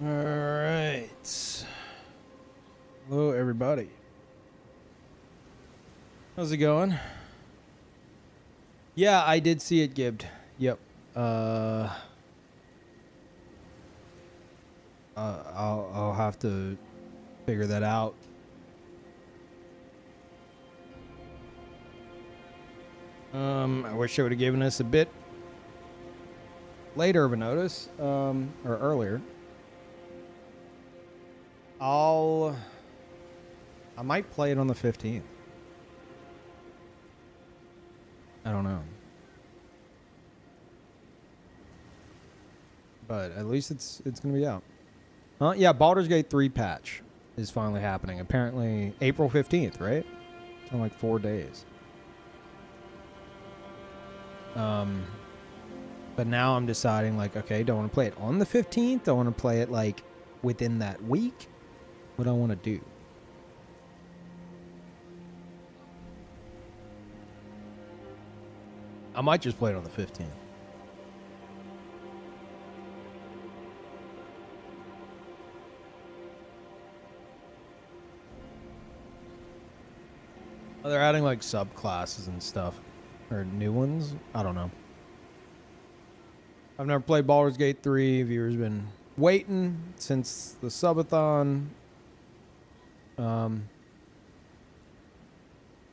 All right. Hello, everybody. How's it going? Yeah, I did see it gibbed. Yep. I'll have to figure that out. I wish they would have given us a bit later of a notice, or earlier. I might play it on the 15th. I don't know. But at least it's going to be out. Yeah, Baldur's Gate 3 patch is finally happening. Apparently April 15th, right? It's in like 4 days. But now I'm deciding, like, okay, do I want to play it on the 15th? Do I want to play it like within that week? What do I want to do? I might just play it on the 15th. Oh, they're adding like subclasses and stuff. Or new ones? I don't know. I've never played Baldur's Gate 3. Viewers been waiting since the subathon.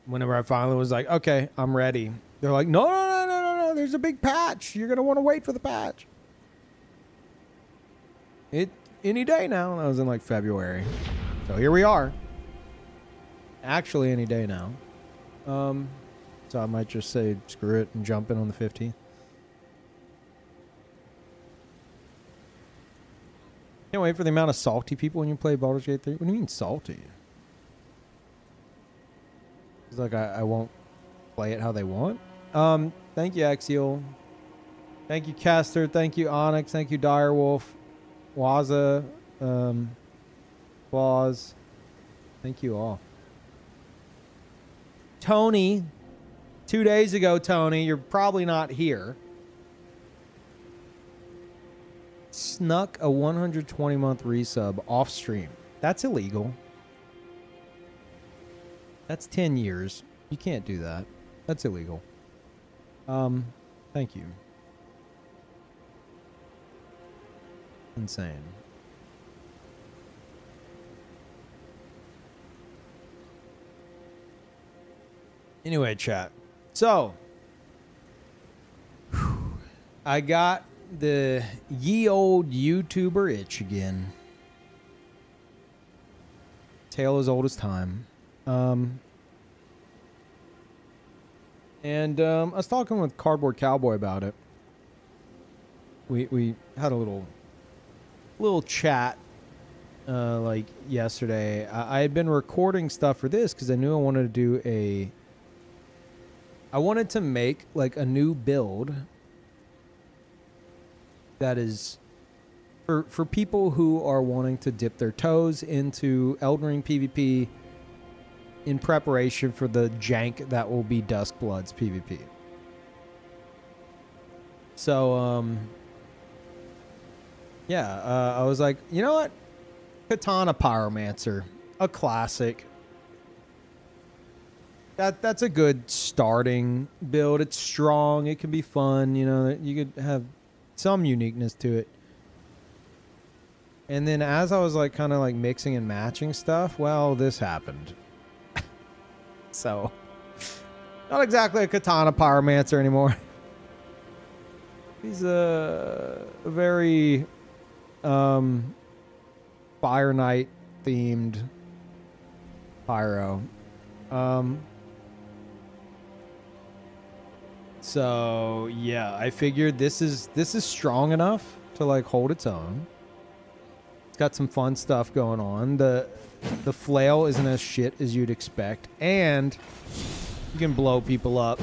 Whenever I finally was like, okay, I'm ready. They're like, no. There's a big patch. You're going to want to wait for the patch. Any day now. That was in like February. So here we are. Actually, any day now. So I might just say screw it and jump in on the 15th. Can't wait for the amount of salty people when you play Baldur's Gate 3. What do you mean salty? It's like I won't play it how they want. Thank you, Axial. Thank you, Caster. Thank you, Onyx. Thank you, Direwolf. Waza. Claus. Thank you all. Tony. 2 days ago, Tony. You're probably not here. Snuck a 120-month resub off stream. That's illegal. That's 10 years. You can't do that. That's illegal. Thank you. Insane. Anyway, chat. So, I got the ye old YouTuber itch again. Tale as old as time. And I was talking with Cardboard Cowboy about it. We had a little chat like yesterday. I had been recording stuff for this because I knew I wanted to do I wanted to make like a new build that is for people who are wanting to dip their toes into Elden Ring PvP in preparation for the jank that will be Duskblood's PvP. So, yeah, I was like, you know what? Katana Pyromancer, a classic. That's a good starting build. It's strong. It can be fun. You know, you could have some uniqueness to it. And then as I was like kind of like mixing and matching stuff, well, this happened. So, not exactly a Katana Pyromancer anymore. He's a very Fire Knight themed pyro. So yeah, I figured this is strong enough to like hold its own. It's got some fun stuff going on. The flail isn't as shit as you'd expect, and you can blow people up,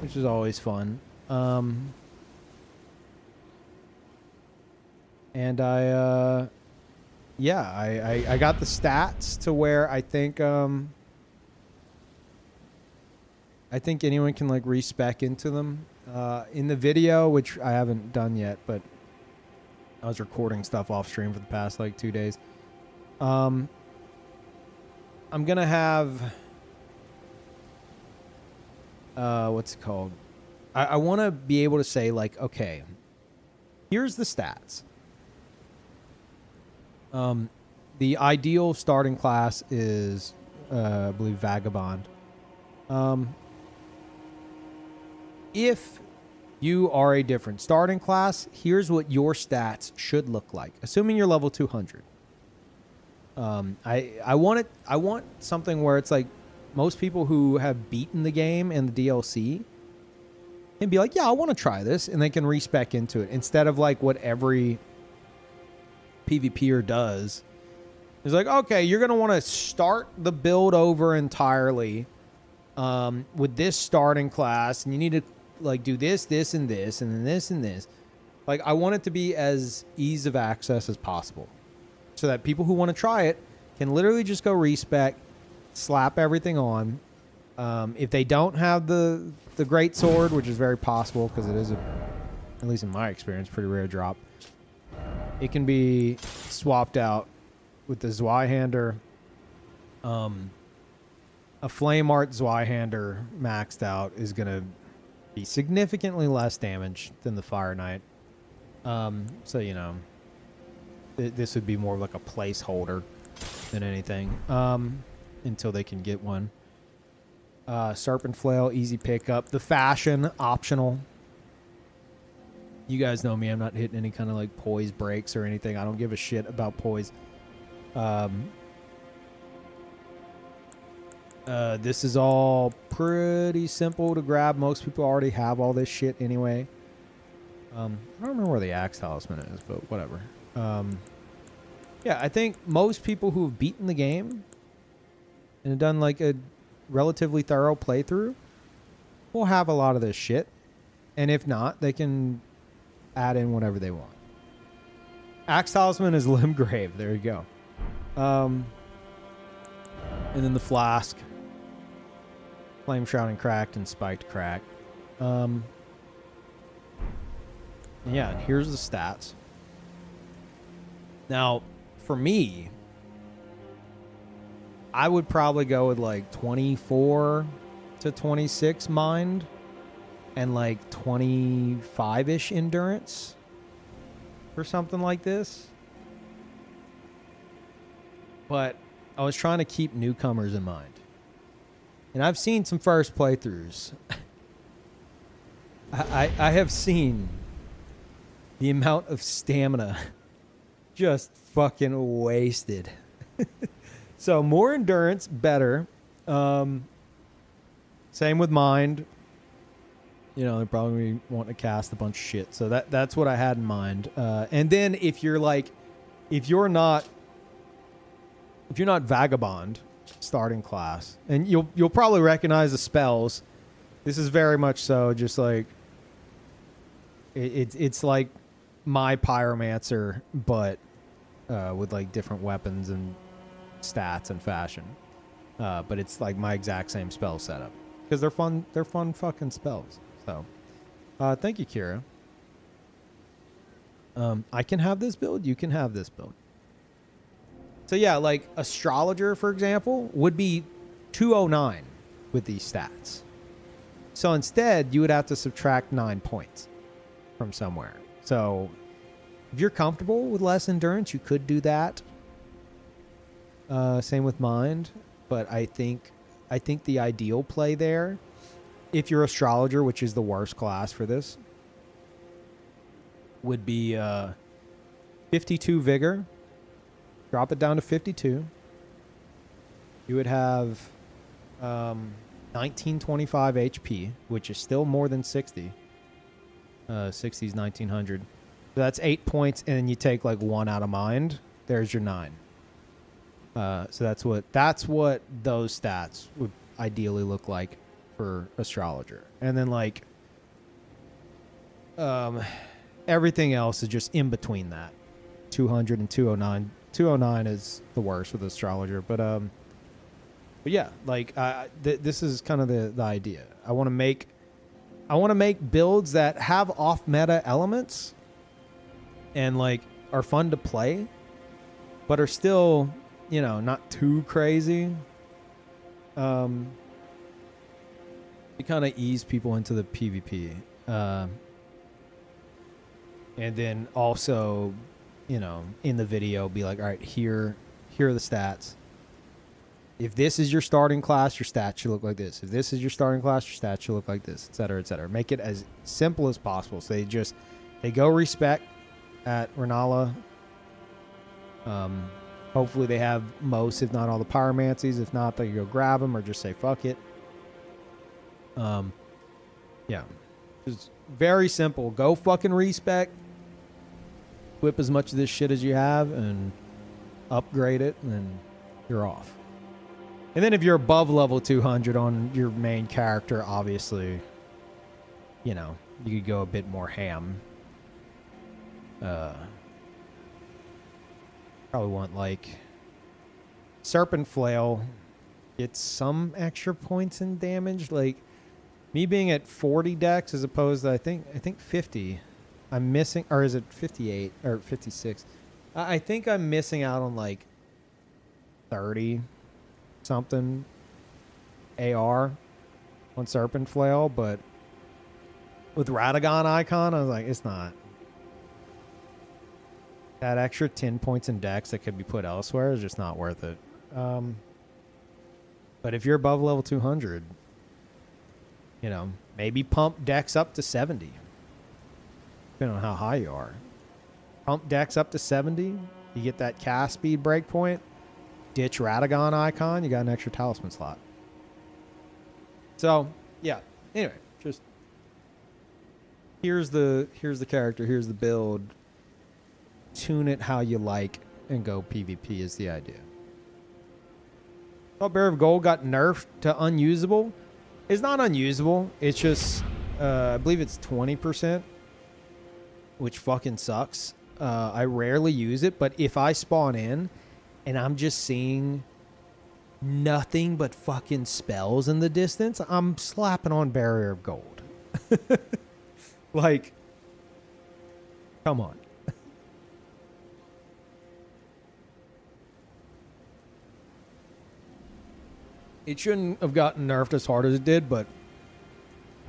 which is always fun. And I got the stats to where I think anyone can like respec into them. In the video, which I haven't done yet, but I was recording stuff off stream for the past like 2 days. I'm gonna have what's it called? I want to be able to say like, okay, here's the stats. The ideal starting class is, I believe, Vagabond. If you are a different starting class, here's what your stats should look like, assuming you're level 200. I want something where it's like most people who have beaten the game and the DLC can be like, yeah, I want to try this, and they can respec into it instead of like what every PvPer does. It's like, okay, you're gonna want to start the build over entirely with this starting class, and you need to like do this, this, and this, and then this and this. Like, I want it to be as ease of access as possible, so that people who want to try it can literally just go respec, slap everything on. If they don't have the great sword, which is very possible because it is at least in my experience, pretty rare drop, it can be swapped out with the Zweihander. A Flame Art Zweihander maxed out is going to be significantly less damage than the Fire Knight. So, you know, this would be more of like a placeholder than anything until they can get one. Serpent Flail, easy pickup. The Fashion, optional. You guys know me. I'm not hitting any kind of like poise breaks or anything. I don't give a shit about poise. This is all pretty simple to grab. Most people already have all this shit anyway. I don't remember where the Axe Talisman is, but whatever. Yeah, I think most people who have beaten the game and have done like a relatively thorough playthrough will have a lot of this shit. And if not, they can add in whatever they want. Axe Talisman is Limgrave. There you go. And then the Flask. Flame Shrouding Cracked and Spiked Crack. Yeah, and here's the stats. Now, for me, I would probably go with like 24 to 26 mind and like 25-ish endurance or something like this. But I was trying to keep newcomers in mind. And I've seen some first playthroughs. I have seen the amount of stamina just fucking wasted. So more endurance, better. Same with mind. You know, they're probably wanting to cast a bunch of shit. So that's what I had in mind. And then if you're not Vagabond starting class, and you'll probably recognize the spells. This is very much so just like it's like my Pyromancer, but with like different weapons and stats and fashion. But it's like my exact same spell setup because they're fun fucking spells. So thank you, Kira. I can have this build, you can have this build. So yeah, like Astrologer, for example, would be 209 with these stats. So instead, you would have to subtract 9 points from somewhere. So if you're comfortable with less endurance, you could do that. Same with mind. But I think the ideal play there, if you're Astrologer, which is the worst class for this, would be 52 Vigor. Drop it down to 52. You would have 1925 HP, which is still more than 60. 60 is 1900. So that's 8 points, and then you take like 1 out of mind. There's your 9. So that's what those stats would ideally look like for Astrologer. And then like everything else is just in between that. 200 and 209. 209 is the worst with Astrologer, but yeah, like this is kind of the idea. I want to make builds that have off meta elements and like are fun to play, but are still, you know, not too crazy. You kind of ease people into the PvP. And then also, you know, in the video, be like, all right, here are the stats. If this is your starting class, your stats should look like this. If this is your starting class, your stats should look like this, et cetera, et cetera. Make it as simple as possible. So they go respec at Renala. Hopefully they have most, if not all, the pyromancies. If not, they go grab them or just say fuck it. Yeah, just very simple. Go fucking respec. Whip as much of this shit as you have and upgrade it, and then you're off. And then if you're above level 200 on your main character, obviously, you know, you could go a bit more ham. Probably want like Serpent Flail gets some extra points in damage. Like me being at 40 dex as opposed to I think 50. I'm missing, or is it 58 or 56? I think I'm missing out on like 30 something AR on Serpent Flail, but with Radagon Icon, I was like, it's not. That extra 10 points in dex that could be put elsewhere is just not worth it. But if you're above level 200, you know, maybe pump dex up to 70. Depending on how high you are. Pump dex up to 70. You get that cast speed breakpoint. Ditch Radagon Icon. You got an extra talisman slot. So, yeah. Anyway, just here's the character. Here's the build. Tune it how you like and go PvP is the idea. Oh, Bear of Gold got nerfed to unusable. It's not unusable. It's just, I believe it's 20%. Which fucking sucks. I rarely use it, but if I spawn in and I'm just seeing nothing but fucking spells in the distance, I'm slapping on Barrier of Gold. Like, come on. It shouldn't have gotten nerfed as hard as it did, but,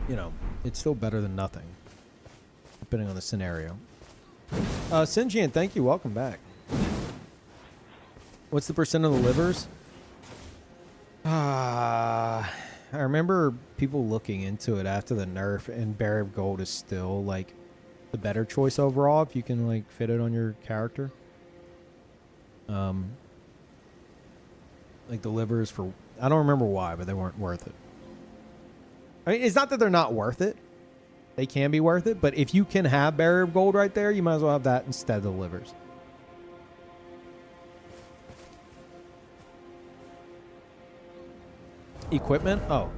you know, it's still better than nothing. Depending on the scenario. Sinjian, thank you. Welcome back. What's the percent of the livers? I remember people looking into it after the nerf, and Barrier of Gold is still, like, the better choice overall if you can, like, fit it on your character. Like, the livers for... I don't remember why, but they weren't worth it. I mean, it's not that they're not worth it. They can be worth it, but if you can have Barrier of Gold right there, you might as well have that instead of the livers. Equipment? Oh,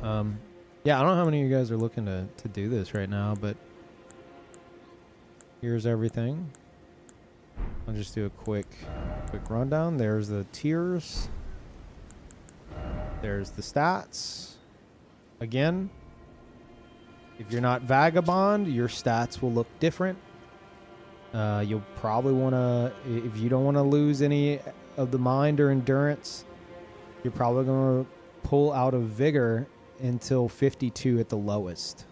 yeah, I don't know how many of you guys are looking to do this right now, but here's everything. I'll just do a quick rundown. There's the tiers. There's the stats. Again, if you're not Vagabond, your stats will look different. You'll probably want to, if you don't want to lose any of the mind or endurance, you're probably going to pull out of Vigor until 52 at the lowest.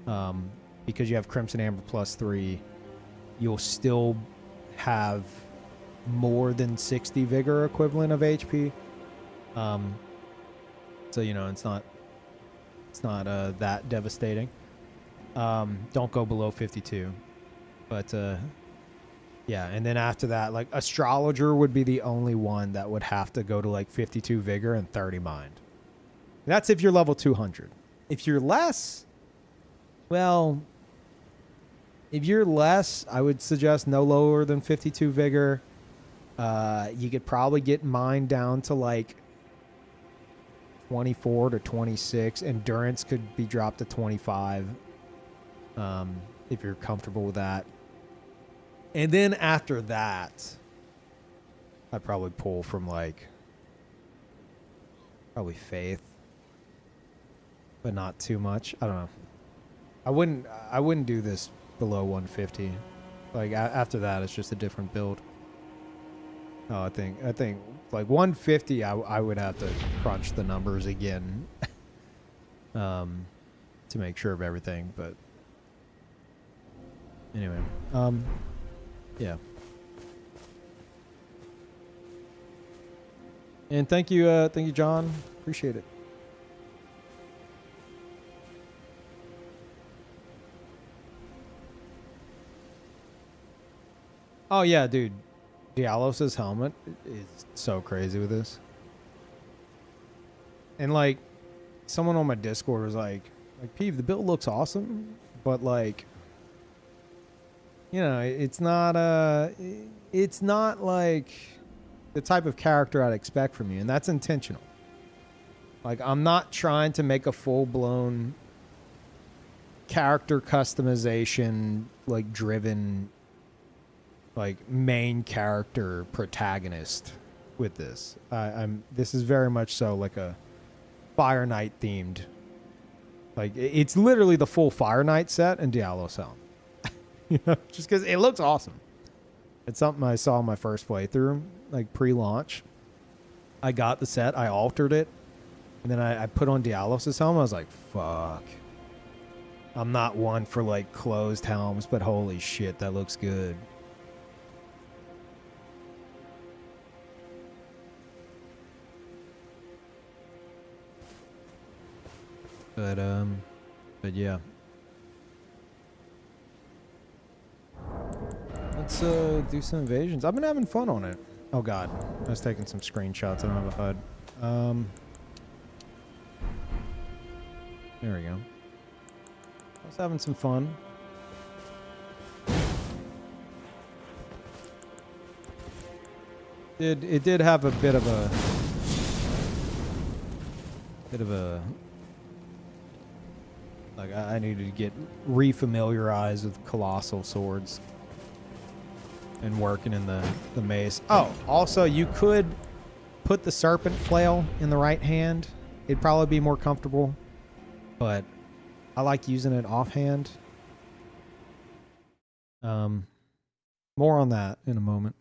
Because you have Crimson Amber +3, you'll still have more than 60 Vigor equivalent of HP. So, you know, it's not that devastating. Don't go below 52. But, yeah, and then after that, like, Astrologer would be the only one that would have to go to, like, 52 Vigor and 30 Mind. That's if you're level 200. If you're less, well, if you're less, I would suggest no lower than 52 Vigor. You could probably get Mind down to, like, 24 to 26. Endurance could be dropped to 25 if you're comfortable with that. And then after that, I'd probably pull from, like, probably Faith, but not too much. I don't know. I wouldn't do this below 150. Like after that, it's just a different build. Oh, I think like 150. I would have to crunch the numbers again, to make sure of everything. But anyway, yeah. And thank you, John. Appreciate it. Oh yeah, dude. Dialos's helmet is so crazy with this. And like someone on my Discord was like Peeve, the build looks awesome, but like, you know, it's not like the type of character I'd expect from you, and that's intentional. Like, I'm not trying to make a full-blown character customization, like, driven, like, main character protagonist with this. This is very much so like a Fire Knight themed. Like, it's literally the full Fire Knight set and Dialos helm. You know, just because it looks awesome. It's something I saw in my first playthrough, like pre-launch. I got the set, I altered it, and then I put on Dialos' helm. I was like, fuck. I'm not one for like closed helms, but holy shit, that looks good. But yeah. Let's do some invasions. I've been having fun on it. Oh god, I was taking some screenshots. I don't have a HUD. There we go. I was having some fun. It did have a bit of a like I needed to get refamiliarized with colossal swords and working in the mace. Oh, also you could put the serpent flail in the right hand. It'd probably be more comfortable, but I like using it offhand. More on that in a moment.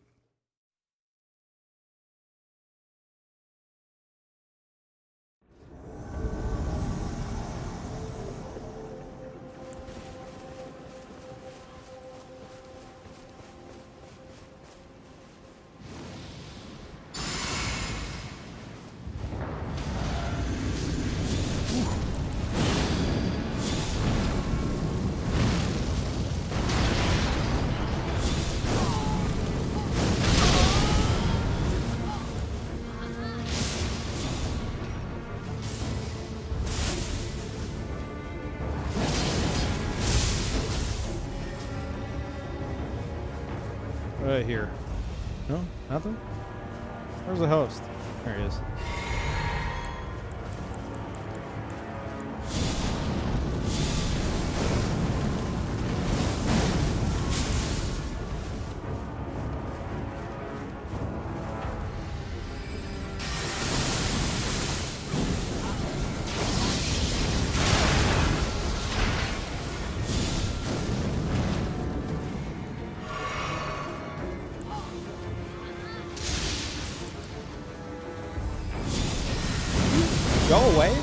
Right here. No? Nothing? Where's the host? There he is. Go away.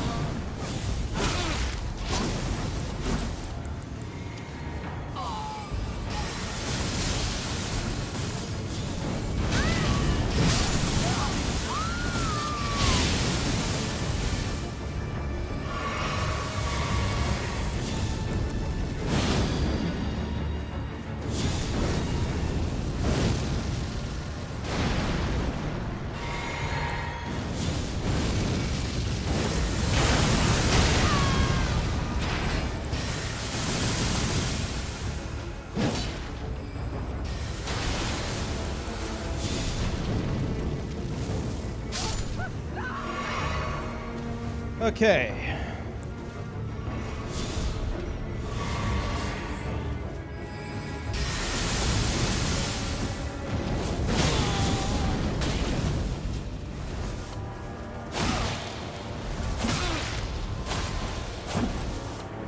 Okay.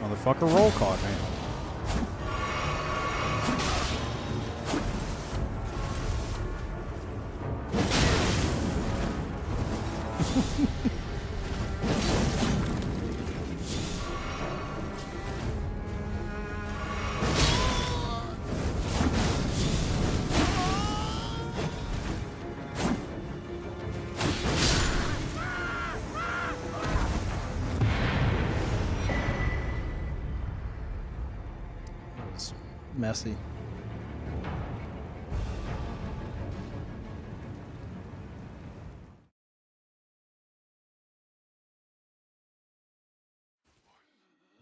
Motherfucker roll caught me. messy.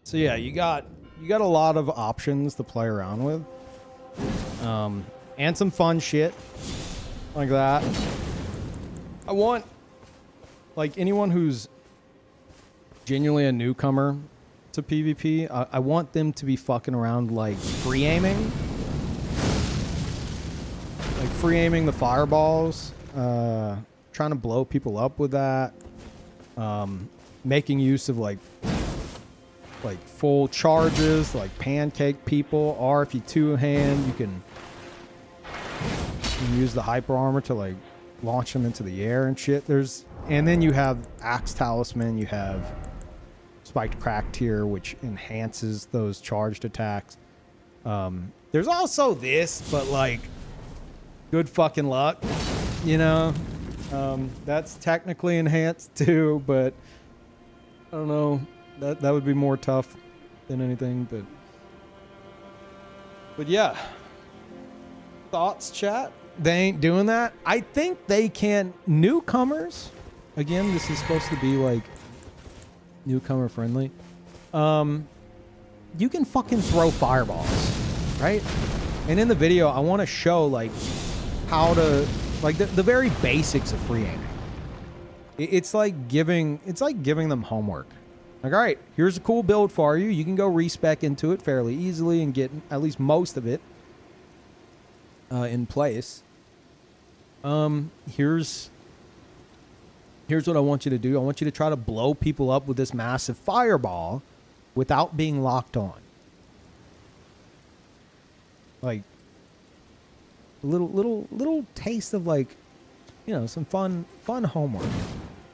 So yeah, you got a lot of options to play around with, and some fun shit like that. I want, like, anyone who's genuinely a newcomer to PvP, I want them to be fucking around, like, free aiming the fireballs, trying to blow people up with that, making use of like full charges, like pancake people, or if you two-hand, you can use the hyper armor to like launch them into the air and shit. And then you have Axe Talisman, you have Spiked Crack Tier, which enhances those charged attacks. There's also this, but like, good fucking luck, you know? That's technically enhanced too, but I don't know. That would be more tough than anything, but yeah. Thoughts, chat? They ain't doing that. I think they can. Newcomers, again, this is supposed to be like newcomer friendly. You can fucking throw fireballs, right? And in the video, I want to show like how to, like, the very basics of free aiming. It's like giving them homework. Like, all right, here's a cool build for you. You can go respec into it fairly easily and get at least most of it in place. Here's what I want you to do. I want you to try to blow people up with this massive fireball without being locked on. Like, a little taste of, like, you know, some fun homework.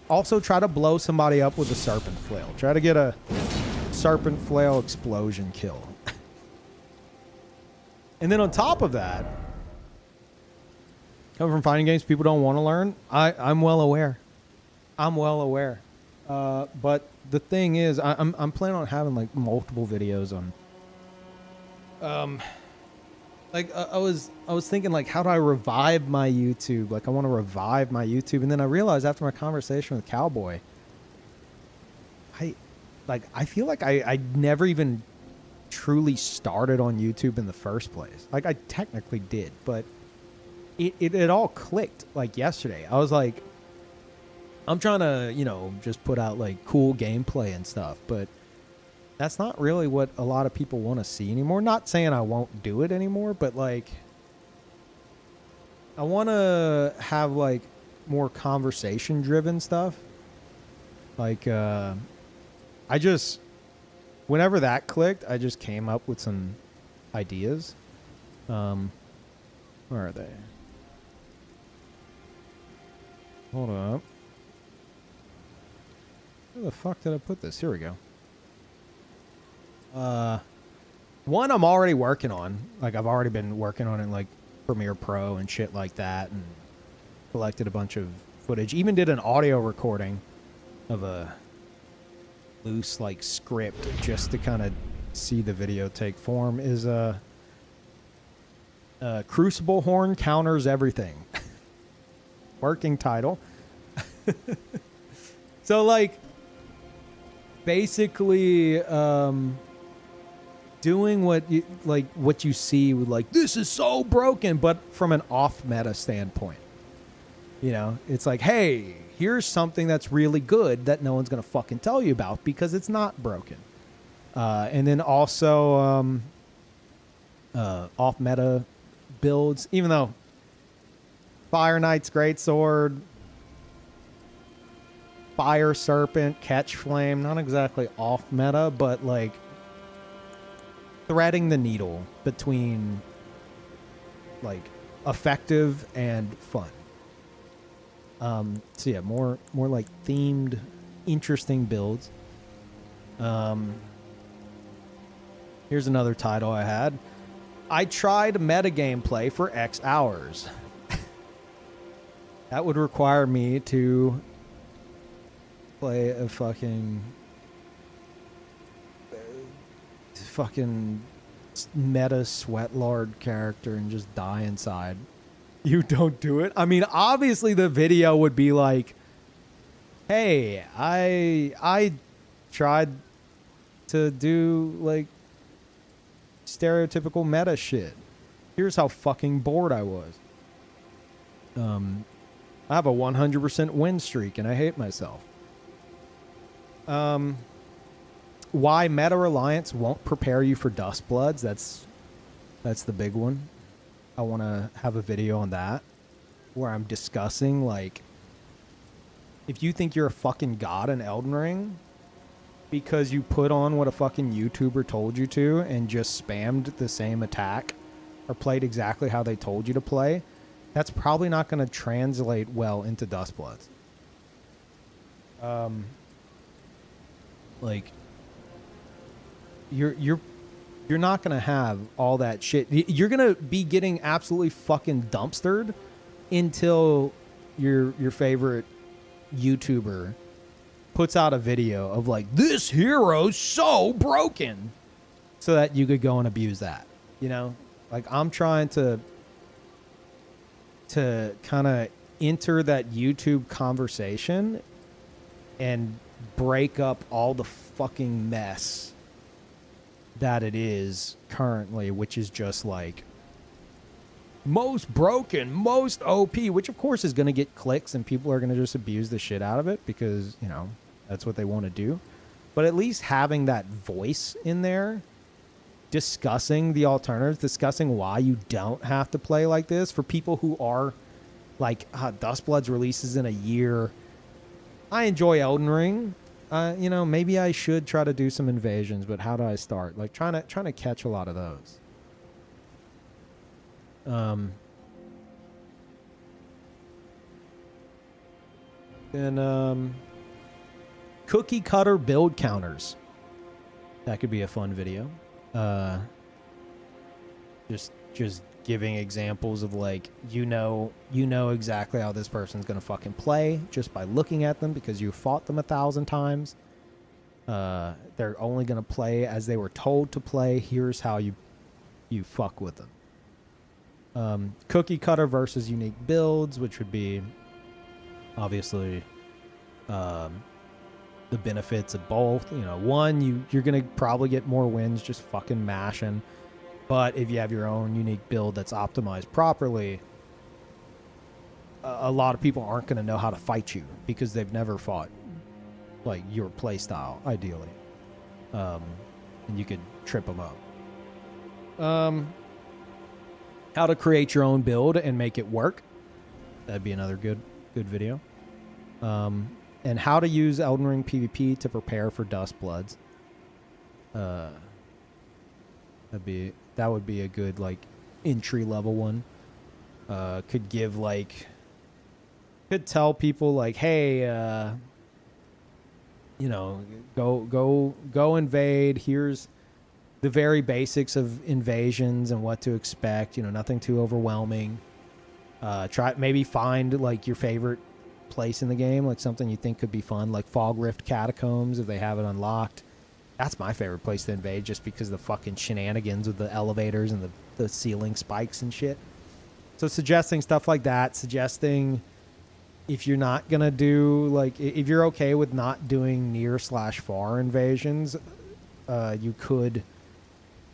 Also, try to blow somebody up with a serpent flail. Try to get a serpent flail explosion kill. And then on top of that, coming from fighting games, people don't want to learn. I'm well aware. But the thing is, I'm planning on having like multiple videos on. Like I was thinking, like, how do I revive my YouTube? Like, I want to revive my YouTube, and then I realized after my conversation with Cowboy, I feel like I never even truly started on YouTube in the first place. Like, I technically did, but it all clicked like yesterday. I was like, I'm trying to, you know, just put out like cool gameplay and stuff, but that's not really what a lot of people want to see anymore. Not saying I won't do it anymore, but like, I want to have like more conversation driven stuff. Like, whenever that clicked, I just came up with some ideas. Where are they? Hold up. Where the fuck did I put this? Here we go. One I'm already working on. Like, I've already been working on it in like Premiere Pro and shit like that, and collected a bunch of footage. Even did an audio recording of a loose like script just to kind of see the video take form. Is Crucible Horn Counters Everything. Working title. So like, basically, doing what you see with like, this is so broken, but from an off meta standpoint. You know, it's like, hey, here's something that's really good that no one's gonna fucking tell you about because it's not broken. And then also off meta builds, even though Fire Knight's Greatsword, Fire Serpent, Catch Flame, not exactly off meta, but like threading the needle between like effective and fun. So yeah, more like themed, interesting builds. Here's another title I had. I tried meta gameplay for X hours. That would require me to play a fucking meta sweat lord character and just die inside, you don't do it? I mean, obviously the video would be like, hey, I tried to do like stereotypical meta shit. Here's how fucking bored I was. I have a 100% win streak and I hate myself. Why Meta Reliance won't prepare you for Dust Bloods? That's the big one. I want to have a video on that where I'm discussing, like, if you think you're a fucking god in Elden Ring because you put on what a fucking YouTuber told you to and just spammed the same attack or played exactly how they told you to play, that's probably not going to translate well into Dust Bloods. Like, you're not gonna have all that shit. You're gonna be getting absolutely fucking dumpstered until your favorite YouTuber puts out a video of like, this hero's so broken, so that you could go and abuse that. You know, like, I'm trying to kind of enter that YouTube conversation and break up all the fucking mess that it is currently, which is just like most broken, most OP, which of course is going to get clicks and people are going to just abuse the shit out of it because, you know, that's what they want to do. But at least having that voice in there, discussing the alternatives, discussing why you don't have to play like this for people who are like, Dust Bloods releases in a year. I enjoy Elden Ring. You know, maybe I should try to do some invasions, but how do I start? Like, trying to catch a lot of those. Then cookie cutter build counters. That could be a fun video. Just giving examples of, like, you know exactly how this person's gonna fucking play just by looking at them because you fought them 1,000 times. They're only gonna play as they were told to play. Here's how you fuck with them. Cookie cutter versus unique builds, which would be obviously the benefits of both. You know, one, you're gonna probably get more wins just fucking mashing. But if you have your own unique build that's optimized properly, a lot of people aren't going to know how to fight you because they've never fought like your play style, ideally. And you could trip them up. How to create your own build and make it work. That'd be another good video. And how to use Elden Ring PvP to prepare for Dust Bloods. That would be a good, like, entry level one. Could give, like, could tell people, like, hey, you know, go invade. Here's the very basics of invasions and what to expect. You know, nothing too overwhelming. Maybe find, like, your favorite place in the game, like something you think could be fun, like Fog Rift Catacombs if they have it unlocked. That's my favorite place to invade just because of the fucking shenanigans with the elevators and the ceiling spikes and shit. So suggesting stuff like that, suggesting if you're not going to do, like, if you're okay with not doing near/far invasions, you could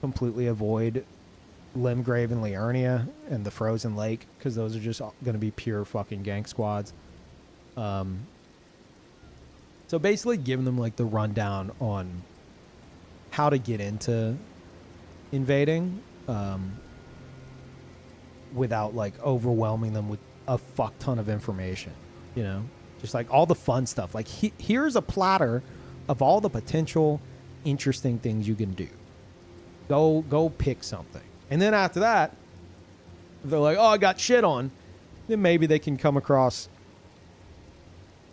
completely avoid Limgrave and Liurnia and the Frozen Lake because those are just going to be pure fucking gank squads. So basically giving them, like, the rundown on how to get into invading without, like, overwhelming them with a fuck ton of information, you know, just like all the fun stuff. Like, here's a platter of all the potential interesting things you can do. Go pick something. And then after that, if they're like, oh, I got shit on, then maybe they can come across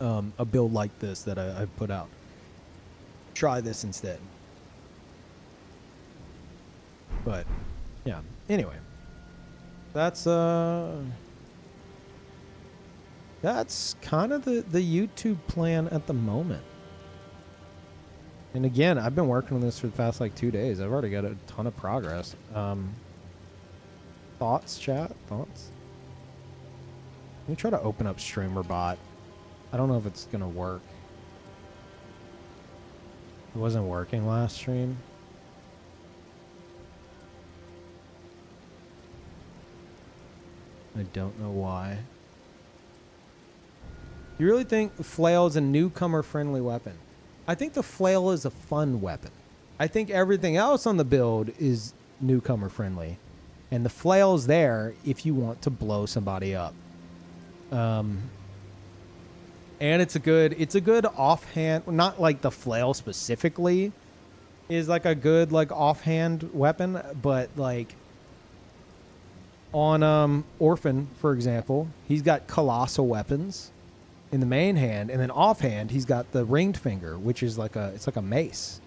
a build like this that I put out. Try this instead. But yeah, anyway, that's kind of the YouTube plan at the moment. And again, I've been working on this for the past like 2 days. I've already got a ton of progress. Thoughts, chat? Thoughts? Let me try to open up StreamerBot. I don't know if it's gonna work. It wasn't working last stream. I don't know why. You really think the flail is a newcomer-friendly weapon? I think the flail is a fun weapon. I think everything else on the build is newcomer-friendly. And the flail is there if you want to blow somebody up. And it's a good offhand, not like the flail specifically is like a good like offhand weapon, but like on Orphan, for example, he's got colossal weapons in the main hand, and then offhand he's got the ringed finger, which is like it's like a mace.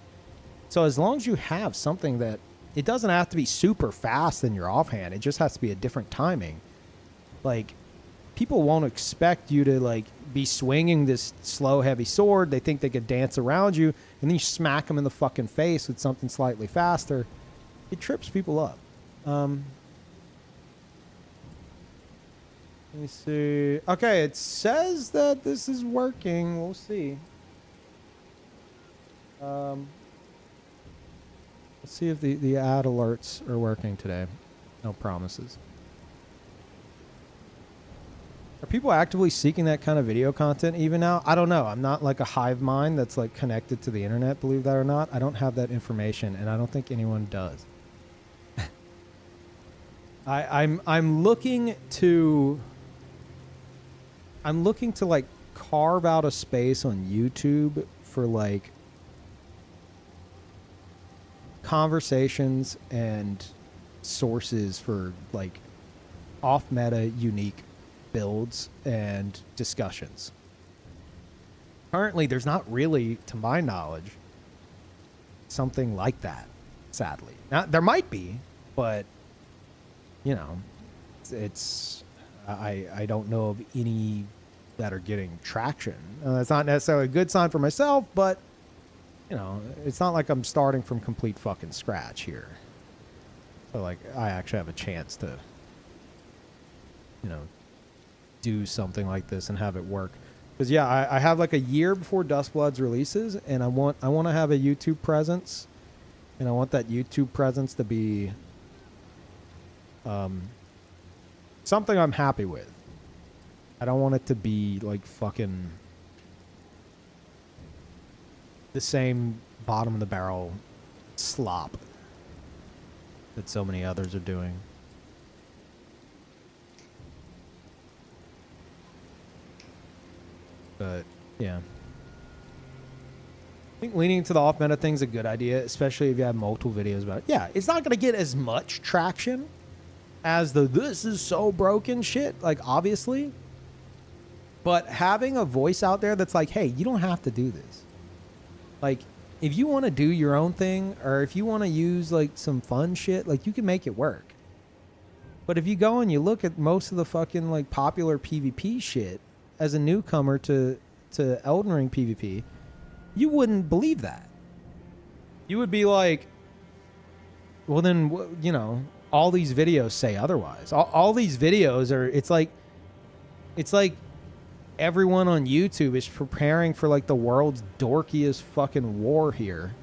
So as long as you have something that it doesn't have to be super fast in your offhand, it just has to be a different timing. Like people won't expect you to like be swinging this slow heavy sword. They think they could dance around you, and then you smack them in the fucking face with something slightly faster. It trips people up. Let me see. Okay, it says that this is working. We'll see. Let's see if the ad alerts are working today. No promises. Are people actively seeking that kind of video content even now? I don't know. I'm not like a hive mind that's like connected to the internet, believe that or not. I don't have that information, and I don't think anyone does. I'm looking to like carve out a space on YouTube for like conversations and sources for like off meta unique builds and discussions. Currently there's not really, to my knowledge, something like that, sadly. Now there might be, but you know, I don't know of any that are getting traction. That's not necessarily a good sign for myself, but you know, it's not like I'm starting from complete fucking scratch here. So like I actually have a chance to, you know, do something like this and have it work. Because yeah, I have like a year before Dustblood's releases, and I want to have a YouTube presence, and I want that YouTube presence to be something I'm happy with. I don't want it to be like fucking the same bottom of the barrel slop that so many others are doing. But yeah, I think leaning into the off meta thing's a good idea, especially if you have multiple videos about it. Yeah, it's not gonna get as much traction as the "this is so broken" shit, like obviously. But having a voice out there that's like, hey, you don't have to do this. Like, if you want to do your own thing, or if you want to use like some fun shit, like you can make it work. But if you go and you look at most of the fucking like popular PvP shit as a newcomer to Elden Ring PvP, you wouldn't believe that. You would be like, well then, you know, all these videos say otherwise. All these videos are, it's like everyone on YouTube is preparing for like the world's dorkiest fucking war here.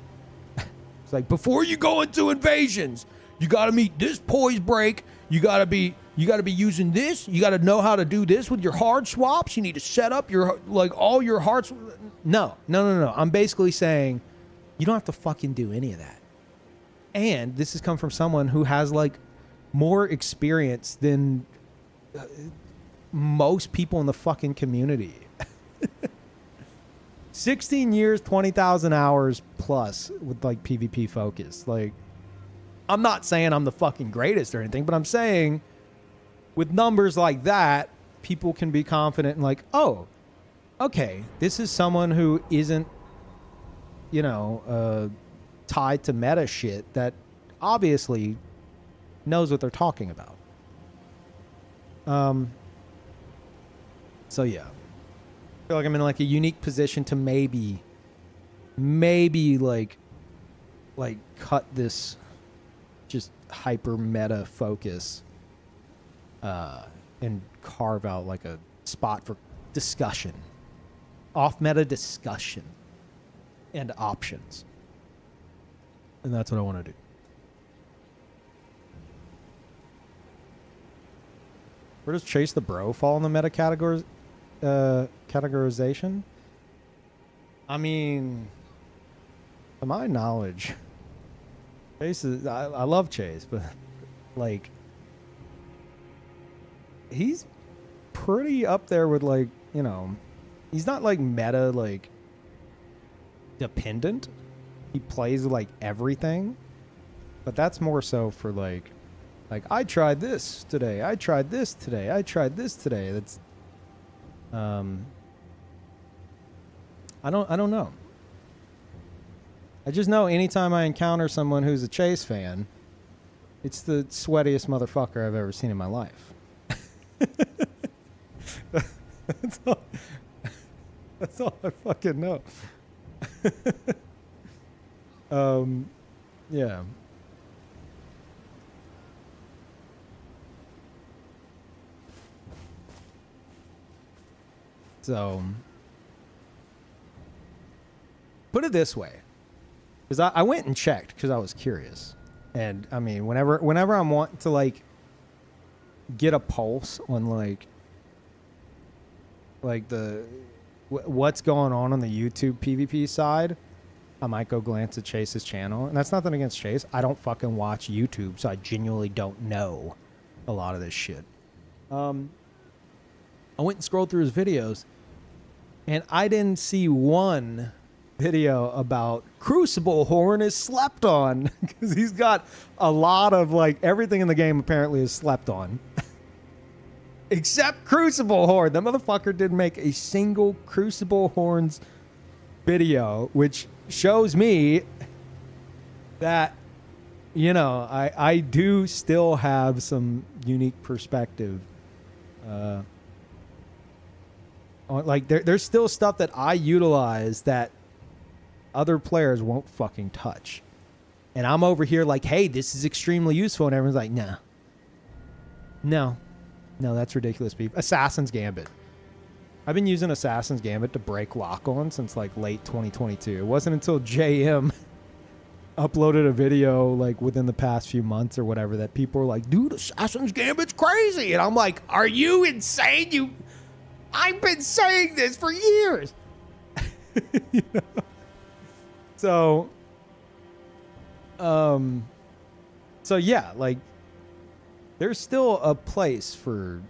It's like, before you go into invasions, you got to meet this poise break. You got to be using this. You got to know how to do this with your hard swaps. You need to set up your like all your hard. No. I'm basically saying you don't have to fucking do any of that. And this has come from someone who has like more experience than most people in the fucking community. 16 years, 20,000 hours plus with like PvP focus. Like, I'm not saying I'm the fucking greatest or anything, but I'm saying with numbers like that, people can be confident in like, oh, okay, this is someone who isn't, you know, tied to meta shit that obviously knows what they're talking about. So yeah, I feel like I'm in like a unique position to maybe maybe like cut this just hyper meta focus and carve out like a spot for discussion, off meta discussion and options. And that's what I want to do. Where does Chase the Bro fall in the meta categorization? I mean, to my knowledge, Chase is, I love Chase, but like, he's pretty up there with like, you know, he's not like meta, like dependent. He plays like everything, but that's more so for like I tried this today. I tried this today. I tried this today. That's, I don't know. I just know anytime I encounter someone who's a Chase fan, it's the sweatiest motherfucker I've ever seen in my life. That's all I fucking know. Yeah. So, put it this way, because I went and checked because I was curious, and I mean, whenever I'm wanting to like get a pulse on like the what's going on the YouTube PvP side, I might go glance at Chase's channel, and that's nothing against Chase. I don't fucking watch YouTube, so I genuinely don't know a lot of this shit. I went and scrolled through his videos, and I didn't see one video about Crucible Horn is slept on, because he's got a lot of like everything in the game apparently is slept on. Except Crucible Horn. That motherfucker didn't make a single Crucible Horns video, which shows me that, you know, I do still have some unique perspective. Like there's still stuff that I utilize that other players won't fucking touch. And I'm over here like, hey, this is extremely useful. And everyone's like, no, that's ridiculous, Peeve. Assassin's Gambit. I've been using Assassin's Gambit to break lock-on since like late 2022. It wasn't until JM uploaded a video like within the past few months or whatever that people were like, dude, Assassin's Gambit's crazy. And I'm like, are you insane? I've been saying this for years. You know? So yeah, like there's still a place for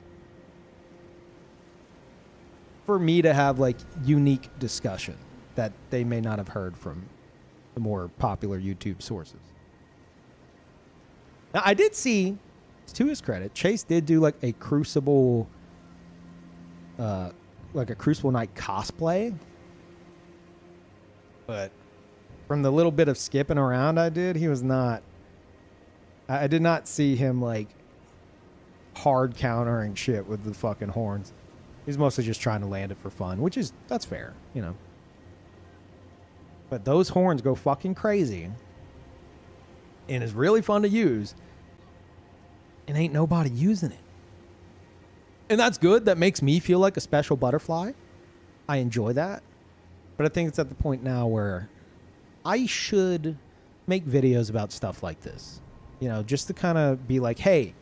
me to have like unique discussion that they may not have heard from the more popular YouTube sources. Now, I did see, to his credit, Chase did do like a Crucible Night cosplay, but from the little bit of skipping around I did, he was not. I did not see him like hard countering shit with the fucking horns. He's mostly just trying to land it for fun, that's fair, you know. But those horns go fucking crazy, and it's really fun to use, and ain't nobody using it. And that's good. That makes me feel like a special butterfly. I enjoy that. But I think it's at the point now where I should make videos about stuff like this. You know, just to kind of be like, hey,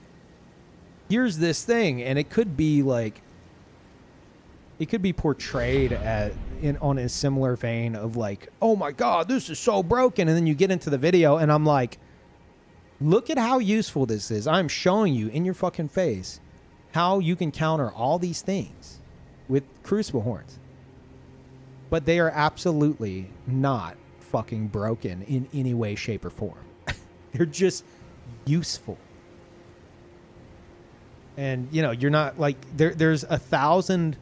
here's this thing. And it could be like, it could be portrayed on a similar vein of like, oh my God, this is so broken. And then you get into the video and I'm like, look at how useful this is. I'm showing you in your fucking face how you can counter all these things with Crucible Horns. But they are absolutely not fucking broken in any way, shape, or form. They're just useful. And, you know, you're not like, there's a thousand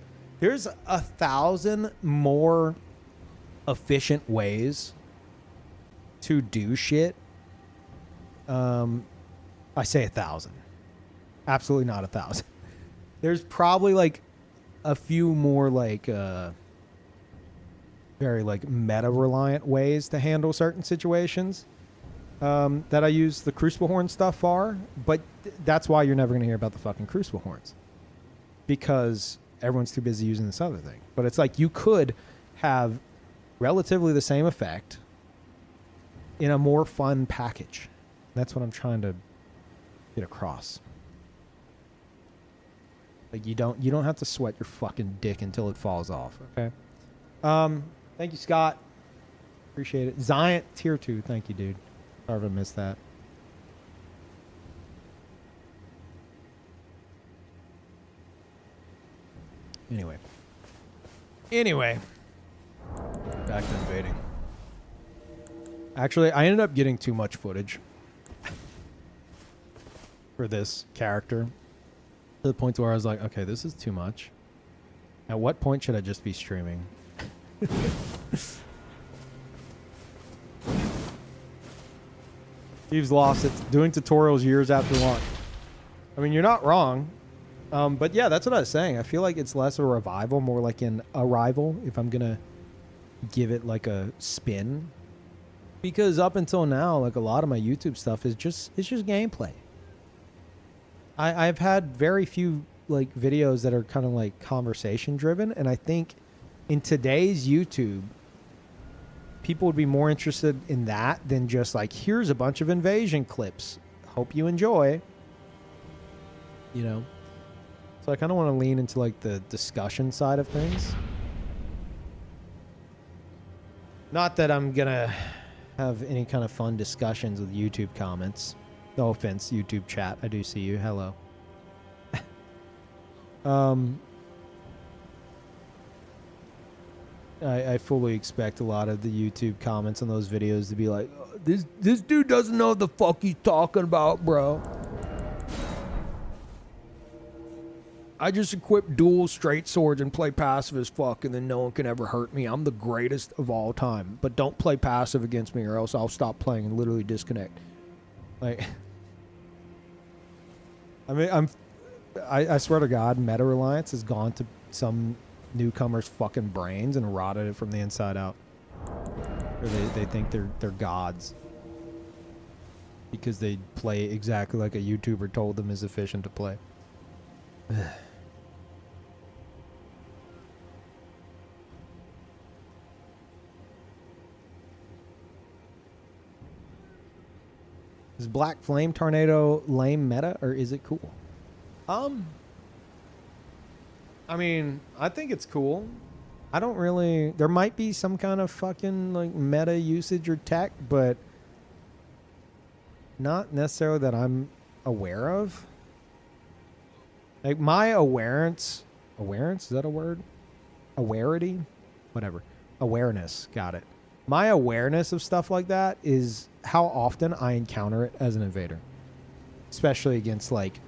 more efficient ways to do shit. I say 1,000. Absolutely not 1,000. There's probably like a few more like very like meta reliant ways to handle certain situations that I use the Crucible Horn stuff for. But that's why you're never going to hear about the fucking Crucible Horns, because everyone's too busy using this other thing. But it's like you could have relatively the same effect in a more fun package. That's what I'm trying to get across. Like you don't have to sweat your fucking dick until it falls off. Okay. Thank you, Scott. Appreciate it. Zion tier 2. Thank you, dude. Sorry if I missed that. Anyway. Back to invading. Actually, I ended up getting too much footage for this character, to the point where I was like, okay, this is too much. At what point should I just be streaming? Peeve's lost it. Doing tutorials years after launch. I mean, you're not wrong. But yeah, that's what I was saying. I feel like it's less of a revival, more like an arrival, if I'm going to give it like a spin. Because up until now, like a lot of my YouTube stuff is just gameplay. I've had very few like videos that are kind of like conversation driven, and I think in today's YouTube, people would be more interested in that than just like, here's a bunch of invasion clips. Hope you enjoy. You know? So I kind of want to lean into like the discussion side of things. Not that I'm gonna have any kind of fun discussions with YouTube comments. No offense, YouTube chat. I do see you. Hello. I fully expect a lot of the YouTube comments on those videos to be like, oh, this dude doesn't know what the fuck he's talking about, bro. I just equip dual straight swords and play passive as fuck, and then no one can ever hurt me. I'm the greatest of all time. But don't play passive against me, or else I'll stop playing and literally disconnect. Like, I mean, I swear to God, Meta Reliance has gone to some newcomer's fucking brains and rotted it from the inside out. Or they think they're gods because they play exactly like a YouTuber told them is efficient to play. Is Black Flame Tornado lame meta, or is it cool? I mean, I think it's cool. I don't really... There might be some kind of fucking like meta usage or tech, but not necessarily that I'm aware of. Like my awareness... Awareness? Is that a word? Awarity? Whatever. Awareness. Got it. My awareness of stuff like that is how often I encounter it as an invader. Especially against, like,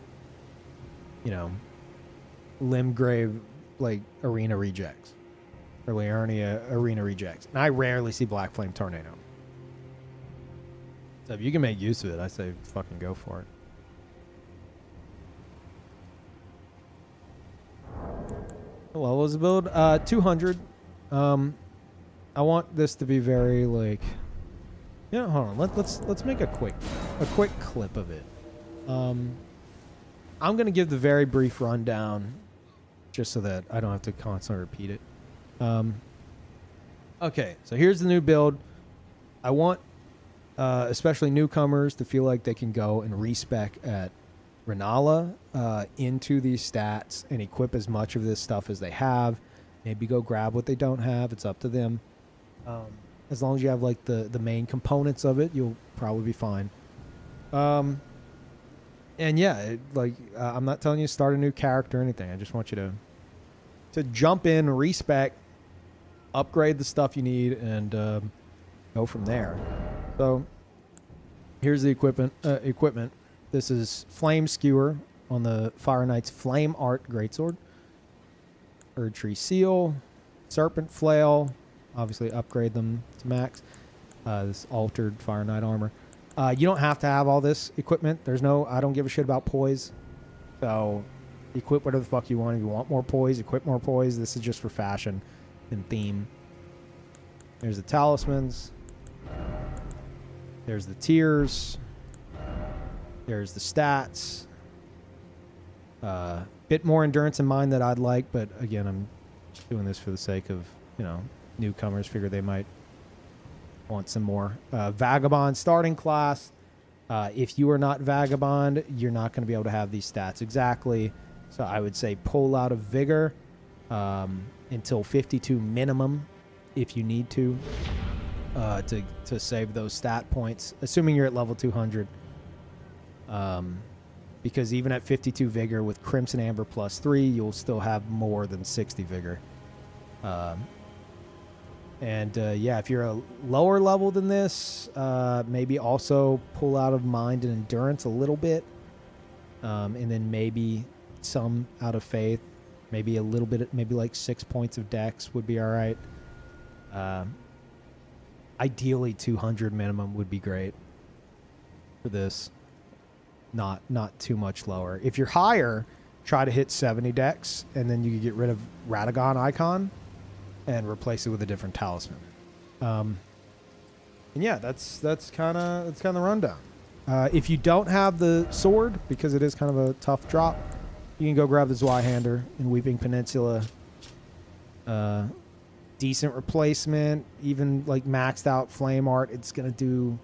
you know, Limgrave, like, arena rejects. Or Liurnia arena rejects. And I rarely see Black Flame Tornado. So if you can make use of it, I say fucking go for it. What level is the build? 200. I want this to be very like, yeah. Hold on. Let's make a quick clip of it. I'm gonna give the very brief rundown, just so that I don't have to constantly repeat it. Okay, so here's the new build. I want, especially newcomers, to feel like they can go and respec at Renala into these stats and equip as much of this stuff as they have. Maybe go grab what they don't have. It's up to them. As long as you have like the main components of it, you'll probably be fine. And yeah, I'm not telling you to start a new character or anything. I just want you to jump in, respec, upgrade the stuff you need, and go from there. So here's the equipment. This is Flame Skewer on the Fire Knight's Flame Art Greatsword. Erd Tree Seal, Serpent Flail, obviously upgrade them to max. This altered Fire Knight armor. You don't have to have all this equipment. I don't give a shit about poise. So equip whatever the fuck you want. If you want more poise, equip more poise. This is just for fashion and theme. There's the talismans. There's the tiers. There's the stats. Bit more endurance in mine that I'd like, but again, I'm just doing this for the sake of, you know, newcomers. Figure they might want some more. Vagabond starting class. If you are not Vagabond, you're not going to be able to have these stats exactly. So I would say pull out of Vigor until 52 minimum if you need to save those stat points, assuming you're at level 200. Because even at 52 Vigor with Crimson Amber +3, you'll still have more than 60 Vigor. Yeah, if you're a lower level than this, maybe also pull out of Mind and Endurance a little bit. And then maybe some out of Faith. Maybe a little bit, maybe like 6 points of Dex would be all right. Ideally, 200 minimum would be great for this. Not too much lower. If you're higher, try to hit 70 Dex, and then you can get rid of Radagon Icon and replace it with a different talisman. And yeah, that's kind of the rundown. If you don't have the sword, because it is kind of a tough drop, you can go grab the Zweihander in Weeping Peninsula. Decent replacement, even like maxed out flame art. It's gonna do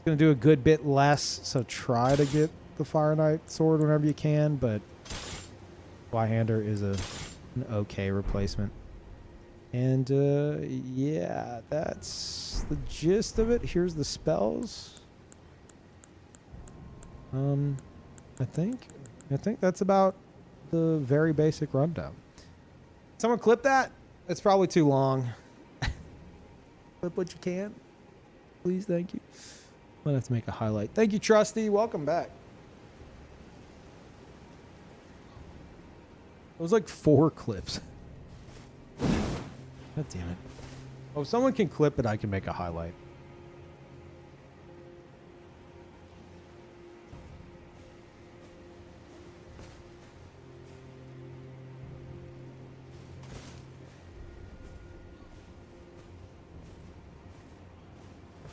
a good bit less. So try to get the Fire Knight sword whenever you can, but Zweihander is an okay replacement. And yeah, that's the gist of it. Here's the spells. I think that's about the very basic rundown. Someone clip that? It's probably too long. Clip what you can. Please, thank you. Might have to make a highlight. Thank you, Trusty. Welcome back. It was like 4 clips. God damn it. Oh, if someone can clip it, I can make a highlight.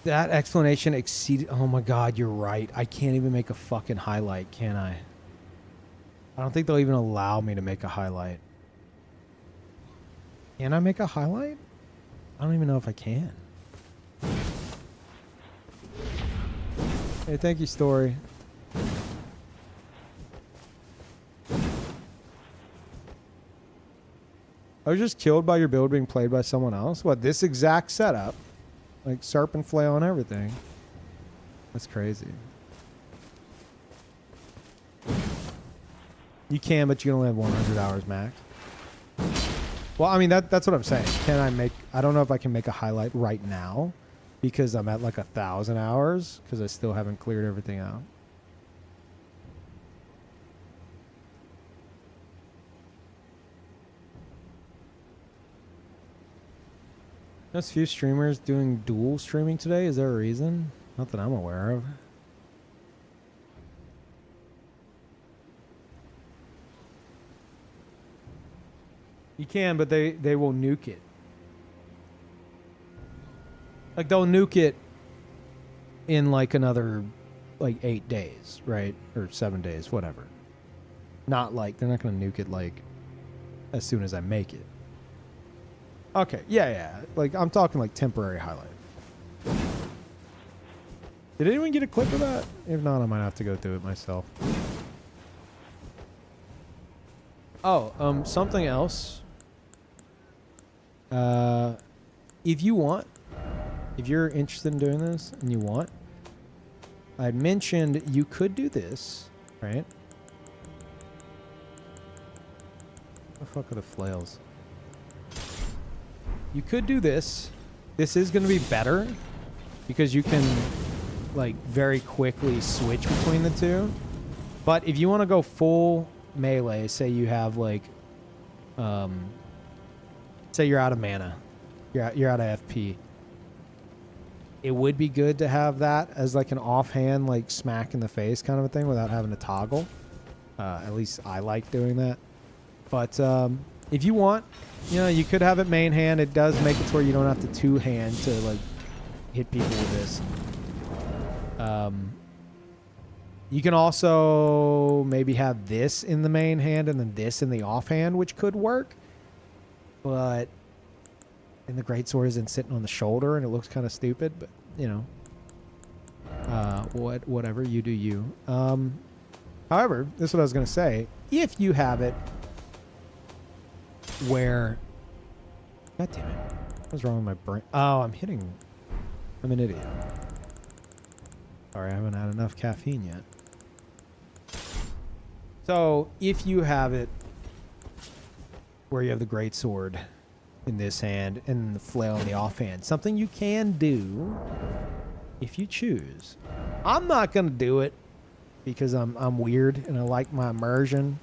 That explanation exceeded... Oh my god, you're right. I can't even make a fucking highlight, can I? I don't think they'll even allow me to make a highlight. Can I make a highlight? I don't even know if I can. Hey, thank you, Story. I was just killed by your build being played by someone else? What, this exact setup? Like serpent flail and everything. That's crazy. You can, but you can only have 100 hours max. Well, I mean, that's what I'm saying. Can I make... I don't know if I can make a highlight right now because I'm at like 1,000 hours because I still haven't cleared everything out. There's few streamers doing dual streaming today. Is there a reason? Not that I'm aware of. You can, but they will nuke it. Like they'll nuke it in like another like 8 days, right? Or 7 days, whatever. Not like they're not gonna nuke it like as soon as I make it. Okay, yeah. Like, I'm talking like temporary highlight. Did anyone get a clip of that? If not, I might have to go through it myself. Oh, something else. If you want, if you're interested in doing this and you want, I mentioned you could do this, right? What the fuck are the flails? You could do this. This is going to be better because you can like very quickly switch between the two. But if you want to go full melee, say you have like, say you're out of mana, you're out of FP. It would be good to have that as like an offhand, like smack in the face kind of a thing without having to toggle. At least I like doing that. But If you want, you know, you could have it main hand. It does make it to where you don't have to two hand to like hit people with this. You can also maybe have this in the main hand and then this in the offhand, which could work. But and the greatsword isn't sitting on the shoulder, and it looks kind of stupid. But you know, whatever, you do you. However, this is what I was gonna say. If you have it where, God damn it, what's wrong with my brain? Oh, I'm an idiot. Sorry, I haven't had enough caffeine yet. So if you have it where you have the greatsword in this hand and the flail in the offhand, something you can do if you choose. I'm not gonna do it because I'm weird and I like my immersion,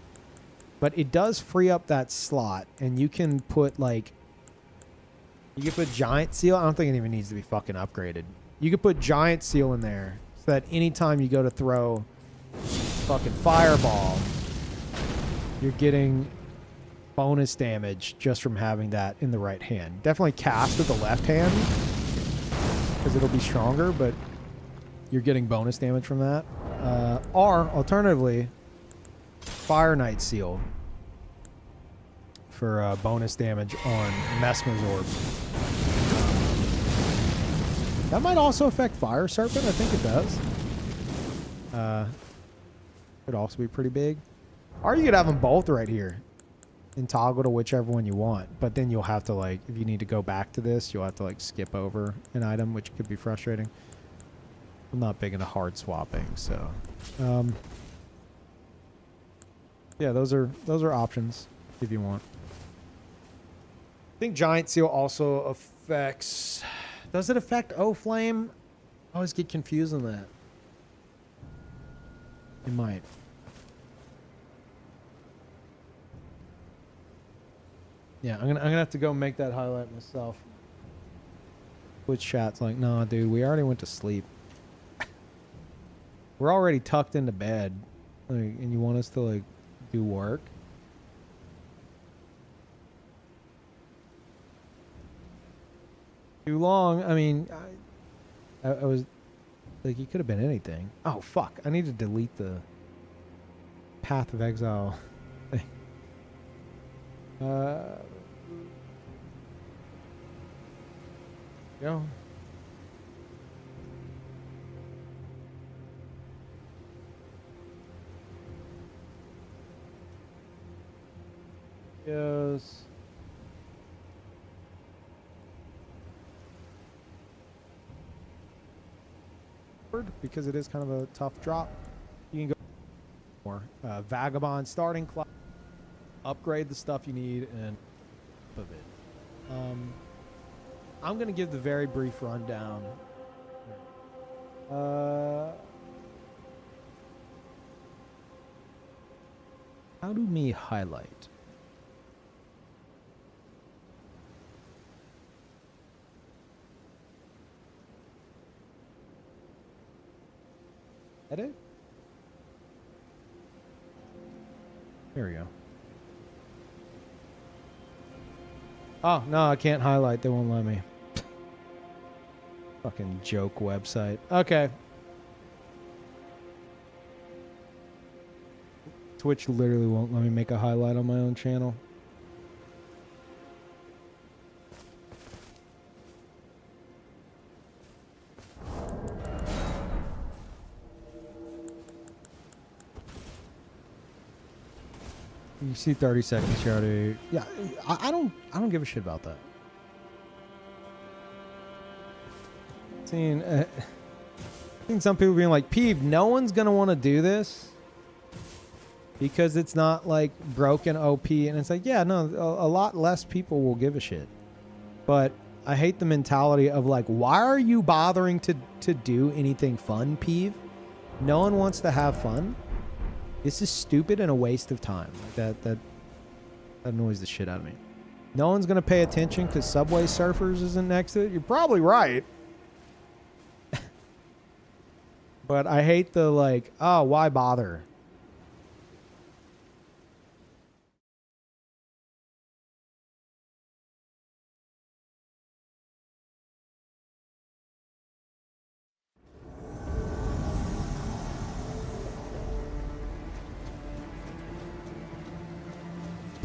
but it does free up that slot, and you can put like, you can put giant seal. I don't think it even needs to be fucking upgraded. You could put giant seal in there so that anytime you go to throw fucking fireball, you're getting bonus damage just from having that in the right hand. Definitely cast with the left hand because it'll be stronger, but you're getting bonus damage from that. Or alternatively, Fire Knight Seal for bonus damage on Messmer's Orb. That might also affect Fire Serpent. I think it does. Could also be pretty big. Or you could have them both right here and toggle to whichever one you want. But then you'll have to, like, if you need to go back to this, you'll have to, like, skip over an item, which could be frustrating. I'm not big into hard swapping, so... yeah, those are options if you want. I think Giant Seal also affects... Does it affect O-Flame? I always get confused on that. It might. Yeah, I'm gonna have to go make that highlight myself. Twitch chat's like, nah, dude, we already went to sleep. We're already tucked into bed, like, and you want us to like do work? Too long. I mean, I was like, you could have been anything. Oh fuck! I need to delete the Path of Exile thing. Go. Yes. Because it is kind of a tough drop. You can go more. Vagabond starting class. Upgrade the stuff you need and of it. I'm going to give the very brief rundown. How do me highlight? Edit? There we go. Oh, no, I can't highlight. They won't let me. Fucking joke website. Okay. Twitch literally won't let me make a highlight on my own channel. You see 30 seconds, Shouty. Yeah, I don't give a shit about that. Seeing some people being like, Peeve, no one's gonna want to do this because it's not like broken OP, and it's like, yeah, no, a lot less people will give a shit. But I hate the mentality of like, why are you bothering to do anything fun, Peeve? No one wants to have fun. This is stupid and a waste of time. That annoys the shit out of me. No one's gonna pay attention because Subway Surfers isn't next to it. You're probably right. But I hate the like, oh, why bother?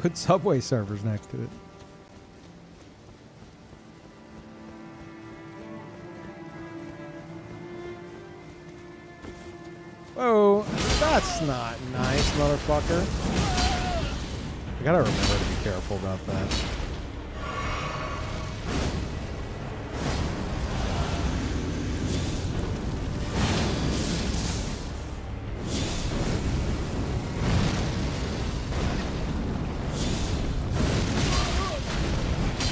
Put Subway servers next to it. Whoa, that's not nice, motherfucker. I gotta remember to be careful about that.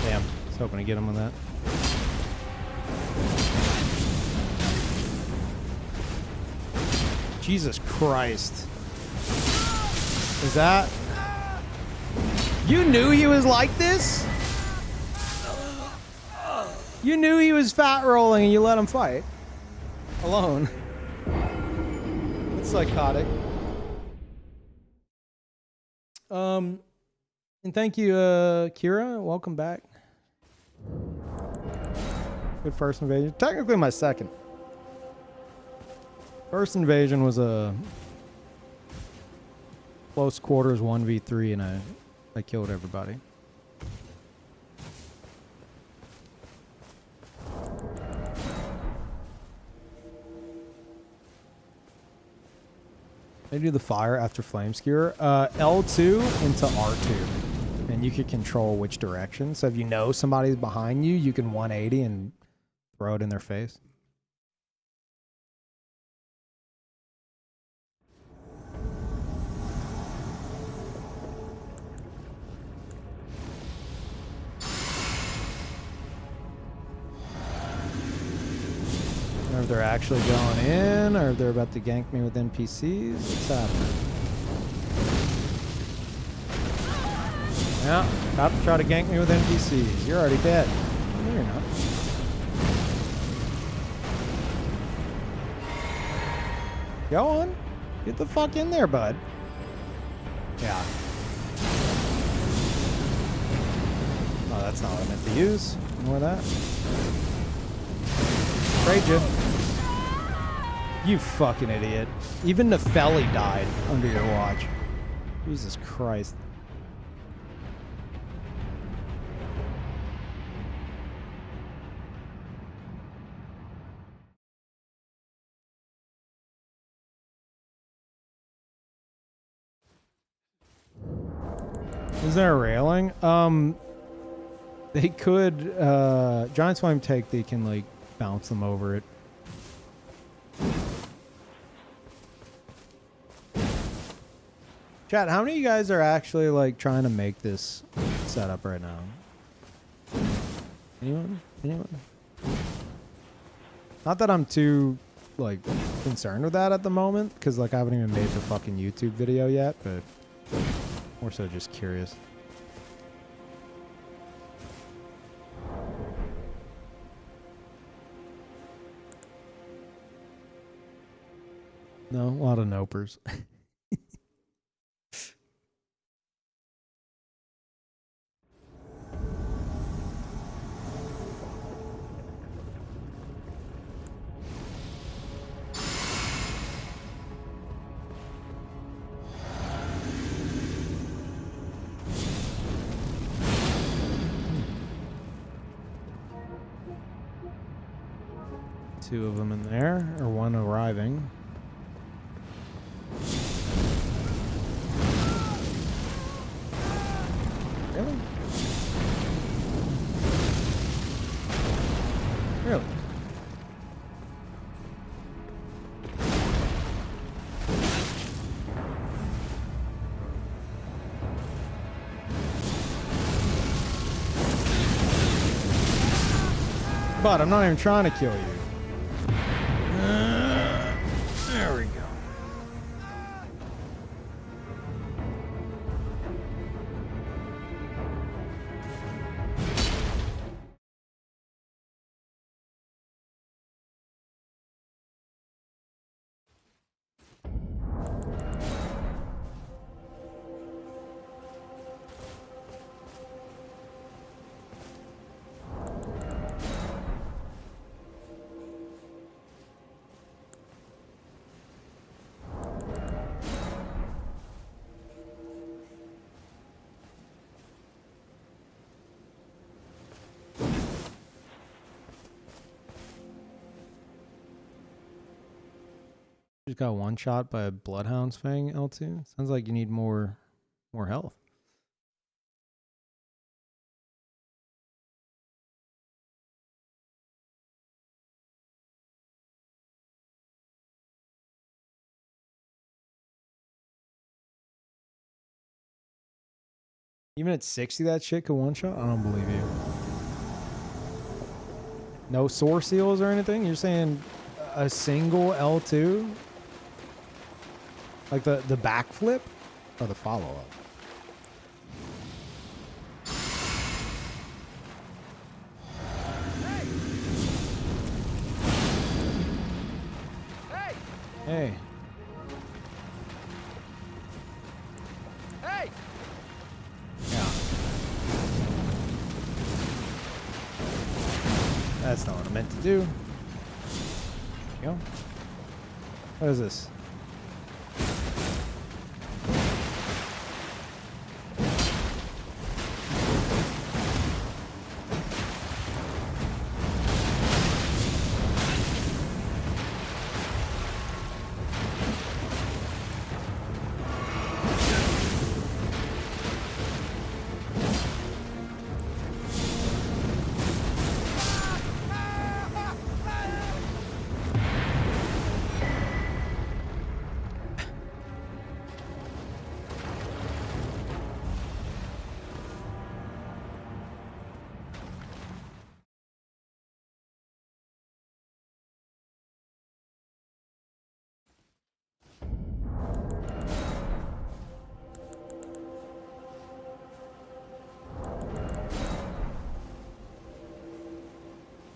Damn, I was hoping to get him on that. Jesus Christ. Is that... You knew he was like this? You knew he was fat rolling and you let him fight? Alone. It's psychotic. And thank you, Kira. Welcome back. Good first invasion. Technically my second. First invasion was a close quarters 1v3 and I killed everybody. They do the fire after flame skewer. L2 into R2. And you can control which direction. So if you know somebody's behind you, you can 180 and throw it in their face. Or if they're actually going in, or if they're about to gank me with NPCs. What's happening? Yeah, about to try to gank me with NPCs. You're already dead. No, you're not. Go on. Get the fuck in there, bud. Yeah. Oh, that's not what I meant to use. More of that. Trade you. You fucking idiot. Even Nefelli died under your watch. Jesus Christ. Is there a railing? They could, Giant Swime take, they can like bounce them over it. Chat, how many of you guys are actually like trying to make this setup right now? Anyone? Anyone? Not that I'm too like concerned with that at the moment, because like I haven't even made the fucking YouTube video yet, but more so just curious. No, a lot of nopers. Two of them in there, or one arriving. Really? Really? But I'm not even trying to kill you. There we go. just got one shot by a Bloodhound's Fang L2. Sounds like you need more health. Even at 60, that shit could one shot? I don't believe you. No sore seals or anything? You're saying a single L2? Like the backflip? Or the follow-up? Hey. Hey! Yeah. That's not what I meant to do. There you go. What is this?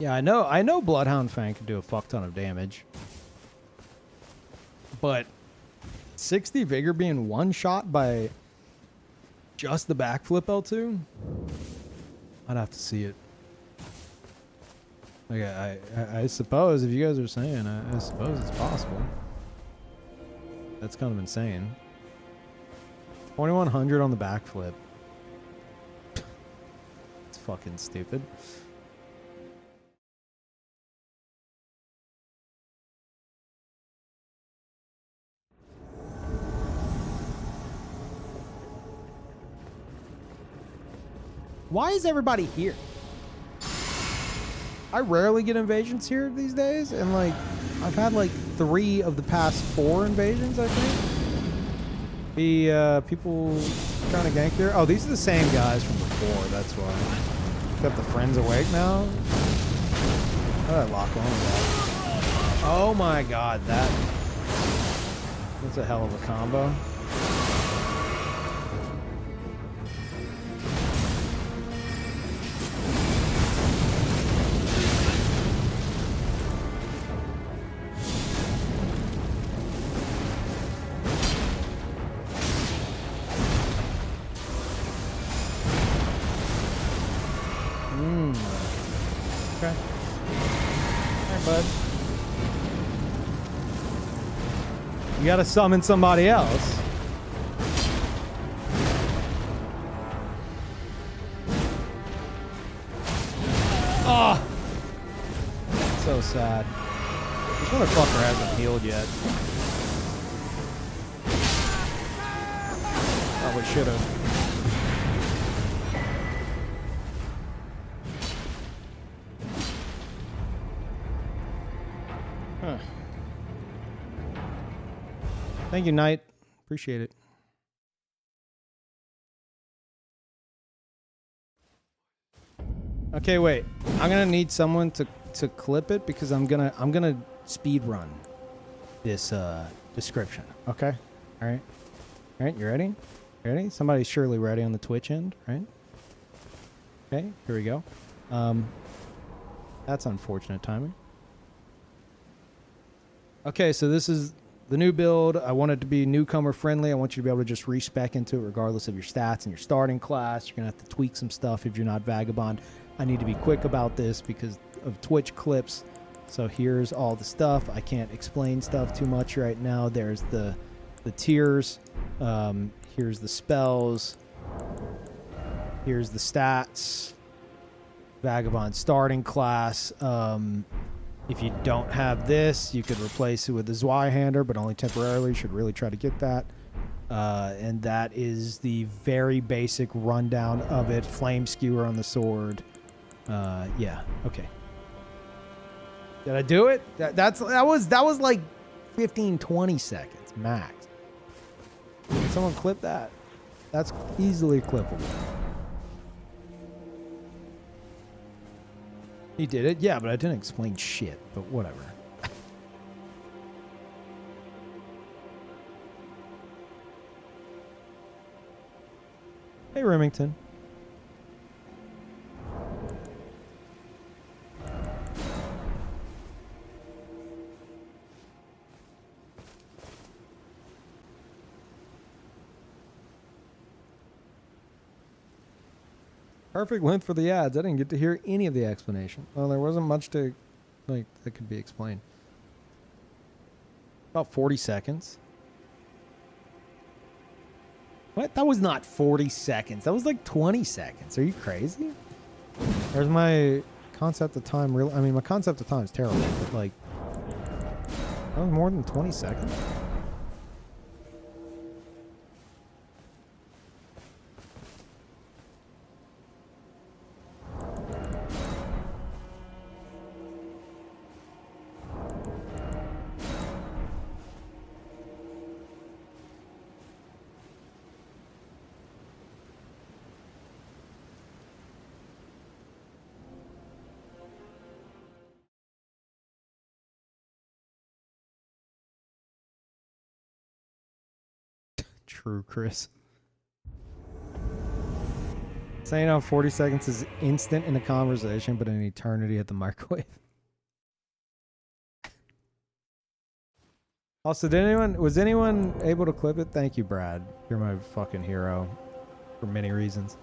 Yeah, I know Bloodhound Fang can do a fuck ton of damage. But 60 Vigor being one shot by just the backflip L2? I'd have to see it. Like, I suppose, if you guys are saying, I suppose it's possible. That's kind of insane. 2100 on the backflip. It's fucking stupid. Why is everybody here? I rarely get invasions here these days, and like, I've had like 3 of the past 4 invasions, I think. The people trying to gank here. Oh, these are the same guys from before, that's why. Got the friends awake now? How did I lock on to that? Oh my god, that's a hell of a combo. Okay. Alright, bud. You gotta summon somebody else. Oh! So sad. This motherfucker hasn't healed yet. Probably should've. Huh. Thank you, Knight. Appreciate it. Okay, wait. I'm gonna need someone to clip it because I'm gonna speed run this description. Okay. All right. All right. You ready? Ready? Somebody's surely ready on the Twitch end, right? Okay. Here we go. That's unfortunate timing. Okay, so this is the new build. I want it to be newcomer friendly. I want you to be able to just respec into it regardless of your stats and your starting class. You're going to have to tweak some stuff if you're not Vagabond. I need to be quick about this because of Twitch clips. So here's all the stuff. I can't explain stuff too much right now. There's the tiers. Here's the spells. Here's the stats. Vagabond starting class. If you don't have this, you could replace it with the Zweihander, but only temporarily. You should really try to get that. And that is the very basic rundown of it. Flame skewer on the sword. Yeah, okay. Did I do it? That was like 15, 20 seconds max. Can someone clip that? That's easily clippable. You did it? Yeah, but I didn't explain shit, but whatever. Hey, Remington. Perfect length for the ads. I didn't get to hear any of the explanation. Well, there wasn't much to, like, that could be explained. About 40 seconds. What? That was not 40 seconds. That was like 20 seconds. Are you crazy? There's my concept of time. I mean, my concept of time is terrible, but like, that was more than 20 seconds. True, Chris. Saying how 40 seconds is instant in a conversation, but an eternity at the microwave. Also, was anyone able to clip it? Thank you, Brad. You're my fucking hero for many reasons.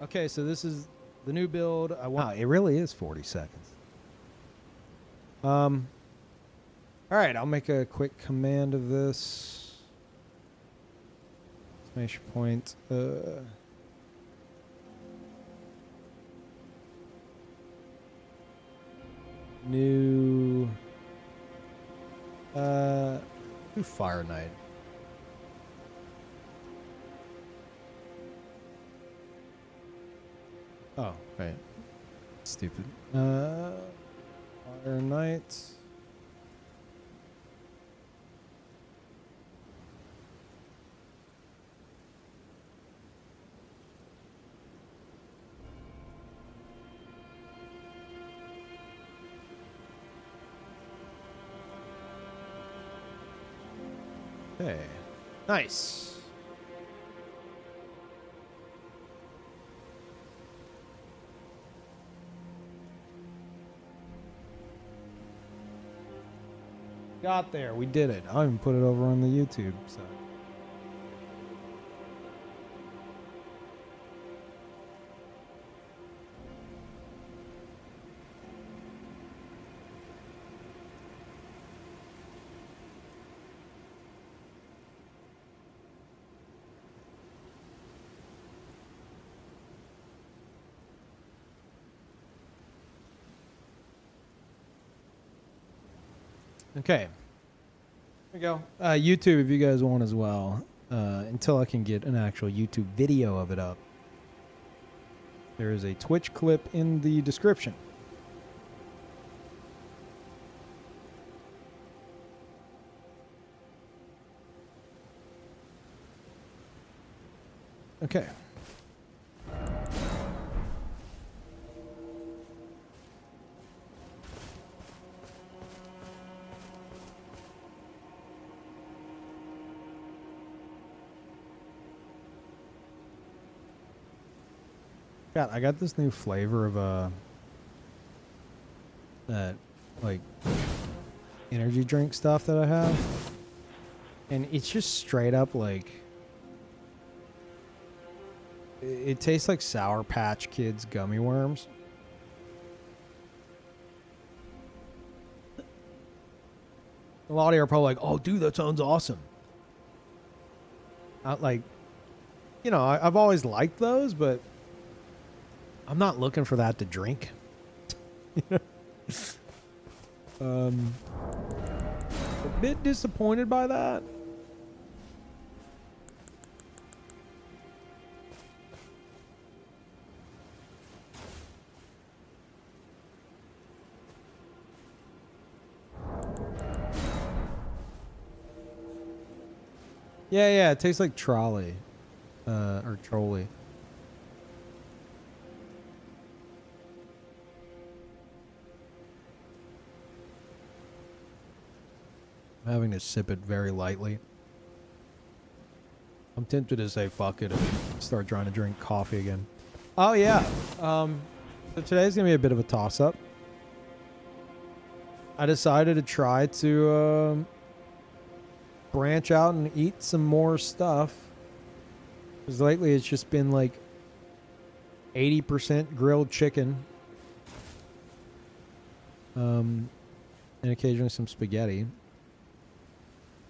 Okay, so this is the new build. Wow, it really is 40 seconds. All right, I'll make a quick command of this. Exclamation point. New Fire Knight. Oh, right. Stupid. Fire Knight. Okay. Nice. Got there. We did it. I'll even put it over on the YouTube side. Okay. Here we go. YouTube, if you guys want as well, until I can get an actual YouTube video of it up. There is a Twitch clip in the description. Okay. God, I got this new flavor of that like energy drink stuff that I have, and it's just straight up like it tastes like Sour Patch Kids gummy worms. A lot of you are probably like, "Oh, dude, that sounds awesome." Like, you know, I've always liked those, but I'm not looking for that to drink. A bit disappointed by that. Yeah, it tastes like trolley. Or trolley. I'm having to sip it very lightly. I'm tempted to say fuck it and start trying to drink coffee again. Oh yeah. So today's gonna be a bit of a toss-up. I decided to try to branch out and eat some more stuff. Because lately it's just been like 80% grilled chicken. And occasionally some spaghetti.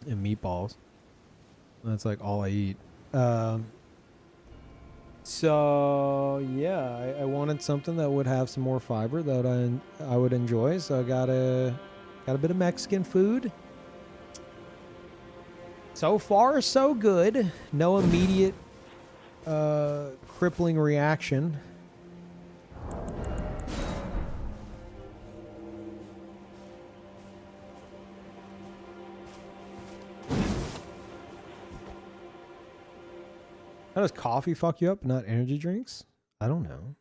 And meatballs. That's like all I eat. So yeah, I wanted something that would have some more fiber that I would enjoy. So I got a bit of Mexican food. So far, so good. No immediate crippling reaction. How does coffee fuck you up, not energy drinks? I don't know.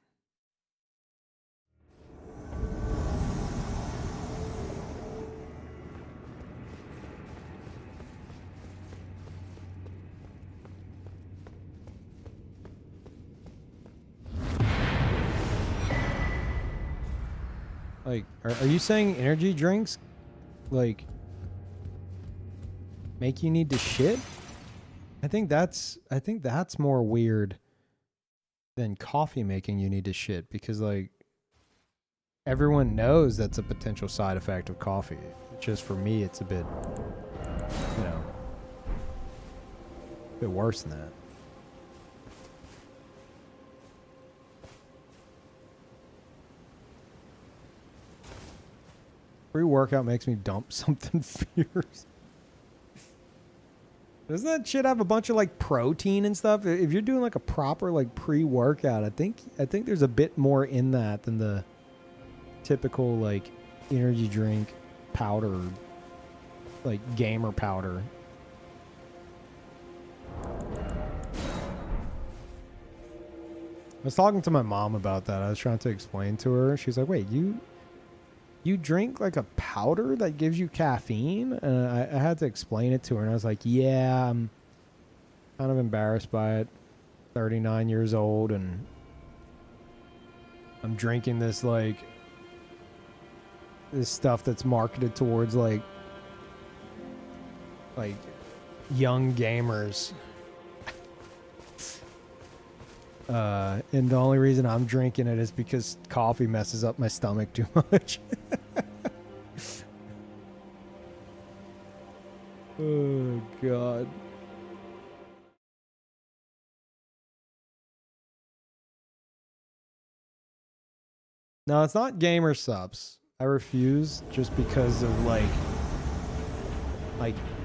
Like, are you saying energy drinks, like, make you need to shit? I think that's more weird than coffee making you need to shit, because like everyone knows that's a potential side effect of coffee. Just for me, it's a bit, you know, a bit worse than that. Pre-workout makes me dump something fierce. Doesn't that shit have a bunch of like protein and stuff? If you're doing like a proper like pre-workout, I think there's a bit more in that than the typical like energy drink powder, like gamer powder. I was talking to my mom about that. I was trying to explain to her. She's like, "Wait, you drink like a powder that gives you caffeine?" And I had to explain it to her, and I was like, yeah, I'm kind of embarrassed by it. 39 years old, and I'm drinking this like this stuff that's marketed towards like young gamers. And the only reason I'm drinking it is because coffee messes up my stomach too much. Oh, God. No, it's not gamer subs. I refuse just because of like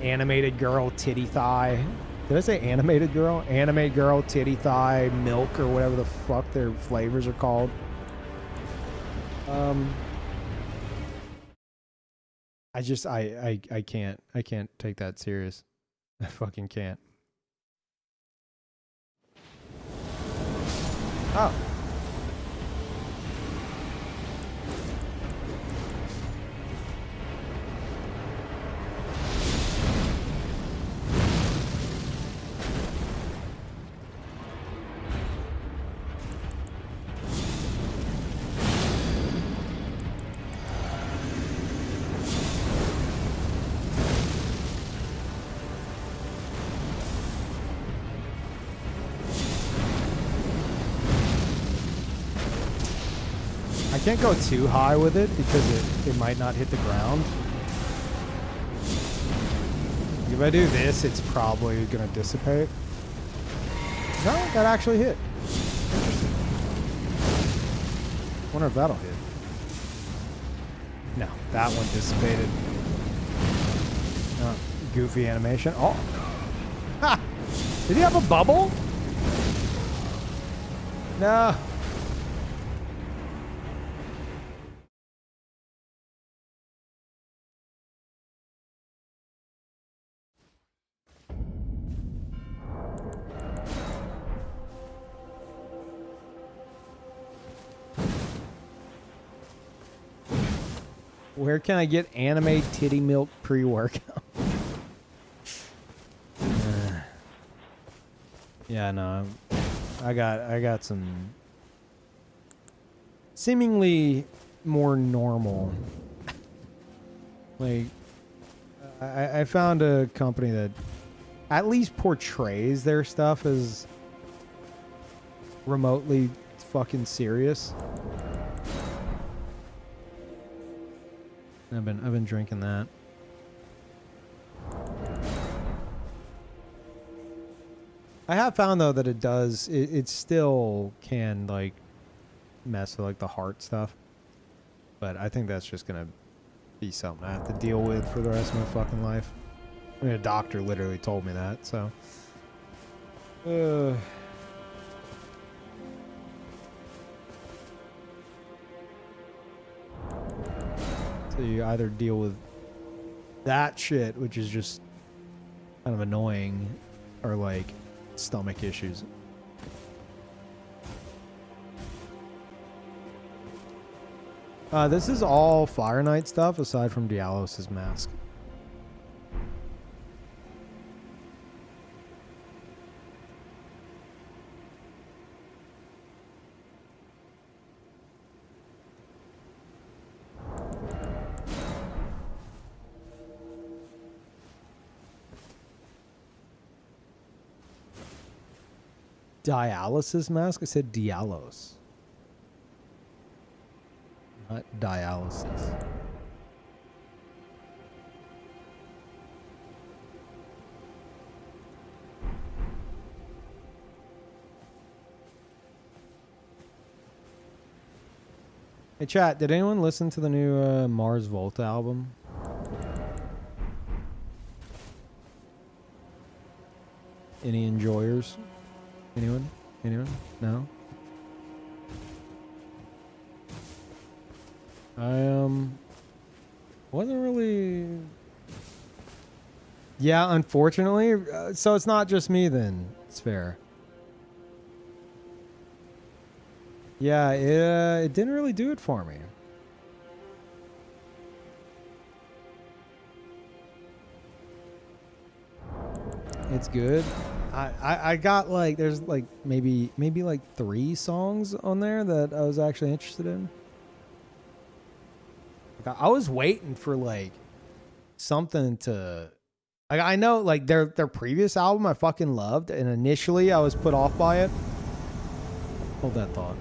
animated girl titty thigh. Did I say animated girl? Anime girl, titty thigh, milk, or whatever the fuck their flavors are called. I can't take that serious. I fucking can't. Oh. I can't go too high with it because it might not hit the ground. If I do this, it's probably going to dissipate. No, that actually hit. Interesting. Wonder if that'll hit. No, that one dissipated. Goofy animation. Oh. Ha! Did he have a bubble? No. Where can I get anime titty milk pre-workout? Yeah, no. I got some seemingly more normal. Like I found a company that at least portrays their stuff as remotely fucking serious. I've been drinking that. I have found though that it still can like mess with like the heart stuff. But I think that's just gonna be something I have to deal with for the rest of my fucking life. I mean, a doctor literally told me that, so. So you either deal with that shit, which is just kind of annoying, or like stomach issues. This is all Fire Knight stuff aside from Dialos' mask. Dialysis mask? I said Dialos. Not dialysis. Hey chat, did anyone listen to the new Mars Volta album? Any enjoyers? Anyone? Anyone? No? I wasn't really. Yeah, unfortunately. So it's not just me then. It's fair. Yeah, it didn't really do it for me. It's good. I got like there's like maybe like 3 songs on there that I was actually interested in. I was waiting for like something to like I know like their previous album I fucking loved, and initially I was put off by it. Hold that thought.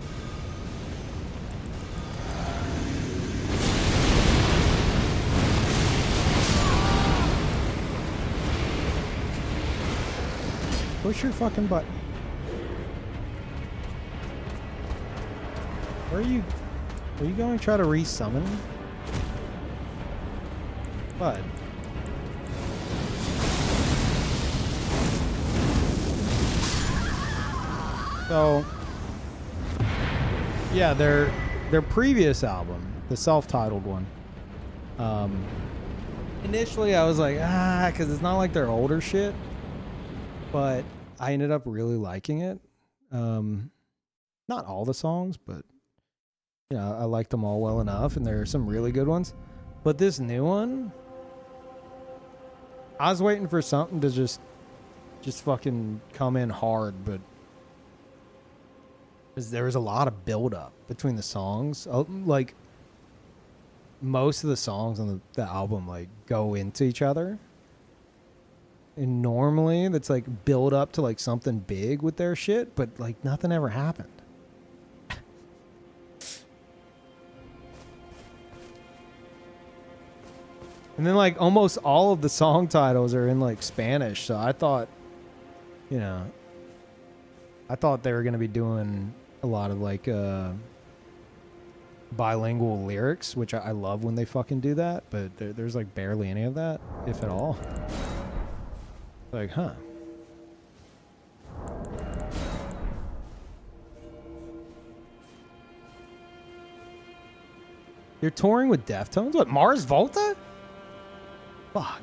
Push your fucking button. Where are you? Are you going to try to resummon? Bud. So, yeah, their previous album, the self-titled one. Initially, I was like, because it's not like their older shit. But I ended up really liking it. Not all the songs, but you know, I liked them all well enough, and there are some really good ones. But this new one, I was waiting for something to just fucking come in hard, but there was a lot of build up between the songs. Like most of the songs on the album like go into each other. And normally that's like build up to like something big with their shit, but like nothing ever happened. And then like almost all of the song titles are in like Spanish, so I thought, you know, I thought they were gonna be doing a lot of like bilingual lyrics, which I love when they fucking do that, but there's like barely any of that, if at all. Like, huh. You're touring with Deftones? What, Mars Volta? Fuck.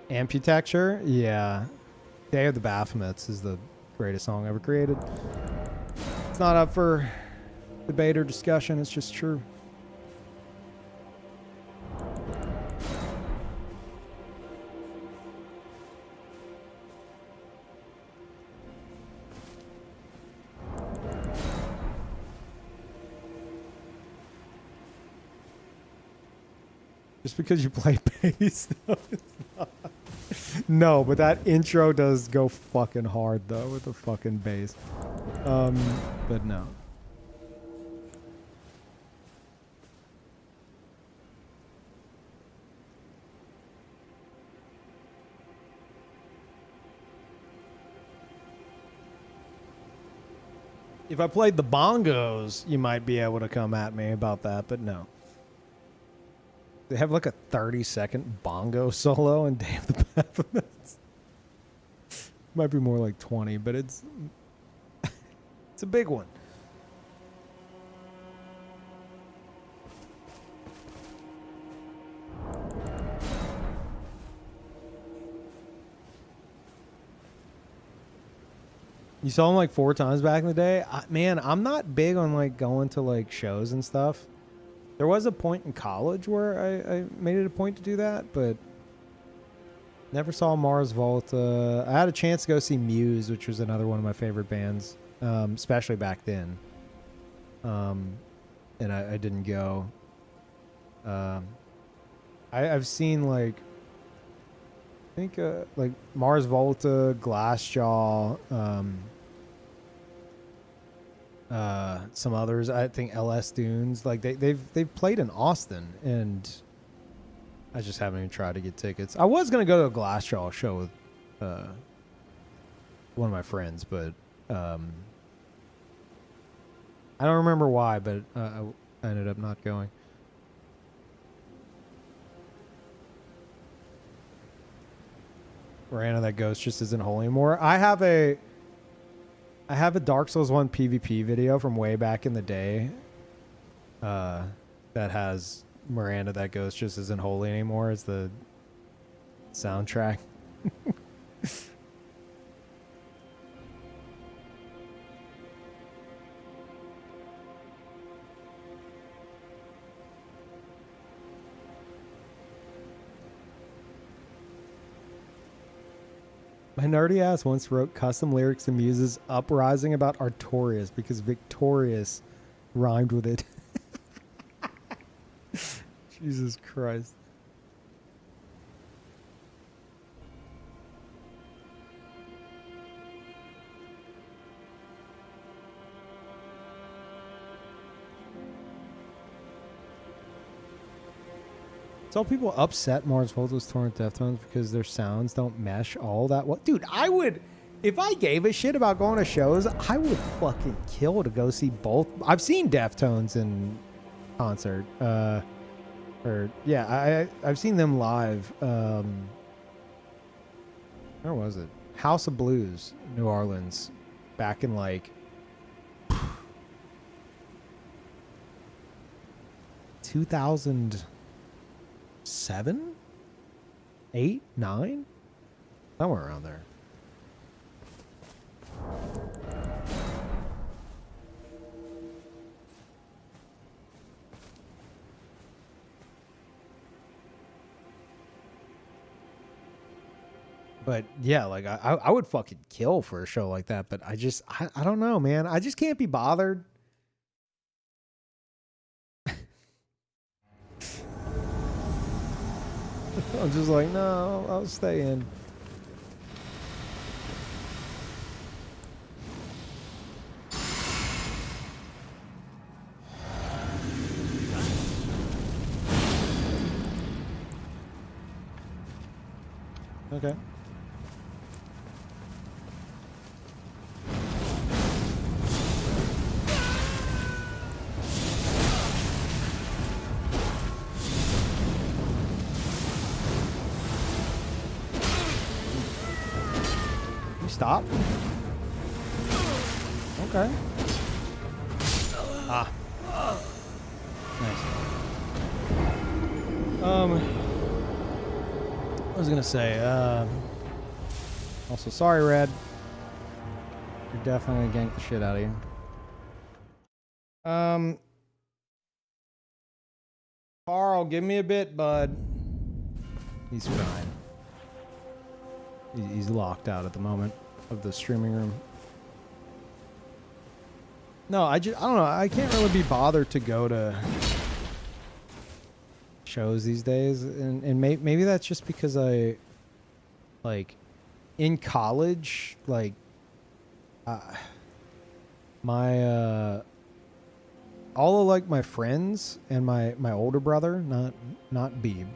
Amputecture? Yeah. Day of the Baphomets is the greatest song ever created. It's not up for debate or discussion, it's just true. Just because you play bass, though, it's not. No, but that intro does go fucking hard, though, with the fucking bass. But no. If I played the bongos, you might be able to come at me about that, but no. They have like a 30-second bongo solo in Day of the Baphomets. Might be more like 20, but it's a big one. You saw him like 4 times back in the day? Man, I'm not big on like going to like shows and stuff. There was a point in college where I made it a point to do that, but never saw Mars Volta. I had a chance to go see Muse, which was another one of my favorite bands, especially back then. And I didn't go. I've seen like, I think like Mars Volta, Glassjaw, some others. I think LS Dunes. Like they've played in Austin, and I just haven't even tried to get tickets. I was gonna go to a Glassjaw show with one of my friends, but I don't remember why. But I ended up not going. Miranda, that ghost just isn't holy anymore. I have a Dark Souls 1 PvP video from way back in the day that has Miranda, that ghost just isn't holy anymore as the soundtrack. My nerdy ass once wrote custom lyrics to Muse's Uprising about Artorias because Victorious rhymed with it. Jesus Christ. Saw people upset Mars Volta's Torrent Deftones because their sounds don't mesh all that well. Dude, I would, if I gave a shit about going to shows, I would fucking kill to go see both. I've seen Deftones in concert. I've seen them live. Where was it? House of Blues, New Orleans, back in like 2007, 8, 9, somewhere around there. But yeah, like I would fucking kill for a show like that, but I don't know, man. I just can't be bothered. I'm just like, no, I'll stay in. Okay. stop? Okay. Ah. Nice. I was gonna say, also sorry, Red. You're definitely gonna gank the shit out of you. Carl, give me a bit, bud. He's fine. He's locked out at the moment of the streaming room. No, I don't know. I can't really be bothered to go to shows these days, and maybe that's just because I, like, in college, like, my all of like my friends and my older brother, not Beeb,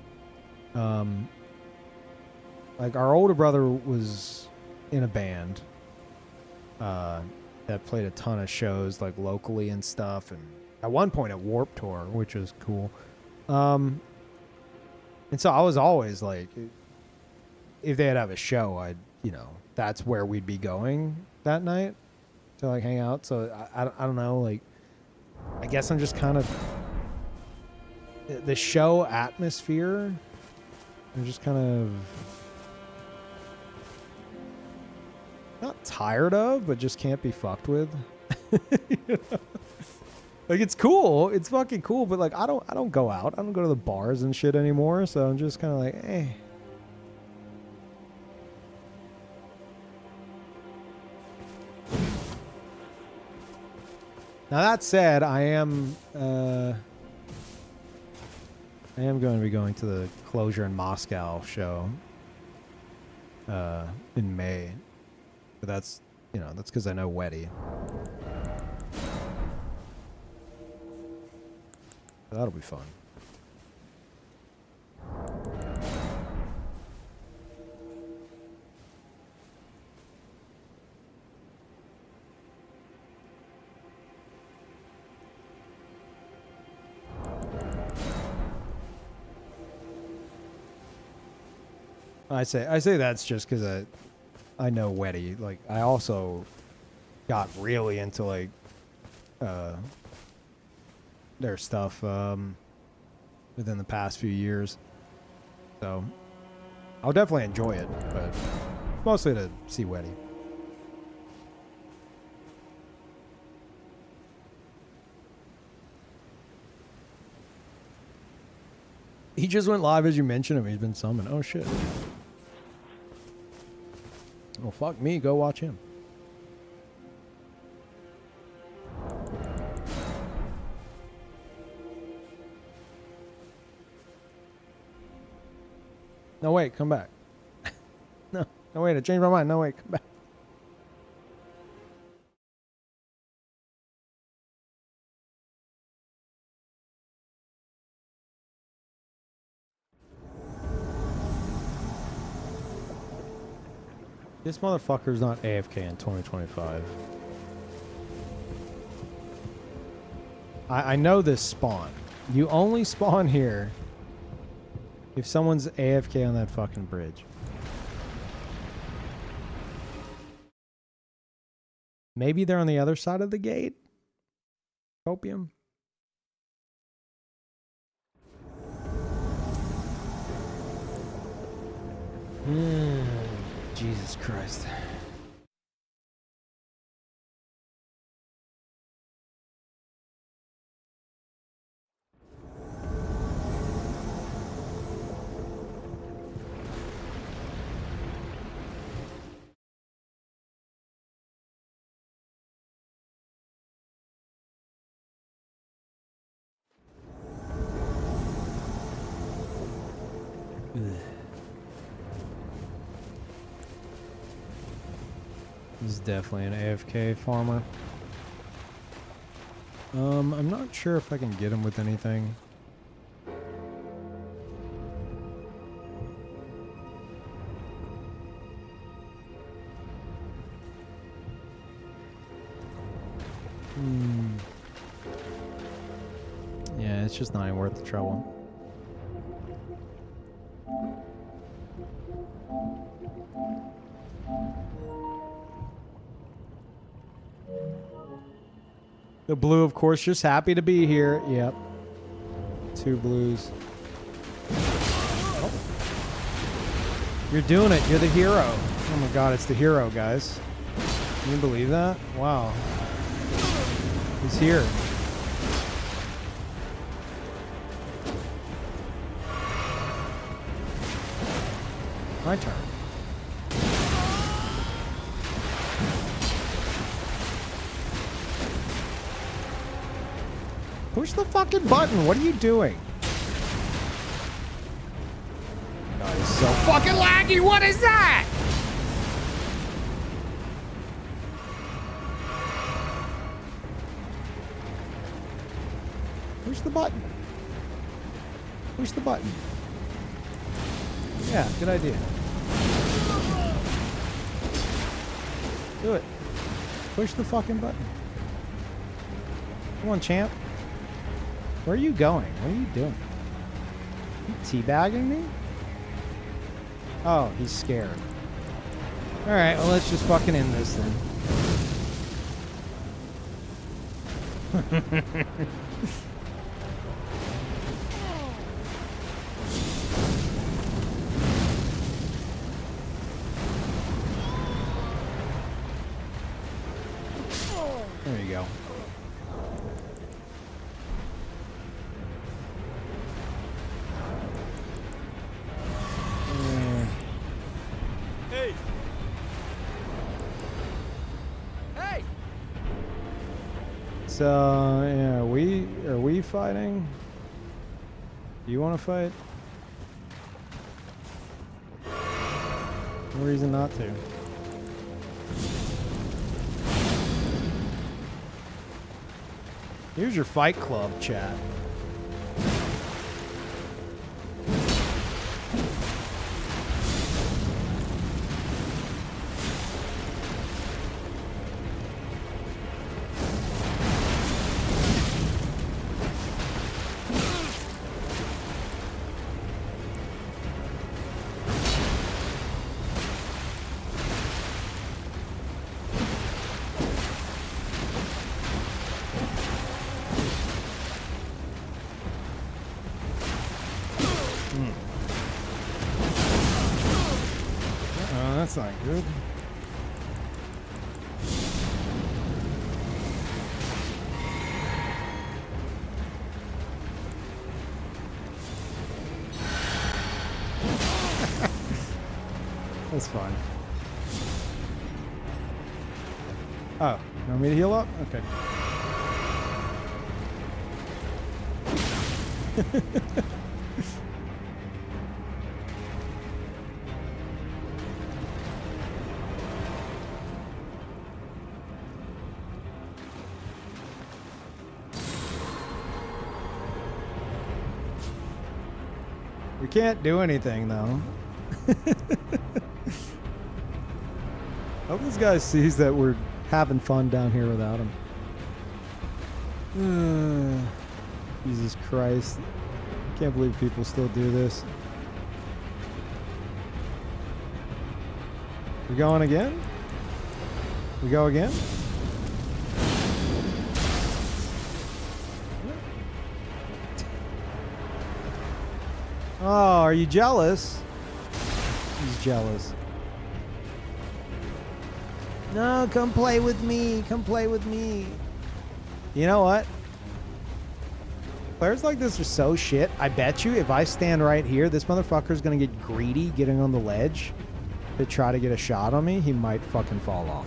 like our older brother was in a band that played a ton of shows like locally and stuff, and at one point at Warped Tour, which was cool. And so I was always like, if they'd have a show, I'd, you know, that's where we'd be going that night to like hang out. So I don't know, like, I guess I'm just kind of the show atmosphere. I'm just kind of not tired of, but just can't be fucked with. You know? Like, it's cool, it's fucking cool, but like I don't go out, I don't go to the bars and shit anymore. So I'm just kind of like, eh. Now that said, I am going to be going to the Closure in Moscow show in May. But that's, you know, that's because I know Weddy. That'll be fun. I say that's just because I know Weddy. Like, I also got really into like their stuff within the past few years, so I'll definitely enjoy it, but mostly to see Weddy. He just went live as you mentioned him. He's been summoned. Oh shit. Well, fuck me. Go watch him. No, wait. Come back. No, wait. I changed my mind. No, wait. Come back. This motherfucker's not AFK in 2025. I know this spawn. You only spawn here if someone's AFK on that fucking bridge. Maybe they're on the other side of the gate? Copium? Jesus Christ. This is definitely an AFK farmer. I'm not sure if I can get him with anything. Yeah, it's just not even worth the trouble. The blue, of course, just happy to be here. Yep. 2 blues. Oh. You're doing it. You're the hero. Oh my god, it's the hero, guys. Can you believe that? Wow. He's here. My turn. Push the fucking button. What are you doing? God, it's so fucking laggy. What is that? Push the button. Push the button. Yeah, good idea. Do it. Push the fucking button. Come on, champ. Where are you going? What are you doing? You teabagging me? Oh, he's scared. Alright, well, let's just fucking end this then. There you go. Hey! Hey! So, yeah, are we fighting? Do you want to fight? No reason not to. Here's your fight club, chat. That's not good. That's fine. Oh, you want me to heal up? Okay. We can't do anything, though. I hope this guy sees that we're having fun down here without him. Jesus Christ. Can't believe people still do this. We going again? We go again? Oh, are you jealous? He's jealous. No, come play with me. Come play with me. You know what? Players like this are so shit. I bet you if I stand right here, this motherfucker's gonna get greedy getting on the ledge to try to get a shot on me. He might fucking fall off.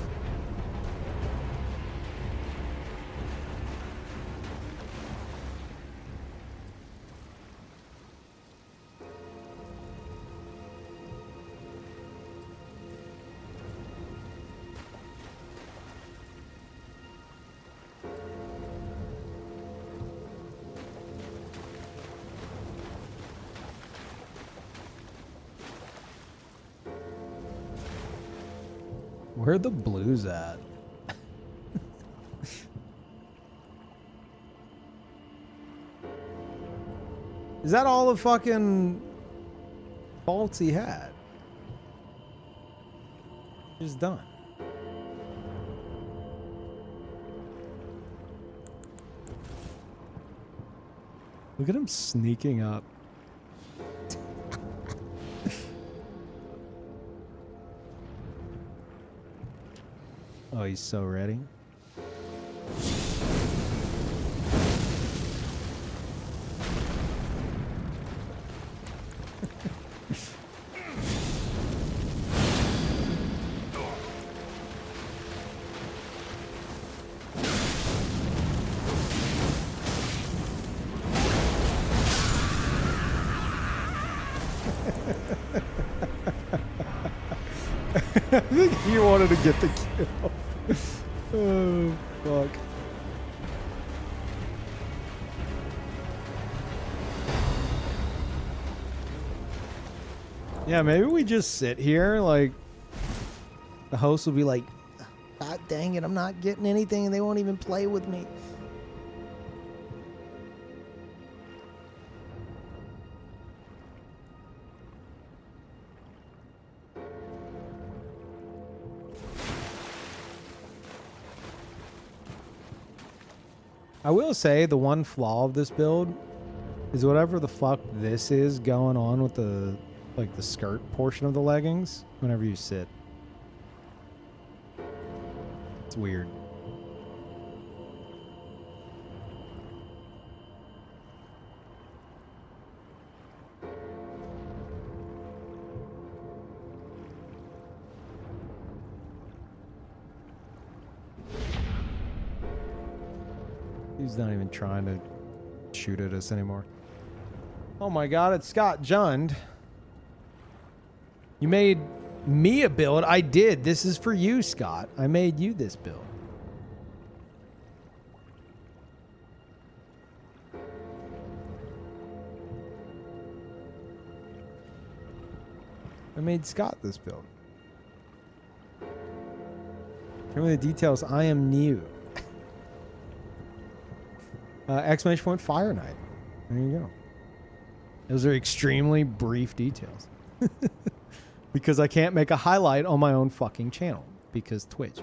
Where are the blues at? Is that all the fucking bolts he had? Just done. Look at him sneaking up. Oh, he's so ready. I think he wanted to get the kill. Oh, fuck. Yeah, maybe we just sit here, like, the host will be like, God dang it, I'm not getting anything, and they won't even play with me. I will say the one flaw of this build is whatever the fuck this is going on with the skirt portion of the leggings whenever you sit. It's weird. He's not even trying to shoot at us anymore. Oh my god, it's Scott Jund. You made me a build. I did. This is for you, Scott. I made you this build. I made Scott this build. Show me the details. I am new. Exclamation point Fire Knight. There you go. Those are extremely brief details. Because I can't make a highlight on my own fucking channel. Because Twitch.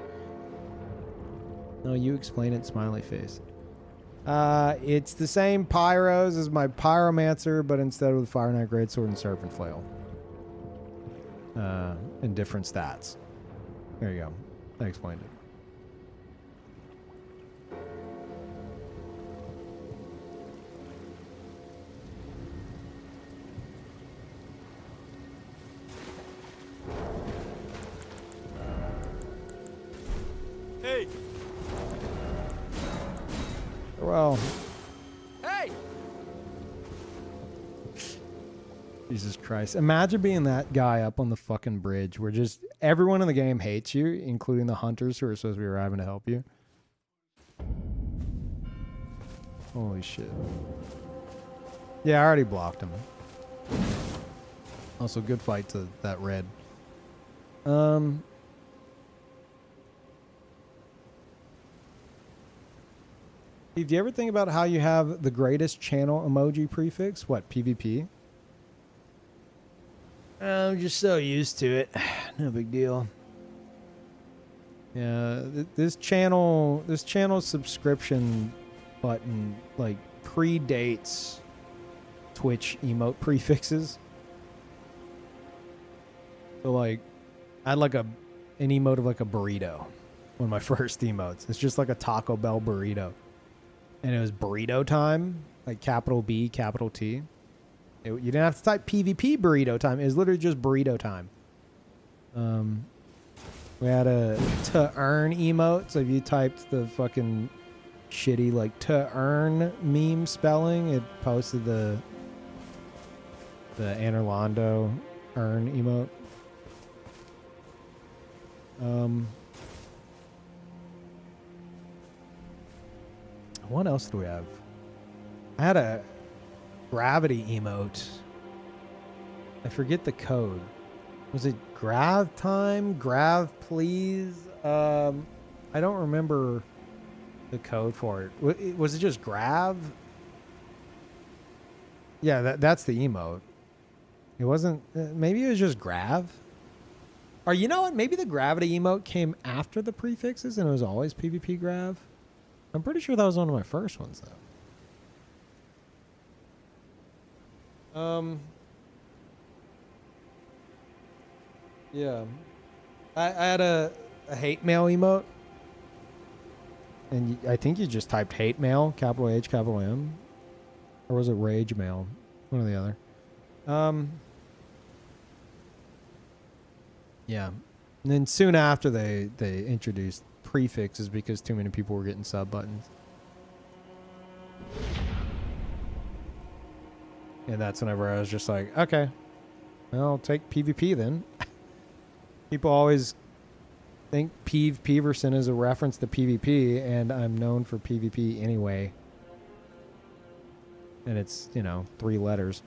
No, you explain it, smiley face. It's the same pyros as my pyromancer, but instead of the Fire Knight Greatsword and Serpent Flail. And different stats. There you go. I explained it. Hey! Well. Hey! Jesus Christ. Imagine being that guy up on the fucking bridge where just everyone in the game hates you, including the hunters who are supposed to be arriving to help you. Holy shit. Yeah, I already blocked him. Also, good fight to that red. Steve, do you ever think about how you have the greatest channel emoji prefix? What, PvP? I'm just so used to it. No big deal. Yeah, this channel subscription button like predates Twitch emote prefixes. So like, I had like an emote of like a burrito. One of my first emotes. It's just like a Taco Bell burrito. And it was burrito time, like capital B, capital T. You didn't have to type PvP burrito time. It was literally just burrito time. We had a to earn emote. So if you typed the fucking shitty like to earn meme spelling, it posted the Anorlando earn emote. What else do we have? I had a gravity emote. I forget the code. Was it grav time? Grav please? I don't remember the code for it. Was it just grav? Yeah, that's the emote. It wasn't... maybe it was just grav? Or you know what? Maybe the gravity emote came after the prefixes and it was always PvP grav. I'm pretty sure that was one of my first ones, though. Yeah. I had a hate mail emote. And I think you just typed hate mail, capital H, capital M. Or was it rage mail? One or the other. Yeah. And then soon after they introduced prefixes because too many people were getting sub buttons. And that's whenever I was just like, okay, I'll take PvP then. People always think Peeverson is a reference to PvP, and I'm known for PvP anyway. And it's, 3 letters.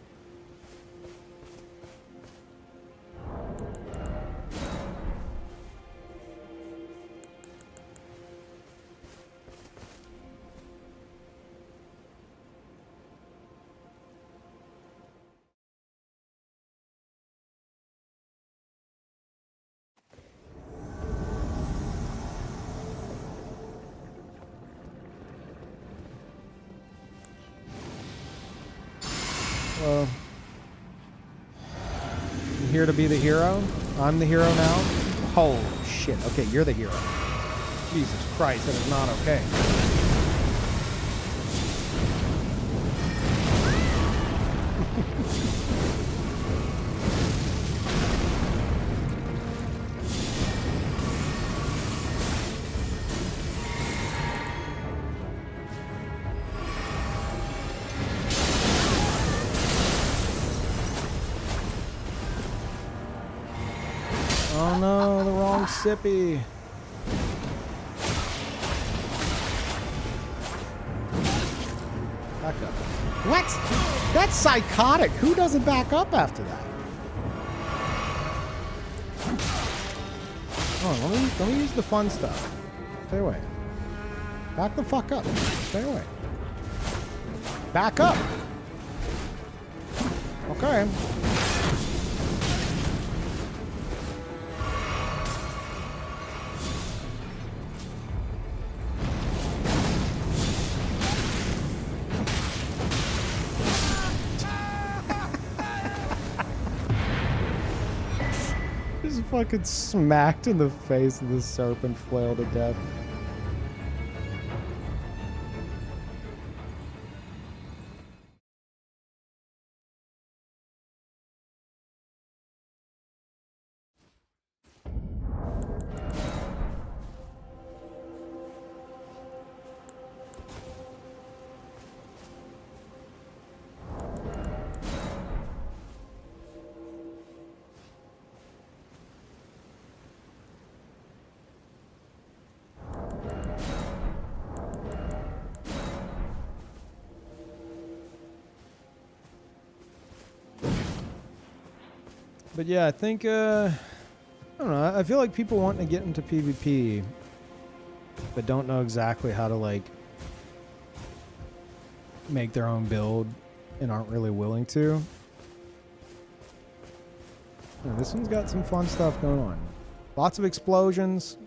Well, I'm here to be the hero. I'm the hero now. Holy shit. Okay, you're the hero. Jesus Christ, that is not okay. Oh no, the wrong sippy. Back up. What? That's psychotic. Who doesn't back up after that? Oh, let me use the fun stuff. Stay away. Back the fuck up. Stay away. Back up. Okay. Just fucking smacked in the face of the serpent flail to death. But yeah, I think, I don't know, I feel like people want to get into PvP, but don't know exactly how to, like, make their own build and aren't really willing to. Yeah, this one's got some fun stuff going on. Lots of explosions.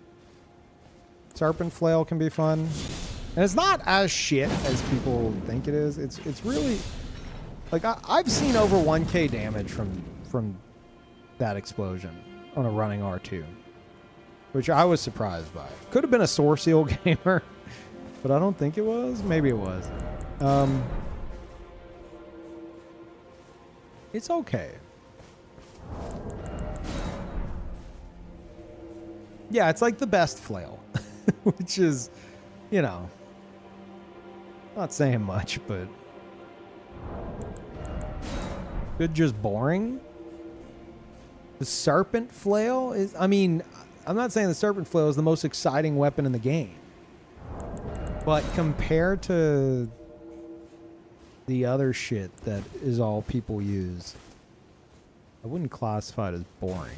Serpent flail can be fun. And it's not as shit as people think it is. It's really, like, I've seen over 1k damage from that explosion on a running R2, which I was surprised by. Could have been a Sore Seal gamer, but I don't think it was. Maybe it was. It's okay. Yeah, it's like the best flail, which is, not saying much, but good, just boring. The serpent flail is, I mean, I'm not saying the serpent flail is the most exciting weapon in the game, but compared to the other shit that is all people use, I wouldn't classify it as boring.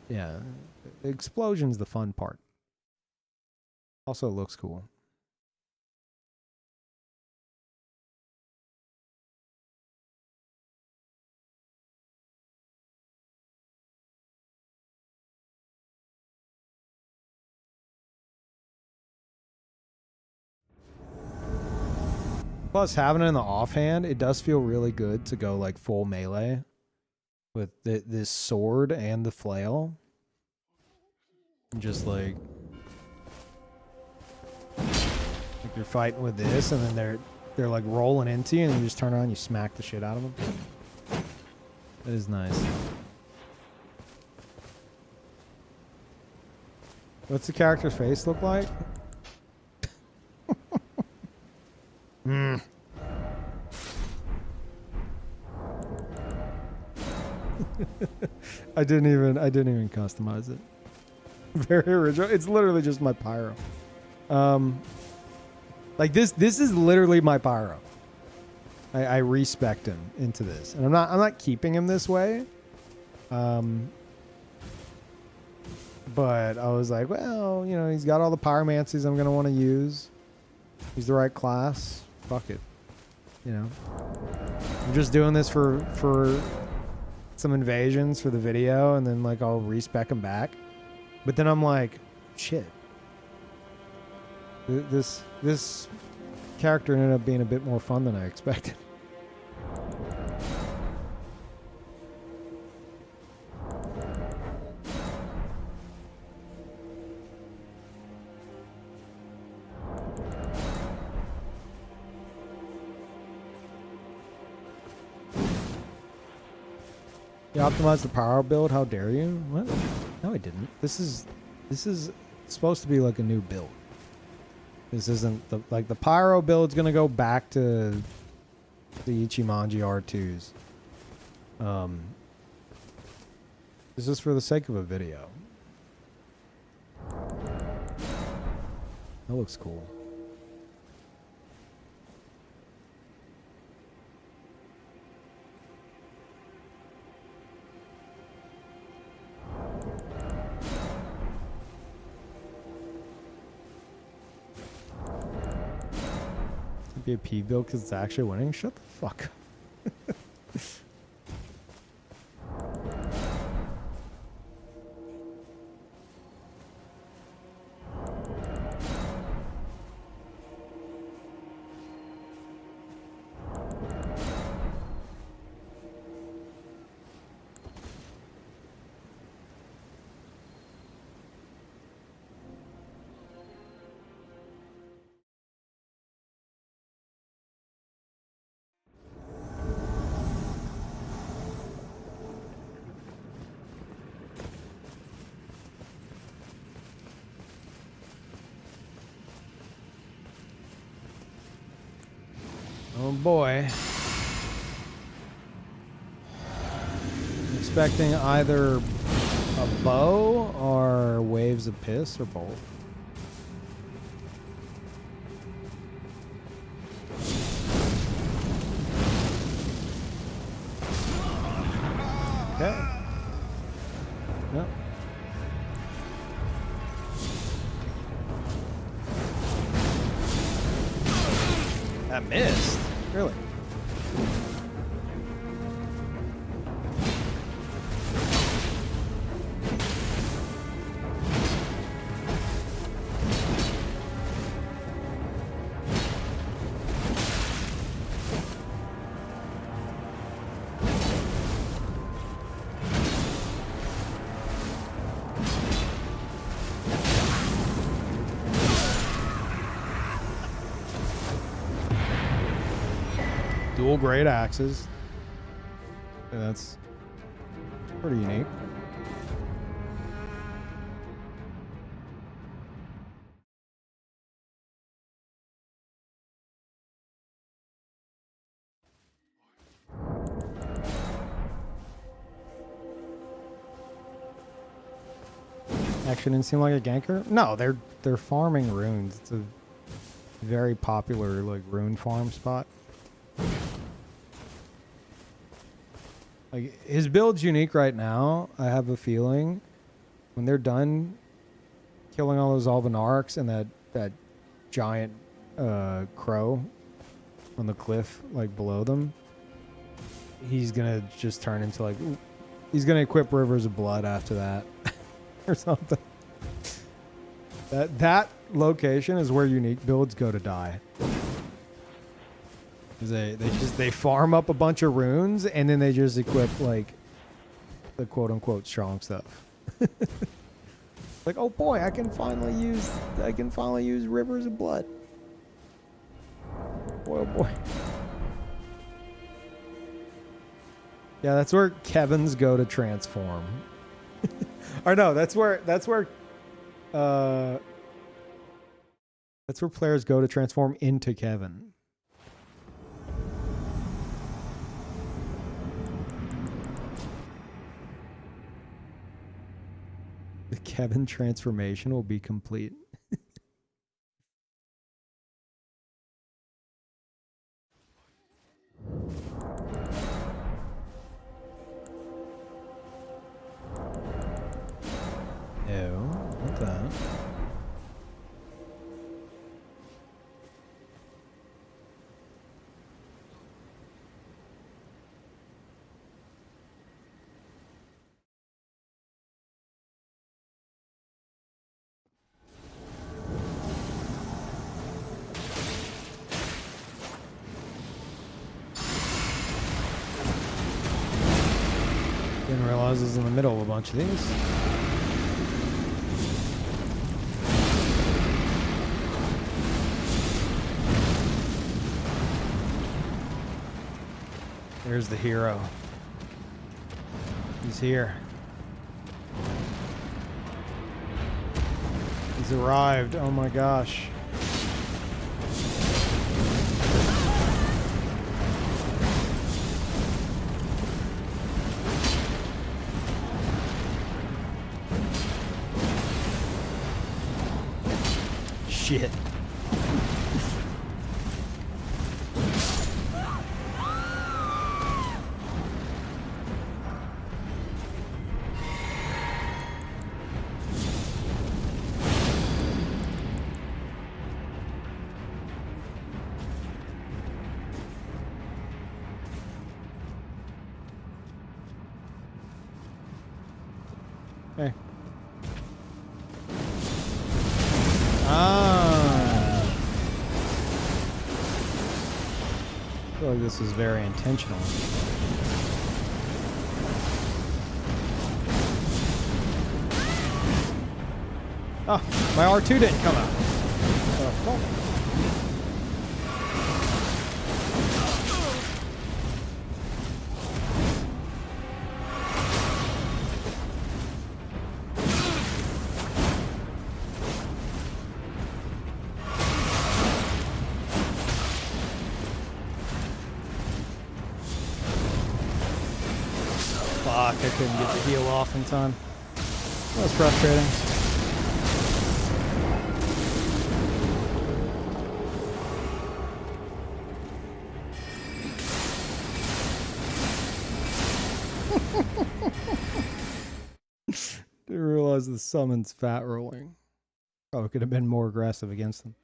Yeah, the explosion's the fun part. Also, it looks cool. Plus, having it in the offhand, it does feel really good to go like full melee with this sword and the flail. Just like you're fighting with this, and then they're like rolling into you, and you just turn around, and you smack the shit out of them. That is nice. What's the character's face look like? Hmm. I didn't even customize it. Very original. It's literally just my pyro. Like this is literally my pyro. I respect him into this. And I'm not keeping him this way. But I was like, well, you know, he's got all the pyromancies I'm gonna want to use. He's the right class. Fuck it. You know. I'm just doing this for some invasions for the video, and then like I'll respec him back. But then I'm like, shit. This character ended up being a bit more fun than I expected. You optimized the power build? How dare you? What? No, I didn't. This is supposed to be like a new build. This isn't the like the pyro build's gonna go back to the Ichimonji R2s. This is for the sake of a video. That looks cool. Be a Peeve build because it's actually winning. Shut the fuck up. Oh boy. Expecting either a bow or waves of piss or both. Okay. Yep. That missed. Really? Dual grade axes. Yeah, that's pretty unique. Actually didn't seem like a ganker. No, they're farming runes. It's a very popular like rune farm spot. Like his build's unique right now. I have a feeling when they're done killing all those Albanarchs and that giant crow on the cliff like below them, he's gonna just turn into like he's gonna equip Rivers of Blood after that or something. That location is where unique builds go to die. They farm up a bunch of runes and then they just equip like the quote unquote strong stuff. Like, oh boy, I can finally use rivers of blood. Boy, oh boy. Yeah, that's where Kevin's go to transform. Or no, that's where players go to transform into Kevin. The Kevin transformation will be complete. Ew, what that? Didn't realize it was in the middle of a bunch of these. There's the hero. He's here. He's arrived. Oh my gosh. Shit. Hey. Ah. I feel like this is very intentional. Oh, my R2 didn't come out. Oh, fuck, I couldn't get the heal off in time. That was frustrating. Didn't realize the summon's fat rolling. Probably could have been more aggressive against them.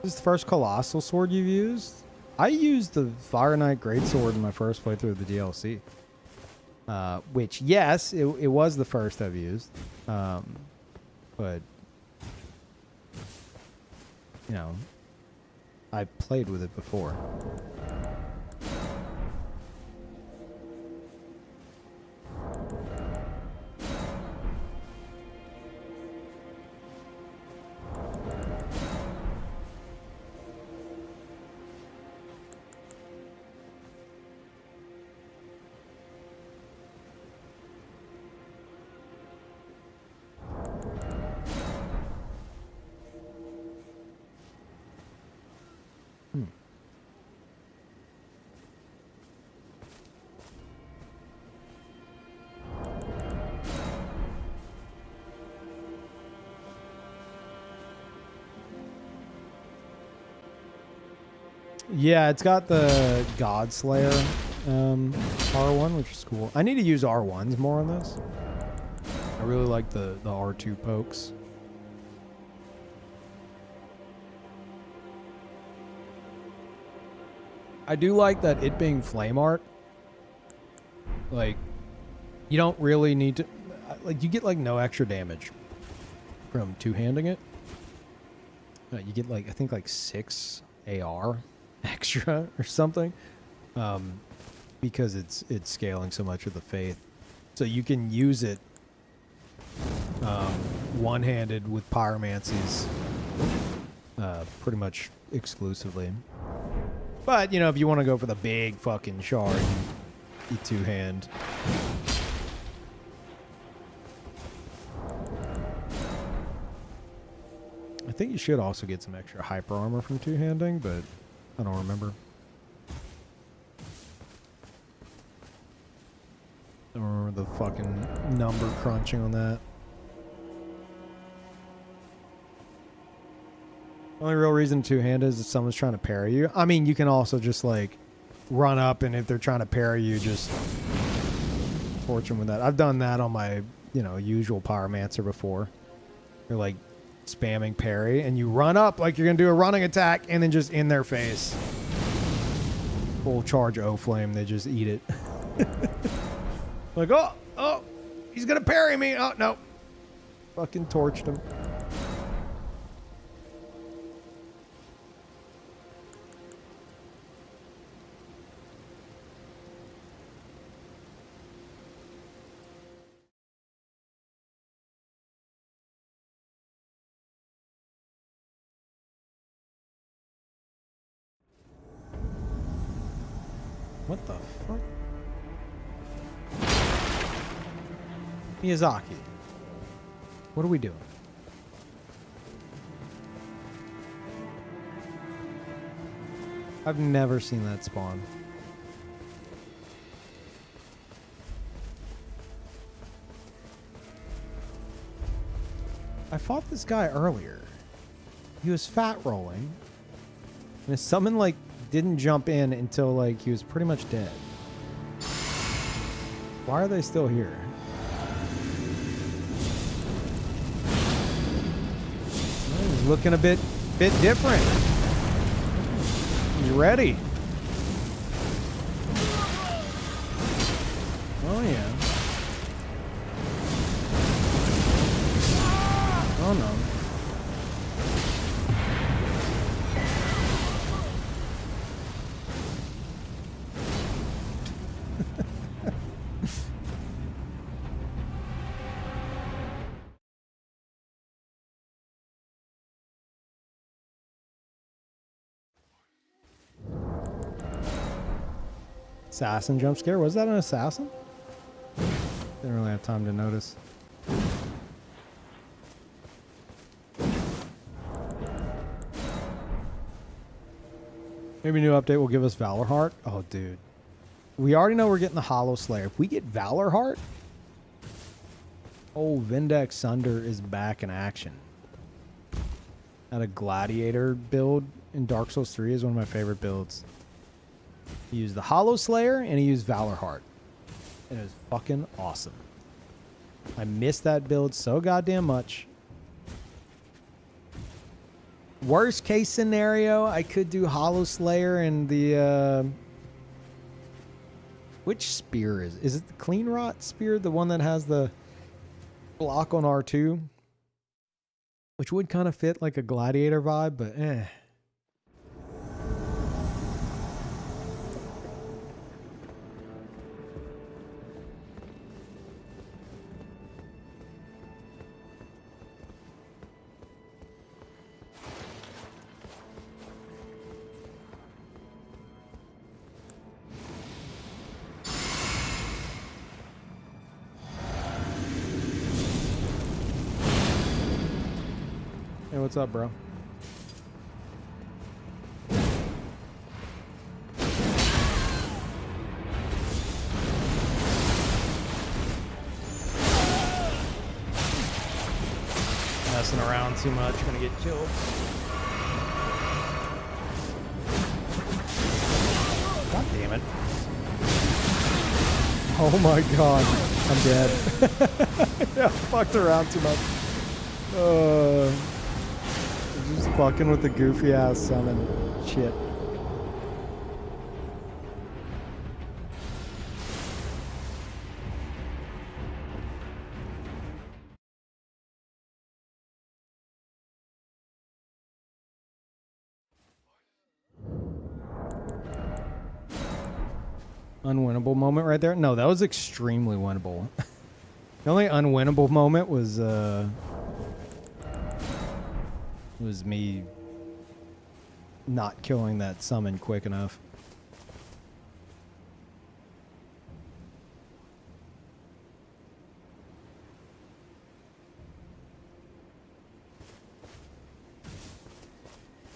This is the first colossal sword you've used? I used the Fire Knight Greatsword in my first playthrough of the DLC. Which, yes, it was the first I've used. But, you know, I played with it before. Yeah, it's got the Godslayer R1, which is cool. I need to use R1s more on this. I really like the R2 pokes. I do like that it being flame art. Like, you don't really need to... Like, you get, like, no extra damage from two-handing it. You get like I think like 6 AR extra or something, because it's scaling so much with the faith. So you can use it one-handed with pyromancies pretty much exclusively. But, you know, if you want to go for the big fucking shard, you two-hand. I think you should also get some extra hyper armor from two-handing, but I don't remember. I don't remember the fucking number crunching on that. The only real reason two-hand is if someone's trying to parry you. I mean, you can also just, like, run up, and if they're trying to parry you, just torch them with that. I've done that on my, you know, usual Pyromancer before. You're, like, spamming parry, and you run up like you're going to do a running attack, and then just in their face. Full charge O-Flame, they just eat it. Like, oh, he's going to parry me. Oh, no. Fucking torched him. What the fuck? Miyazaki. What are we doing? I've never seen that spawn. I fought this guy earlier. He was fat rolling. And his summon, like, didn't jump in until, like, he was pretty much dead. Why are they still here? Well, he's looking a bit different. He's ready. Oh, yeah. Oh, no. Assassin jump scare? Was that an assassin? Didn't really have time to notice. Maybe a new update will give us Valor Heart. Oh, dude. We already know we're getting the Hollow Slayer. If we get Valor Heart, oh, Vindex Sunder is back in action. Had a Gladiator build in Dark Souls 3 is one of my favorite builds. He used the Hollow Slayer and he used Valor Heart. And it was fucking awesome. I missed that build so goddamn much. Worst case scenario, I could do Hollow Slayer and the which spear is it the Clean Rot spear? The one that has the block on R2? Which would kind of fit like a Gladiator vibe, but eh. Hey, what's up, bro? Messing around too much, gonna get killed. God damn it. Oh my god, I'm dead. Yeah, fucked around too much. Just fucking with the goofy ass summon shit. Unwinnable moment right there? No, that was extremely winnable. The only unwinnable moment was me not killing that summon quick enough.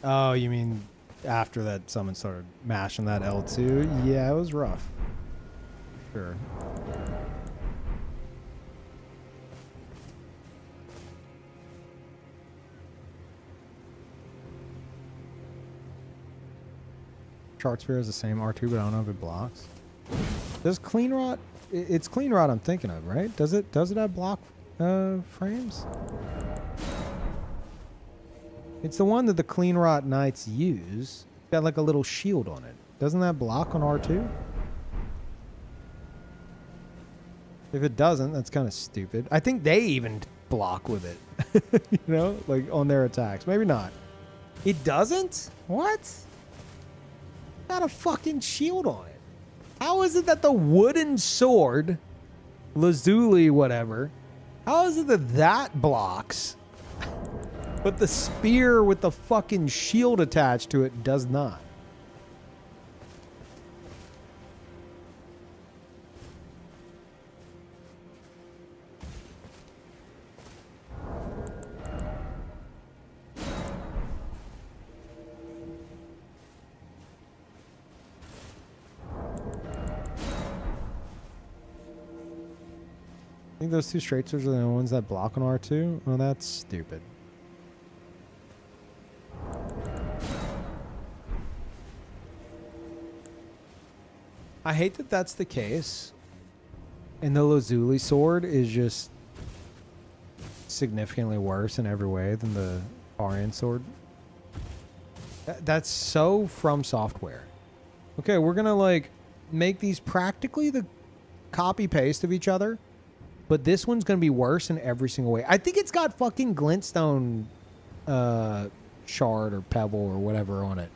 Oh, you mean after that summon started mashing that L2? Yeah, it was rough. Sure. Chart Spear is the same R2, but I don't know if it blocks. Does Clean Rot... It's Clean Rot I'm thinking of, right? Does it have block frames? It's the one that the Clean Rot Knights use. It's got like a little shield on it. Doesn't that block on R2? If it doesn't, that's kind of stupid. I think they even block with it. You know? Like on their attacks. Maybe not. It doesn't? What? Got a fucking shield on it. How is it that the wooden sword, Lazuli whatever, how is it that blocks, but the spear with the fucking shield attached to it does not? I think those two straight swords are the only ones that block on R2. Oh, that's stupid. I hate that that's the case. And the Lazuli sword is just significantly worse in every way than the Arian sword. That's so From Software. Okay, we're gonna like make these practically the copy paste of each other. But this one's going to be worse in every single way. I think it's got fucking glintstone shard or pebble or whatever on it.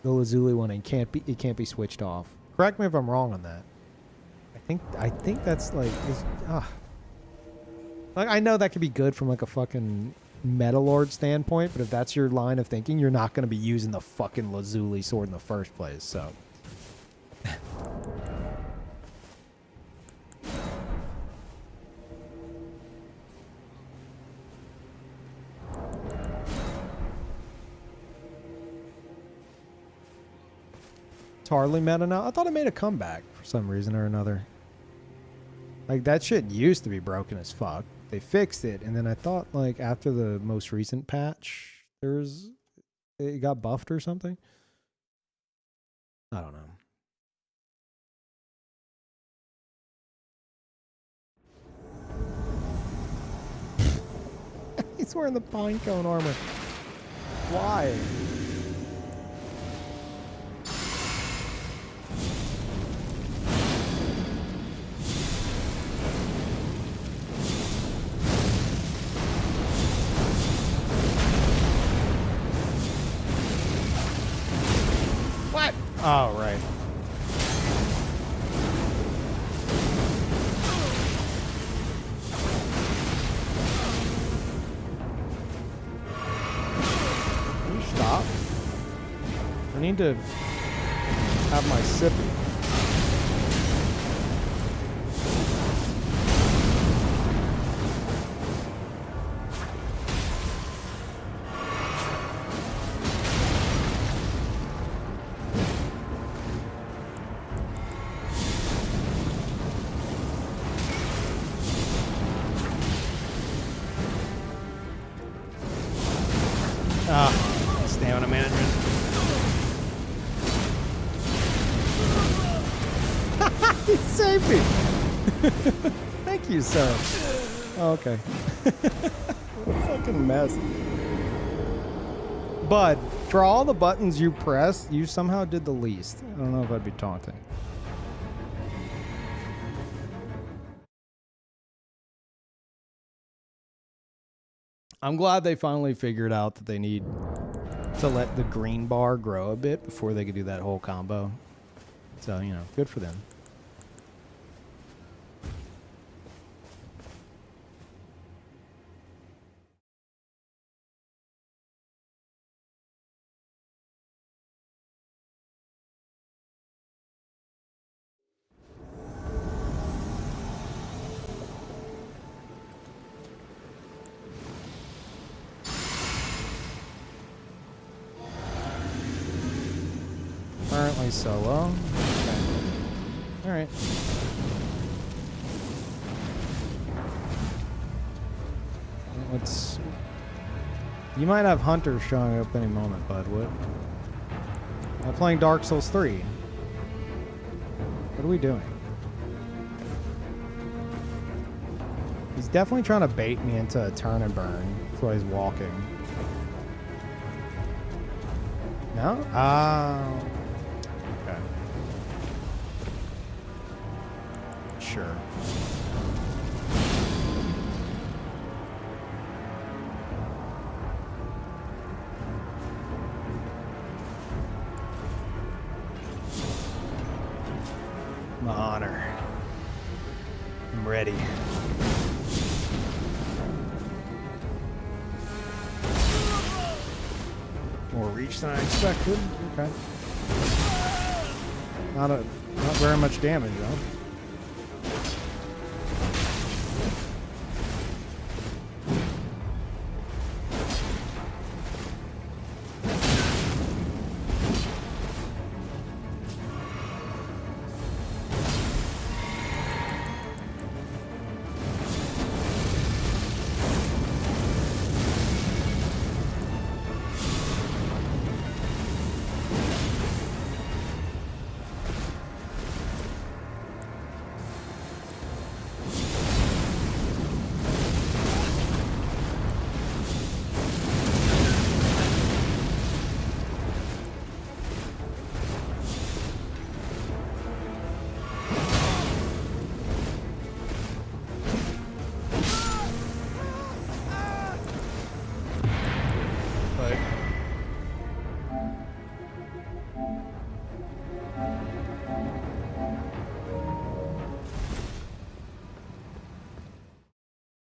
The Lazuli one, it can't be switched off. Correct me if I'm wrong on that. I think that's like like I know that could be good from like a fucking Meta Lord standpoint, but if that's your line of thinking, you're not going to be using the fucking Lazuli sword in the first place. So hardly meta now. I thought it made a comeback for some reason or another. Like that shit used to be broken as fuck. They fixed it, and then I thought like after the most recent patch, it got buffed or something. I don't know. He's wearing the pinecone armor. Why? Oh, right. Can you stop? I need to have my sippy. Stamina management. He saved me. Thank you, sir. Oh, okay. What a fucking mess. Bud, for all the buttons you pressed, you somehow did the least. I don't know if I'd be taunting. I'm glad they finally figured out that they need to let the green bar grow a bit before they could do that whole combo. So, you know, good for them. Currently solo. Okay. Alright. Let's... You might have hunters showing up any moment, bud. What? I'm playing Dark Souls 3. What are we doing? He's definitely trying to bait me into a turn and burn. That's why he's walking. No? Ah. Okay. Sure. My honor. I'm ready. More reach than I expected. Okay. Not very much damage though.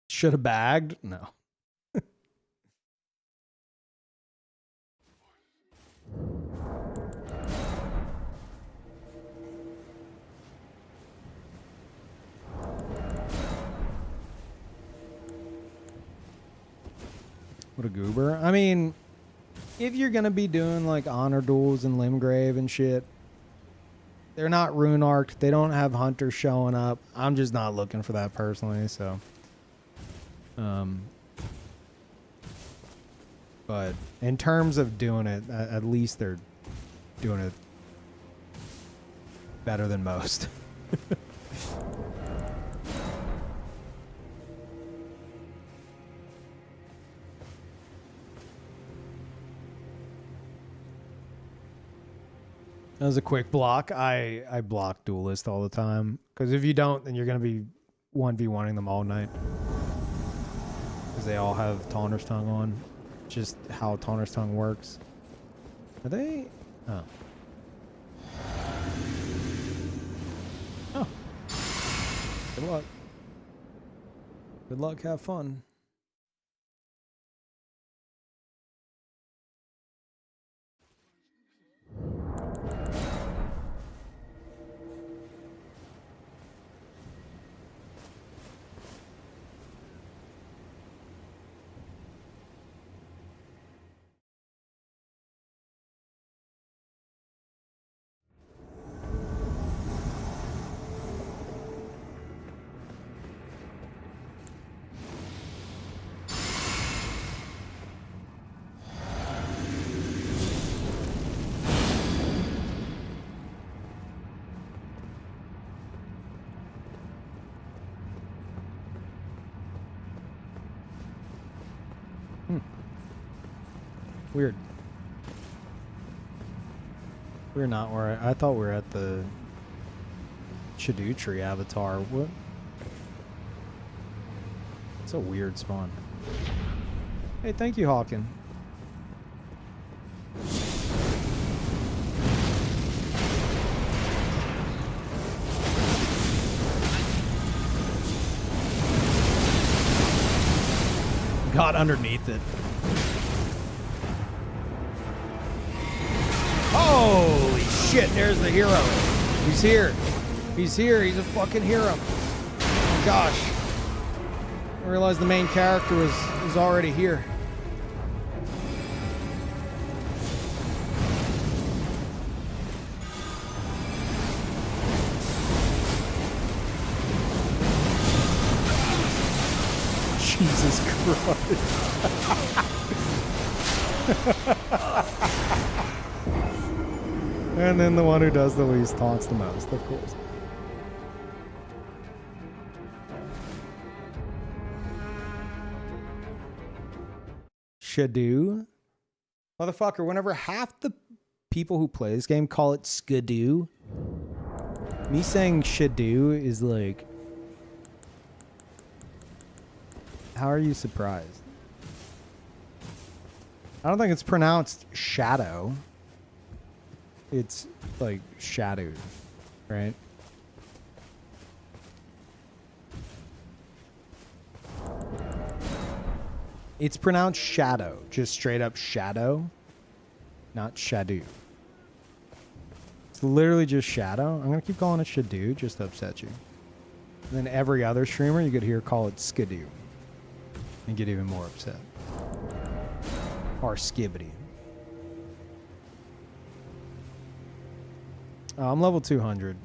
Should have bagged? No. What a goober. I mean, if you're going to be doing like honor duels and Limgrave and shit, they're not rune arced. They don't have hunters showing up. I'm just not looking for that personally, so. But in terms of doing it, at least they're doing it better than most. That was a quick block. I block duelist all the time. Because if you don't, then you're going to be 1v1ing them all night. Because they all have Taunter's Tongue on. Just how Taunter's Tongue works. Are they? Oh. Oh. Good luck. Good luck. Have fun. Weird. We're not where I thought we were at the Chidutri avatar. What? It's a weird spawn. Hey, thank you, Hawken. got underneath it. Holy shit, there's the hero. He's here. He's here. He's a fucking hero. Oh my gosh. I realized the main character was already here. Jesus Christ. And then the one who does the least taunts the most, of course. Shadoo. Motherfucker, whenever half the people who play this game call it skadoo, me saying shadoo is like, how are you surprised? I don't think it's pronounced shadow. It's like shadowed, right? It's pronounced shadow, just straight up shadow, not shadoo. It's literally just shadow. I'm gonna keep calling it shadoo just to upset you. And then every other streamer you could hear call it skidoo and get even more upset. Or skibbity. I'm level 200.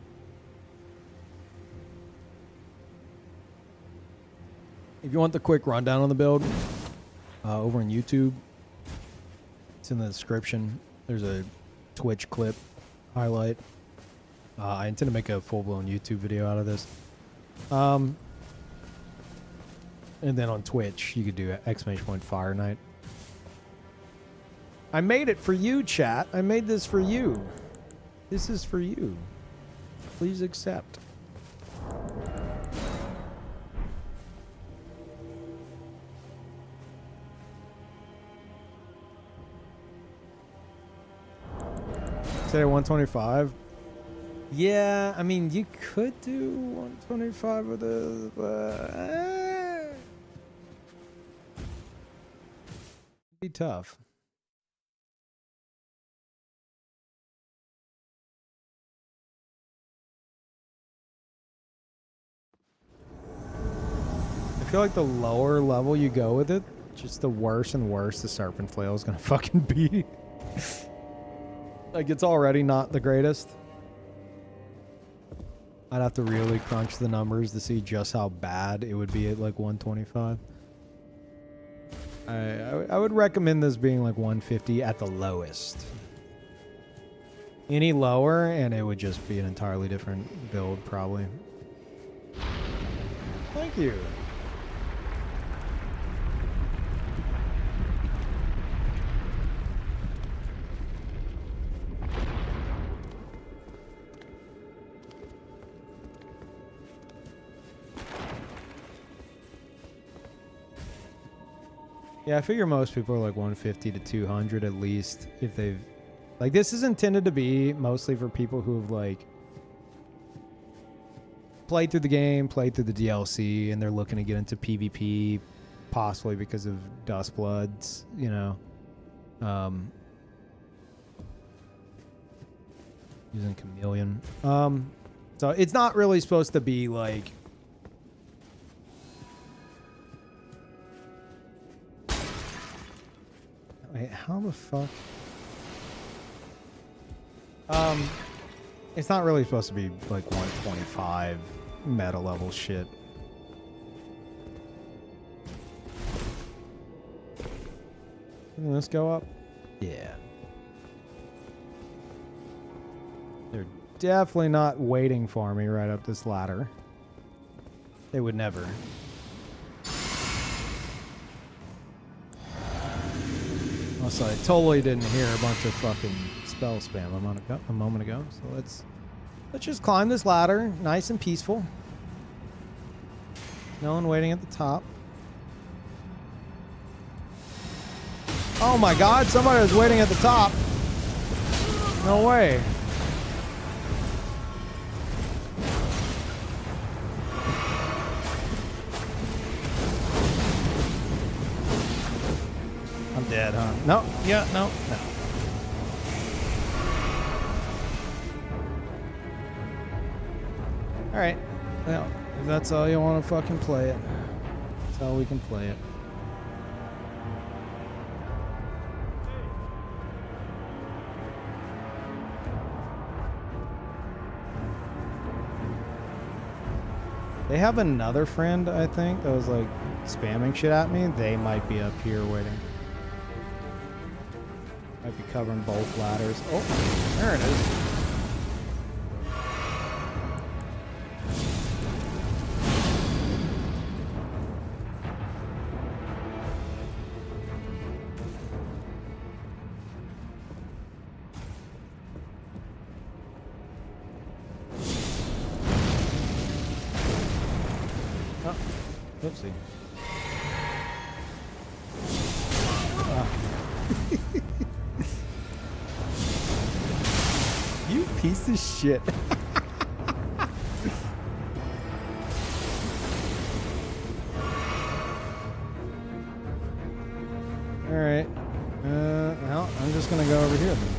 If you want the quick rundown on the build, over on YouTube, it's in the description. There's a Twitch clip highlight. I intend to make a full-blown YouTube video out of this. And then on Twitch, you could do !Fire Night. I made it for you, chat. I made this for you. This is for you. Please accept. Say 125. Yeah, I mean, you could do 125 with a... it'd be tough. I feel like the lower level you go with it, just the worse and worse the serpent flail is gonna fucking be. Like, it's already not the greatest. I'd have to really crunch the numbers to see just how bad it would be at like 125. I would recommend this being like 150 at the lowest. Any lower and it would just be an entirely different build probably. Thank you. Yeah, I figure most people are like 150 to 200 at least if they've... Like, this is intended to be mostly for people who have, like, played through the game, played through the DLC, and they're looking to get into PvP, possibly because of Dustbloods, you know. Using Chameleon. So it's not really supposed to be, like... Wait, how the fuck? It's not really supposed to be like 125 meta level shit. Can this go up? Yeah. They're definitely not waiting for me right up this ladder. They would never. Also, I totally didn't hear a bunch of fucking spell spam a moment ago. So let's just climb this ladder, nice and peaceful. No one waiting at the top. Oh my God! Somebody was waiting at the top. No way. No, yeah, no, no. Alright. Well, if that's all you want to fucking play it, that's how we can play it. They have another friend, I think, that was like spamming shit at me. They might be up here waiting. Might be covering both ladders. Oh, there it is. Oh, oopsie. You piece of shit. Alright. Well, I'm just gonna go over here then.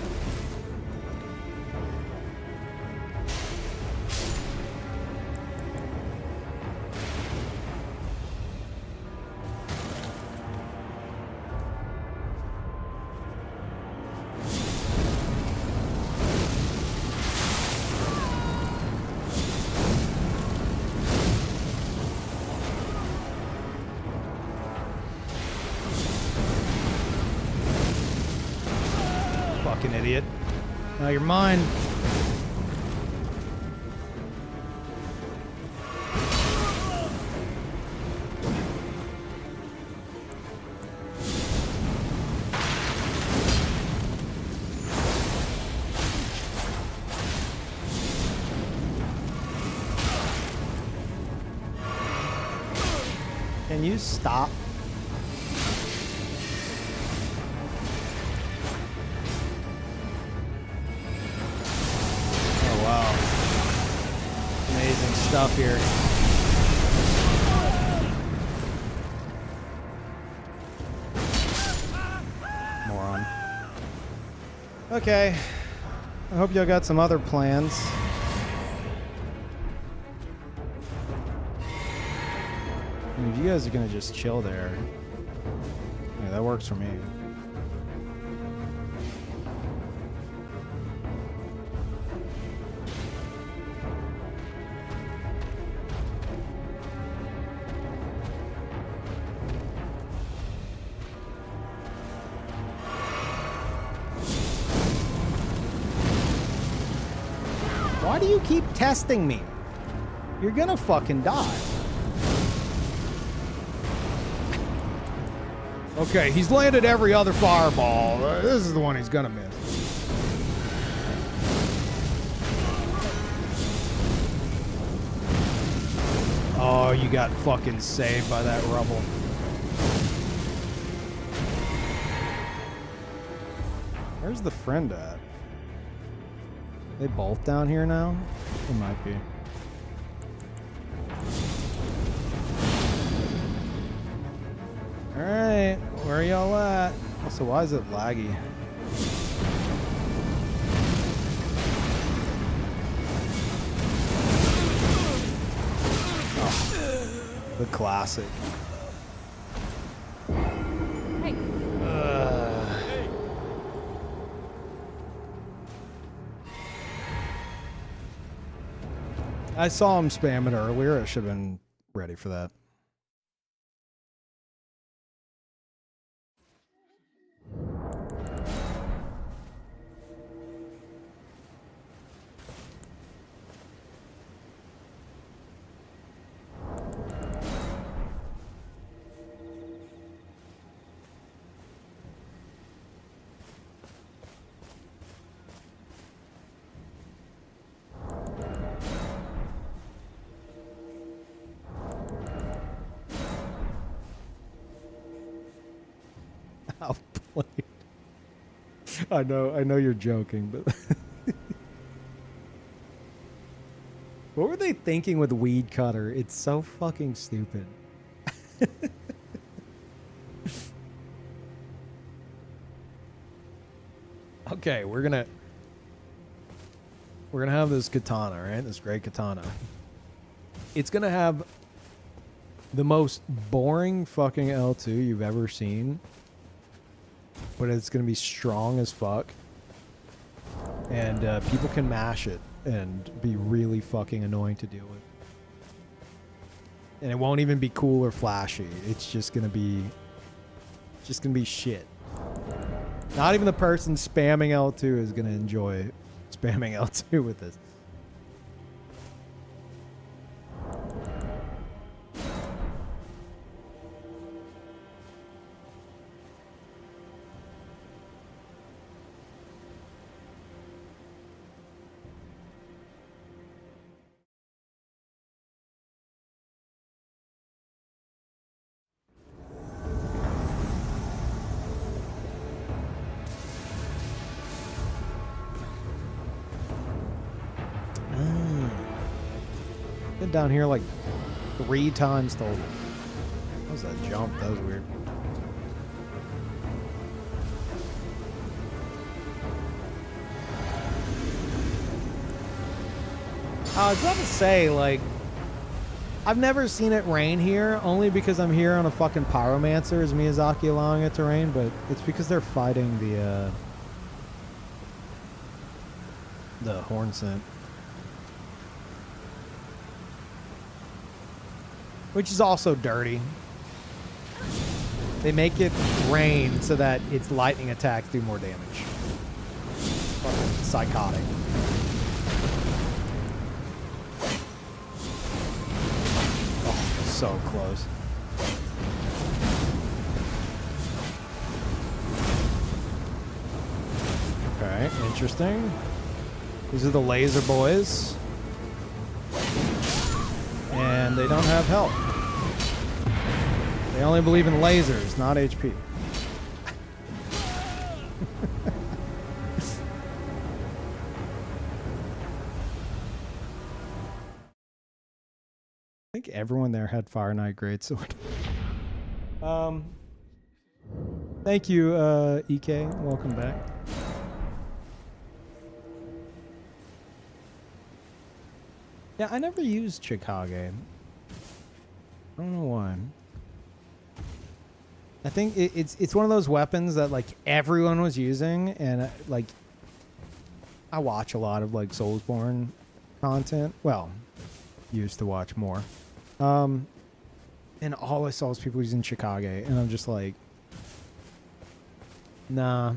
Fucking idiot. Now you're mine. Can you stop? Amazing stuff here. Moron. Okay. I hope y'all got some other plans. I mean, if you guys are gonna just chill there, yeah, that works for me. Why do you keep testing me? You're gonna fucking die. Okay, he's landed every other fireball. This is the one he's gonna miss. Oh, you got fucking saved by that rubble. Where's the friend at? They both down here now? They might be. Alright, where are y'all at? Also, why is it laggy? Oh, the classic. Hey. I saw him spam it earlier. I should have been ready for that. Outplayed. I know you're joking, but what were they thinking with Weed Cutter? It's so fucking stupid. Okay, we're gonna have this katana, right? This great katana. It's gonna have the most boring fucking L2 you've ever seen, but it's gonna be strong as fuck, and people can mash it and be really fucking annoying to deal with. And it won't even be cool or flashy. It's just gonna be shit. Not even the person spamming L2 is gonna enjoy spamming L2 with this. Been down here like 3 times total. What was that jump? That was weird. I was about to say, like, I've never seen it rain here, only because I'm here on a fucking pyromancer. Is Miyazaki allowing it to rain? But it's because they're fighting the horn scent. Which is also dirty. They make it rain so that its lightning attacks do more damage. Fucking psychotic. Oh, so close. Okay, interesting. These are the laser boys. And they don't have health. They only believe in lasers, not HP. I think everyone there had Fire Knight Greatsword. Thank you, EK. Welcome back. Yeah, I never used Chikage. I don't know why. I think it's one of those weapons that like everyone was using, and like I watch a lot of like Soulsborne content. Well, used to watch more. And all I saw was people using Chikage, and I'm just like, nah.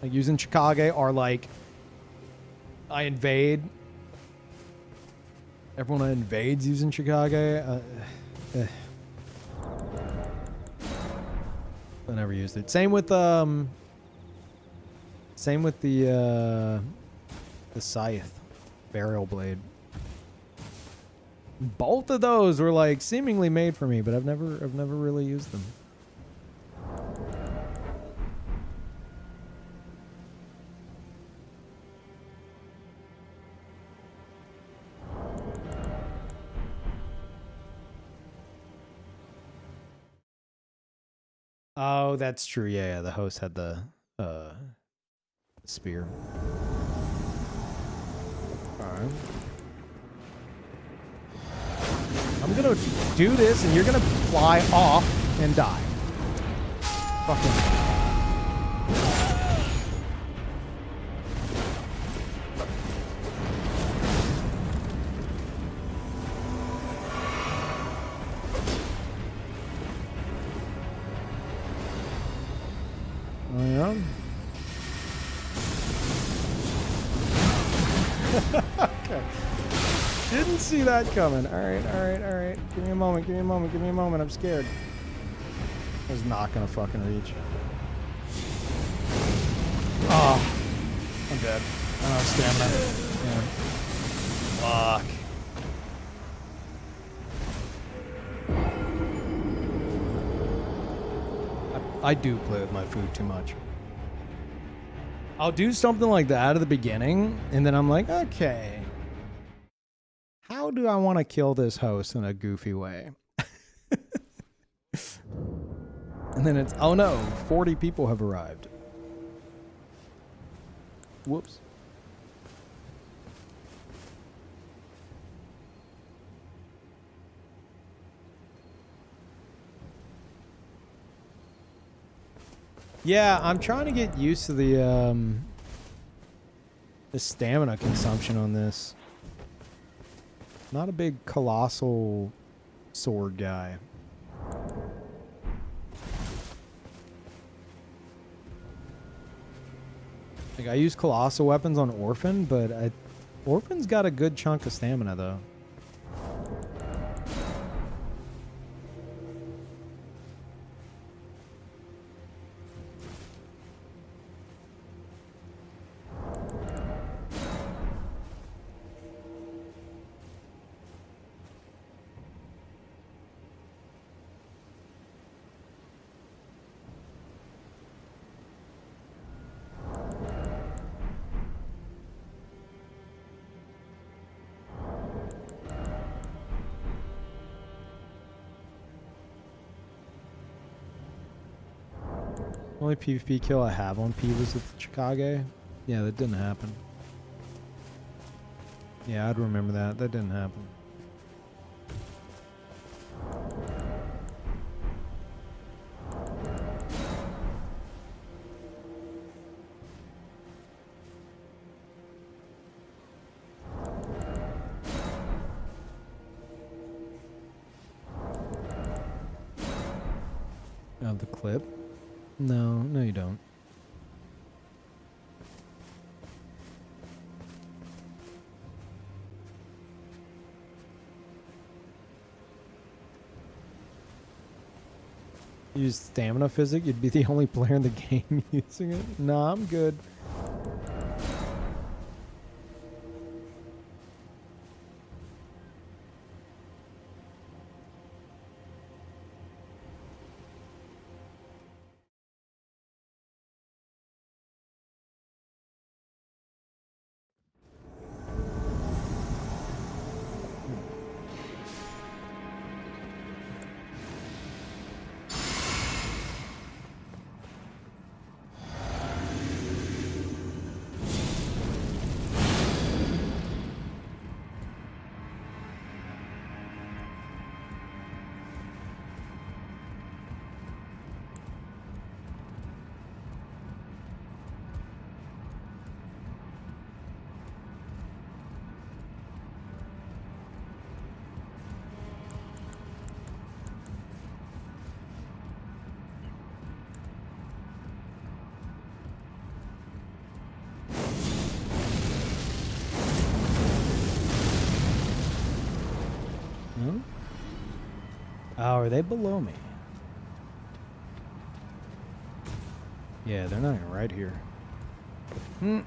Like using Chikage or like I invade. Everyone invades using Chikage. I never used it. Same with the scythe, burial blade. Both of those were like seemingly made for me, but I've never really used them. Oh, that's true. Yeah, the host had the spear. Alright. I'm gonna do this, and you're gonna fly off and die. Fucking. Oh, yeah. Okay. Didn't see that coming. Alright. Give me a moment. I'm scared. I was not gonna fucking reach. Oh. I'm dead. I don't have stamina. Yeah. Fuck. I do play with my food too much. I'll do something like that at the beginning, and then I'm like, okay, how do I want to kill this host in a goofy way? And then it's, oh no, 40 people have arrived. Whoops. Yeah, I'm trying to get used to the stamina consumption on this. Not a big colossal sword guy. Like, I use colossal weapons on Orphan, but Orphan's got a good chunk of stamina, though. Only PvP kill I have on Peeve was with Chicago. Yeah, that didn't happen. Yeah, I'd remember that. That didn't happen. Of the clip? No, no you don't. Use stamina physic, you'd be the only player in the game using it. Nah, I'm good. No? Oh, are they below me? Yeah, they're not even right here. Hmm.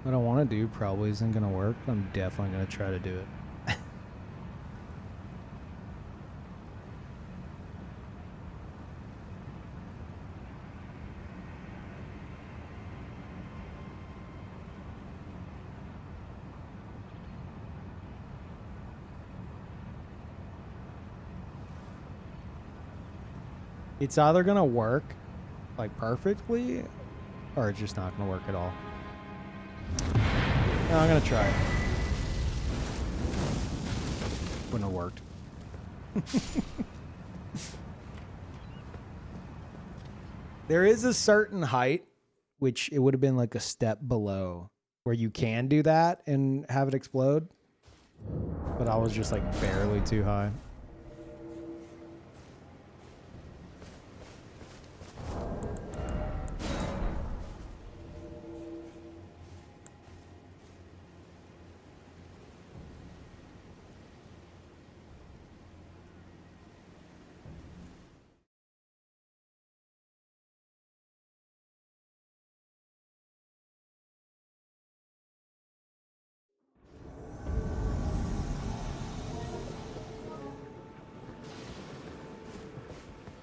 What I want to do probably isn't going to work, but I'm definitely going to try to do it. It's either going to work like perfectly or it's just not going to work at all. No, I'm going to try it. Wouldn't have worked. There is a certain height, which it would have been like a step below, where you can do that and have it explode. But I was just like barely too high.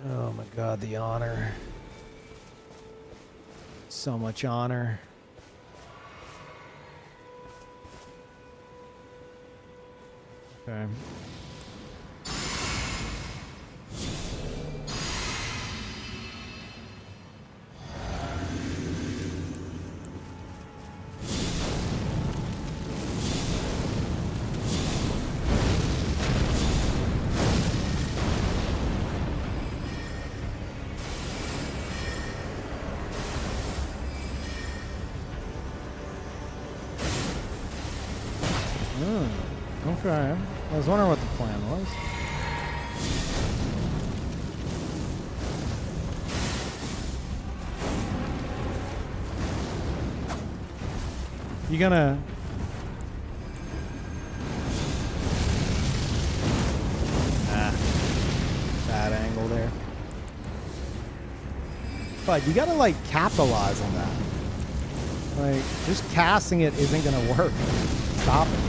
Oh my god, the honor. So much honor. Okay. Okay. I was wondering what the plan was. You gonna... Nah. Bad angle there. But you gotta, like, capitalize on that. Like, just casting it isn't gonna work. Stop it.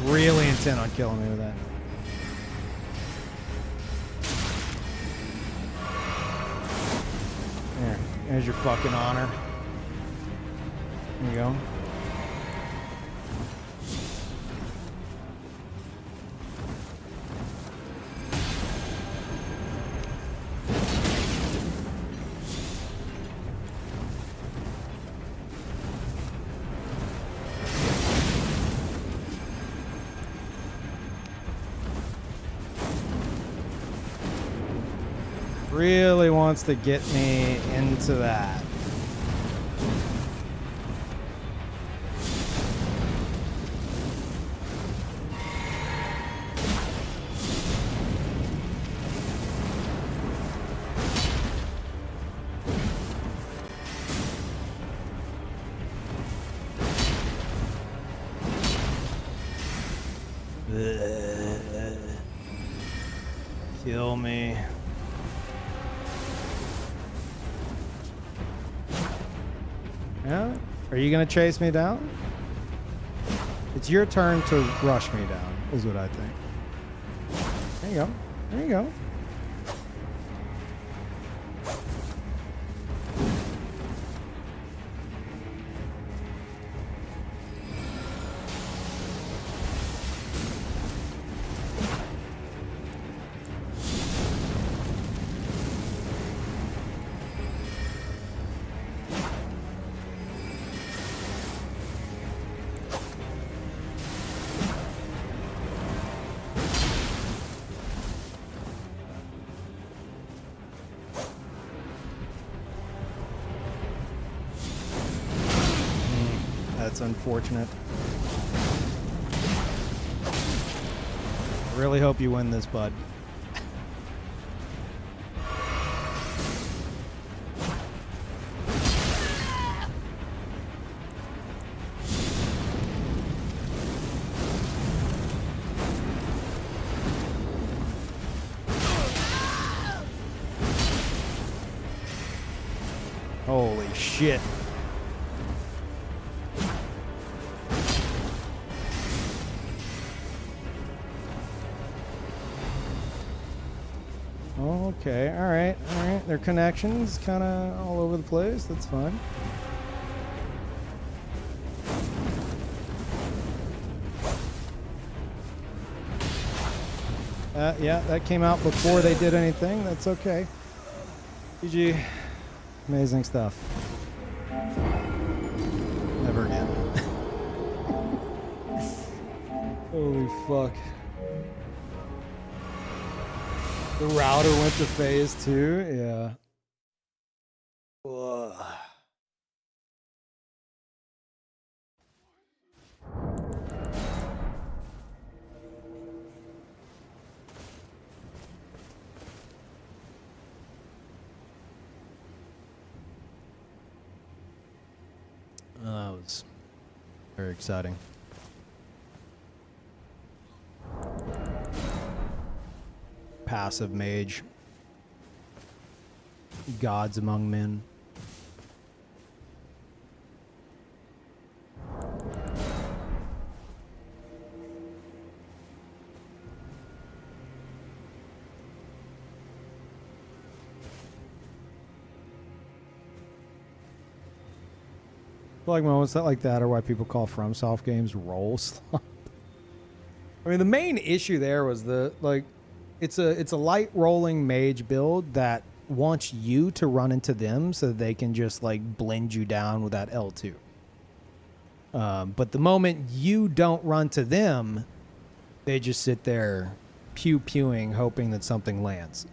Really intent on killing me with that. There's your fucking honor. There you go. Really wants to get me into that. Kill me. Yeah? Are you gonna chase me down? It's your turn to rush me down, is what I think. There you go. There you go. That's unfortunate. I really hope you win this, bud. Holy shit. Okay, alright, alright. Their connections kind of all over the place. That's fine. Yeah, that came out before they did anything. That's okay. GG. Amazing stuff. Never again. Holy fuck. The router went to phase 2? Yeah. Ugh. That was very exciting. Passive mage. Gods among men. Like moments that like that are why people call FromSoft games roll slump. I mean, the main issue there was it's a light rolling mage build that wants you to run into them so that they can just like blend you down with that L2. But the moment you don't run to them, they just sit there pew-pewing, hoping that something lands.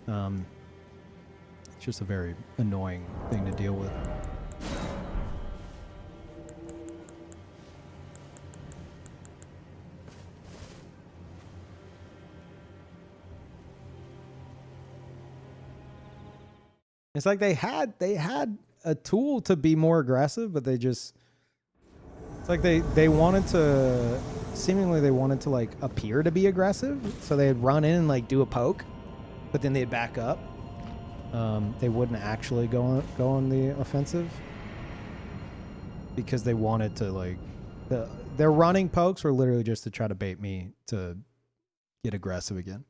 It's just a very annoying thing to deal with. It's like they had a tool to be more aggressive, but it's like they wanted to like appear to be aggressive, so they'd run in and like do a poke, but then they'd back up. They wouldn't actually go on the offensive because they wanted to like their running pokes were literally just to try to bait me to get aggressive again.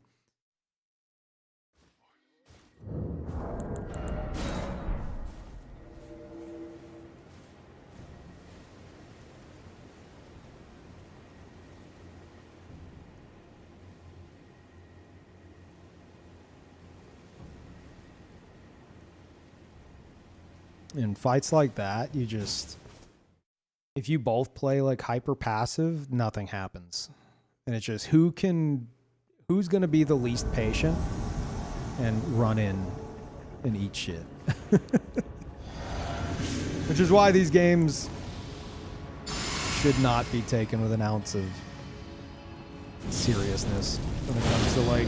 In fights like that, if you both play like hyper passive, nothing happens. And it's just who's going to be the least patient and run in and eat shit. Which is why these games should not be taken with an ounce of seriousness when it comes to like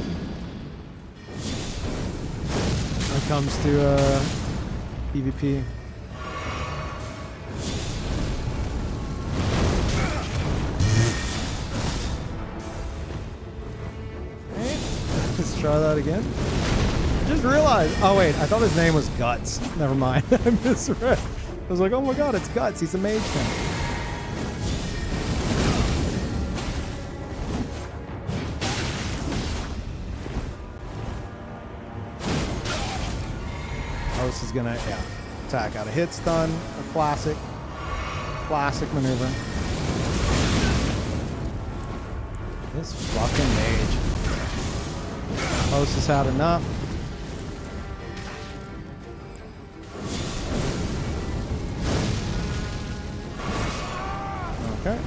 PvP. Let's try that again. I just realized. Oh wait, I thought his name was Guts. Never mind. I misread. I was like, oh my god, it's Guts. He's a mage tank. This is gonna, attack out a hit stun, a classic maneuver. This fucking mage. Host has had enough. Okay.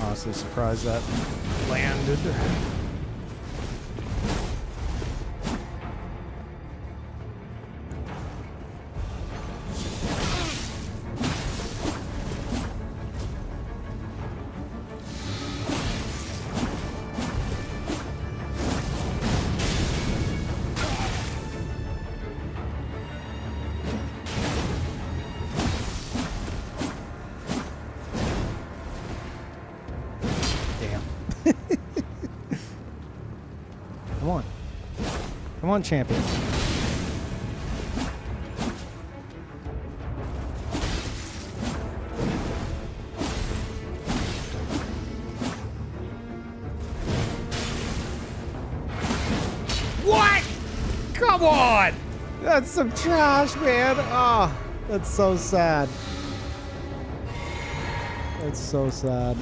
Honestly surprised that landed. Come on, champion. What? Come on! That's some trash, man. Oh, that's so sad. That's so sad.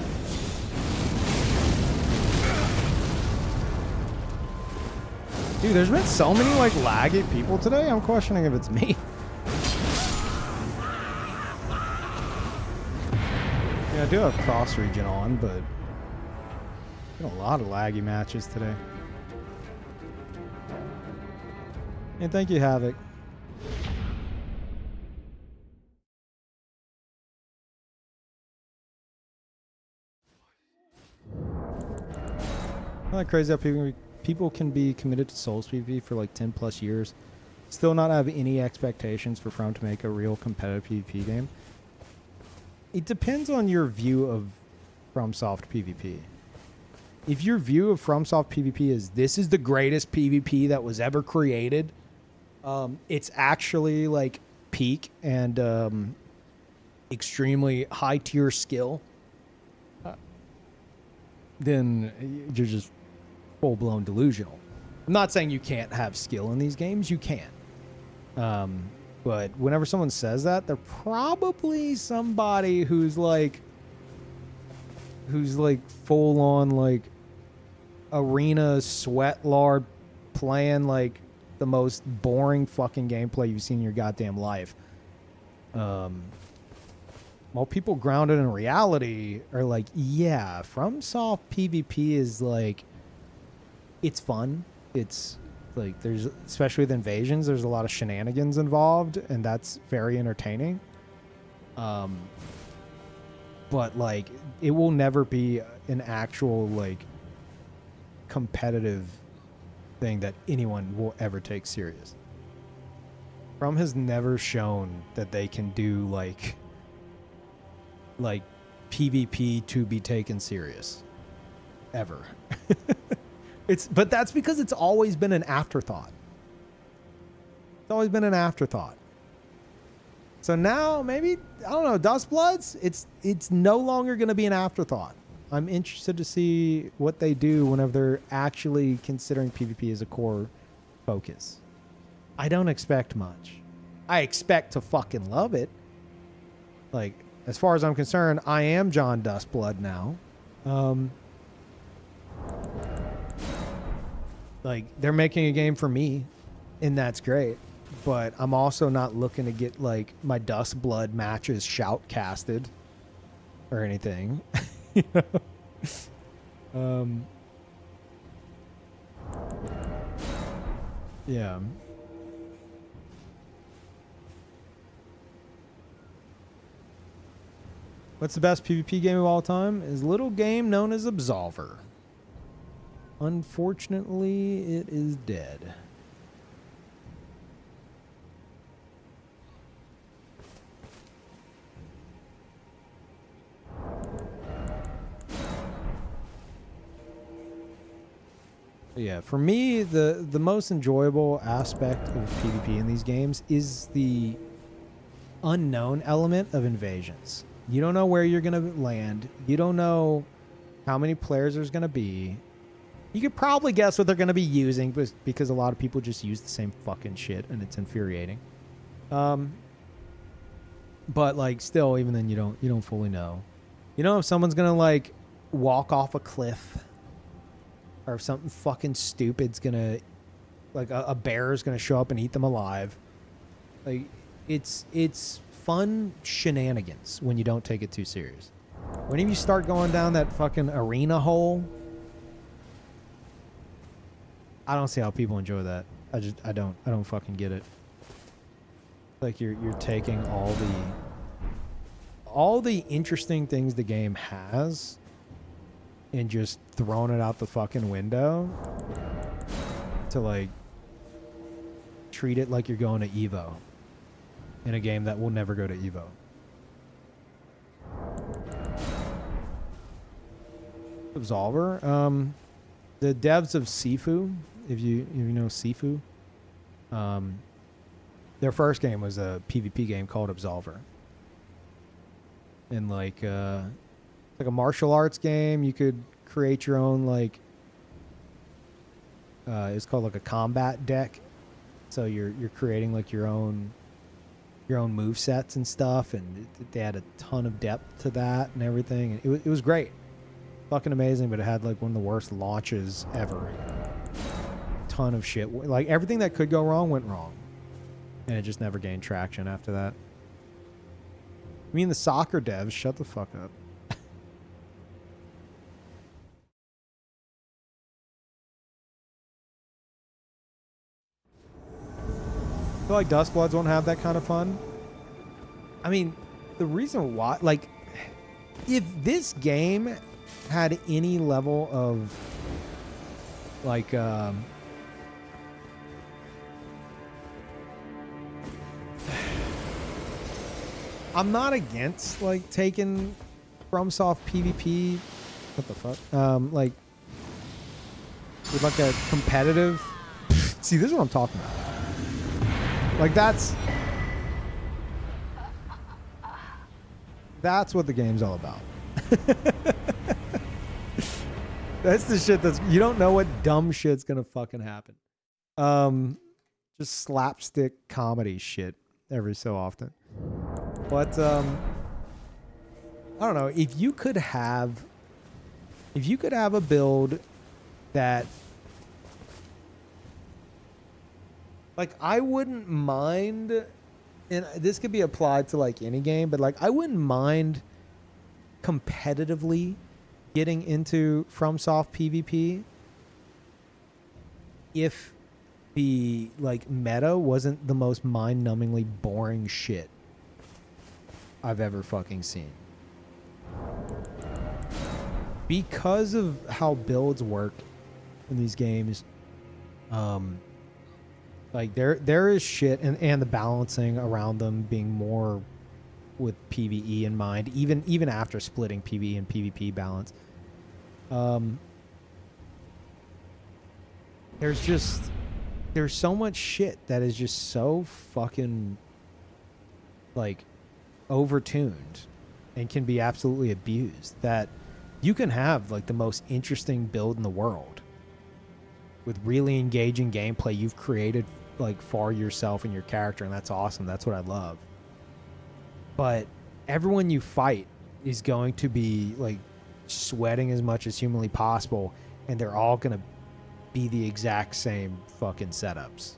Dude, there's been so many like laggy people today. I'm questioning if it's me. Yeah, I do have cross region on, but been a lot of laggy matches today. And thank you, Havoc. Isn't that crazy how people can be committed to Souls PvP for like 10 plus years, still not have any expectations for From to make a real competitive PvP game? It depends on your view of FromSoft PvP. If your view of FromSoft PvP is this is the greatest PvP that was ever created, it's actually like peak and extremely high tier skill, then you're just full-blown delusional. I'm not saying you can't have skill in these games. You can. But whenever someone says that, they're probably somebody who's like full on like arena sweat lord playing like the most boring fucking gameplay you've seen in your goddamn life. While people grounded in reality are like, yeah, FromSoft PvP is like, it's fun. It's like, there's, especially with invasions, there's a lot of shenanigans involved, and that's very entertaining. But like, it will never be an actual like competitive thing that anyone will ever take serious. From has never shown that they can do like PvP to be taken serious ever. But that's because it's always been an afterthought. It's always been an afterthought. So now maybe, I don't know, Dustbloods, it's no longer going to be an afterthought. I'm interested to see what they do whenever they're actually considering PvP as a core focus. I don't expect much. I expect to fucking love it. Like, as far as I'm concerned, I am John Dustblood now. Like, they're making a game for me, and that's great. But I'm also not looking to get, like, my Dustblood matches shoutcasted or anything. You know? Yeah. What's the best PvP game of all time? Is a little game known as Absolver. Unfortunately, it is dead. Yeah, for me, the most enjoyable aspect of PvP in these games is the unknown element of invasions. You don't know where you're going to land. You don't know how many players there's going to be. You could probably guess what they're going to be using because a lot of people just use the same fucking shit, and it's infuriating. But like still, even then you don't fully know. You know if someone's going to like walk off a cliff, or if something fucking stupid's going to, like a bear is going to show up and eat them alive. Like it's fun shenanigans when you don't take it too serious. Whenever you start going down that fucking arena hole, I don't see how people enjoy that. I don't fucking get it. Like you're taking all the interesting things the game has and just throwing it out the fucking window to like treat it like you're going to Evo in a game that will never go to Evo. Absolver. The devs of Sifu, if you know Sifu, their first game was a PvP game called Absolver. And like a martial arts game, you could create your own like it's called like a combat deck. So you're creating like your own move sets and stuff, and they had a ton of depth to that and everything. And it was great, fucking amazing. But it had like one of the worst launches ever. Ton of shit, like everything that could go wrong went wrong, and it just never gained traction after that. I mean, the soccer devs, shut the fuck up. I feel like Dustbloods won't have that kind of fun. I mean, the reason why, like, if this game had any level of, like, I'm not against, like, taking FromSoft PvP, what the fuck, like, with, like, a competitive, see, this is what I'm talking about. Like, that's what the game's all about. That's the shit that's you don't know what dumb shit's gonna fucking happen. Just slapstick comedy shit every so often. But I don't know, if you could have a build that, like, I wouldn't mind, and this could be applied to like any game, but like I wouldn't mind competitively getting into FromSoft PvP if the like meta wasn't the most mind-numbingly boring shit I've ever fucking seen. Because of how builds work in these games, like there is shit and the balancing around them being more with PvE in mind, even after splitting PvE and PvP balance. There's so much shit that is just so fucking like overtuned and can be absolutely abused that you can have like the most interesting build in the world with really engaging gameplay you've created like for yourself and your character, and that's awesome. That's what I love. But everyone you fight is going to be like sweating as much as humanly possible, and they're all going to be the exact same fucking setups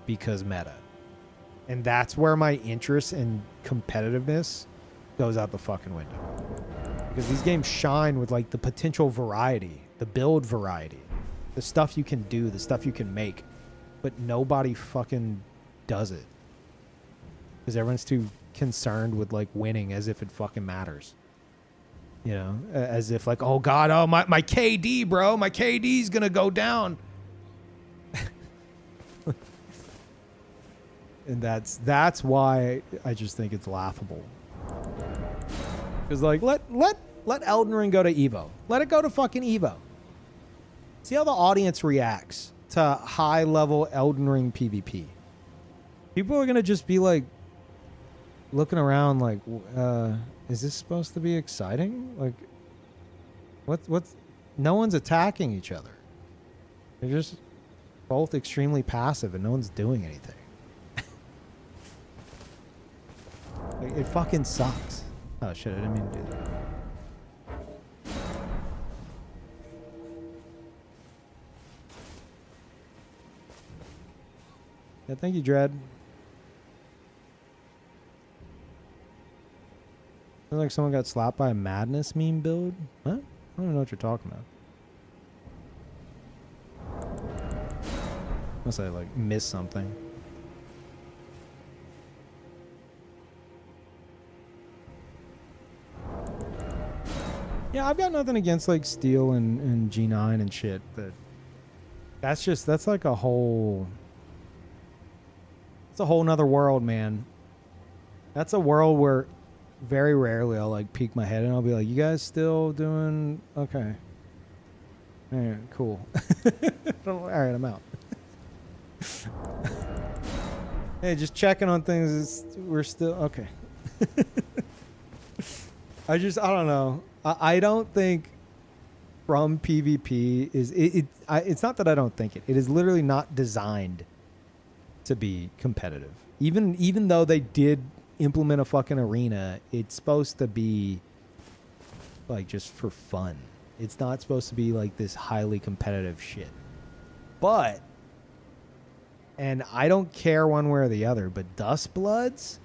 because meta. And that's where my interest in competitiveness goes out the fucking window. Because these games shine with like the potential variety, the build variety, the stuff you can do, the stuff you can make, but nobody fucking does it. Because everyone's too concerned with like winning as if it fucking matters. You know, as if like, oh God, oh my KD, bro, my KD's gonna go down. And that's why I just think it's laughable. Because like let Elden Ring go to Evo. Let it go to fucking Evo. See how the audience reacts to high level Elden Ring PvP. People are gonna just be like looking around like, is this supposed to be exciting? Like, what's? No one's attacking each other. They're just both extremely passive, and no one's doing anything. Like, it fucking sucks. Oh shit! I didn't mean to do that. Yeah, thank you, Dread. Sounds like someone got slapped by a madness meme build. Huh? I don't even know what you're talking about. Unless I like missed something. Yeah, I've got nothing against like Steel and G9 and shit, but that's like a whole. It's a whole nother world, man. That's a world where very rarely I'll like peek my head and I'll be like, you guys still doing okay? All right, cool. All right, I'm out. Hey, just checking on things. We're still okay. I don't know. I don't think from PvP is it's not that I don't think it. It is literally not designed to be competitive. Even though they did implement a fucking arena, it's supposed to be like just for fun. It's not supposed to be like this highly competitive shit. But, and I don't care one way or the other, but Dustbloods,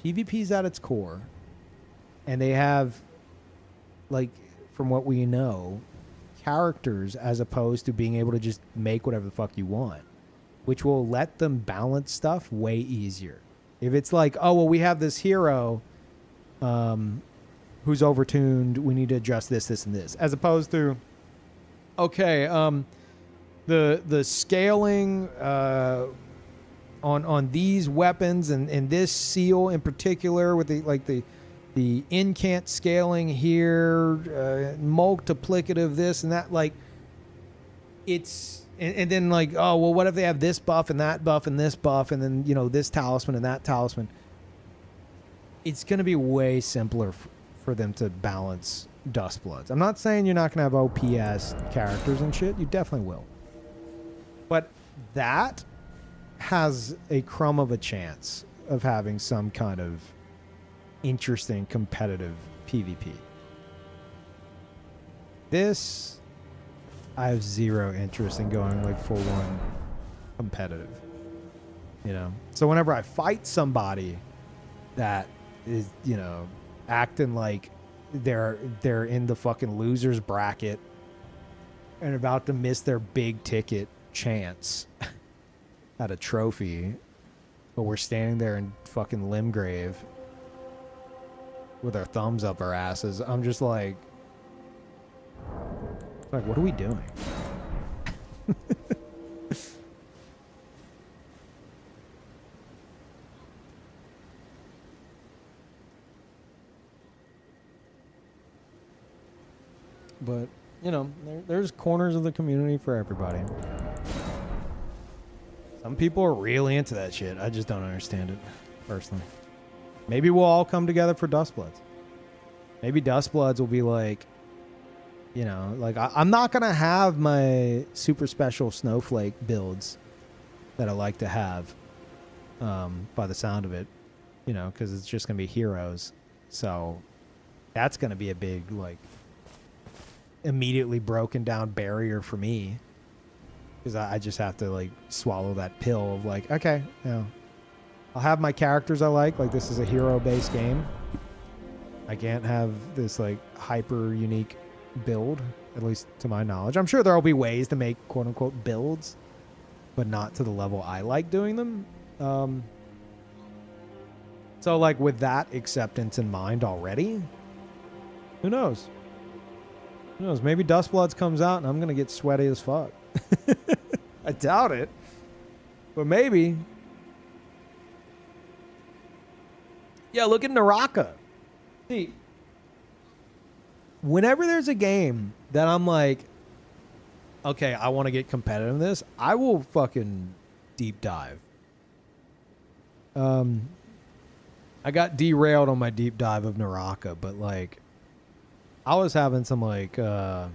PvP's at its core, and they have, like, from what we know, characters as opposed to being able to just make whatever the fuck you want, which will let them balance stuff way easier. If it's like, oh, well, we have this hero who's overtuned, we need to adjust this, this, and this. As opposed to, okay, the scaling on these weapons and this seal in particular with the incant scaling here, multiplicative this and that, like, it's... And then like, oh, well, what if they have this buff and that buff and this buff and then, you know, this talisman and that talisman? It's going to be way simpler for them to balance Dustbloods. I'm not saying you're not going to have OPS characters and shit. You definitely will. But that has a crumb of a chance of having some kind of interesting competitive PvP. This, I have zero interest in going like full on competitive. You know? So whenever I fight somebody that is, you know, acting like they're in the fucking losers bracket and about to miss their big ticket chance at a trophy, but we're standing there in fucking Limgrave with our thumbs up our asses, I'm just like, what are we doing? But, you know, there's corners of the community for everybody. Some people are really into that shit. I just don't understand it, personally. Maybe we'll all come together for Dustbloods. Maybe Dustbloods will be like, you know, like I'm not going to have my super special snowflake builds that I like to have by the sound of it, you know, because it's just going to be heroes. So that's going to be a big, like, immediately broken down barrier for me, because I just have to like swallow that pill of like, okay, you know, I'll have my characters I like this is a hero based game. I can't have this like hyper unique build, at least to my knowledge. I'm sure there'll be ways to make quote unquote builds, but not to the level I like doing them. So like with that acceptance in mind already, who knows? Who knows? Maybe Dustbloods comes out and I'm going to get sweaty as fuck. I doubt it. But maybe. Yeah, look at Naraka. See, whenever there's a game that I'm like, okay, I want to get competitive in this, I will fucking deep dive. I got derailed on my deep dive of Naraka, but like, I was having some like had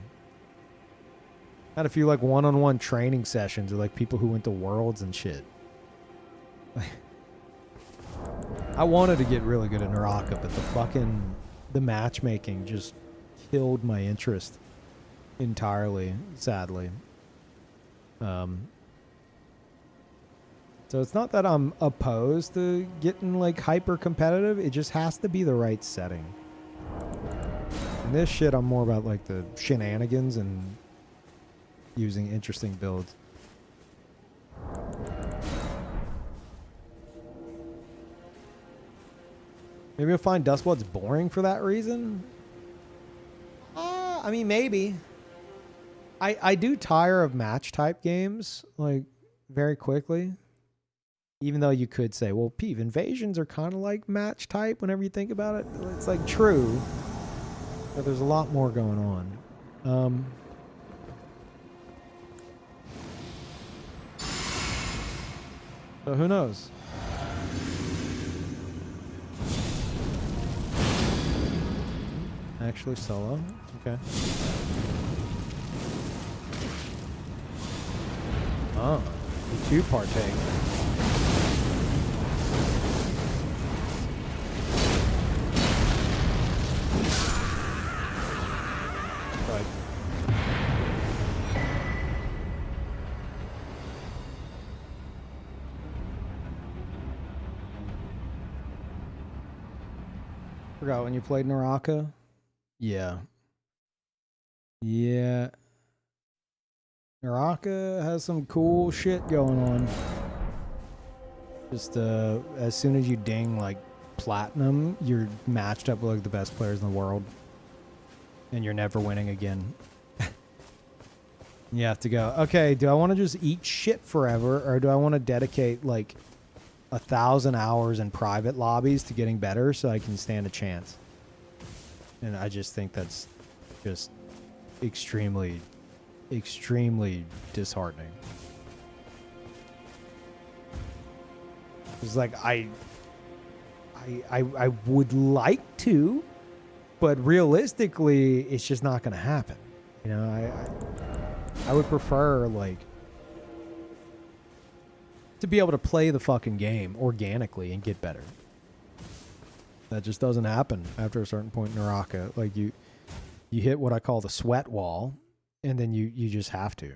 a few like one-on-one training sessions with like people who went to Worlds and shit. I wanted to get really good at Naraka, but the matchmaking just killed my interest entirely, sadly. So it's not that I'm opposed to getting like hyper competitive, it just has to be the right setting. And this shit, I'm more about like the shenanigans and using interesting builds. Maybe you'll find Dustbloods boring for that reason. I mean, maybe. I do tire of match type games like very quickly. Even though you could say, well, Peeve, invasions are kind of like match type whenever you think about it. It's like true. But there's a lot more going on. So who knows? Actually solo? Okay. Oh, you two partake. Forgot when you played Naraka? Yeah. Yeah. Naraka has some cool shit going on. Just as soon as you ding like platinum, you're matched up with like the best players in the world. And you're never winning again. You have to go, okay, do I want to just eat shit forever, or do I want to dedicate like 1,000 hours in private lobbies to getting better so I can stand a chance? And I just think that's just extremely, extremely disheartening. It's like I would like to, But realistically, it's just not going to happen. You know, I would prefer, like, to be able to play the fucking game organically and get better. That just doesn't happen after a certain point in Naraka. Like, you hit what I call the sweat wall, and then you just have to.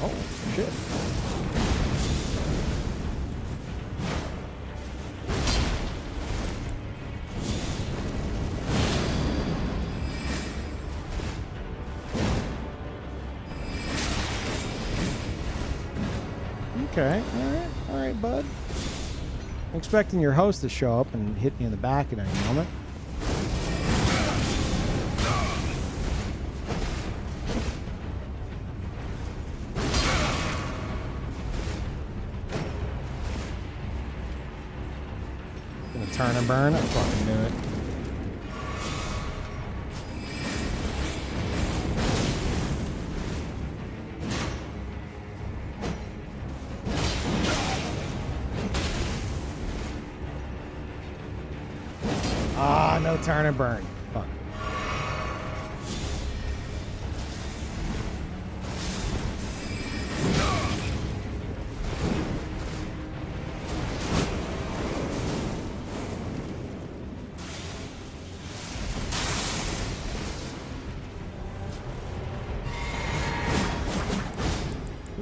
Oh, shit. Okay, all right, bud. I'm expecting your host to show up and hit me in the back at any moment. Gonna turn and burn? I fucking knew it. Ah, no turn and burn. Fuck.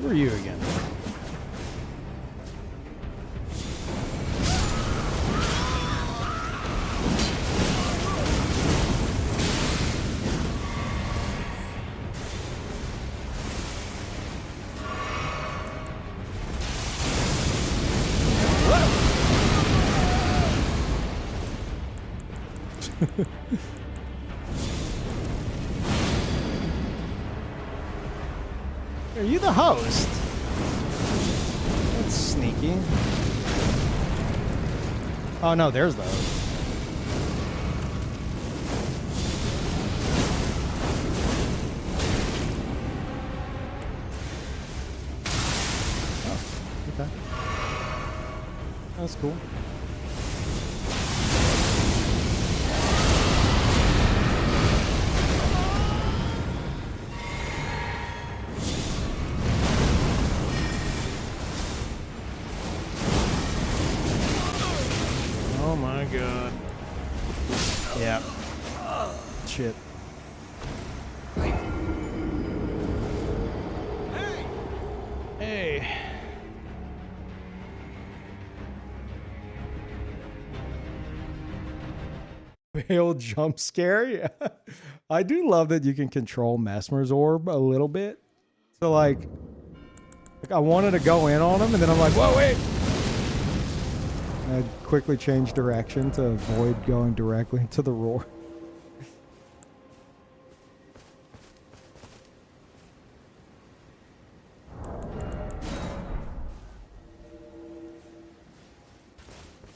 Who are you again? Are you the host? That's sneaky. Oh no, there's the host. Oh, okay. That's cool. Oh my god. Yeah. Shit. Hey. Failed jump scare? Yeah. I do love that you can control Mesmer's orb a little bit. So like I wanted to go in on him and then I'm like, whoa, wait. I quickly changed direction to avoid going directly into the roar.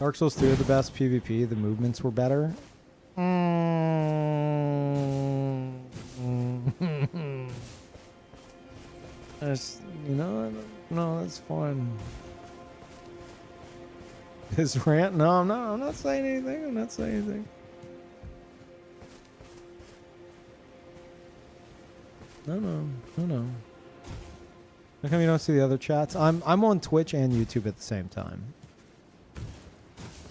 Dark Souls 2 the best PvP. The movements were better. That's, you know, no, that's fine. His rant? No, I'm not saying anything. I'm not saying anything. No. How come you don't see the other chats? I'm on Twitch and YouTube at the same time.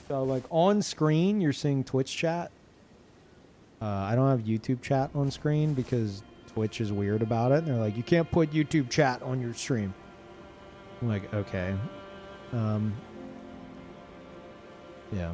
So like on screen, you're seeing Twitch chat. I don't have YouTube chat on screen because Twitch is weird about it. They're like, you can't put YouTube chat on your stream. I'm like, okay. Yeah.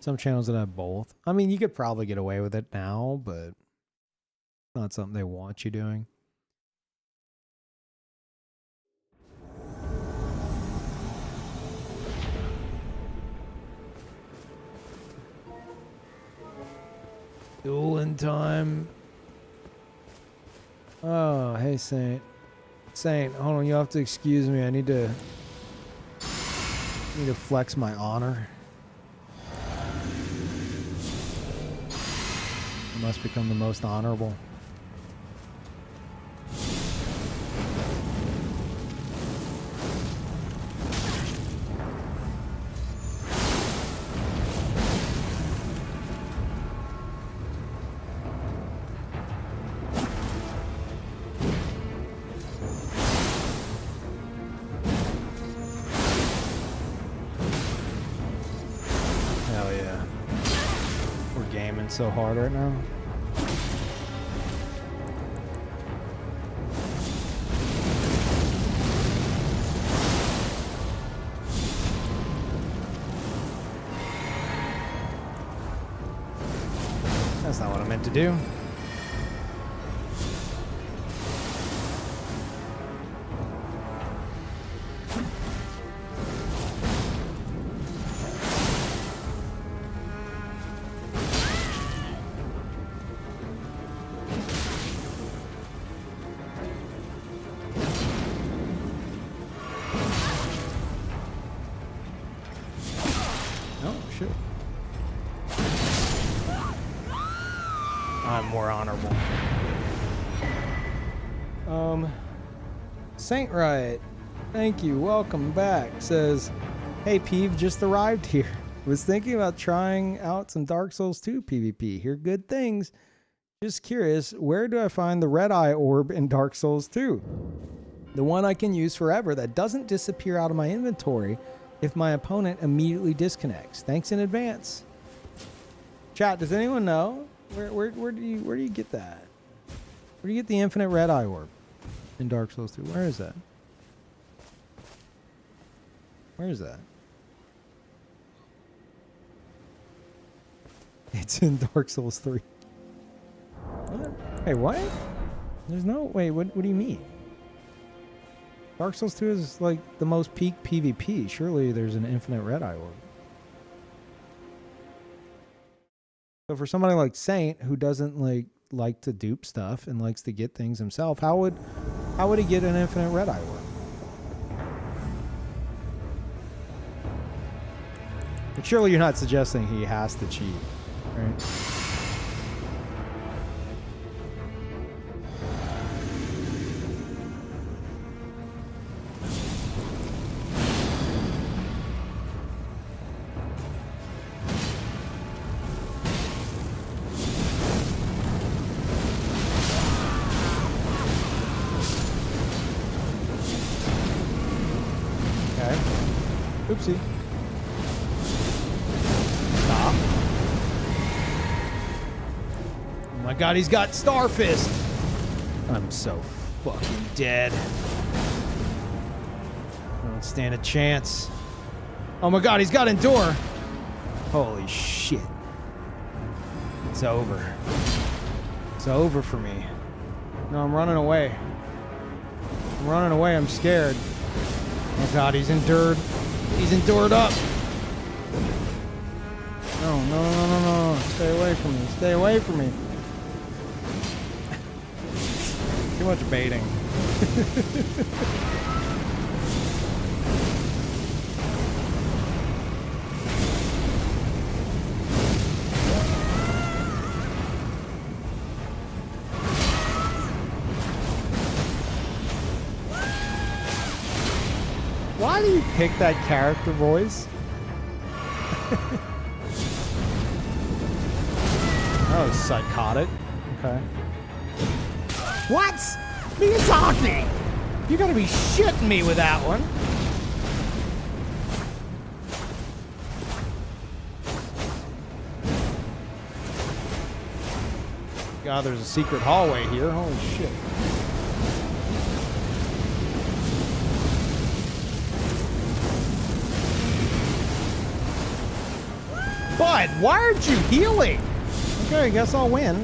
Some channels that have both. I mean, you could probably get away with it now, but not something they want you doing. Dueling time. Oh, hey, Saint. Saint, hold on. You have to excuse me. I need to flex my honor. I must become the most honorable. So hard right now. That's not what I meant to do. Saint Riot, thank you, welcome back. Says, hey Peeve, just arrived here. Was thinking about trying out some Dark Souls 2 PvP. Hear good things. Just curious, where do I find the red eye orb in Dark Souls 2? The one I can use forever that doesn't disappear out of my inventory if my opponent immediately disconnects. Thanks in advance. Chat, does anyone know? Where do you get that? Where do you get the infinite red eye orb in Dark Souls 2? Where is that? Where is that? It's in Dark Souls 3. What? Hey, what? There's no... Wait, what do you mean? Dark Souls 2 is like the most peak PvP. Surely there's an infinite red eye orb. So for somebody like Saint, who doesn't like to dupe stuff and likes to get things himself, how would he get an infinite red eye orb? But surely you're not suggesting he has to cheat, right? Oopsie. Stop. Oh my god, he's got Star Fist. I'm so fucking dead. I don't stand a chance. Oh my god, he's got Endure. Holy shit. It's over. It's over for me. No, I'm running away. I'm running away, I'm scared. Oh god, he's endured. He's endured up. No. Stay away from me. Stay away from me. Too much baiting. Why do you pick that character voice? That was psychotic. Okay. What? Miyazaki! You gotta be shitting me with that one. God, there's a secret hallway here. Holy shit. Bud, why aren't you healing? Okay, I guess I'll win.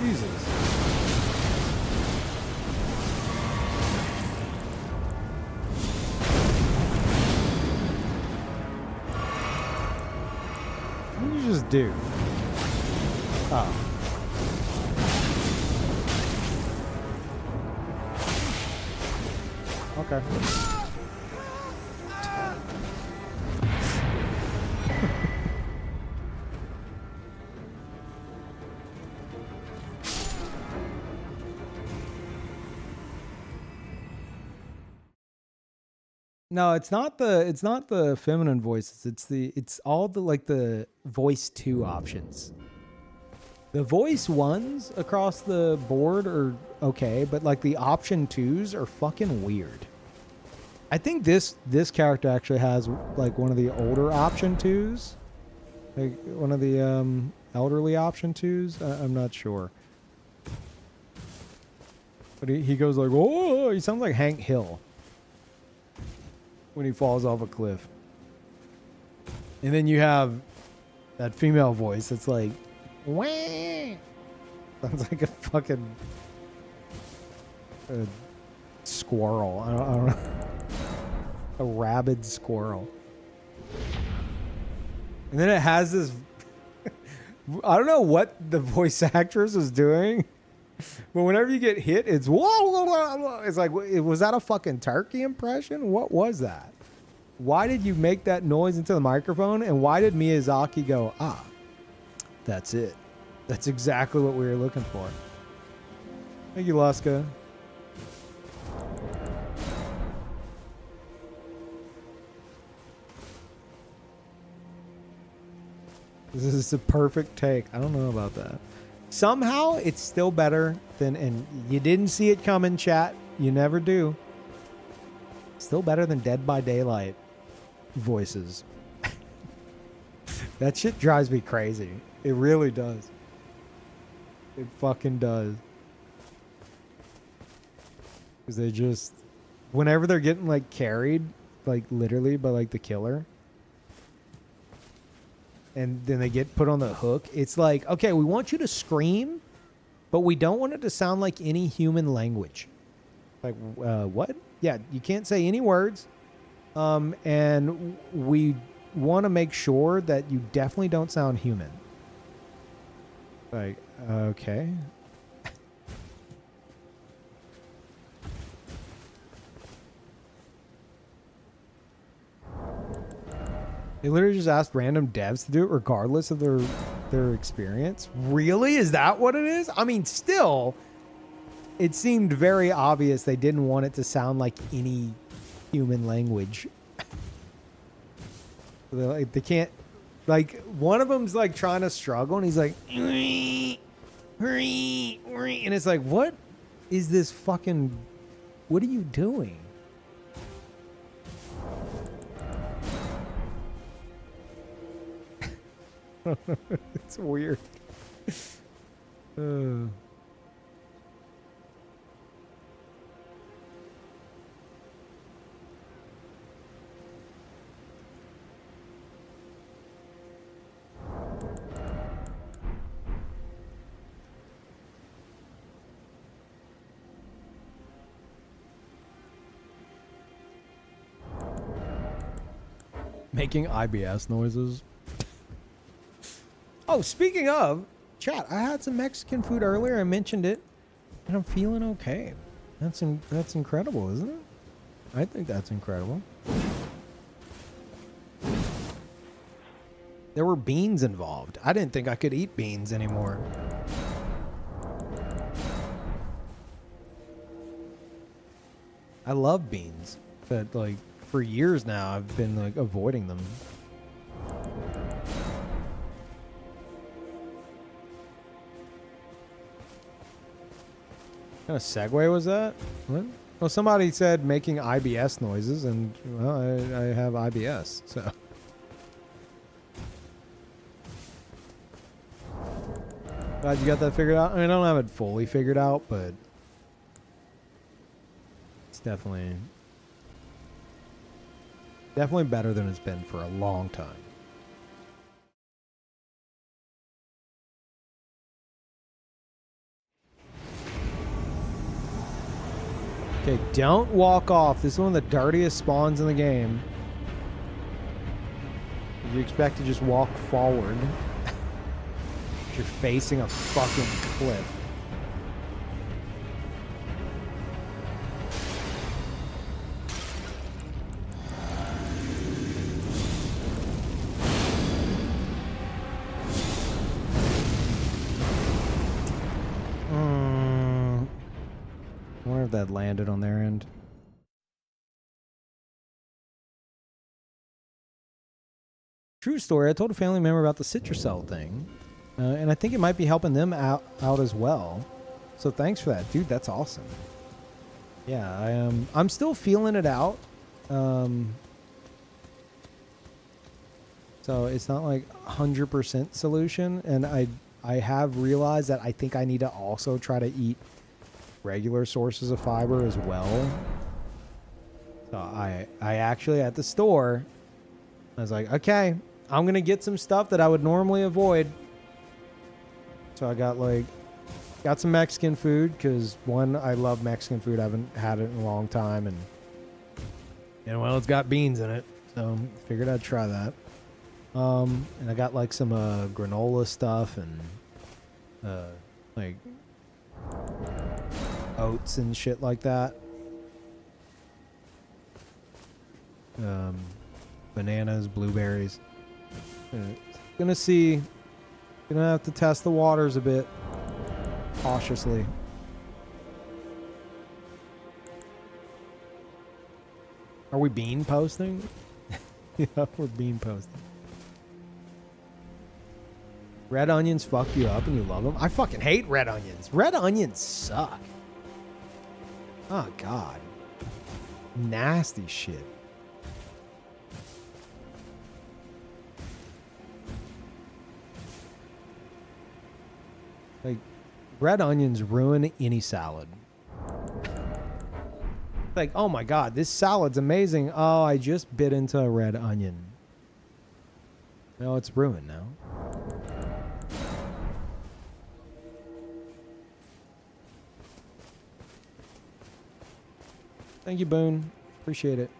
Jesus. What did you just do? Oh. Okay. No, it's not the feminine voices. It's all the like the voice 2 options. The voice 1s across the board are okay, but like the option 2s are fucking weird. I think this character actually has like one of the older option 2s. Like one of the elderly option 2s. I'm not sure. But he goes like, "Oh," he sounds like Hank Hill when he falls off a cliff. And then you have that female voice that's like, "Wah." Sounds like a fucking squirrel. I don't know. A rabid squirrel. And then it has this I don't know what the voice actress is doing, but whenever you get hit, it's whoa. It's like, was that a fucking turkey impression? What was that? Why did you make that noise into the microphone? And why did Miyazaki go, ah, that's it. That's exactly what we were looking for. Thank you, Luska. This is the perfect take. I don't know about that. Somehow, it's still better than, and you didn't see it coming, chat. You never do. Still better than Dead by Daylight voices. That shit drives me crazy. It really does. It fucking does. Because they just, whenever they're getting like carried, like literally by like the killer, and then they get put on the hook, it's like, okay, we want you to scream, but we don't want it to sound like any human language. Like, what? Yeah, you can't say any words. And we want to make sure that you definitely don't sound human. Like, okay. They literally just asked random devs to do it regardless of their experience. Really? Is that what it is? I mean, still, it seemed very obvious they didn't want it to sound like any human language. Like, they can't, like, one of them's like trying to struggle and he's like, and it's like, what is this fucking, what are you doing? It's weird. Making IBS noises. Oh, speaking of, chat, I had some Mexican food earlier. I mentioned it, and I'm feeling okay. That's incredible, isn't it? I think that's incredible. There were beans involved. I didn't think I could eat beans anymore. I love beans, but like for years now, I've been like avoiding them. What kind of segue was that? What? Well, somebody said making IBS noises, and well, I have IBS, so. Glad you got that figured out. I mean, I don't have it fully figured out, but it's definitely Definitely better than it's been for a long time. Okay, don't walk off. This is one of the dirtiest spawns in the game. You expect to just walk forward. You're facing a fucking cliff. I wonder if that landed on their end. True story. I told a family member about the Citruscell thing, and I think it might be helping them out as well. So thanks for that, dude. That's awesome. Yeah, I'm still feeling it out. So it's not like 100% solution, and I have realized that I think I need to also try to eat regular sources of fiber as well. So I actually at the store, I was like, okay, I'm gonna get some stuff that I would normally avoid. So I got some Mexican food because one, I love Mexican food. I haven't had it in a long time, and well, it's got beans in it, so figured I'd try that. And I got like some granola stuff and like oats and shit like that. Bananas, blueberries. Gonna have to test the waters a bit cautiously. Are we bean posting? Yeah, we're bean posting. Red onions fuck you up and you love them? I fucking hate red onions. Red onions suck. Oh, God. Nasty shit. Like, red onions ruin any salad. Like, oh my God, this salad's amazing. Oh, I just bit into a red onion. No, it's ruined now. Thank you, Boone. Appreciate it.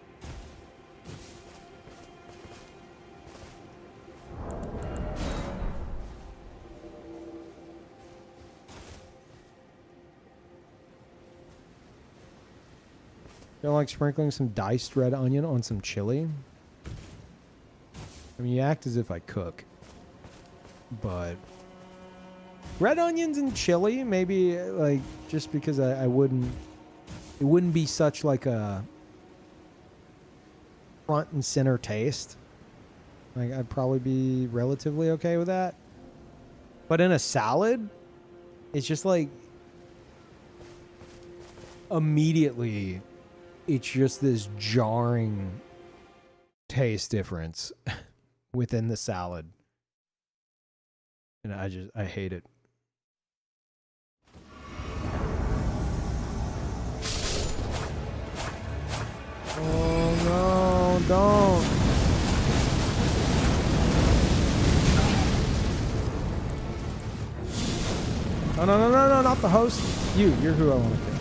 Don't like sprinkling some diced red onion on some chili? I mean, you act as if I cook. But red onions and chili, maybe, like, just because I wouldn't... It wouldn't be such like a front and center taste. Like, I'd probably be relatively okay with that. But in a salad, it's just like immediately it's just this jarring taste difference within the salad. And I hate it. Oh no, don't. Oh no, not the host. You're who I want to kill.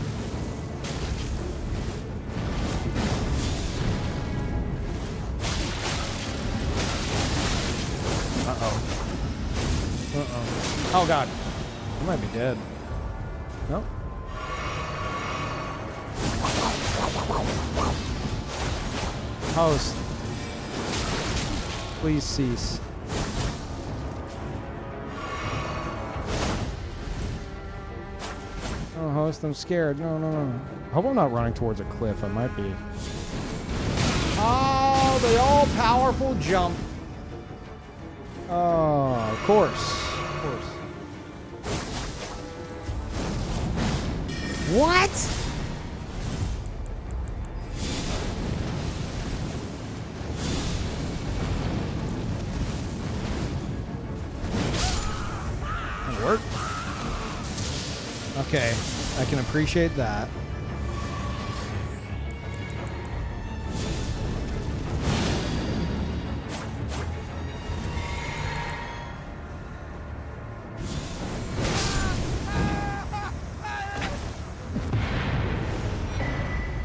Oh God. I might be dead. No? Host, please cease. Oh, host, I'm scared. No. I hope I'm not running towards a cliff. I might be. Oh, the all-powerful jump. Oh, of course. What? Work. Okay, I can appreciate that.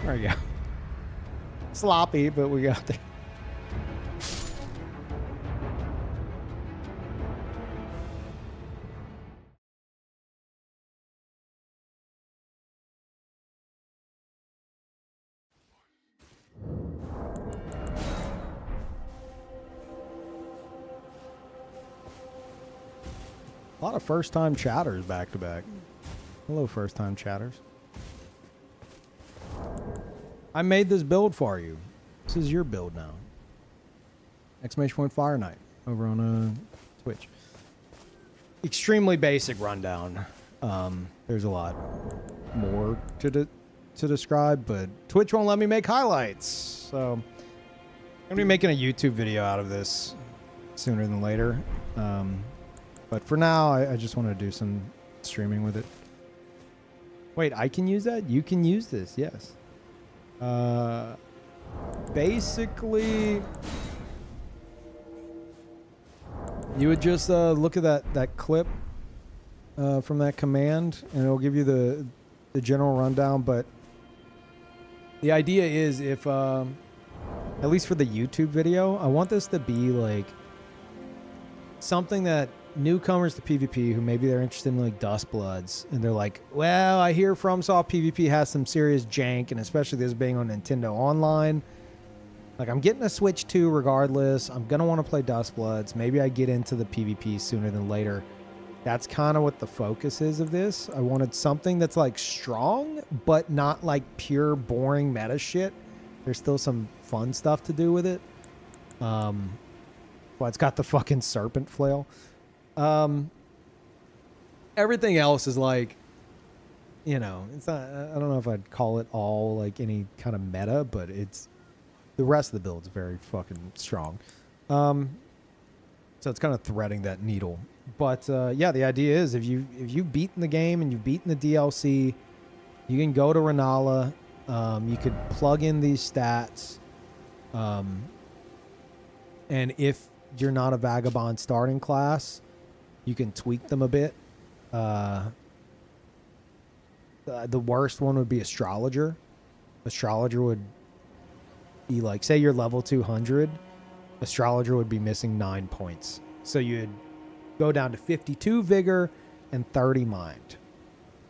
There we go. Sloppy, but we got there. A lot of first-time chatters back to back. Hello, first-time chatters. I made this build for you. This is your build now. Exclamation point Fire Knight over on Twitch. Extremely basic rundown. There's a lot more to describe, but Twitch won't let me make highlights. So I'm gonna be making a YouTube video out of this sooner than later. But for now, I just want to do some streaming with it. Wait, I can use that? You can use this, yes. Basically, you would just look at that clip from that command, and it'll give you the general rundown. But the idea is, if at least for the YouTube video, I want this to be like something that newcomers to PvP who maybe they're interested in like Dustbloods, and they're like, well, I hear FromSoft PvP has some serious jank, and especially this being on Nintendo Online. Like, I'm getting a Switch 2 regardless. I'm going to want to play Dustbloods. Maybe I get into the PvP sooner than later. That's kind of what the focus is of this. I wanted something that's like strong, but not like pure boring meta shit. There's still some fun stuff to do with it. Well, it's got the fucking serpent flail. Everything else is like, you know, it's not, I don't know if I'd call it all like any kind of meta, but it's, the rest of the build's very fucking strong. So it's kind of threading that needle. But yeah, the idea is if you've beaten the game and you've beaten the DLC, you can go to Renala. You could plug in these stats. And if you're not a Vagabond starting class, you can tweak them a bit. The worst one would be Astrologer. Astrologer would be like, say you're level 200, Astrologer would be missing 9 points. So you'd go down to 52 Vigor and 30 Mind.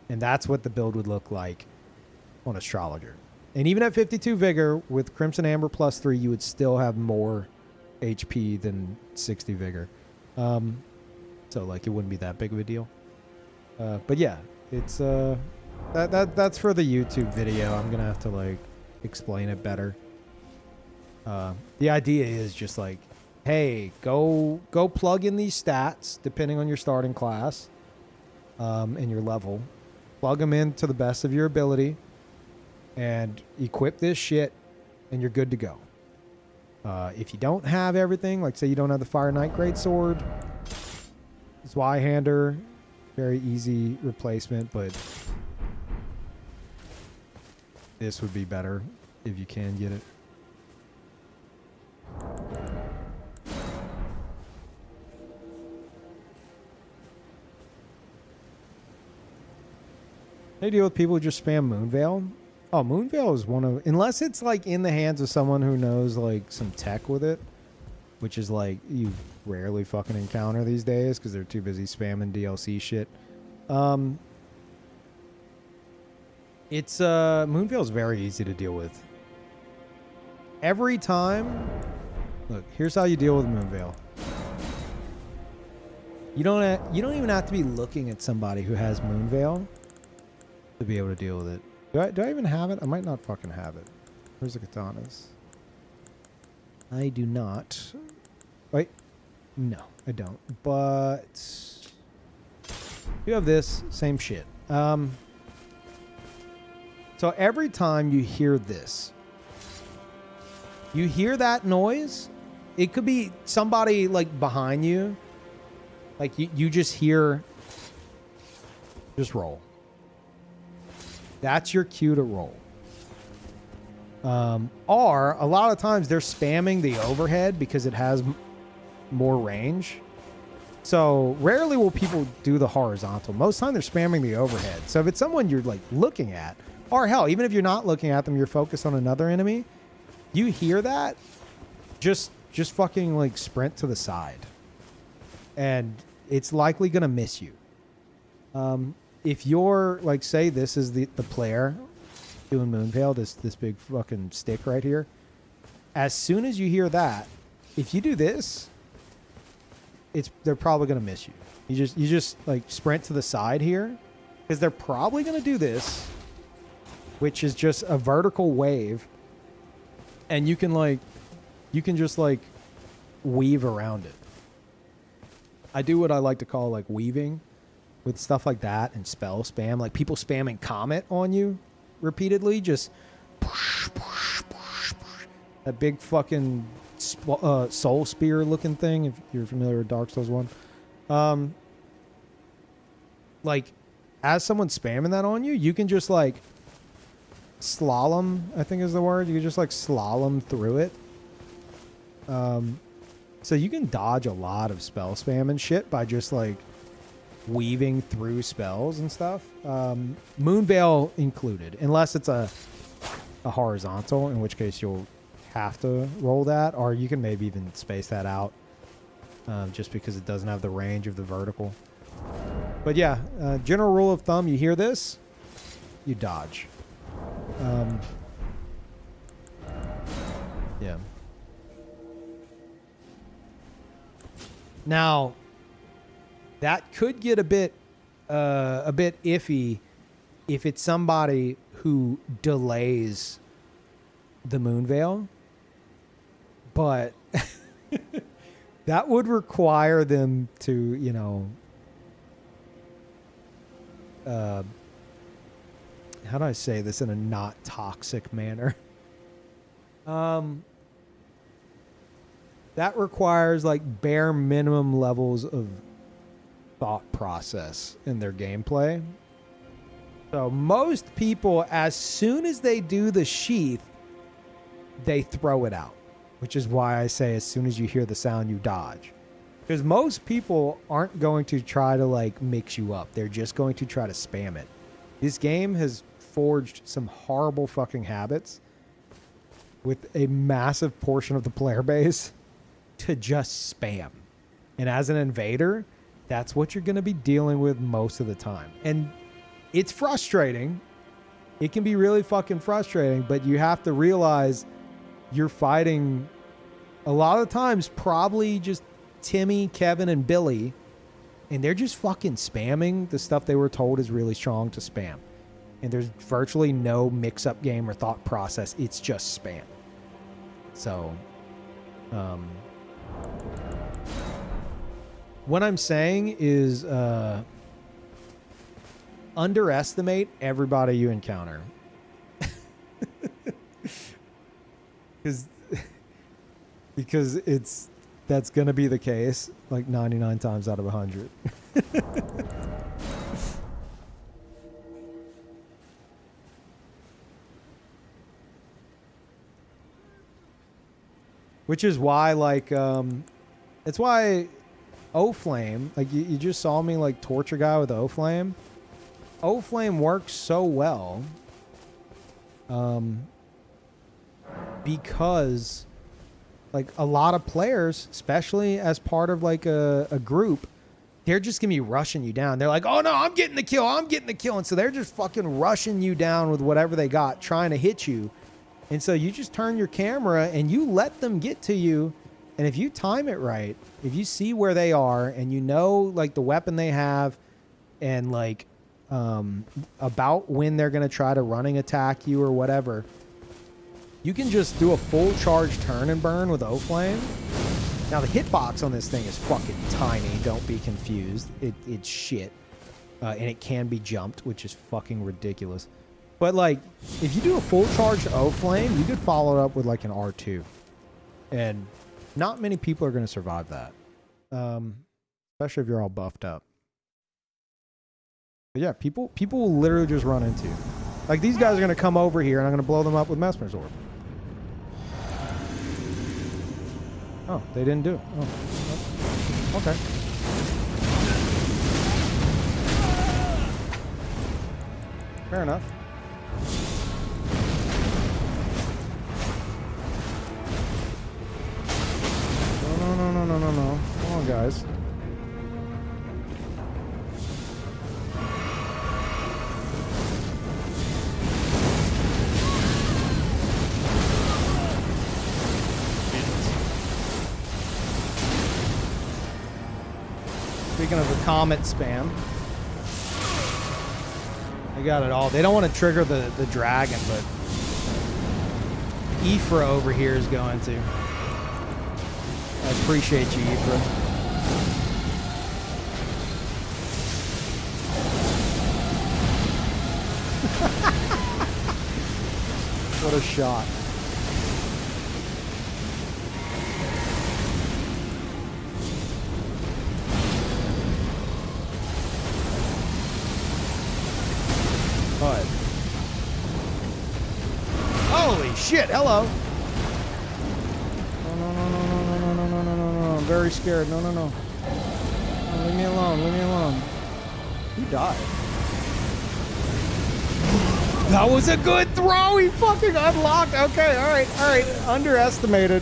And that's what the build would look like on Astrologer. And even at 52 Vigor, with Crimson Amber +3, you would still have more HP than 60 Vigor. So like it wouldn't be that big of a deal. But yeah, it's that's for the YouTube video. I'm gonna have to like explain it better. The idea is just like, hey, go plug in these stats depending on your starting class and your level. Plug them in to the best of your ability and equip this shit, and you're good to go. If you don't have everything, like say you don't have the Fire Knight Greatsword, Zweihander, very easy replacement, but this would be better if you can get it. They deal with people who just spam Moonveil. Oh, Moonveil is one of, unless it's like in the hands of someone who knows like some tech with it, which is like you rarely fucking encounter these days because they're too busy spamming DLC shit. It's Moonveil is very easy to deal with. Every time, look, here's how you deal with Moonveil. You don't even have to be looking at somebody who has Moonveil to be able to deal with it. Do I even have it? I might not fucking have it. Where's the katanas? I do not. Wait. No, I don't. But you have this, same shit. So every time you hear this, you hear that noise, it could be somebody like behind you. Like you just hear, just roll. That's your cue to roll. Or a lot of times they're spamming the overhead because it has more range. So rarely will people do the horizontal. Most time they're spamming the overhead. So if it's someone you're like looking at, Or hell, even if you're not looking at them, you're focused on another enemy. You hear that? Just fucking like sprint to the side. And it's likely gonna miss you. If you're like, say this is the player doing Moonveil, this big fucking stick right here. As soon as you hear that, if you do this, they're probably gonna miss you. You just like sprint to the side here, because they're probably gonna do this, which is just a vertical wave, and you can just like weave around it. I do what I like to call like weaving with stuff like that and spell spam, like people spamming Comet on you repeatedly, just push, push, push, push. That big fucking soul spear looking thing, if you're familiar with Dark Souls 1. Like as someone's spamming that on you, you can just like slalom, I think is the word. You can just like slalom through it. So you can dodge a lot of spell spam and shit by just like weaving through spells and stuff. Moonveil included, unless it's a horizontal, in which case you'll have to roll that, or you can maybe even space that out just because it doesn't have the range of the vertical. But yeah, general rule of thumb, you hear this, you dodge. Yeah. Now, that could get a bit iffy if it's somebody who delays the Moonveil, but that would require them to, you know, how do I say this in a not toxic manner? That requires like bare minimum levels of thought process in their gameplay. So most people, as soon as they do the sheath, they throw it out, which is why I say as soon as you hear the sound, you dodge. Because most people aren't going to try to like mix you up. They're just going to try to spam it. This game has forged some horrible fucking habits with a massive portion of the player base to just spam. And as an invader, that's what you're going to be dealing with most of the time. And it's frustrating. It can be really fucking frustrating, but you have to realize you're fighting a lot of times probably just Timmy, Kevin, and Billy, and they're just fucking spamming the stuff they were told is really strong to spam. And there's virtually no mix-up game or thought process. It's just spam. So, what I'm saying is underestimate everybody you encounter. Because that's going to be the case like 99 times out of 100. Which is why, like, it's why O-Flame, like, you just saw me, like, torture guy with O-Flame. O-Flame works so well because, like, a lot of players, especially as part of, like, a group, they're just going to be rushing you down. They're like, oh, no, I'm getting the kill. I'm getting the kill. And so they're just fucking rushing you down with whatever they got, trying to hit you. And so you just turn your camera and you let them get to you. And if you time it right, if you see where they are and you know, like, the weapon they have and, like, about when they're going to try to running attack you or whatever, you can just do a full charge turn and burn with O-Flame. Now, the hitbox on this thing is fucking tiny. Don't be confused. It's shit. And it can be jumped, which is fucking ridiculous. But, like, if you do a full charge O-Flame, you could follow it up with, like, an R2. And not many people are going to survive that. Especially if you're all buffed up. But yeah, people will literally just run into you. Like, these guys are going to come over here, and I'm going to blow them up with Mesmer's Orb. Oh, they didn't do it. Oh. Okay. Fair enough. No. Come on, guys. Speaking of the comet spam, they got it all. They don't want to trigger the dragon, but Ephra over here is going to. I appreciate you, Ephra. What a shot. What? Holy shit, hello. No. I'm very scared. No. No, leave me alone. Who died? That was a good throw. He fucking unlocked. Okay, all right. Underestimated.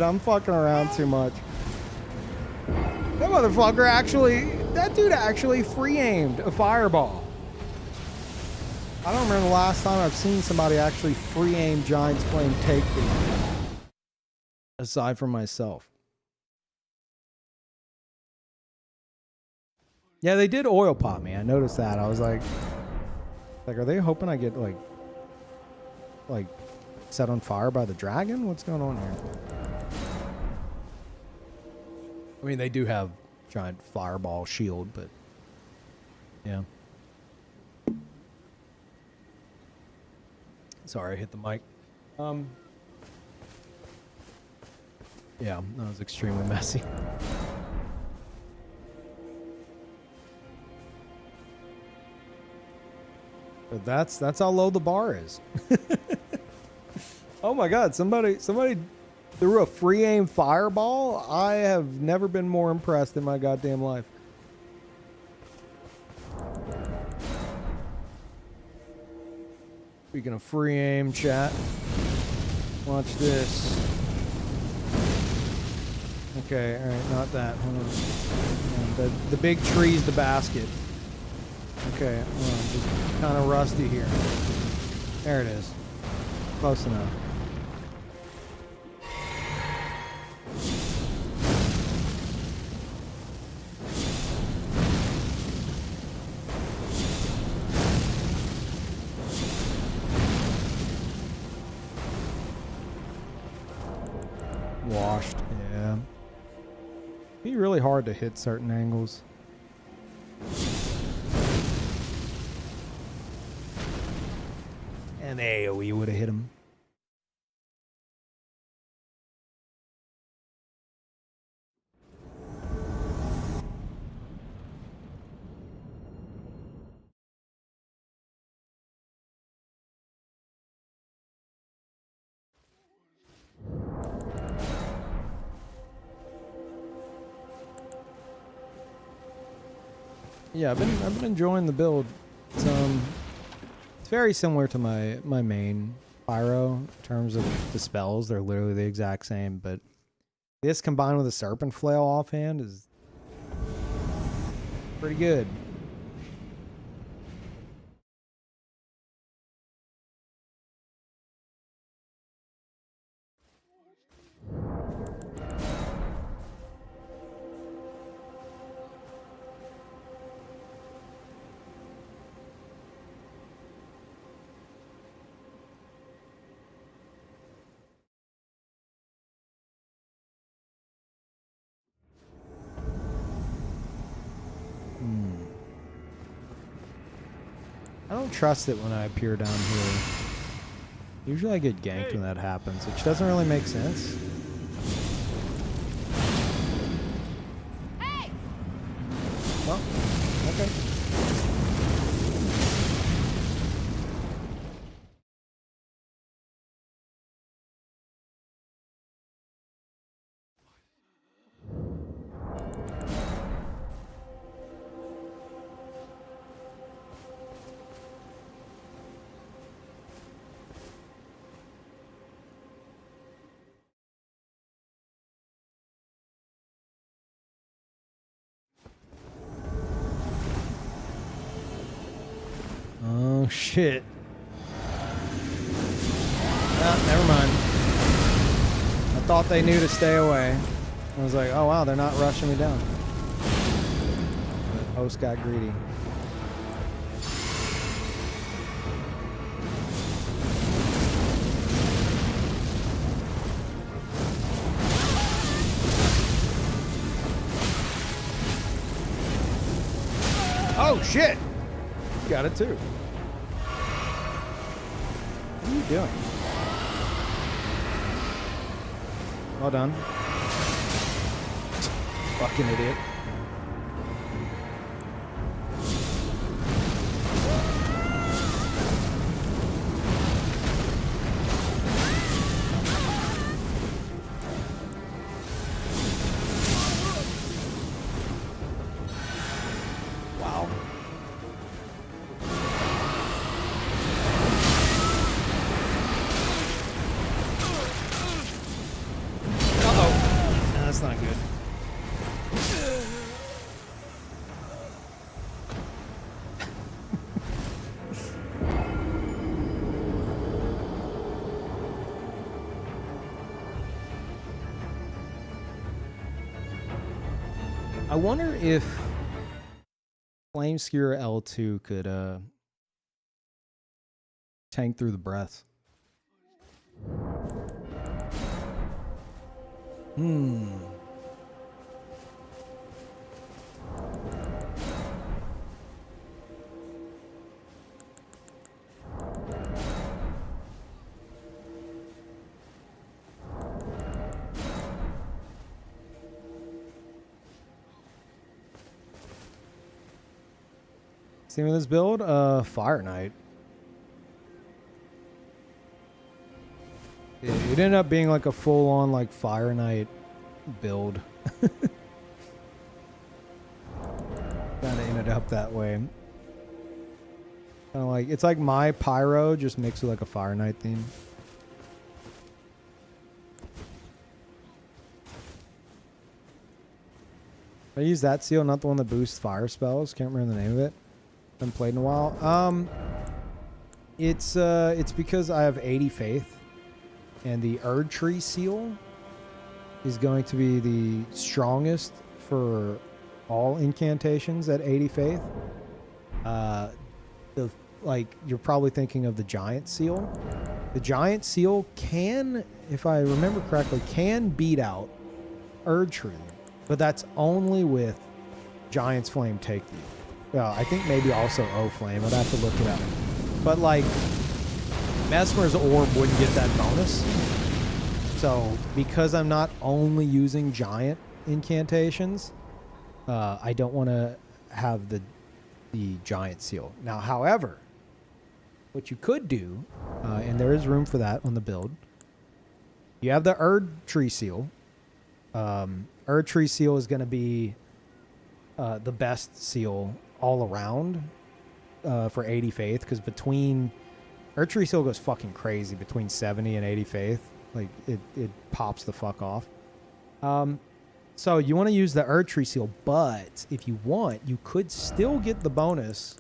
I'm fucking around too much. That dude actually free-aimed a fireball. I don't remember the last time I've seen somebody actually free-aim Giant's Flame take me. Aside from myself. Yeah, they did oil pop me. I noticed that. I was like, are they hoping I get like set on fire by the dragon? What's going on here? I mean, they do have giant fireball shield, but yeah. Sorry, I hit the mic. Yeah, that was extremely messy. But that's how low the bar is. Oh my god, somebody threw a free aim fireball? I have never been more impressed in my goddamn life. Speaking of free aim, chat. Watch this. Okay, alright, not that. Hold on. The big tree's the basket. Okay, hold on. Just kind of rusty here. There it is. Close enough. Washed, yeah. Be really hard to hit certain angles. And AoE would have hit him. Yeah, I've been enjoying the build. It's very similar to my main pyro in terms of the spells. They're literally the exact same, but this combined with a serpent flail offhand is pretty good. I don't trust it when I appear down here. Usually I get ganked when that happens, which doesn't really make sense. Hey! Well, okay. shit. Ah, never mind. I thought they knew to stay away. I was like, oh wow, they're not rushing me down. The host got greedy. Oh shit! Got it too. What are you doing? Well done. Fucking idiot. Wow. Uh-oh. That's not good. I wonder if Flame Skewer L2 could tank through the breath. See with this build? Fire Knight. It ended up being like a full-on like Fire Knight build. Kinda ended up that way. Kinda like it's like my Pyro just mixed with like a Fire Knight theme. I use that seal, not the one that boosts fire spells. Can't remember the name of it. Haven't played in a while. It's because I have 80 faith, and the Erd Tree seal is going to be the strongest for all incantations at 80 faith. You're probably thinking of the Giant seal. The Giant seal can, if I remember correctly, can beat out Erd Tree, but that's only with Giant's Flame Take Thee. Well, I think maybe also O-Flame. I'd have to look it up. But, like, Mesmer's Orb wouldn't get that bonus. So, because I'm not only using giant incantations, I don't want to have the Giant Seal. Now, however, what you could do, and there is room for that on the build, you have the Erd Tree Seal. Erd Tree Seal is going to be the best seal all around for 80 faith, because between Erd Tree Seal goes fucking crazy between 70 and 80 faith. Like it pops the fuck off. So you want to use the Erd Tree Seal, but if you want, you could still get the bonus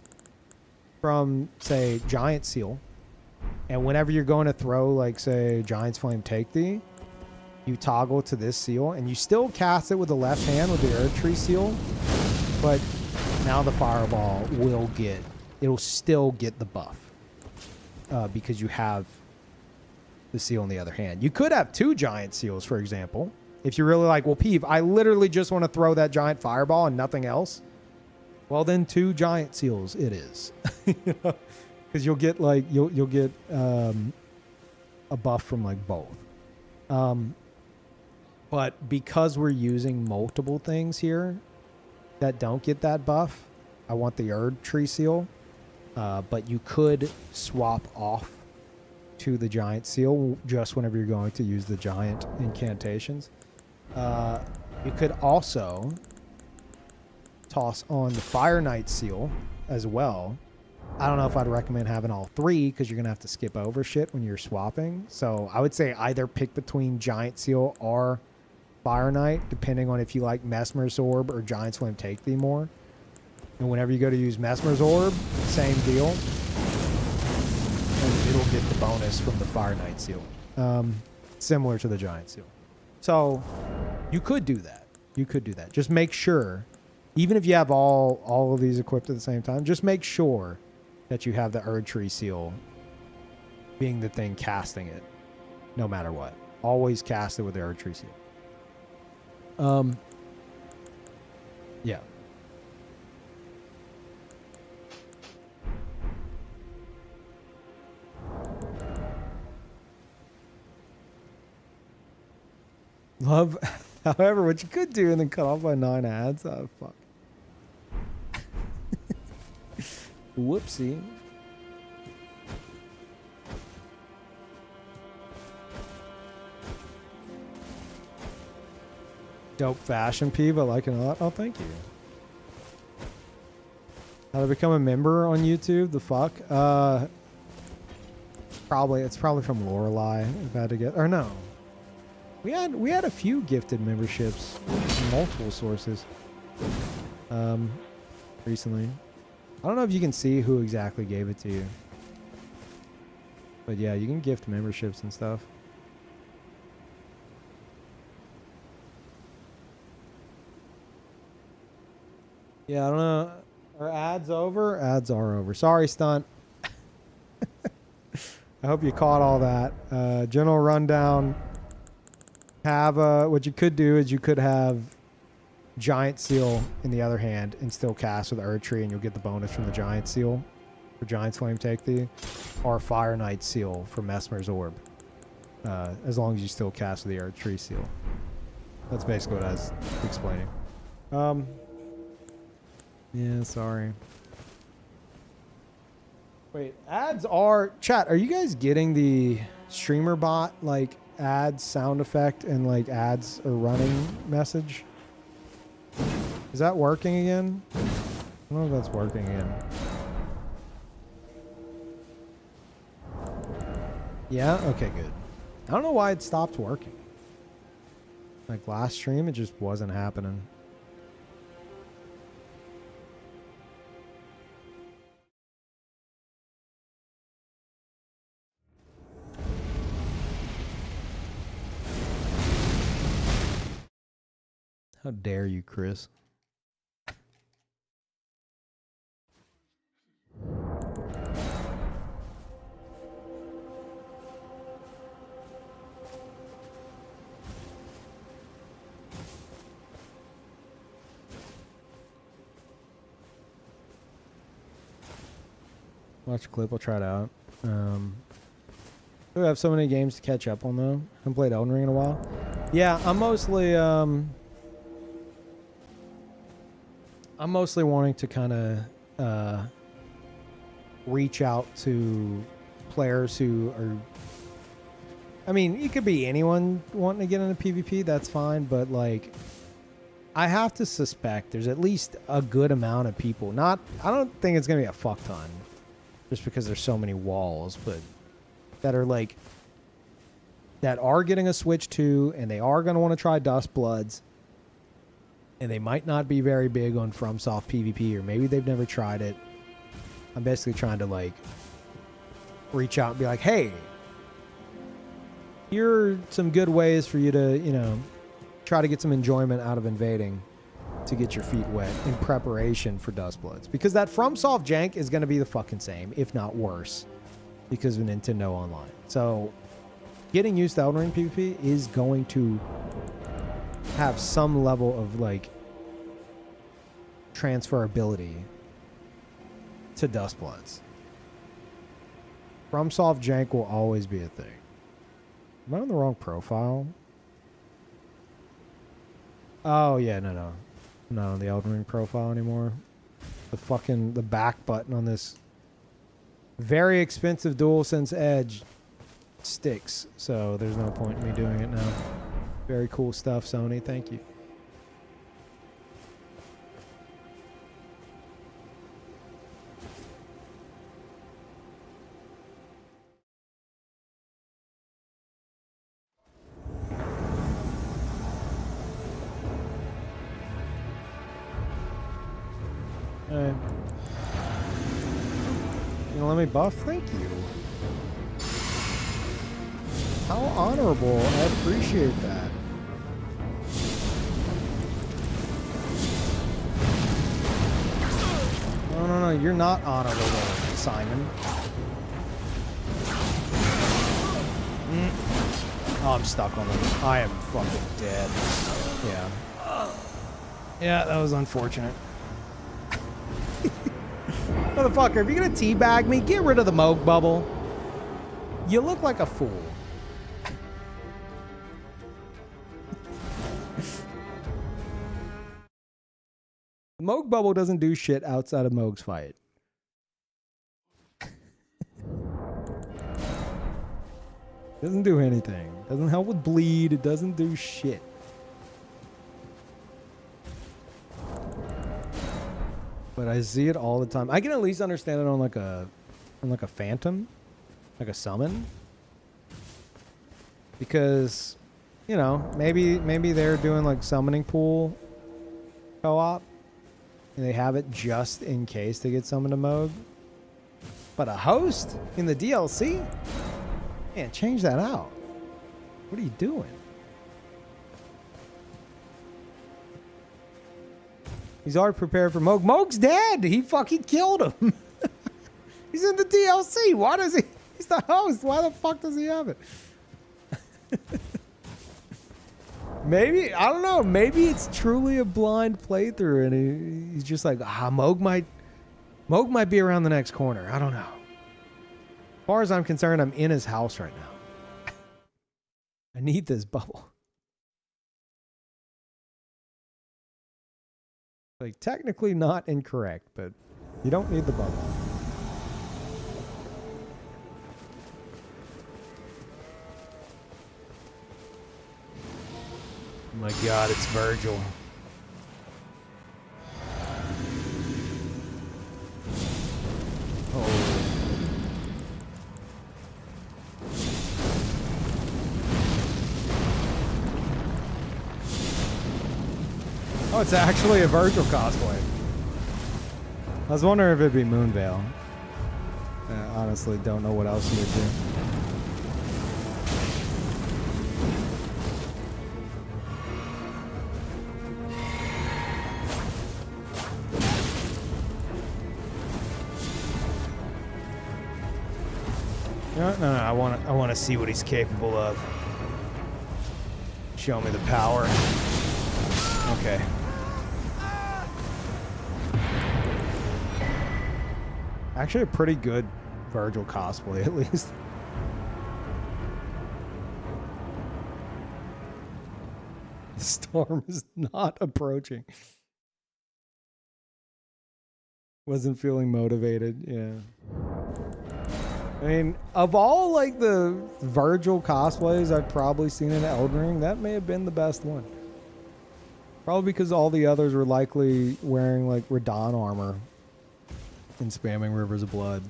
from, say, Giant Seal, and whenever you're going to throw, like, say, Giant's Flame Take Thee, you toggle to this seal, and you still cast it with the left hand with the Erd Tree Seal, but now the Fireball it'll still get the buff because you have the seal in the other hand. You could have two Giant Seals, for example. If you're really like, well, Peeve, I literally just want to throw that Giant Fireball and nothing else. Well, then two Giant Seals it is. Because you'll get like you'll get a buff from like both. But because we're using multiple things here that don't get that buff, I want the Erd Tree Seal. But you could swap off to the Giant Seal just whenever you're going to use the giant incantations. You could also toss on the Fire Knight Seal as well. I don't know if I'd recommend having all three because you're going to have to skip over shit when you're swapping. So I would say either pick between Giant Seal or Fire Knight, depending on if you like Mesmer's Orb or Giant's Flame Take Thee more. And whenever you go to use Mesmer's Orb, same deal. get the bonus from the Fire Knight seal. Similar to the Giant seal. So you could do that. You could do that. Just make sure, even if you have all of these equipped at the same time, just make sure that you have the Erd Tree seal being the thing casting it, no matter what. Always cast it with the Erd Tree seal. Yeah. Love, however, what you could do and then cut off by 9 ads. Oh, fuck. Whoopsie. Dope fashion, Peeve. I like it a lot. Oh, thank you. How to become a member on YouTube? The fuck? It's probably from Lorelei. I've had to get, or no. We had a few gifted memberships from multiple sources recently. I don't know if you can see who exactly gave it to you. But yeah, you can gift memberships and stuff. Yeah, I don't know. Are ads over? Ads are over. Sorry, Stunt. I hope you caught all that. General rundown. Have what you could do is you could have Giant Seal in the other hand and still cast with Erd Tree, and you'll get the bonus from the Giant Seal for Giant's Flame Take Thee, or Fire Knight Seal for Mesmer's Orb, as long as you still cast with the Erd Tree Seal. That's basically what I was explaining. Yeah, sorry. Wait, ads are... Chat, are you guys getting the streamer bot, like, ads sound effect and, like, ads are running message? Is that working again? I don't know if that's working again. Yeah? Okay, good. I don't know why it stopped working. Like, last stream, it just wasn't happening. How dare you, Chris? Watch a clip, I'll try it out. We have so many games to catch up on though. Haven't played Elden Ring in a while. Yeah, I'm mostly wanting to kind of reach out to players who are... I mean, it could be anyone wanting to get into PvP, that's fine, but like, I have to suspect there's at least a good amount of people. I don't think it's going to be a fuck ton, just because there's so many walls, but that are like, that are getting a Switch 2, and they are going to want to try Dust Bloods, and they might not be very big on FromSoft PvP, or maybe they've never tried it. I'm basically trying to like reach out and be like, hey, here are some good ways for you to, you know, try to get some enjoyment out of invading to get your feet wet in preparation for Dust Bloods. Because that FromSoft jank is going to be the fucking same, if not worse, because of Nintendo Online. So getting used to Elden Ring PvP is going to have some level of like transferability to Dust Bloods. FromSoft jank will always be a thing. Am I on the wrong profile? Oh yeah, no. I'm not on the Elden Ring profile anymore. The back button on this very expensive DualSense Edge sticks, so there's no point in me doing it now. Very cool stuff, Sony. Thank you. You gonna let me buff? Thank you. How honorable. I appreciate that. No, you're not honorable, Simon. Oh, I'm stuck on him. I am fucking dead. Yeah. Yeah, that was unfortunate. Motherfucker, if you're gonna teabag me, get rid of the Moog bubble. You look like a fool. The Moog bubble doesn't do shit outside of Moog's fight. Doesn't do anything. Doesn't help with bleed. It doesn't do shit. But I see it all the time. I can at least understand it on like a phantom, like a summon. Because, you know, maybe they're doing like summoning pool co-op. And they have it just in case they get summoned to Moog. But a host in the DLC? Man, change that out. What are you doing? He's already prepared for Moog. Moog's dead! He fucking killed him! He's in the DLC! Why does he... He's the host! Why the fuck does he have it? Maybe, I don't know, maybe it's truly a blind playthrough and he's just like, Moog might be around the next corner. I don't know. As far as I'm concerned, I'm in his house right now. I need this bubble. Like, technically not incorrect, but you don't need the bubble. Oh my god, it's Virgil. Oh. Oh, it's actually a Virgil cosplay. I was wondering if it'd be Moonveil. I honestly don't know what else you would do. No, I want to see what he's capable of. Show me the power. Okay. Actually, a pretty good Virgil cosplay, at least. The storm is not approaching. Wasn't feeling motivated, yeah. I mean, of all like the Virgil cosplays I've probably seen in Elden Ring, that may have been the best one. Probably because all the others were likely wearing like Radon armor and spamming Rivers of Blood.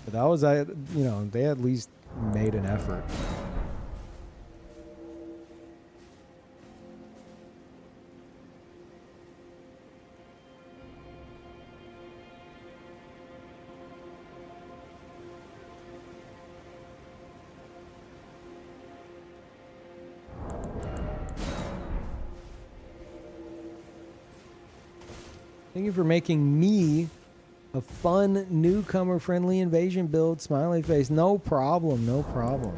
But that was, you know, they at least made an effort. Thank you for making me a fun, newcomer-friendly invasion build. Smiley face. No problem. No problem.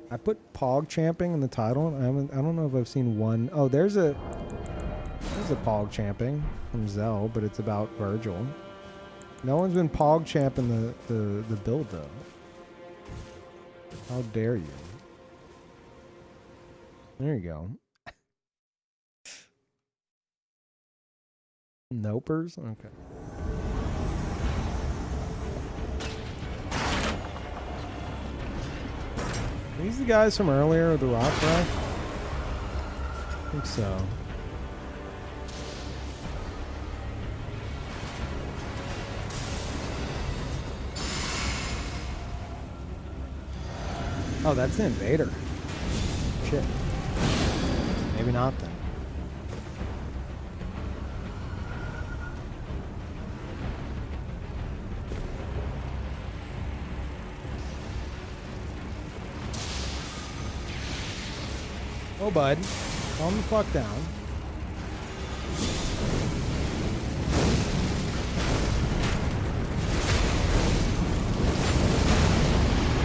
I put Pog Champing in the title. I don't know if I've seen one. Oh, there's a Pog Champing from Zell, but it's about Virgil. No one's been Pog Champing the build though. How dare you? There you go. Nopers? Okay. Are these the guys from earlier, the rock wreck? I think so. Oh, that's the invader. Shit. Maybe not then. Oh, bud. Calm the fuck down.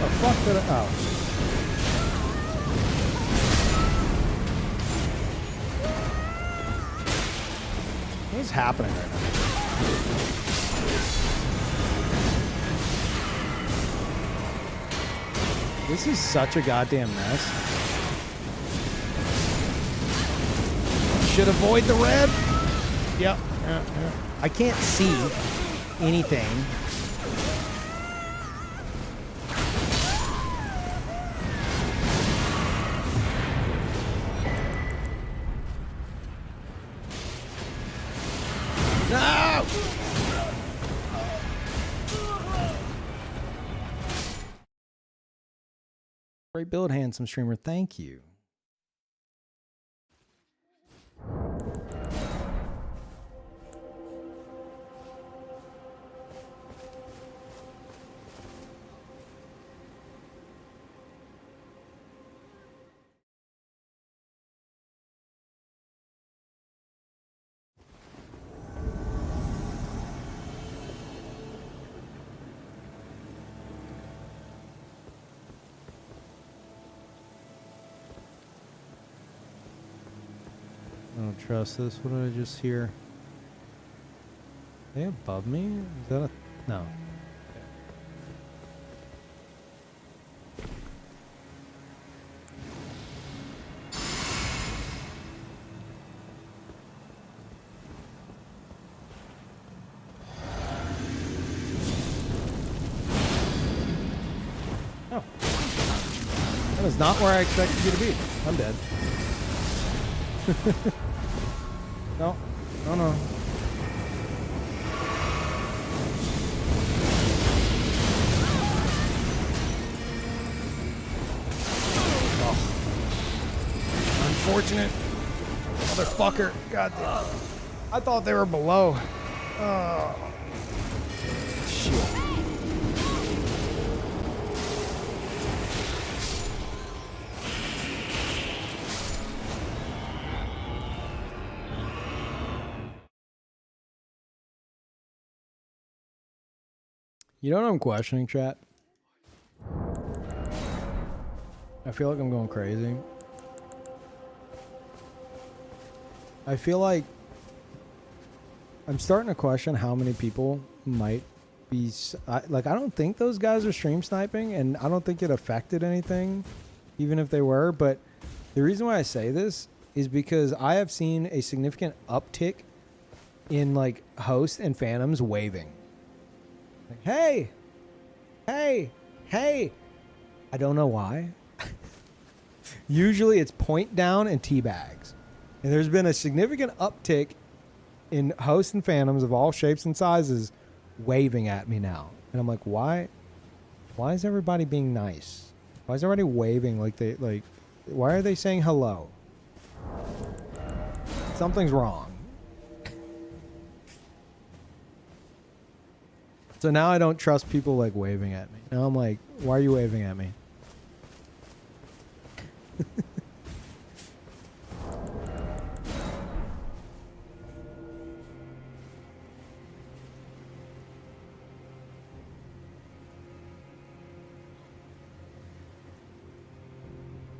The fuck did I... Oh. What's happening right now? This is such a goddamn mess. Should avoid the red. Yep. I can't see anything. No! Great build, handsome streamer. Thank you. I don't trust this. What did I just hear? Are they above me? Is that a... No. Oh. That is not where I expected you to be. I'm dead. No, no. Oh. Unfortunate. Motherfucker. God damn. I thought they were below. Oh. Shit. You know what I'm questioning, chat? I feel like I'm going crazy. I feel like I'm starting to question how many people might be... like, I don't think those guys are stream sniping, and I don't think it affected anything, even if they were. But the reason why I say this is because I have seen a significant uptick in, like, hosts and phantoms waving. Like, hey, hey, hey. I don't know why. Usually it's point down and tea bags. And there's been a significant uptick in hosts and phantoms of all shapes and sizes waving at me now. And I'm like, why is everybody being nice? Why is everybody waving why are they saying hello? Something's wrong. So now I don't trust people like waving at me. Now I'm like, why are you waving at me?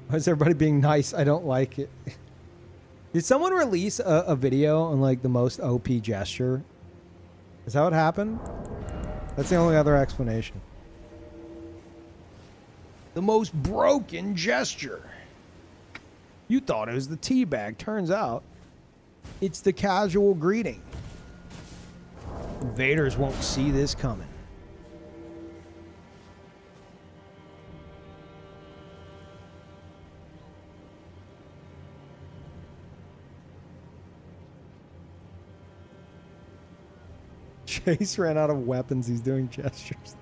Why is everybody being nice? I don't like it. Did someone release a video on like the most OP gesture? Is that what happened? That's the only other explanation. The most broken gesture. You thought it was the teabag. Turns out, it's the casual greeting. Invaders won't see this coming. Chase ran out of weapons. He's doing gestures.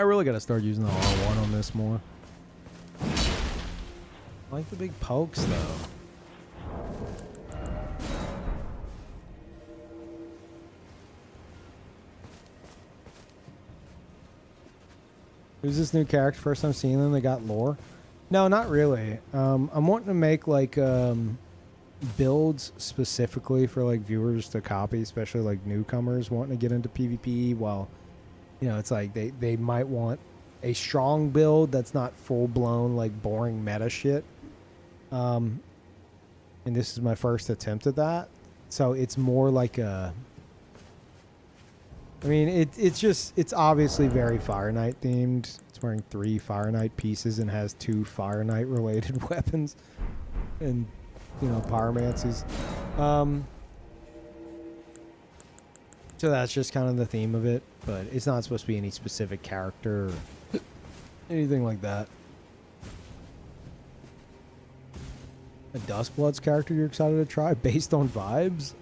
I really got to start using the R1 on this more. I like the big pokes, though. Who's this new character? First time seeing them, they got lore? No, not really. I'm wanting to make, like, builds specifically for, like, viewers to copy, especially, like, newcomers wanting to get into PvP while, you know, it's like they might want a strong build that's not full-blown, like, boring meta shit. And this is my first attempt at that. So it's more like a... I mean, it's obviously very Fire Knight themed. It's wearing 3 Fire Knight pieces and has 2 Fire Knight related weapons. And, you know, pyromancies. So that's just kind of the theme of it. But it's not supposed to be any specific character or anything like that. A Dustblood's character you're excited to try based on vibes?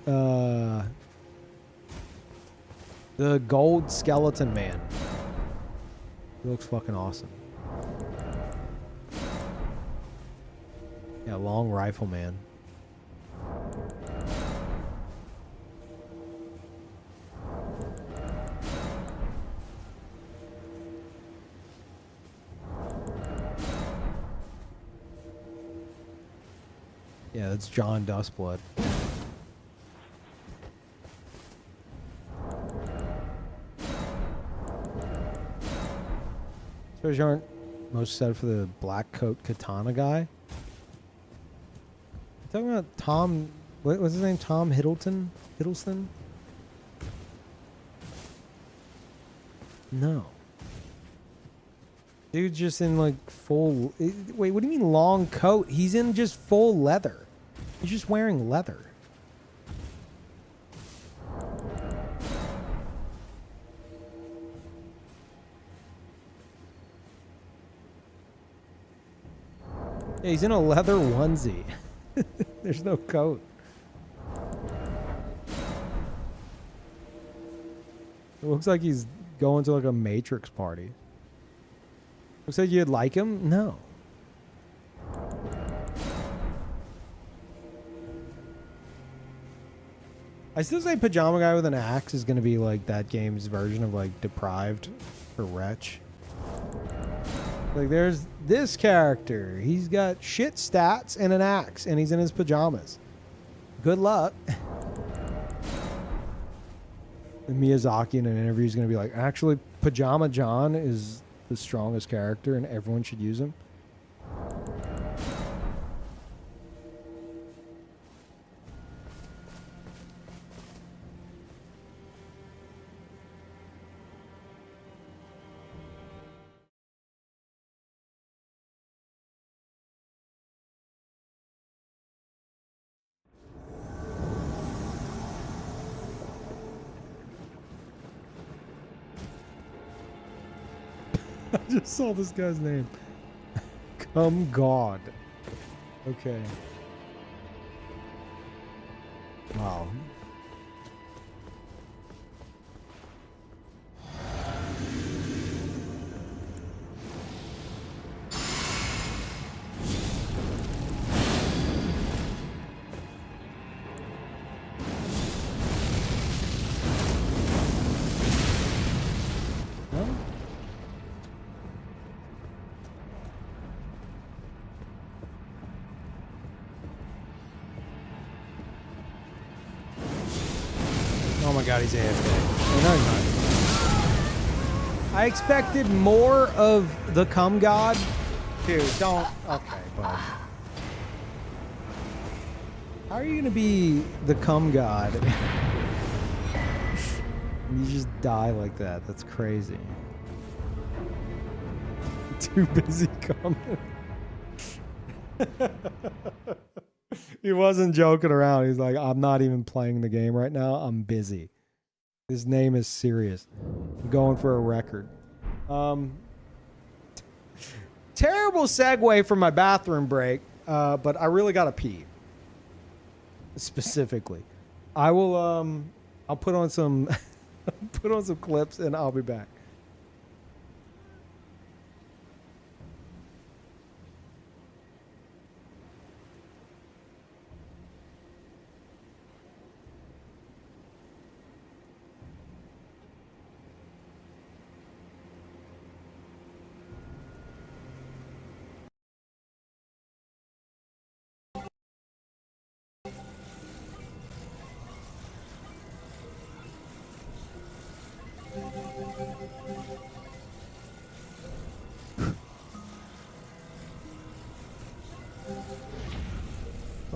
The Gold Skeleton Man. He looks fucking awesome. Yeah, Long Rifle Man. Yeah, that's John Dustblood. Suppose you aren't most excited for the black coat katana guy? You talking about Tom... What's his name? Tom Hiddleston? Hiddleston? No. Dude's just in like full... Wait, what do you mean long coat? He's in just full leather. He's just wearing leather. Yeah, he's in a leather onesie. There's no coat. It looks like he's going to like a Matrix party. Looks like you'd like him? No. I still say Pajama Guy with an axe is going to be like that game's version of like Deprived or Wretch. Like there's this character. He's got shit stats and an axe and he's in his pajamas. Good luck. And Miyazaki in an interview is going to be like, actually, Pajama John is the strongest character and everyone should use him. I just saw this guy's name. Come God. Okay. Wow. Oh my God, he's AFK. Oh, no, he's not. I expected more of the cum god. Dude, don't. Okay, bud. How are you gonna be the cum god? And you just die like that. That's crazy. Too busy coming. He wasn't joking around. He's like, I'm not even playing the game right now. I'm busy. His name is serious. I'm going for a record. Terrible segue from my bathroom break, but I really got to pee. Specifically. I will, I'll put on some, put on some clips and I'll be back.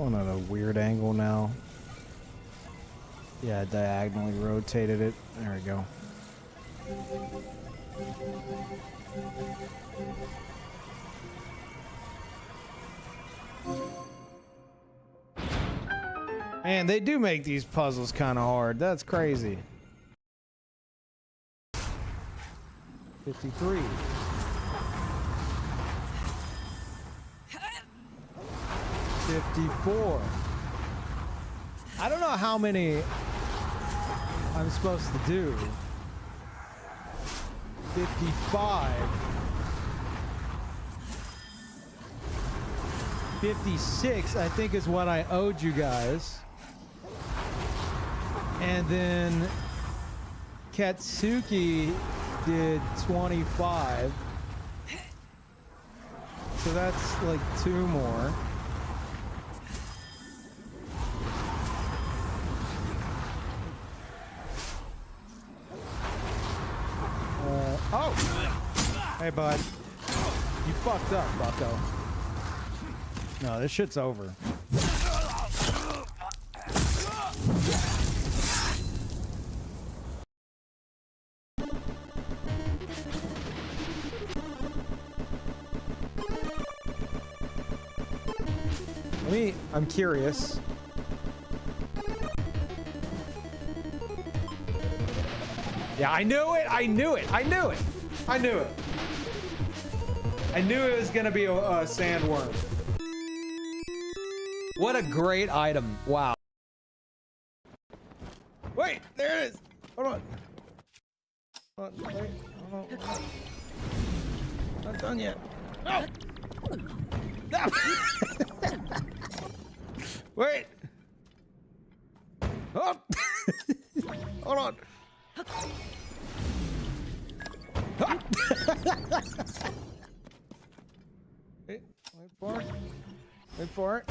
Going at a weird angle now. Yeah, diagonally rotated it. There we go. Man, they do make these puzzles kind of hard. That's crazy. 53. 54. I don't know how many I'm supposed to do. 55. 56, I think, is what I owed you guys. And then Katsuki did 25. So that's like 2 more. Oh! Hey, bud. You fucked up, bucko. No, this shit's over. I'm curious. Yeah, I knew it. I knew it. I knew it. I knew it. I knew it was gonna be a sandworm. What a great item. Wow. Wait, there it is. Hold on. Hold on, wait, hold on. Not done yet. No. No. Wait. Oh. Hold on. Wait for it. Wait for it.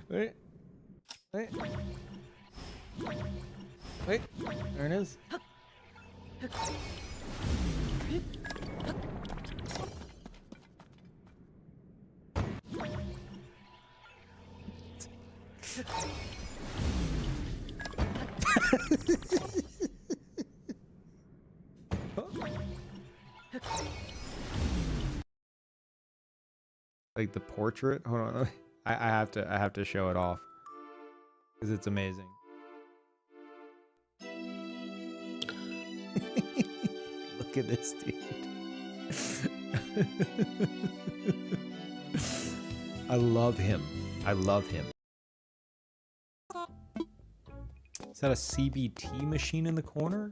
Wait. Wait. Wait. There it is. Like the portrait. Hold on. I have to show it off because it's amazing. Look at this dude. I love him. I love him. Is that a CBT machine in the corner?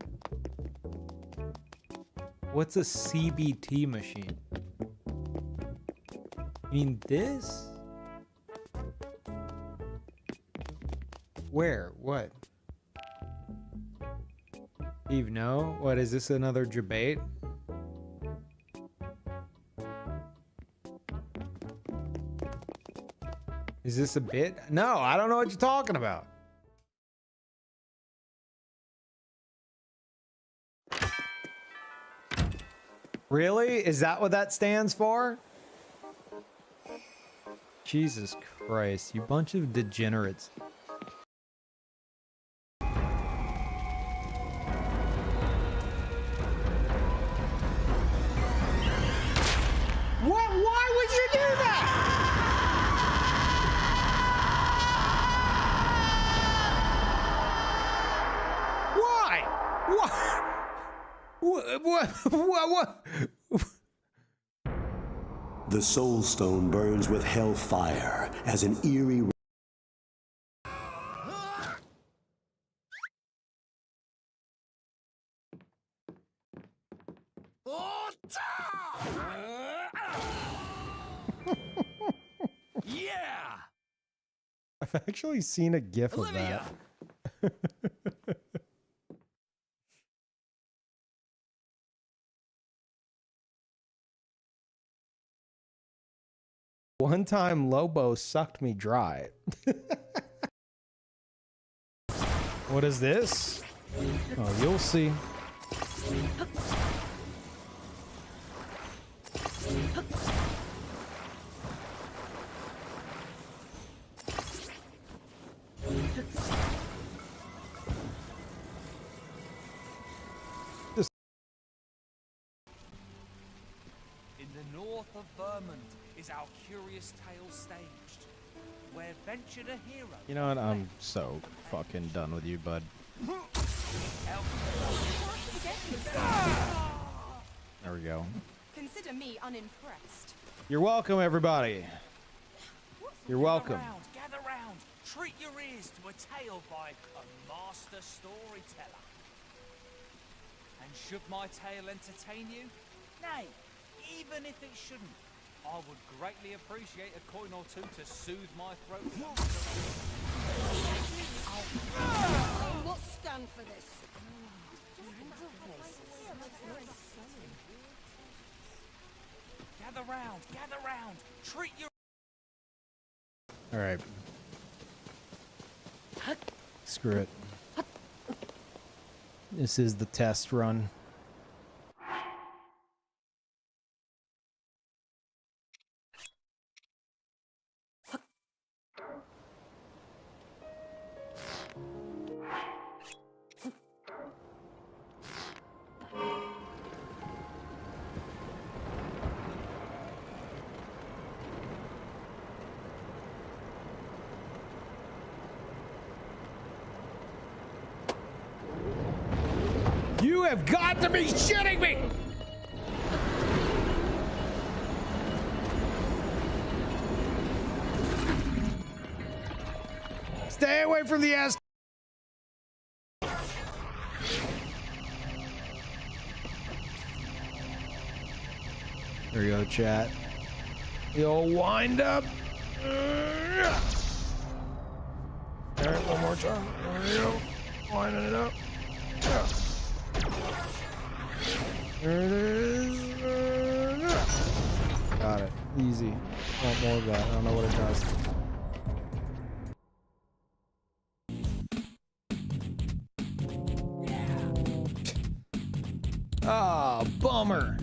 What's a CBT machine? You mean this? Where? What? Eve, no? What, is this another debate? Is this a bit? No, I don't know what you're talking about. Really? Is that what that stands for? Jesus Christ, you bunch of degenerates. What? Why would you do that? Why? What? The soul stone burns with hellfire as an eerie Yeah! I've actually seen a GIF of that. One time Lobo sucked me dry. What is this? Oh, you'll see. the north of Vermont is our curious tale staged, where ventured a hero. You know what? I'm so fucking done with you, bud. There we go. Consider me unimpressed. You're welcome, everybody. You're welcome. Gather round, treat your ears to a tale by a master storyteller. And should my tale entertain you? Nay, even if it shouldn't, I would greatly appreciate a coin or two to soothe my throat. I will stand for this. Gather round, treat your... All right. Screw it. This is the test run. You have got to be shitting me! Stay away from the ass. There you go, chat. You'll wind up. Alright, one more time. There you go. Winding it up. Yeah. There it is. Got it. Easy. Want more of that. I don't know what it does. Ah, bummer.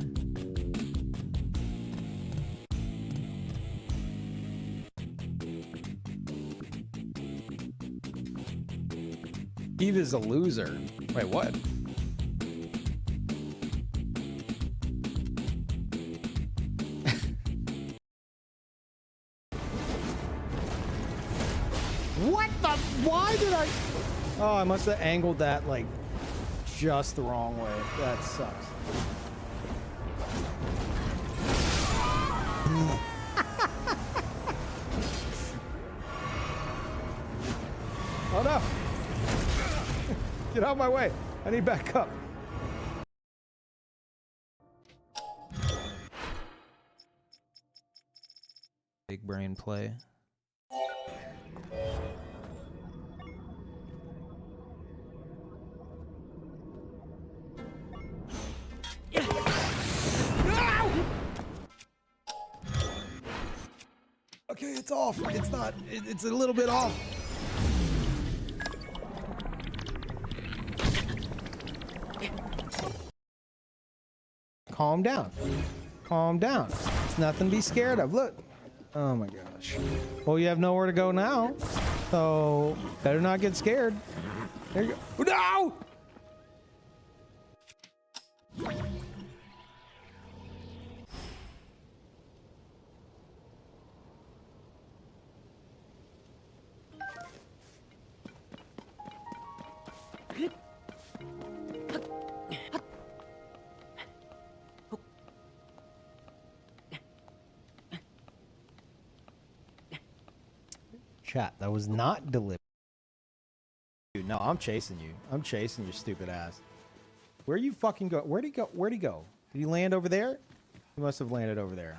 Peeve is a loser. Wait, what? What the? Why did I? Oh, I must have angled that like just the wrong way. That sucks. Oh no! Get out of my way! I need backup. Big brain play. Okay, it's off. It's not. It's a little bit off. Calm down. Calm down. It's nothing to be scared of. Look. Oh my gosh. Well, you have nowhere to go now. So, better not get scared. There you go. No! Chat, that was not deliberate. Dude, no, I'm chasing you. I'm chasing your stupid ass. Where you fucking go? Where'd he go? Where'd he go? Did he land over there? He must have landed over there.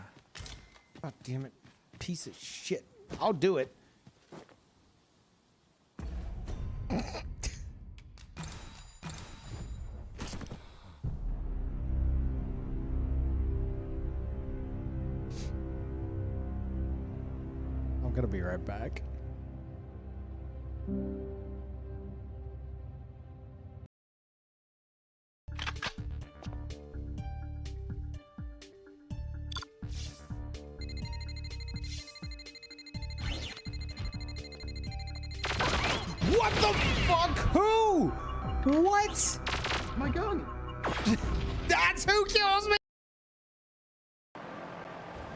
God damn it. Piece of shit. I'll do it. I'm gonna be right back. What the fuck? Who? What? My gun! That's who kills me!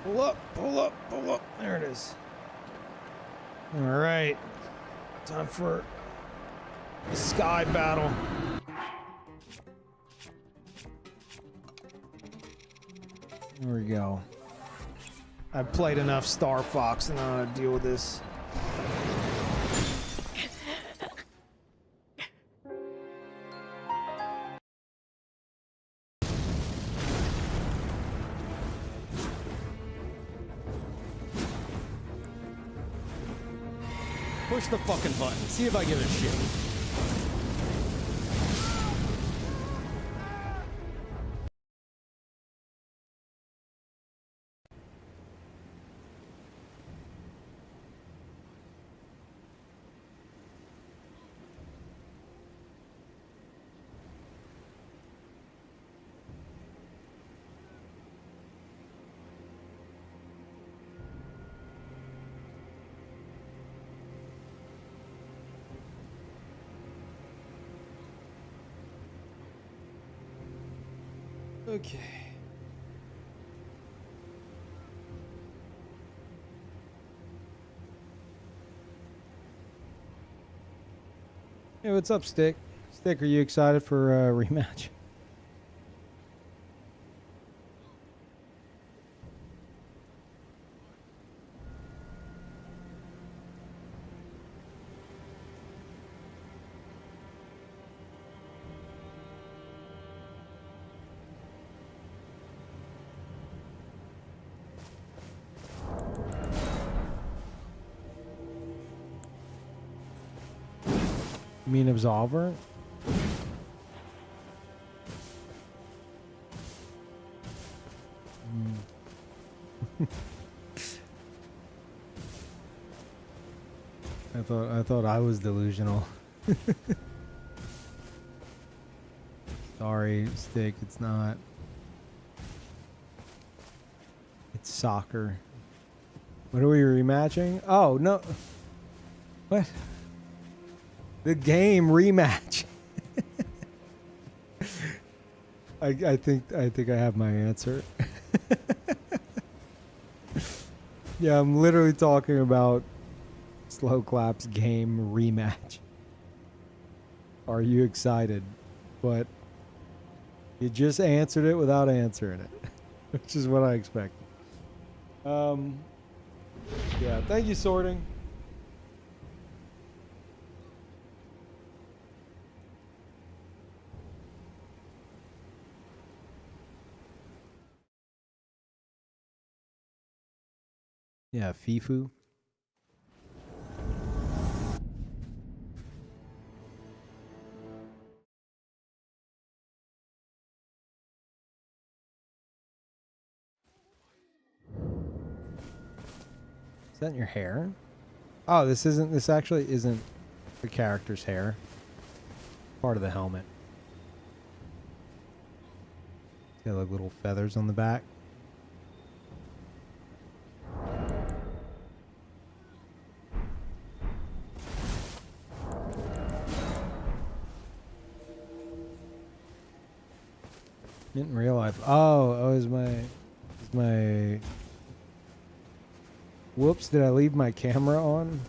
Pull up, pull up, pull up. There it is. All right. Time for the sky battle. There we go. I've played enough Star Fox and I know how to deal with this. Push the fucking button. See if I give a shit. Okay. Hey, what's up, Stick? Stick, are you excited for a rematch? You mean Absolver? I thought I was delusional. Sorry, Stick, it's not. It's soccer. What are we rematching? Oh, no. What? The game rematch. I think I have my answer. Yeah, I'm literally talking about Slow Clap's game rematch. Are you excited? But you just answered it without answering it, which is what I expected. Yeah, thank you, Sorting. Yeah, Fifu. Is that in your hair? Oh, this actually isn't the character's hair. Part of the helmet. It's got like little feathers on the back. In real life. Oh, is my whoops, did I leave my camera on?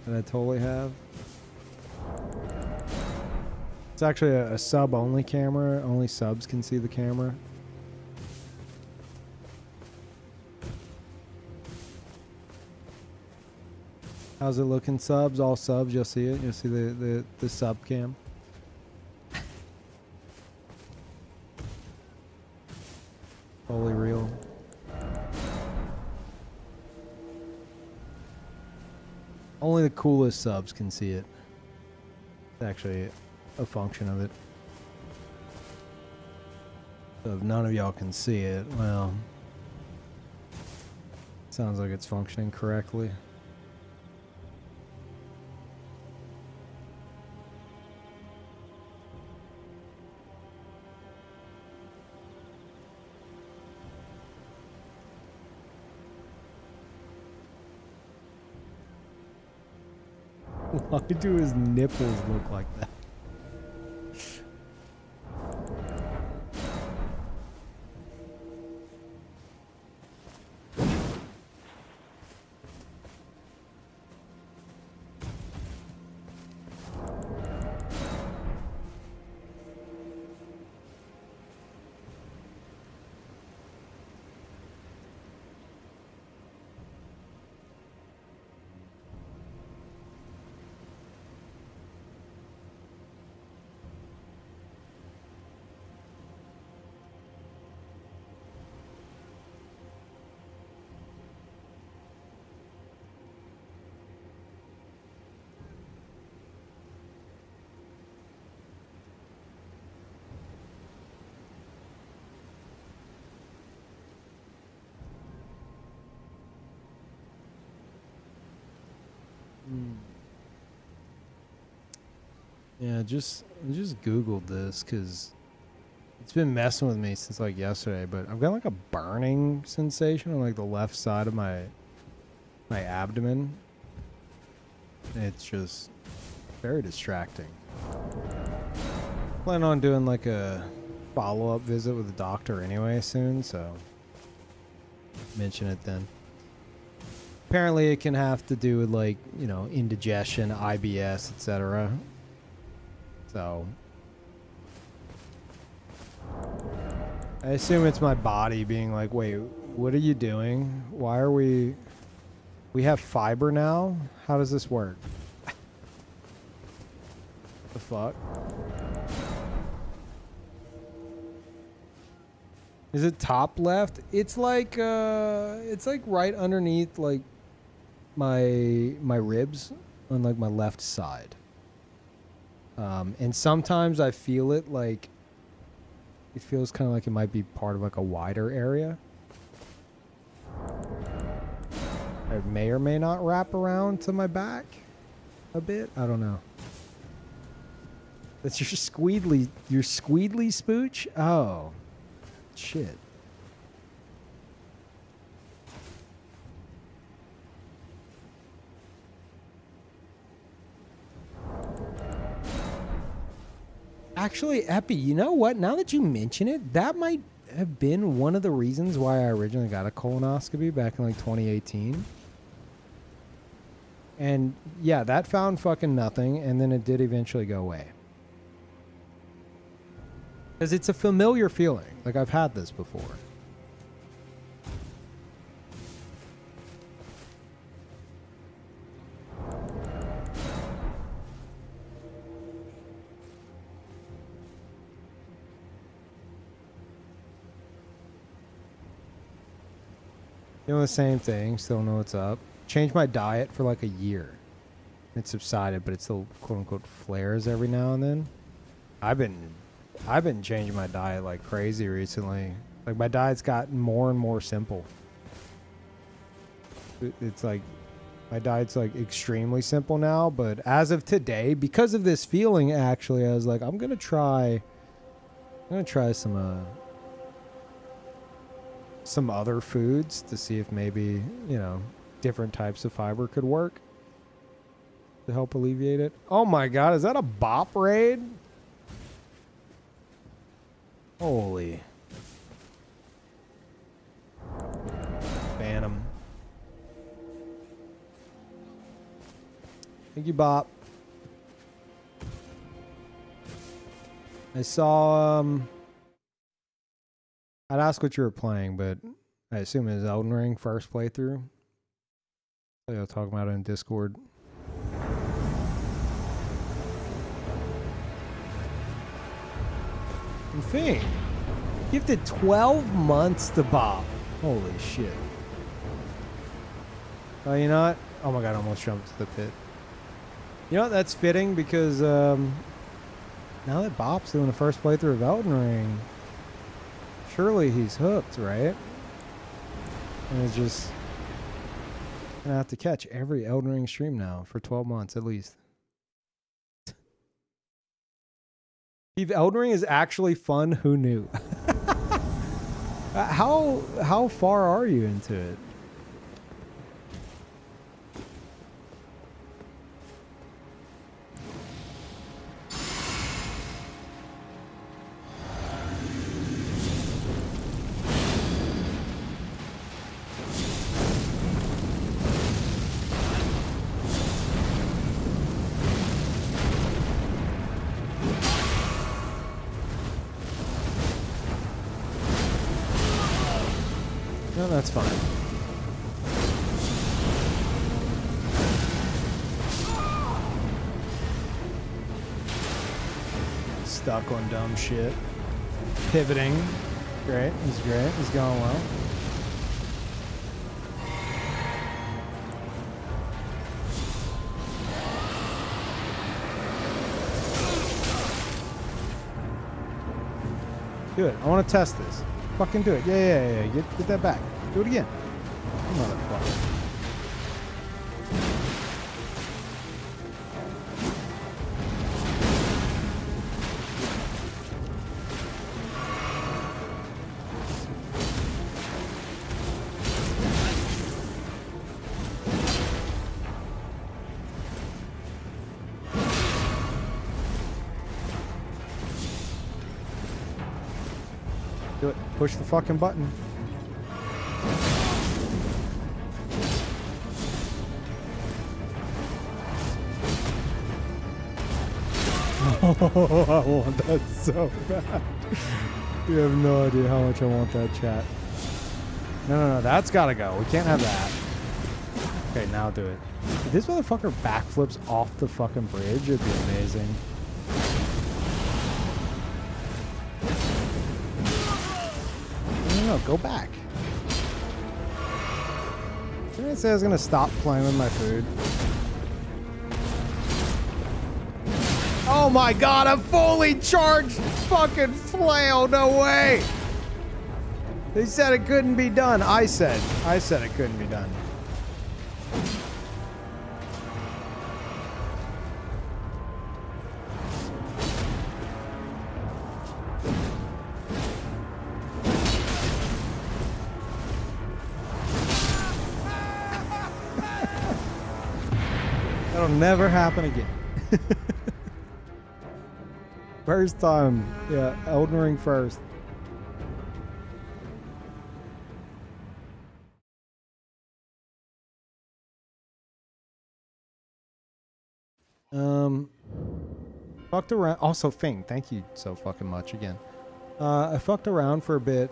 That I totally have. It's actually a sub only camera. Only subs can see the camera. How's it looking, subs? All subs, you'll see it. You'll see the sub cam. Totally real. Only the coolest subs can see it. It's actually a function of it. So if none of y'all can see it, well, sounds like it's functioning correctly. Why do his nipples look like that? Yeah, just Googled this because it's been messing with me since like yesterday. But I've got like a burning sensation on like the left side of my abdomen. It's just very distracting. Plan on doing like a follow-up visit with the doctor anyway soon, so mention it then. Apparently it can have to do with like, you know, indigestion, IBS, etc. So I assume it's my body being like, wait, what are you doing? Why are we have fiber now? How does this work? The fuck? Is it top left? It's like right underneath like my ribs on like my left side. And sometimes I feel it like it feels kind of like it might be part of like a wider area. It may or may not wrap around to my back a bit. I don't know. That's your squeedly spooch? Oh. Shit. Actually, Epi, you know what? Now that you mention it, that might have been one of the reasons why I originally got a colonoscopy back in like 2018. And yeah, that found fucking nothing, and then it did eventually go away. Because it's a familiar feeling. Like, I've had this before. Doing the same thing, still know what's up. Changed my diet for like a year. It subsided, but it still quote unquote flares every now and then. I've been changing my diet like crazy recently. Like my diet's gotten more and more simple. It's like my diet's like extremely simple now, but as of today, because of this feeling actually, I was like, I'm gonna try some other foods to see if maybe, you know, different types of fiber could work to help alleviate it. Oh my god, is that a bop raid? Holy. Phantom. Thank you, Bop. I saw, I'd ask what you were playing, but I assume it was Elden Ring first playthrough. I was talking about it in Discord. And Fing, gifted 12 months to Bob. Holy shit. You know what? Oh my god, I almost jumped to the pit. You know what? That's fitting because now that Bob's doing the first playthrough of Elden Ring, surely he's hooked, right? And it's just gonna have to catch every Elden Ring stream now for 12 months at least. If Elden Ring is actually fun, who knew? How far are you into it? No, that's fine. Stuck on dumb shit. Pivoting. Great. He's great. He's going well. Do it. I want to test this. Fucking do it. Yeah. Get that back. Do it again. Motherfucker. Push the fucking button. Oh, I want that so bad. You have no idea how much I want that, chat. No, that's gotta go. We can't have that. Okay, now do it. If this motherfucker backflips off the fucking bridge, it'd be amazing. No, go back. Didn't I say I was gonna stop playing with my food? Oh my god, a fully charged fucking flail, no way! They said it couldn't be done. I said it couldn't be done. That'll never happen again. First time. Yeah, Elden Ring first. Fucked around. Also, Fing, thank you so fucking much again. I fucked around for a bit,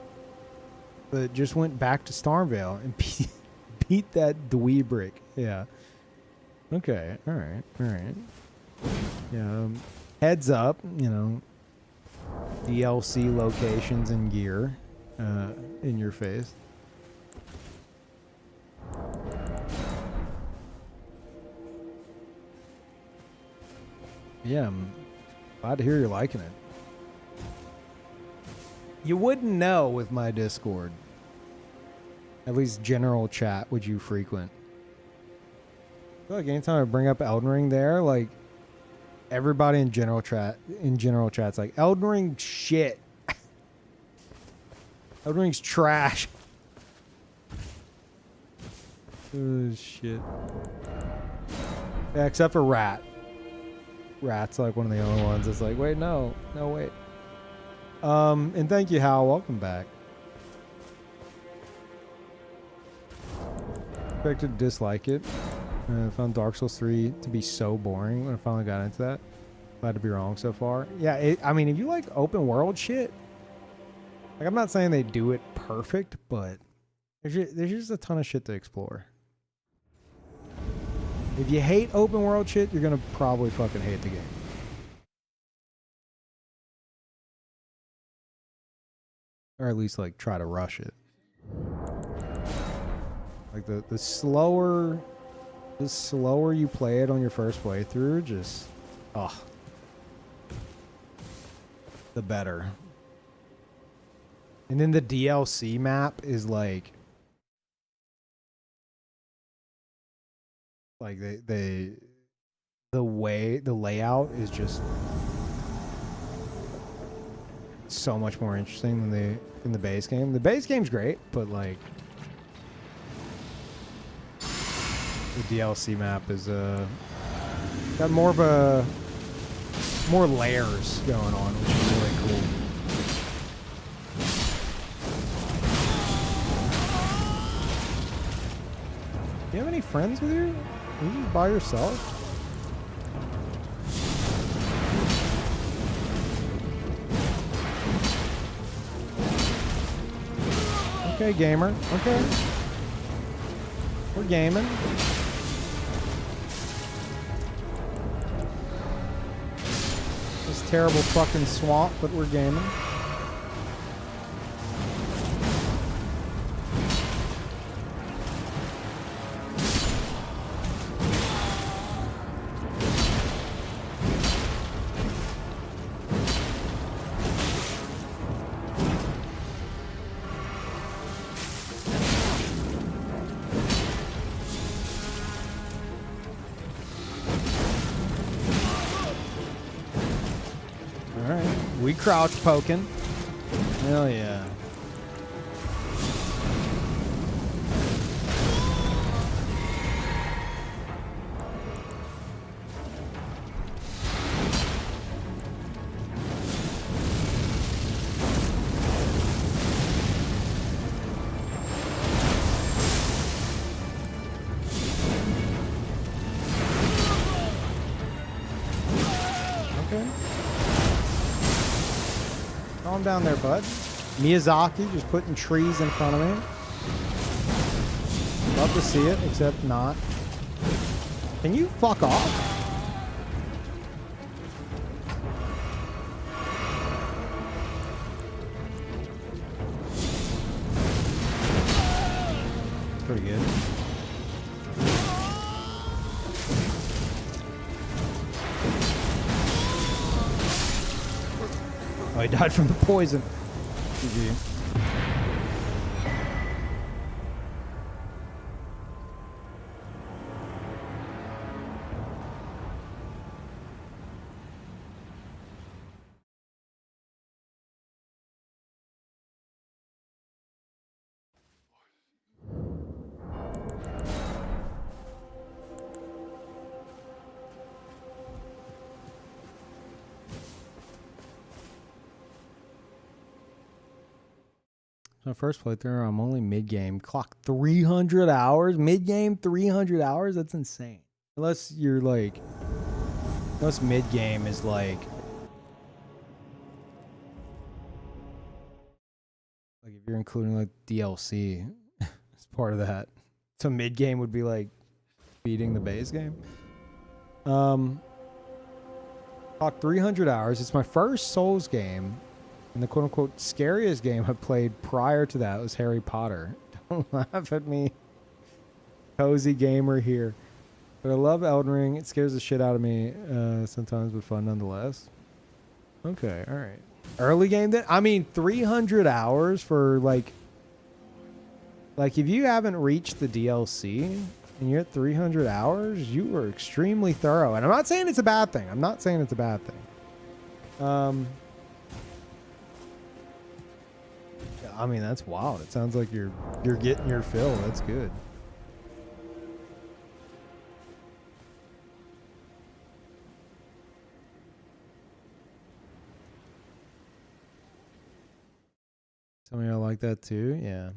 but just went back to Starvale and beat that dweebrick. Yeah. Okay. All right. Yeah. Heads up, you know, DLC locations and gear in your face. Yeah, I'm glad to hear you're liking it. You wouldn't know with my Discord. At least general chat would you frequent. I feel like anytime I bring up Elden Ring there, like everybody in general chat's like, Elden Ring shit. Elden Ring's trash. Oh shit. Yeah, except for Rat. Rat's like one of the only ones that's like, wait, no, wait. And thank you, Hal. Welcome back. Expected to dislike it. I found Dark Souls 3 to be so boring when I finally got into that. Glad to be wrong so far. Yeah, I mean, if you like open world shit, like I'm not saying they do it perfect, but there's just a ton of shit to explore. If you hate open world shit, you're gonna probably fucking hate the game. Or at least like try to rush it. Like the slower you play it on your first playthrough, just the better. And then the DLC map is like the layout is just so much more interesting than the base game. The base game's great, but like the DLC map is got more layers going on, which is really cool. Do you have any friends with you? Are you by yourself? Okay, gamer. Okay. We're gaming. This terrible fucking swamp, but we're gaming. Crouch poking. Hell yeah. Calm down there, bud. Miyazaki just putting trees in front of me. Love to see it, except not. Can you fuck off? Pretty good. Oh, he died from the poison. GG. My first playthrough, I'm only mid-game. Clock 300 hours? Mid-game 300 hours? That's insane. Unless you're like... Unless mid-game is like... Like if you're including like DLC as part of that. So mid-game would be like beating the base game. Clock 300 hours. It's my first Souls game. And the quote-unquote scariest game I played prior to that was Harry Potter. Don't laugh at me. Cozy gamer here. But I love Elden Ring. It scares the shit out of me sometimes, but fun nonetheless. Okay, all right. Early game then? I mean, 300 hours for like if you haven't reached the DLC and you're at 300 hours, you were extremely thorough. And I'm not saying it's a bad thing. I'm not saying it's a bad thing. I mean, that's wild. It sounds like you're getting your fill. That's good. Some of y'all like that too? Yeah.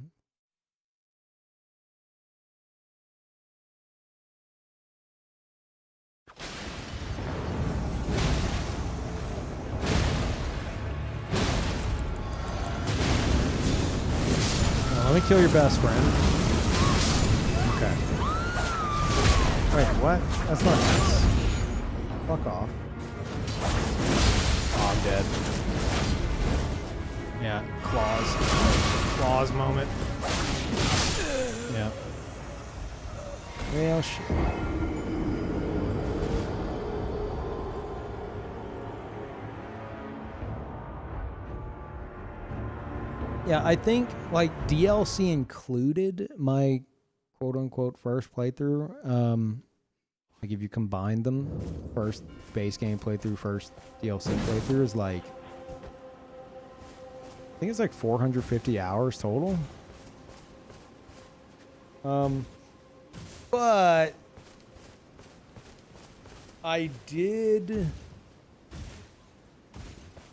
Let me kill your best friend. Okay. Wait, what? That's not nice. Fuck off. Oh, I'm dead. Yeah, claws. Claws moment. Yeah. Well, shit. Yeah, I think like DLC included my quote unquote first playthrough. Like if you combine them, first base game playthrough, first DLC playthrough is like, I think it's like 450 hours total. But I did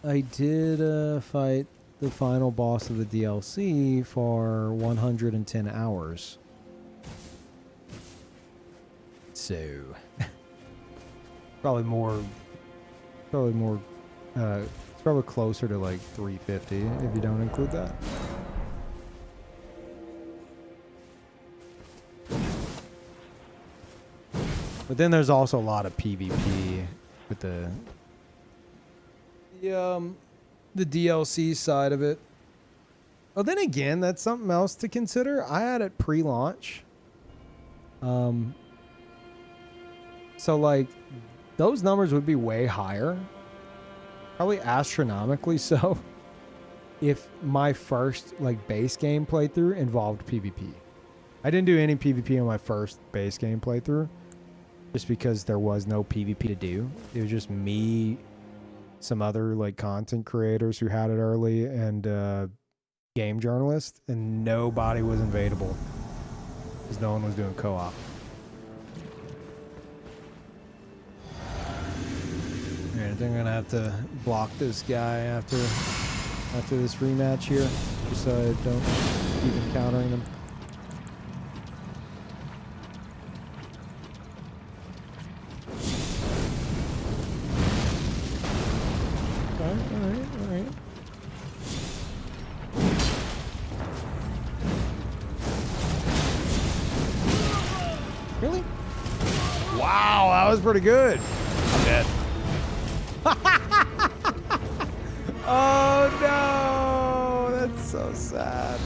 fight the final boss of the DLC for 110 hours. So probably more it's probably closer to like 350 if you don't include that. But then there's also a lot of PvP with the DLC side of it. Well, then again, that's something else to consider. I had it pre-launch. So like those numbers would be way higher. Probably astronomically so. If my first like base game playthrough involved PvP. I didn't do any PvP on my first base game playthrough. Just because there was no PvP to do. It was just me, some other like content creators who had it early, and game journalists, and nobody was invadable because no one was doing co-op. Alright, I think I'm gonna have to block this guy after this rematch here, just so I don't keep encountering him. Alright. was pretty good. I'm dead. Oh no, that's so sad.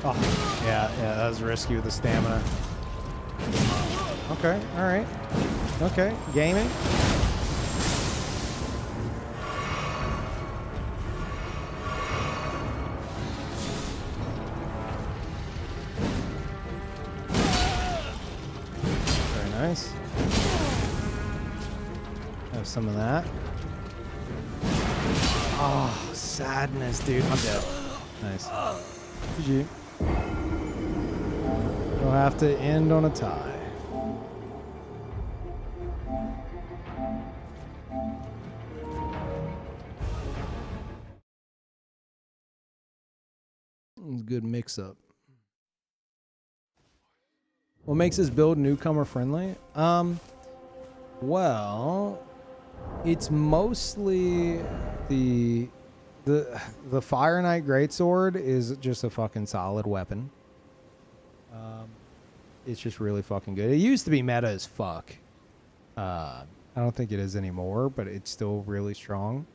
Oh, yeah, that was risky with the stamina. Okay, all right. Okay, gaming. Very nice. Have some of that. Oh, sadness, dude. I'm dead. Nice. GG. We'll have to end on a tie. Good mix-up. What makes this build newcomer friendly? Well, it's mostly the Fire Knight Greatsword is just a fucking solid weapon. It's just really fucking good. It used to be meta as fuck. I don't think it is anymore, but it's still really strong.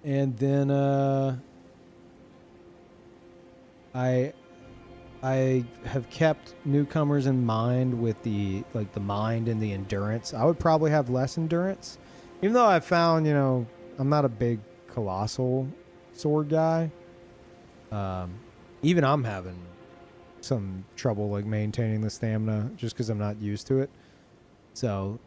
And then I have kept newcomers in mind with the mind and the endurance. I would probably have less endurance, even though I found, you know, I'm not a big colossal sword guy. Even I'm having some trouble like maintaining the stamina just because I'm not used to it. So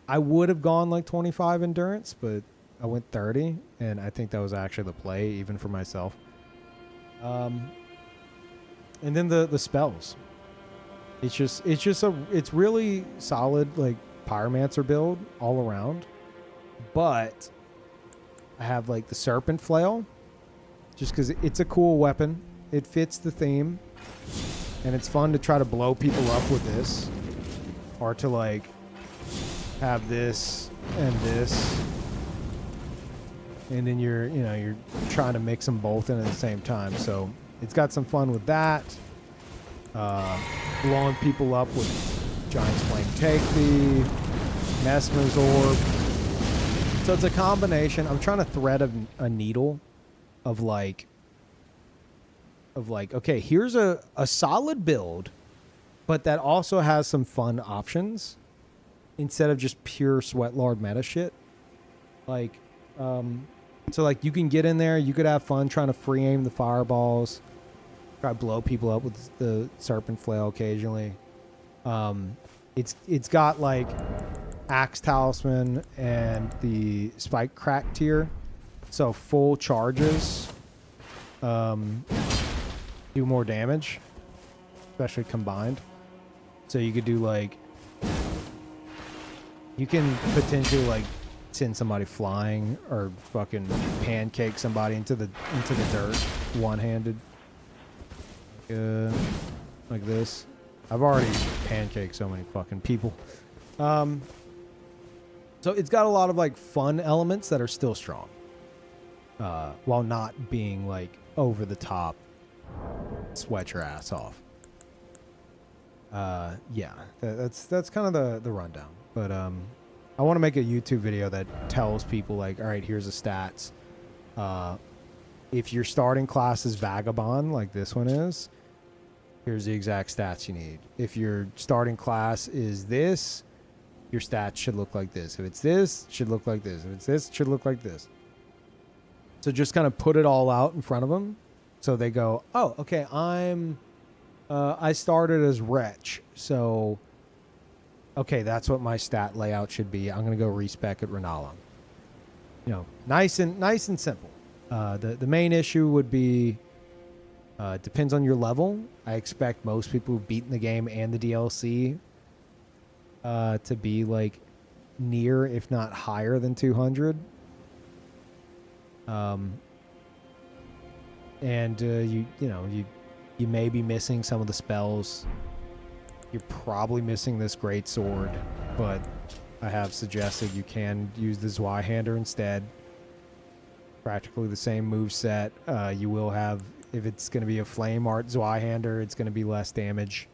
I would have gone like 25 endurance, but I went 30, and I think that was actually the play, even for myself. And then the spells. It's really solid like pyromancer build all around. But I have like the serpent flail, just because it's a cool weapon. It fits the theme, and it's fun to try to blow people up with this, or to like have this and this. And then you're trying to mix them both in at the same time. So it's got some fun with that. Blowing people up with Giant's Flame Take the Mesmer's Orb. So it's a combination. I'm trying to thread a needle of like, okay, here's a solid build, but that also has some fun options instead of just pure Sweatlord meta shit. Like, so like you can get in there, you could have fun trying to free aim the fireballs, try to blow people up with the serpent flail occasionally. It's got like Axe Talisman and the Spike Crack tier, so full charges do more damage, especially combined. So you could do like, you can potentially like send somebody flying or fucking pancake somebody into the dirt one-handed, like this. I've already pancaked so many fucking people. So it's got a lot of like fun elements that are still strong, while not being like over the top, sweat your ass off. Yeah, that's kind of the rundown. But I want to make a YouTube video that tells people like, all right, here's the stats. If your starting class is Vagabond, like this one is, here's the exact stats you need. If your starting class is this, your stats should look like this. If it's this, it should look like this. If it's this, it should look like this. So just kind of put it all out in front of them, so they go, oh, okay, I started as Wretch, so okay, that's what my stat layout should be. I'm gonna go respec at Renala. You know, nice and simple. The main issue would be, depends on your level. I expect most people who've beaten the game and the DLC to be like near, if not higher than 200. And you may be missing some of the spells. You're probably missing this great sword, but I have suggested you can use the Zweihander instead. Practically the same move set. You will have, if it's going to be a Flame Art Zweihander, it's going to be less damage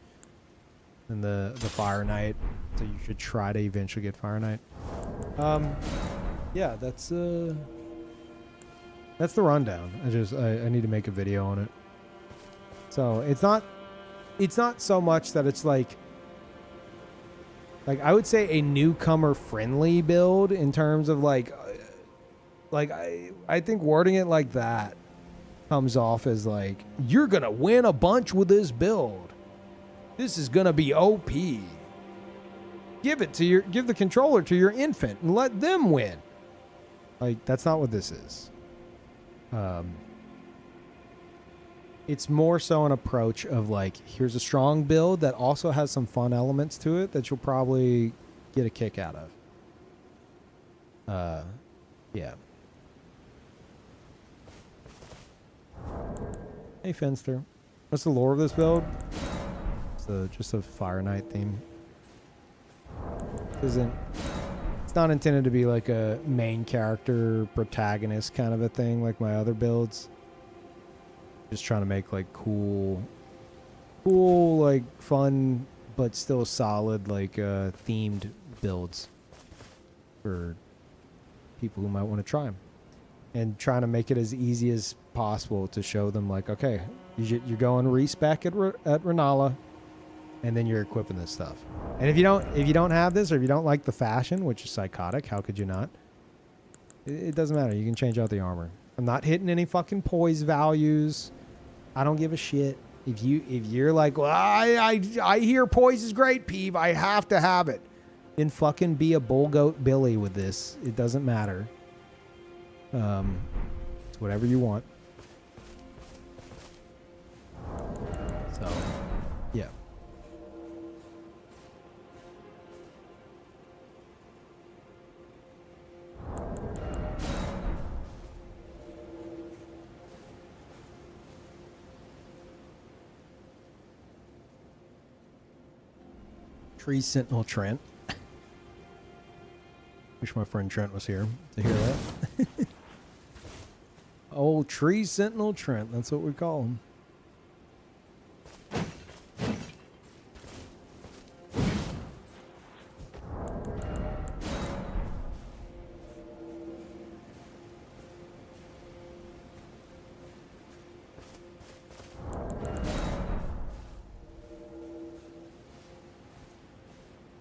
than the Fire Knight. So you should try to eventually get Fire Knight. Yeah, that's the rundown. I need to make a video on it. So it's not so much that it's like I would say a newcomer friendly build in terms of like I think wording it like that comes off as like, you're gonna win a bunch with this build. This is gonna be OP. Give the controller to your infant and let them win. Like, that's not what this is. It's more so an approach of like, here's a strong build that also has some fun elements to it that you'll probably get a kick out of. Yeah. Hey, Finster. What's the lore of this build? It's just a Fire Knight theme. It's not intended to be like a main character protagonist kind of a thing like my other builds. Just trying to make like cool, like fun, but still solid, like themed builds for people who might want to try them. And trying to make it as easy as possible to show them like, okay, you're going respec at Renala, and then you're equipping this stuff. And if you don't have this, or if you don't like the fashion, which is psychotic, how could you not? It doesn't matter. You can change out the armor. I'm not hitting any fucking poise values. I don't give a shit. If you're like, well, I hear poise is great, Peeve, I have to have it, then fucking be a bull goat Billy with this. It doesn't matter. It's whatever you want. So, yeah. Tree Sentinel Trent. Wish my friend Trent was here to hear that. Old Tree Sentinel Trent, that's what we call him.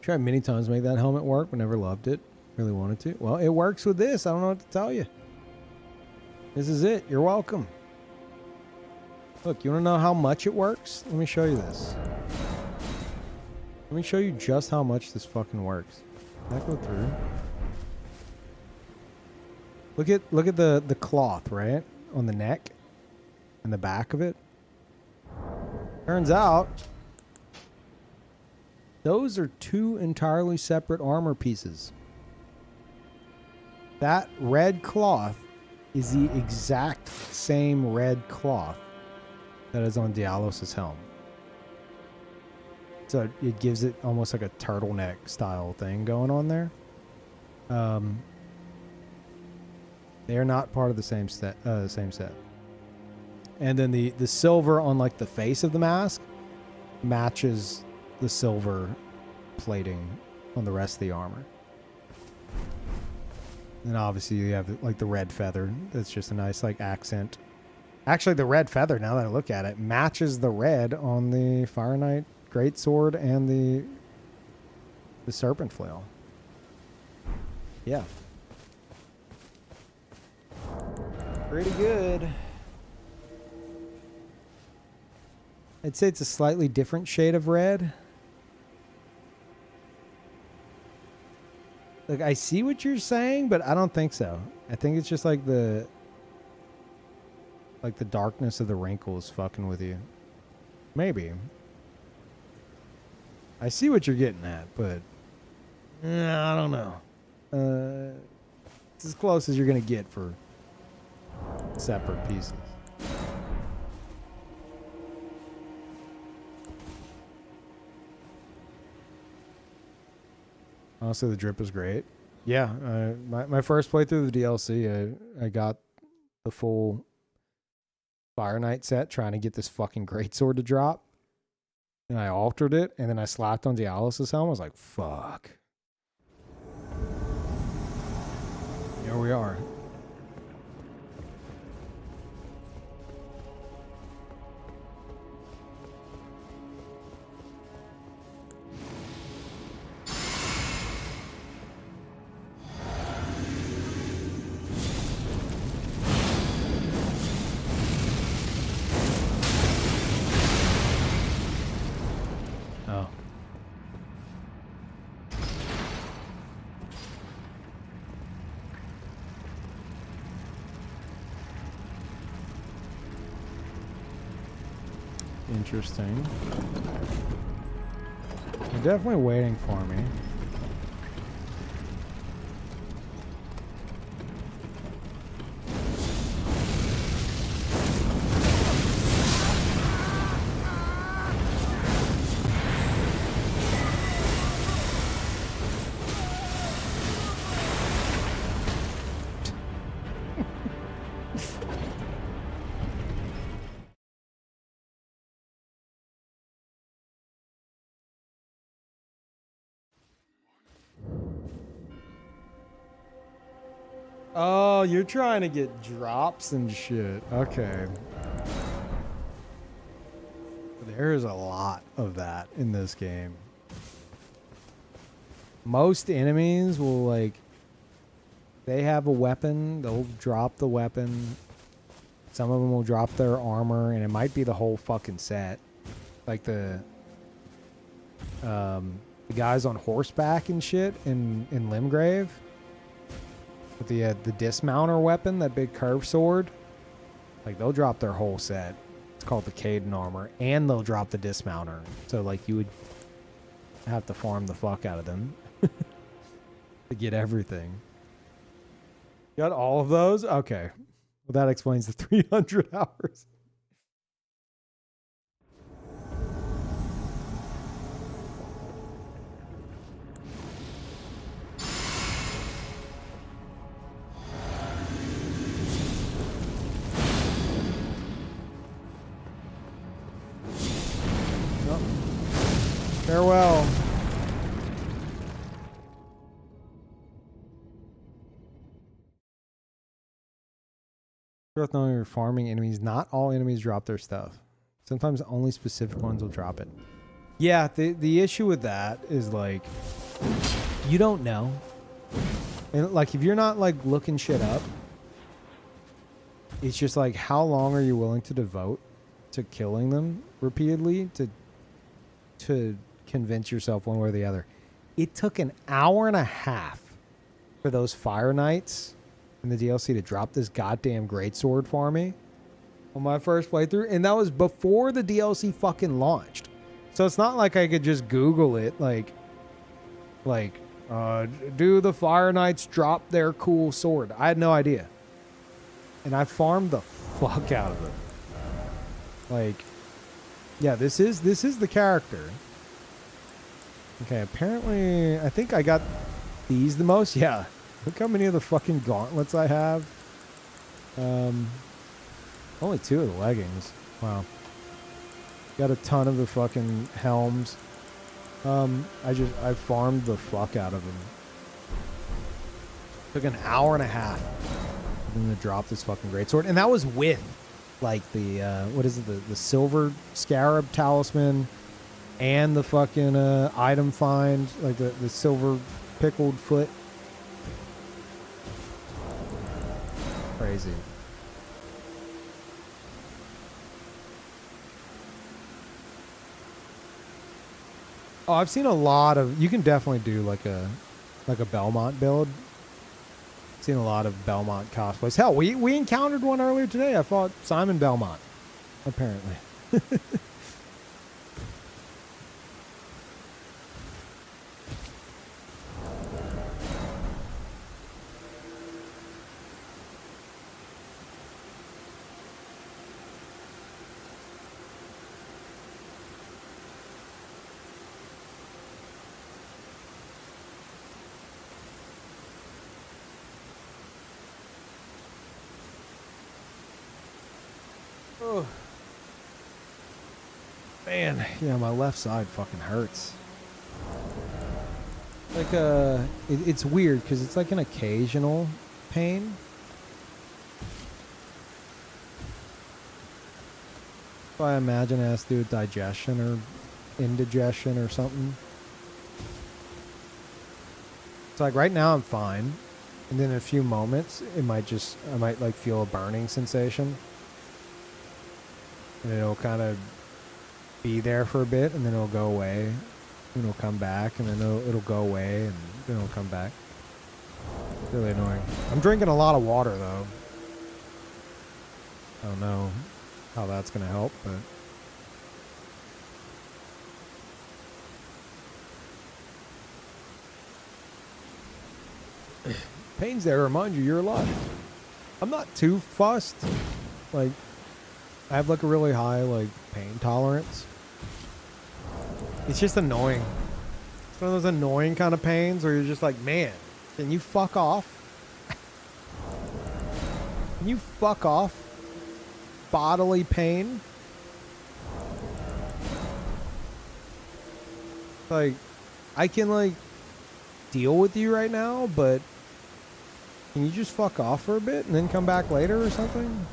Tried many times to make that helmet work, but never loved it. Really wanted to. Well, it works with this. I don't know what to tell you. This is it. You're welcome. Look, you want to know how much it works? Let me show you this. Let me show you just how much this fucking works. Can that go through? Look at the cloth, right? On the neck and the back of it. Turns out those are two entirely separate armor pieces. That red cloth is the exact same red cloth that is on Dialos' helm. So it gives it almost like a turtleneck style thing going on there. They are not part of the same set. And then the silver on like the face of the mask matches the silver plating on the rest of the armor. And obviously you have like the red feather. That's just a nice like accent. Actually, the red feather, now that I look at it, matches the red on the Fire Knight greatsword and the serpent flail. Yeah. Pretty good. I'd say it's a slightly different shade of red. Look, I see what you're saying, but I don't think so. I think it's just like the darkness of the wrinkles fucking with you. Maybe. I see what you're getting at, but I don't know. It's as close as you're gonna get for separate pieces. Honestly, the drip is great. Yeah, my first playthrough of the DLC, I got the full Fire Knight set trying to get this fucking greatsword to drop. And I altered it, and then I slapped on Dialysis helm. I was like, fuck. Here we are. Oh. Interesting. They're definitely waiting for me. Oh, you're trying to get drops and shit. Okay. There is a lot of that in this game. Most enemies will, like, they have a weapon, they'll drop the weapon. Some of them will drop their armor, and it might be the whole fucking set. Like the guys on horseback and shit in Limgrave. With the dismounter weapon, that big curved sword. Like, they'll drop their whole set. It's called the Caden armor. And they'll drop the dismounter. So, like, you would have to farm the fuck out of them. To get everything. You got all of those? Okay. Well, that explains the 300 hours. Farewell. Worth knowing you're farming enemies. Not all enemies drop their stuff. Sometimes only specific ones will drop it. Yeah, the issue with that is, like, you don't know. And, like, if you're not, like, looking shit up, it's just like, how long are you willing to devote to killing them repeatedly to convince yourself one way or the other? It took an hour and a half for those Fire Knights in the DLC to drop this goddamn greatsword for me on my first playthrough, and that was before the DLC fucking launched. So it's not like I could just Google it, like, do the Fire Knights drop their cool sword? I had no idea. And I farmed the fuck out of it. Like, yeah, this is the character. Okay, apparently, I think I got these the most. Yeah, look how many of the fucking gauntlets I have. Only 2 of the leggings. Wow. Got a ton of the fucking helms. I farmed the fuck out of them. Took an hour and a half for them to drop this fucking greatsword, and that was with, like, the what is it? The silver scarab talisman, and the fucking item find, like the silver pickled foot. Crazy. Oh, I've seen a lot of. You can definitely do like a Belmont build. Seen a lot of Belmont cosplays. Hell, we encountered one earlier today. I fought Simon Belmont, apparently. Oh. Man, yeah, my left side fucking hurts. Like it's weird because it's like an occasional pain. So I imagine it has to do with digestion or indigestion or something. It's like right now I'm fine, and then in a few moments I might like feel a burning sensation, and it'll kind of be there for a bit, and then it'll go away, and it'll come back, and then it'll go away, and then it'll come back. It's really annoying. I'm drinking a lot of water though. I don't know how that's gonna help, but pain's there to remind you you're alive. I'm not too fussed. Like, I have like a really high like pain tolerance. It's just annoying. It's one of those annoying kind of pains where you're just like, man, can you fuck off? Can you fuck off? Bodily pain. Like, I can like deal with you right now, but can you just fuck off for a bit and then come back later or something?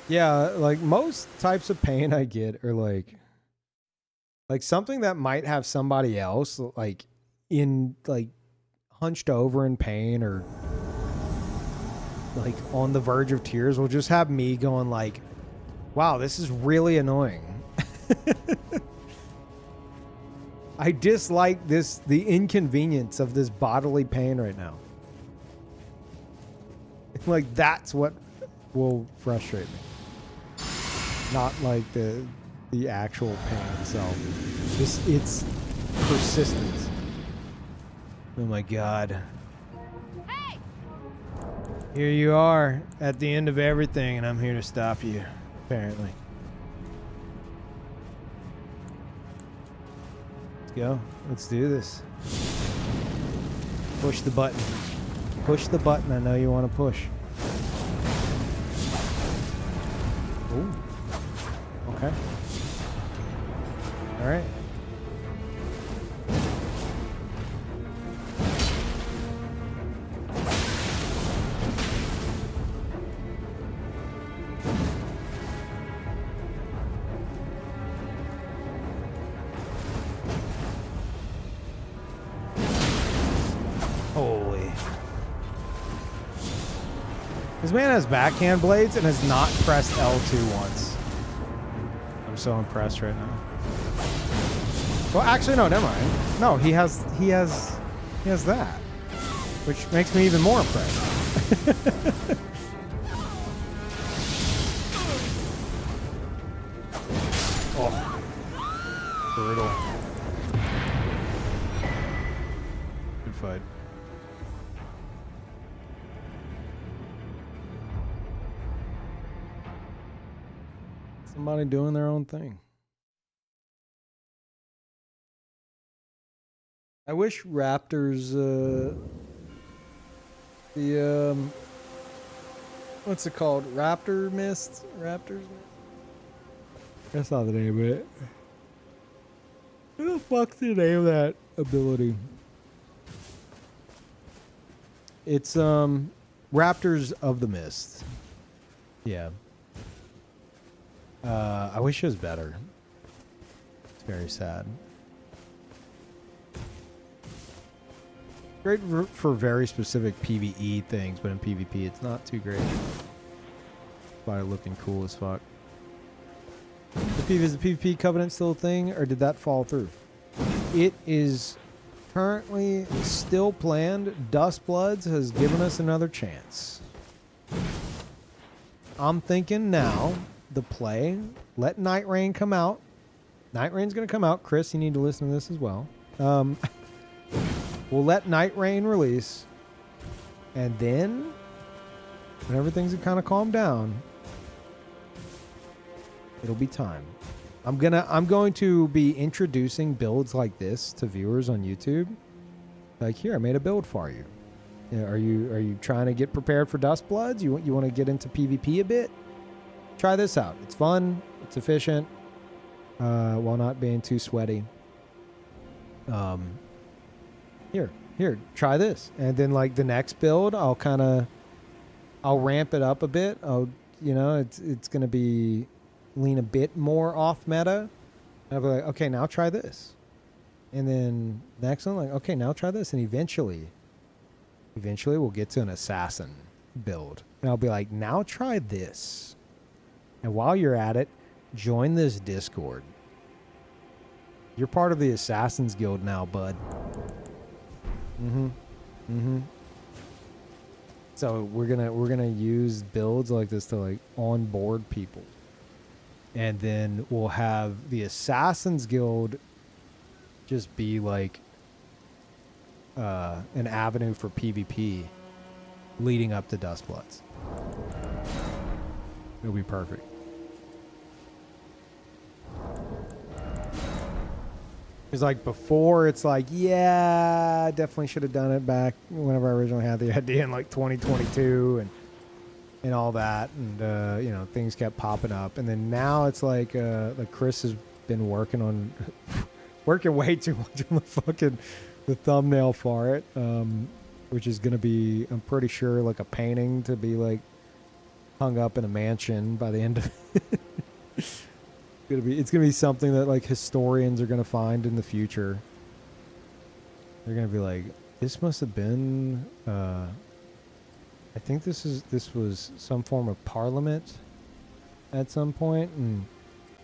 Yeah, like most types of pain I get are like something that might have somebody else like in like hunched over in pain or like on the verge of tears will just have me going like, wow, this is really annoying. I dislike the inconvenience of this bodily pain right now. Like that's what will frustrate me. Not like the actual pain itself. Just its persistence. Oh my god. Hey! Here you are at the end of everything, and I'm here to stop you, apparently. Let's go. Let's do this. Push the button. Push the button I know you want to push. Ooh. Okay. All right. Holy. This man has backhand blades and has not pressed L2 once. I'm so impressed right now. Well, actually, no, never mind. No, he has that, which makes me even more impressed. Oh, brutal. Good fight. Somebody doing their own thing. I wish Raptors, what's it called? Raptor Mist? Raptors Mist? That's not the name of it. What the fuck's the name of that ability? It's, Raptors of the Mist. Yeah. I wish it was better. It's very sad. Great for very specific PvE things, but in PvP it's not too great. Probably looking cool as fuck. Is the PvP covenant still a thing, or did that fall through? It is currently still planned. Dustbloods has given us another chance. I'm thinking now, the play, let Night Rain come out. Night Rain's going to come out. Chris, you need to listen to this as well. We'll let Night Rain release. And then, when everything's kind of calmed down, it'll be time. I'm going to be introducing builds like this to viewers on YouTube. Like, here, I made a build for you. You know, are you trying to get prepared for Dust Bloods? You want to get into PvP a bit? Try this out. It's fun. It's efficient. While not being too sweaty. Here, try this. And then like the next build, I'll ramp it up a bit. It's gonna be lean a bit more off meta. I'll be like, okay, now try this. And then next one, like, okay, now try this. And eventually we'll get to an assassin build. And I'll be like, now try this. And while you're at it, join this Discord. You're part of the Assassins Guild now, bud. So we're gonna use builds like this to like onboard people. And then we'll have the Assassins Guild just be like an avenue for PvP leading up to Dustbloods. It'll be perfect. Because like before, it's like, yeah, I definitely should have done it back whenever I originally had the idea in like 2022 and all that, and things kept popping up, and then now it's like Chris has been working way too much on the thumbnail for it, which is gonna be, I'm pretty sure, like a painting to be like hung up in a mansion by the end of it. It's gonna be something that like historians are gonna find in the future. They're gonna be like, this must have been I think this was some form of parliament at some point, and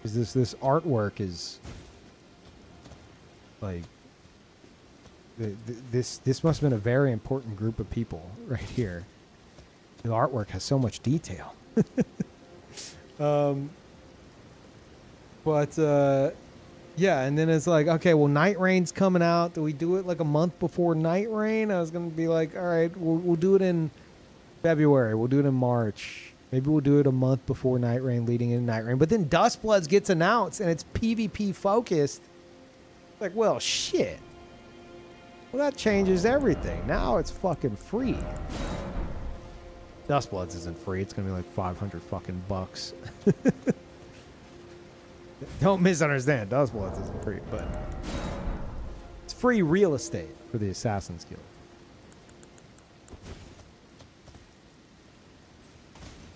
is this artwork is like this must have been a very important group of people right here. The artwork has so much detail. Yeah, and then it's like, okay, well, Night Rain's coming out. Do we do it like a month before Night Rain? I was going to be like, all right, we'll do it in February. We'll do it in March. Maybe we'll do it a month before Night Rain, leading into Night Rain. But then Dustbloods gets announced, and it's PvP focused. Like, well, shit. Well, that changes everything. Now it's fucking free. Dustbloods isn't free. It's going to be like 500 fucking bucks. Don't misunderstand. Dustbloods isn't free, but it's free real estate for the Assassin's Guild.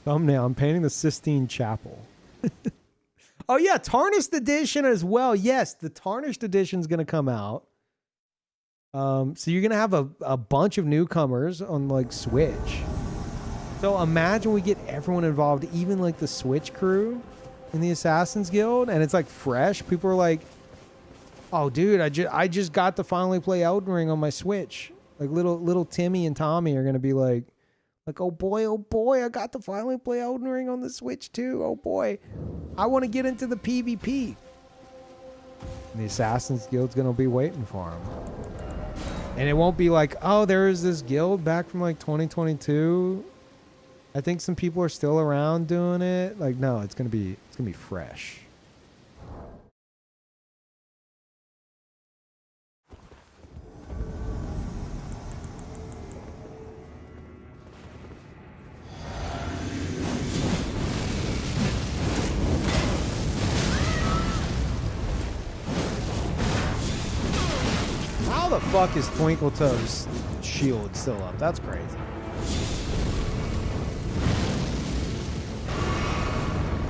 Thumbnail, I'm painting the Sistine Chapel. Oh, yeah, Tarnished Edition as well. Yes, the Tarnished Edition is going to come out. So you're going to have a bunch of newcomers on, like, Switch. So imagine we get everyone involved, even, like, the Switch crew in the Assassin's Guild, and it's, like, fresh. People are like, oh, dude, I just got to finally play Elden Ring on my Switch. Like, little Timmy and Tommy are going to be like, oh boy, I got to finally play Elden Ring on the Switch too. Oh boy, I want to get into the PvP. And the Assassin's Guild's going to be waiting for him. And it won't be like, oh, there is this guild back from like 2022. I think some people are still around doing it. Like, no, it's going to be fresh. How the fuck is Twinkletoes' shield still up? That's crazy.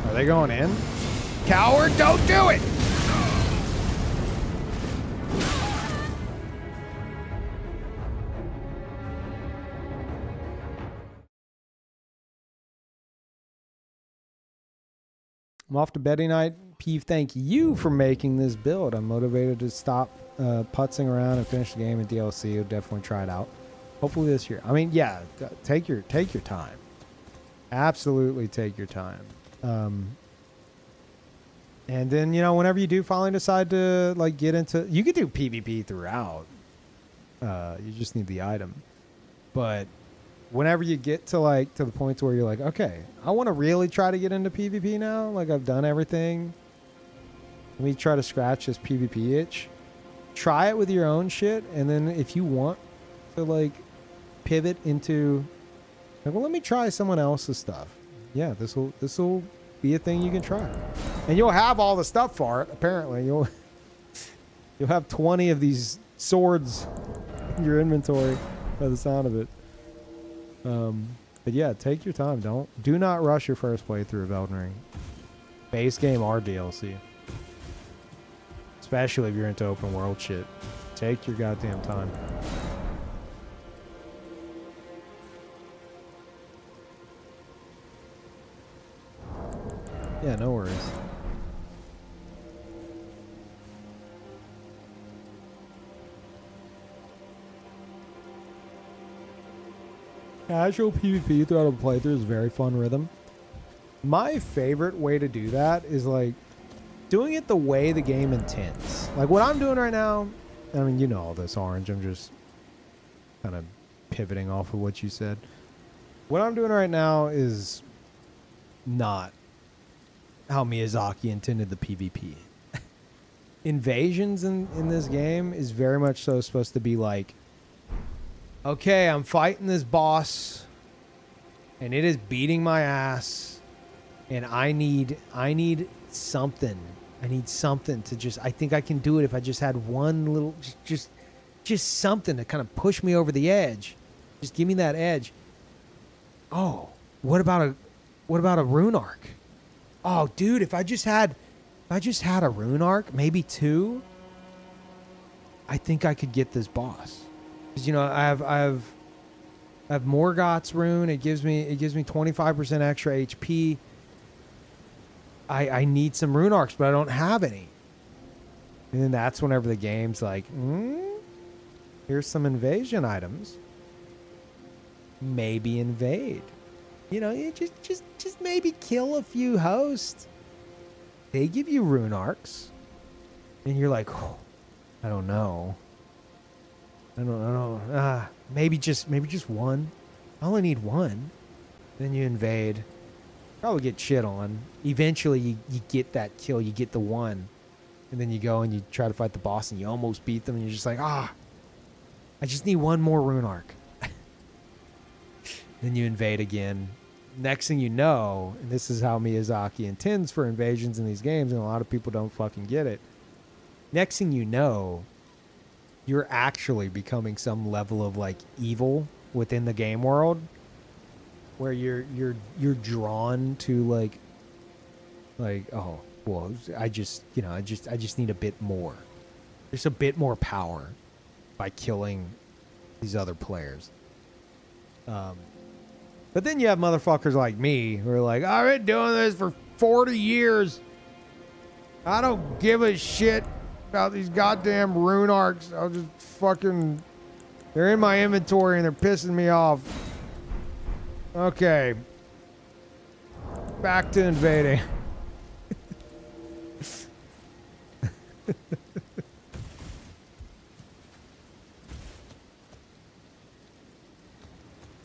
Are they going in? Coward, don't do it! I'm off to bed tonight. Peeve, thank you for making this build. I'm motivated to stop putzing around and finish the game in DLC. I'll definitely try it out. Hopefully this year. I mean, yeah, take your time. Absolutely take your time. And then, whenever you do finally decide to like get into, you could do PvP throughout. You just need the item. But whenever you get to the point where you're like, okay, I want to really try to get into PvP now. Like, I've done everything. Let me try to scratch this PvP itch. Try it with your own shit, and then if you want to like pivot into like, well, let me try someone else's stuff. Yeah, this will be a thing you can try, and you'll have all the stuff for it. Apparently, you'll have 20 of these swords in your inventory by the sound of it. But yeah, take your time. Do not rush your first playthrough of Elden Ring. Base game or DLC. Especially if you're into open world shit. Take your goddamn time. Yeah, no worries. Casual PvP throughout a playthrough is a very fun rhythm. My favorite way to do that is like doing it the way the game intends. Like what I'm doing right now, I mean, you know all this, Orange. I'm just kind of pivoting off of what you said. What I'm doing right now is not how Miyazaki intended the PvP. Invasions in this game is very much so supposed to be like, okay, I'm fighting this boss and it is beating my ass and I need something. I need something to just, I think I can do it if I just had one little, just something to kind of push me over the edge. Just give me that edge. Oh, what about a rune arc? Oh, dude, if I just had a rune arc, maybe 2, I think I could get this boss. Because, you know, I have Morgoth's rune. It gives me 25% extra HP. I need some rune arcs, but I don't have any. And then that's whenever the game's like, here's some invasion items. Maybe invade. You know, you just maybe kill a few hosts. They give you rune arcs. And you're like, oh, I don't know. Maybe just one. I only need one. Then you invade. Probably get shit on. Eventually you get that kill. You get the one. And then you go and you try to fight the boss and you almost beat them. And you're just like, I just need one more rune arc. Then you invade again. Next thing you know, and this is how Miyazaki intends for invasions in these games, and a lot of people don't fucking get it. Next thing you know, you're actually becoming some level of like evil within the game world, where you're drawn to like oh well, I just need a bit more. There's a bit more power by killing these other players. But then you have motherfuckers like me who are like, I've been doing this for 40 years. I don't give a shit about these goddamn rune arcs. I'll just fucking... They're in my inventory and they're pissing me off. Okay. Back to invading.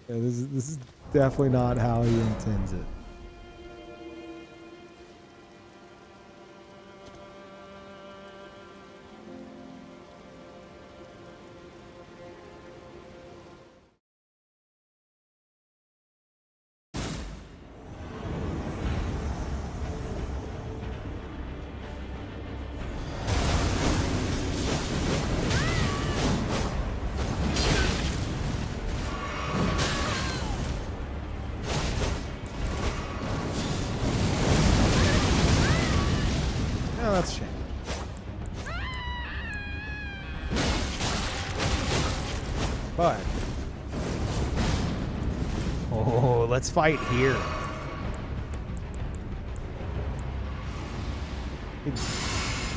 Yeah, this is definitely not how he intends it. That's a shame. But oh, let's fight here.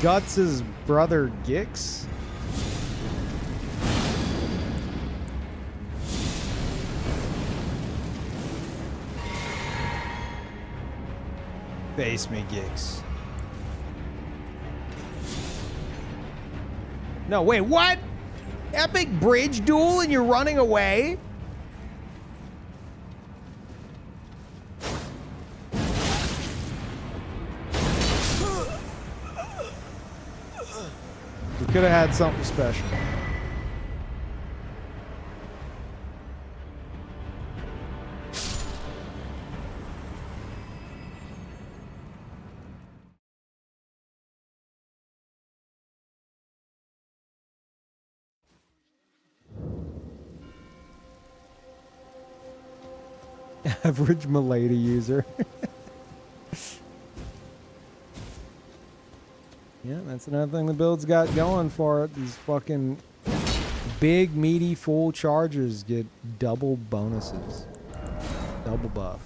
Guts' brother Gix. Face me, Gix. No, wait, what? Epic bridge duel and you're running away? could have had something special. Average Milady user. Yeah, that's another thing the build's got going for it. These fucking big, meaty, full chargers get double bonuses. Double buff.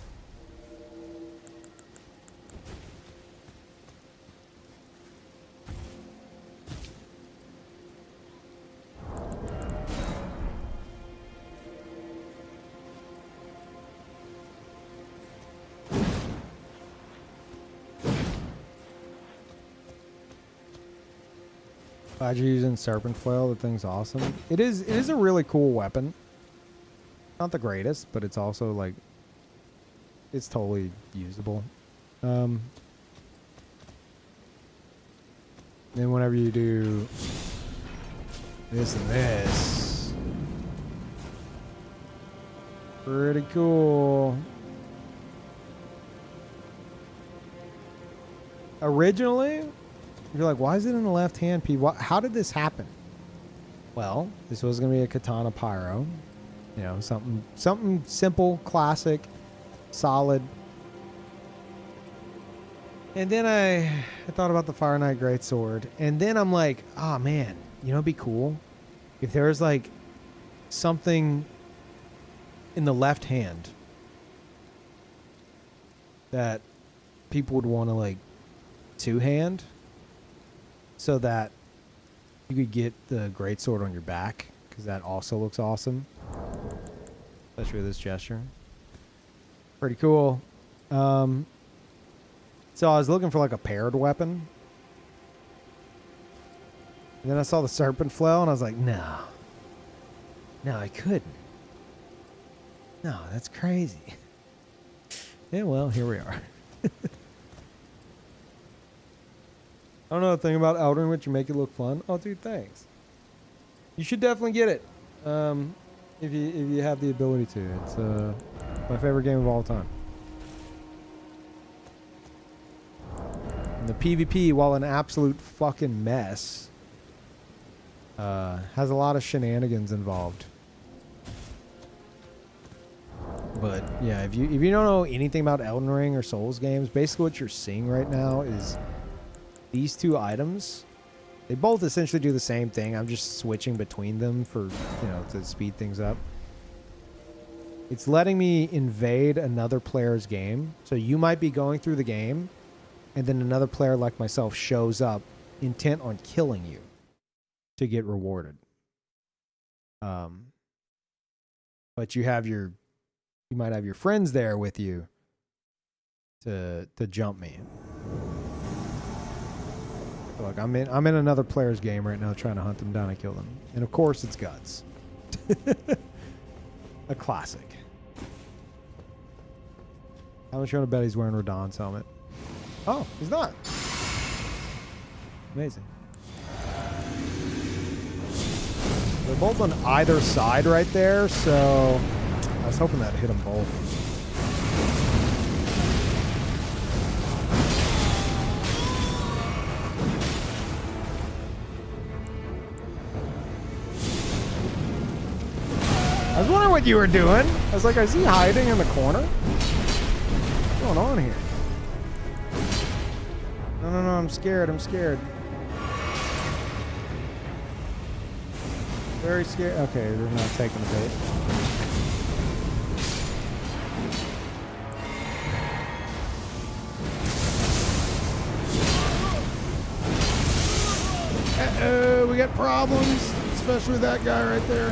Glad you're using Serpent Flail. The thing's awesome. It is a really cool weapon. Not the greatest, but it's also like it's totally usable. Then whenever you do this and this, pretty cool. Originally, you're like, why is it in the left hand, P? How did this happen? Well, this was going to be a katana pyro. You know, something simple, classic, solid. And then I thought about the Fire Knight Greatsword. And then I'm like, oh man, you know, it'd be cool if there was like something in the left hand that people would want to like two-hand, so that you could get the greatsword on your back, because that also looks awesome, especially with this gesture. Pretty cool. So I was looking for like a paired weapon, and then I saw the Serpent Flail, and I was like, no, I couldn't. No, that's crazy. Yeah, well, here we are. I don't know a thing about Elden Ring, but you make it look fun. Oh, dude, thanks. You should definitely get it if you have the ability to. It's my favorite game of all time. And the PvP, while an absolute fucking mess, has a lot of shenanigans involved. But yeah, if you don't know anything about Elden Ring or Souls games, basically what you're seeing right now is these two items. They both essentially do the same thing. I'm just switching between them for, you know, to speed things up. It's letting me invade another player's game. So you might be going through the game, and then another player like myself shows up intent on killing you to get rewarded. But you might have your friends there with you to jump me. Look, I'm in another player's game right now trying to hunt them down and kill them. And of course it's Guts. A classic. How much you want to bet he's wearing Radahn's helmet? Oh, he's not. Amazing. They're both on either side right there, so I was hoping that hit them both. I was wondering what you were doing. I was like, is he hiding in the corner? What's going on here? No, I'm scared. Very scared. Okay, they're not taking the bait. Uh-oh, we got problems, especially with that guy right there.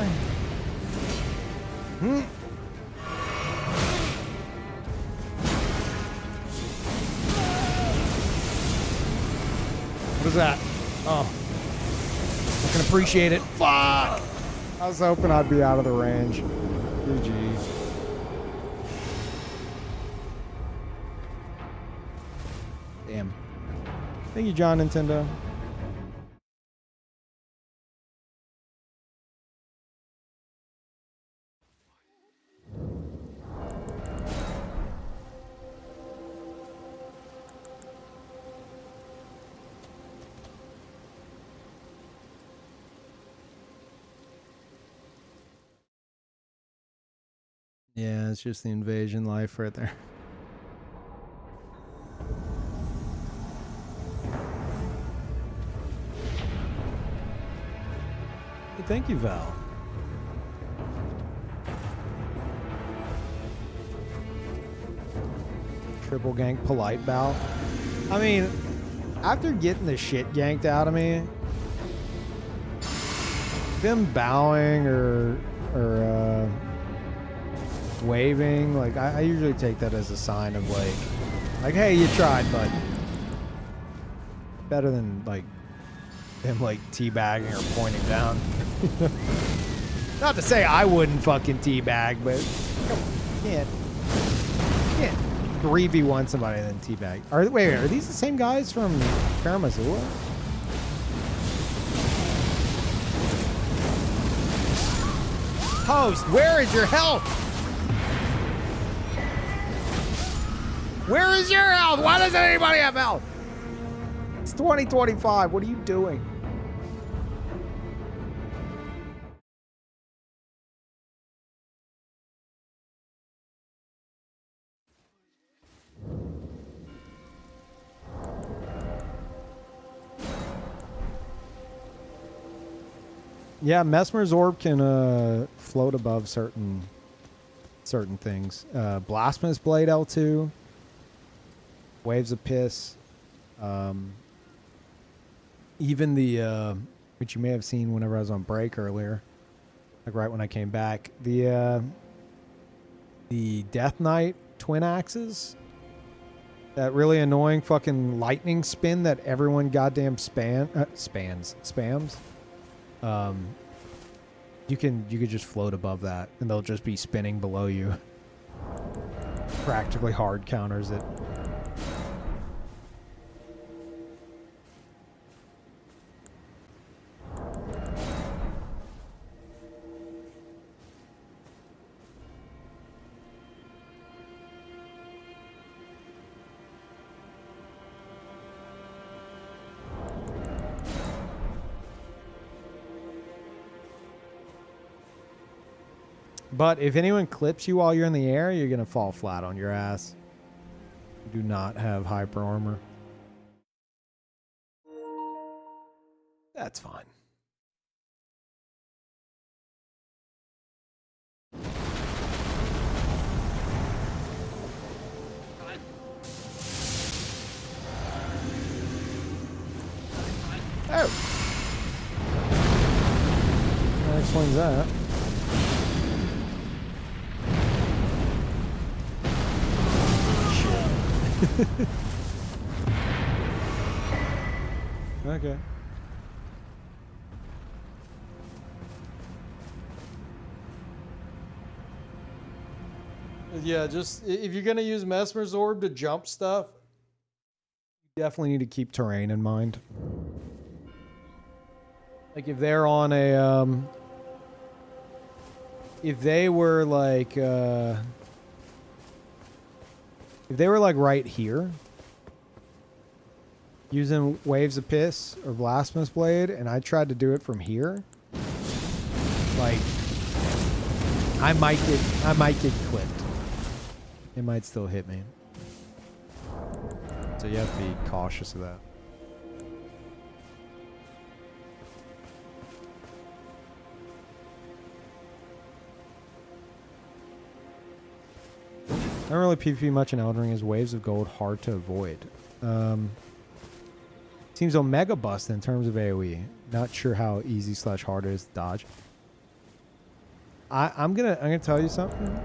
What is that? Oh. I can appreciate it. Fuck! I was hoping I'd be out of the range. GG. Damn. Thank you, John Nintendo. Yeah, it's just the invasion life right there. Hey, thank you, Val. Triple gank polite bow. I mean, after getting the shit yanked out of me, them bowing or waving, like I usually take that as a sign of like, hey, you tried, bud. Better than like them like teabagging or pointing down. Not to say I wouldn't fucking teabag, but come on, you can't 3v1 somebody and then teabag. Wait, are these the same guys from Karamazula? Host, where is your health? Where is your health? Why doesn't anybody have health? It's 2025. What are you doing? Yeah, Mesmer's orb can float above certain things. Blasphemous Blade L2, Waves of Piss, even the which you may have seen whenever I was on break earlier, like right when I came back. The Death Knight twin axes, that really annoying fucking lightning spin that everyone goddamn spams. You could just float above that, and they'll just be spinning below you. Practically hard counters it. But if anyone clips you while you're in the air, you're going to fall flat on your ass. You do not have hyper armor. That's fine. Oh! That explains that. Okay. Yeah, just if you're gonna use Mesmer's orb to jump stuff, you definitely need to keep terrain in mind. Like if they're on a if they were like right here, using Waves of Piss or Blasphemous Blade, and I tried to do it from here, like I might get clipped. It might still hit me. So you have to be cautious of that. I don't really PvP much in Elden Ring, as Waves of Gold hard to avoid. Seems Omega Bust in terms of AoE. Not sure how easy / hard it is to dodge. I'm gonna tell you something.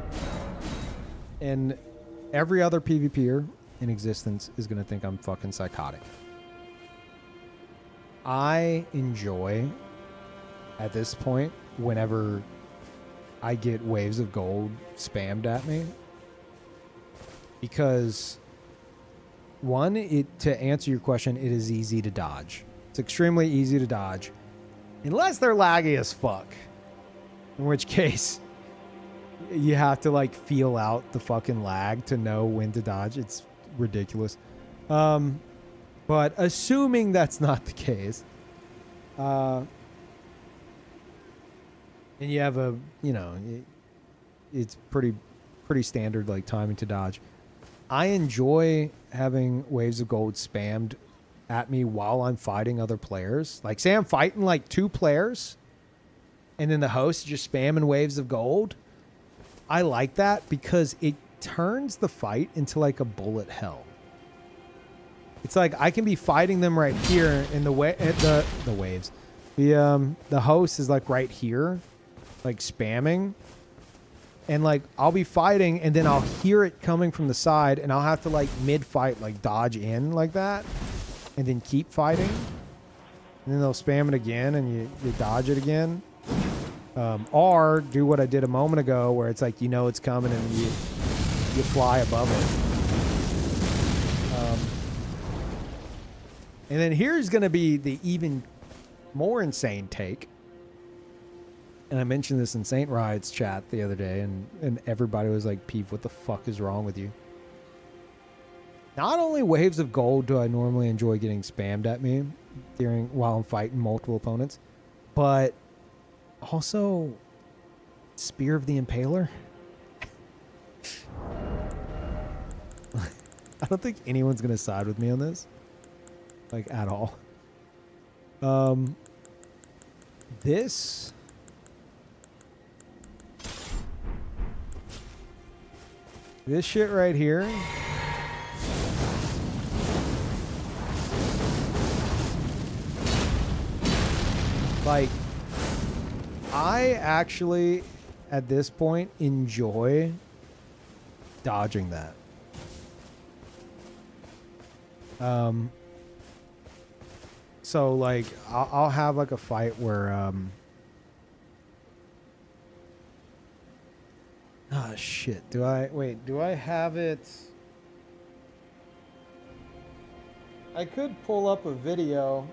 And every other PvPer in existence is gonna think I'm fucking psychotic. I enjoy, at this point, whenever I get Waves of Gold spammed at me, because one, to answer your question, it is easy to dodge. It's extremely easy to dodge, unless they're laggy as fuck, in which case you have to like feel out the fucking lag to know when to dodge. It's ridiculous. But assuming that's not the case, and you have a, it's pretty pretty standard like timing to dodge. I enjoy having waves of gold spammed at me while I'm fighting other players. Like, say I'm fighting like 2 players and then the host is just spamming waves of gold. I like that because it turns the fight into like a bullet hell. It's like I can be fighting them right here in the way the waves. The host is like right here, like spamming. And like I'll be fighting and then I'll hear it coming from the side and I'll have to like mid-fight like dodge in like that and then keep fighting. And then they'll spam it again and you dodge it again. Or do what I did a moment ago where it's like, you know, it's coming and you fly above it. And then here's going to be the even more insane take. And I mentioned this in Saint Riot's chat the other day, and everybody was like, Peeve, what the fuck is wrong with you? Not only waves of gold do I normally enjoy getting spammed at me while I'm fighting multiple opponents, but also Spear of the Impaler. I don't think anyone's going to side with me on this. Like, at all. This... This shit right here. Like, I actually, at this point, enjoy dodging that. So, like, I'll have, like, a fight where, ah, shit. Do I have it? I could pull up a video.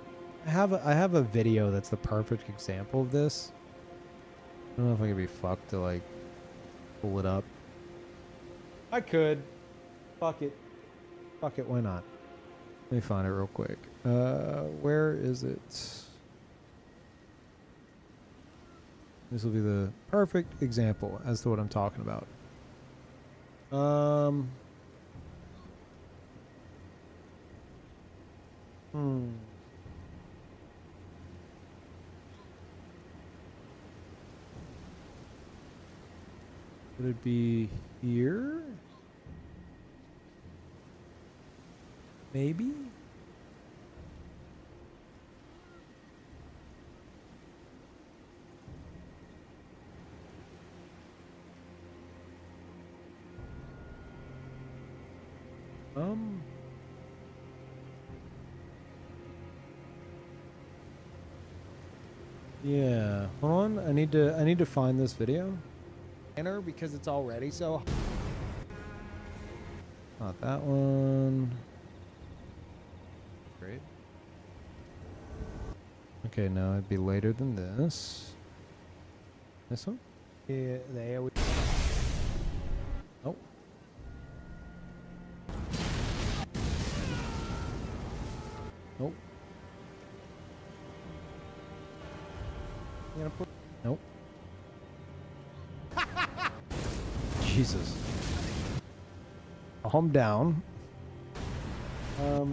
I have a video that's the perfect example of this. I don't know if I could be fucked to, like, pull it up. I could. Fuck it. Fuck it, why not? Let me find it real quick. Where is it? This will be the perfect example as to what I'm talking about. Would it be here? Maybe? Yeah. Hold on. I need to find this video. Enter because it's already so. Not that one. Great. Okay, now it'd be later than this. This one? Yeah, there we. Oh. Nope. You gonna put? Nope. Jesus. Calm down. Oh.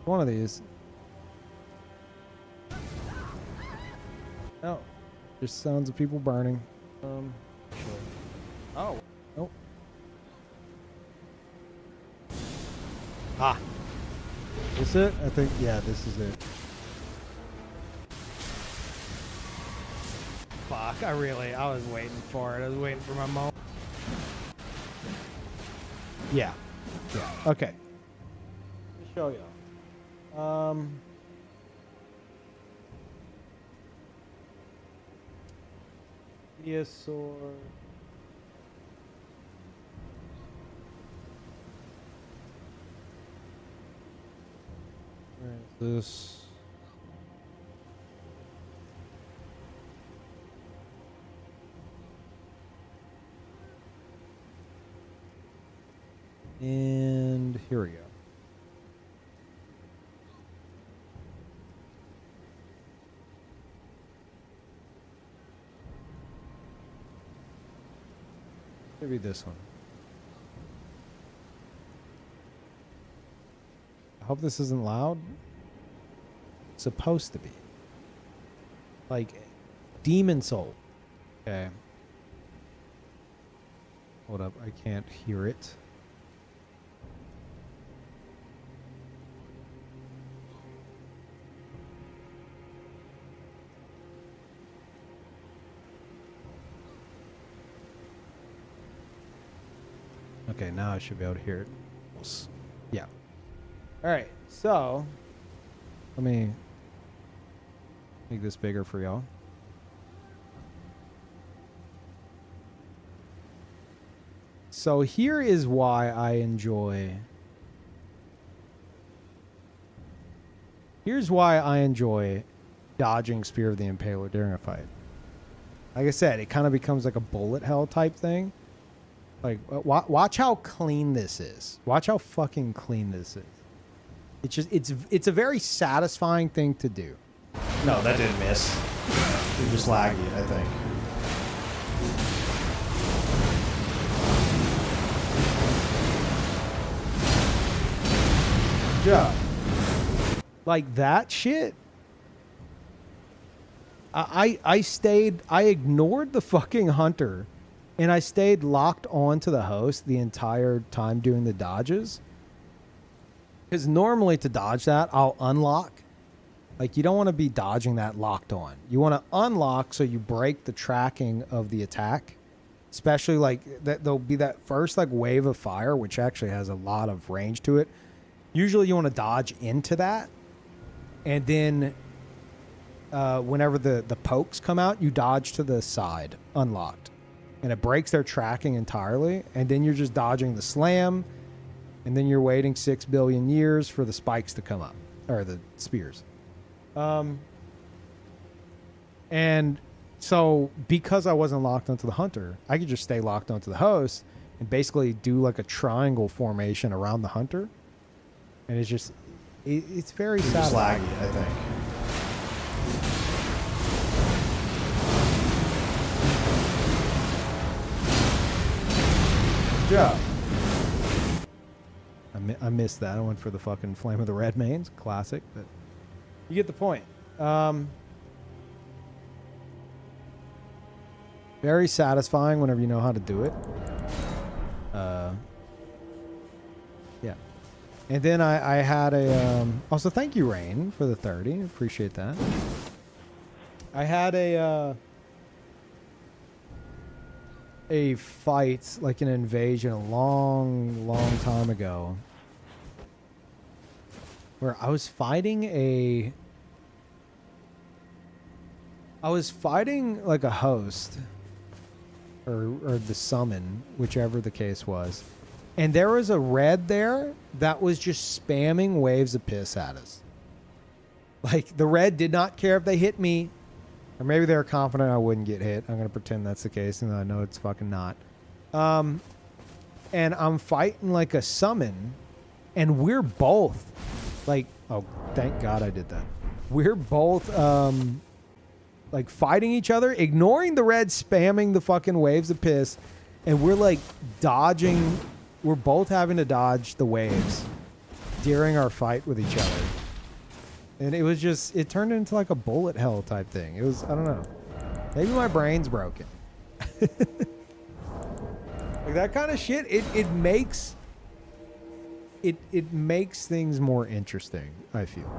One of these. Oh. Just sounds of people burning. Sure. Oh. Nope. Ah. Is it? I think, yeah, this is it. Fuck, I was waiting for it. I was waiting for my moment. Yeah. Yeah. Okay. Let me show you. Dinosaur. Where is this? And here we go. Maybe this one. I hope this isn't loud. It's supposed to be. Like, Demon Soul. Okay. Hold up, I can't hear it. Okay, now I should be able to hear it. Yeah. All right, so let me make this bigger for y'all. So here is why I enjoy. Here's why I enjoy dodging Spear of the Impaler during a fight. Like I said, it kind of becomes like a bullet hell type thing. Like, watch how clean this is. Watch how fucking clean this is. It's just, it's a very satisfying thing to do. No, that didn't miss. You're just laggy, I think. Yeah. Like that shit. I ignored the fucking hunter. And I stayed locked on to the host the entire time doing the dodges. Because normally to dodge that, I'll unlock. Like, you don't want to be dodging that locked on. You want to unlock so you break the tracking of the attack. Especially, like, there'll be that first, like, wave of fire, which actually has a lot of range to it. Usually you want to dodge into that. And then whenever the pokes come out, you dodge to the side, unlocked. And it breaks their tracking entirely. And then you're just dodging the slam. And then you're waiting 6 billion years for the spikes to come up. Or the spears. And so because I wasn't locked onto the hunter, I could just stay locked onto the host and basically do like a triangle formation around the hunter. And it's just, it's very satisfying. Just laggy, I think. Yeah. I missed that. I went for the fucking Flame of the Red Mains. Classic. But you get the point. Very satisfying whenever you know how to do it. Yeah. And then I had a... also, thank you, Rain, for the 30. Appreciate that. I had a fight, like an invasion, a long time ago, where I was fighting like a host or the summon, whichever the case was. And there was a red there that was just spamming waves of piss at us. Like, the red did not care if they hit me. Or maybe they were confident I wouldn't get hit. I'm going to pretend that's the case, and I know it's fucking not. And I'm fighting like a summon, and we're both like, oh, thank God I did that. We're both like fighting each other, ignoring the red spamming the fucking waves of piss, and we're like dodging. We're both having to dodge the waves during our fight with each other. And it was just, it turned into like a bullet hell type thing. It was, I don't know. Maybe my brain's broken. Like that kind of shit, it makes things more interesting, I feel.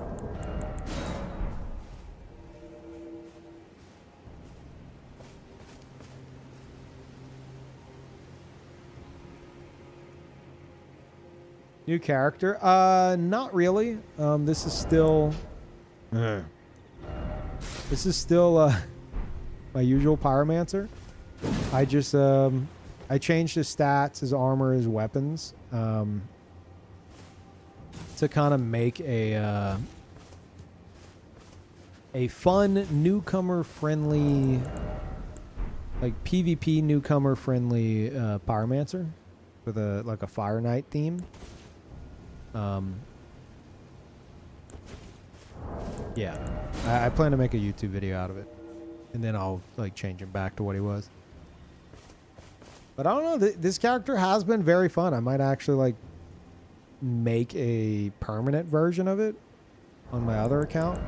New character? Not really. This is still my usual pyromancer. I just I changed his stats, his armor, his weapons, to kind of make a fun newcomer friendly, like PvP newcomer friendly pyromancer with a Fire Knight theme. Yeah, I plan to make a YouTube video out of it, and then I'll like change him back to what he was. But I don't know. This character has been very fun. I might actually like make a permanent version of it on my other account.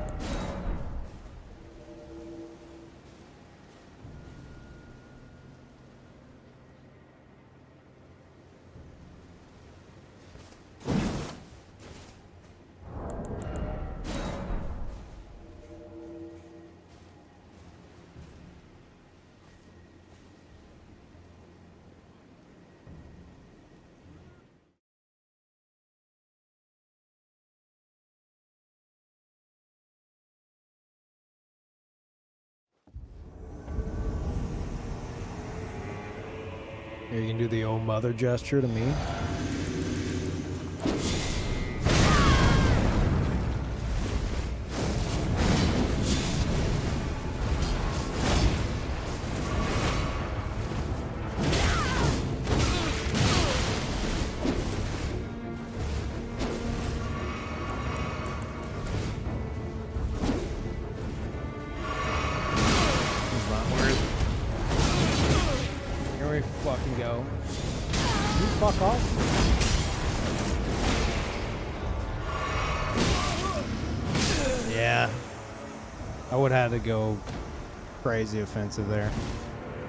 Here, you can do the old mother gesture to me. Fuck off. Yeah. I would have had to go crazy offensive there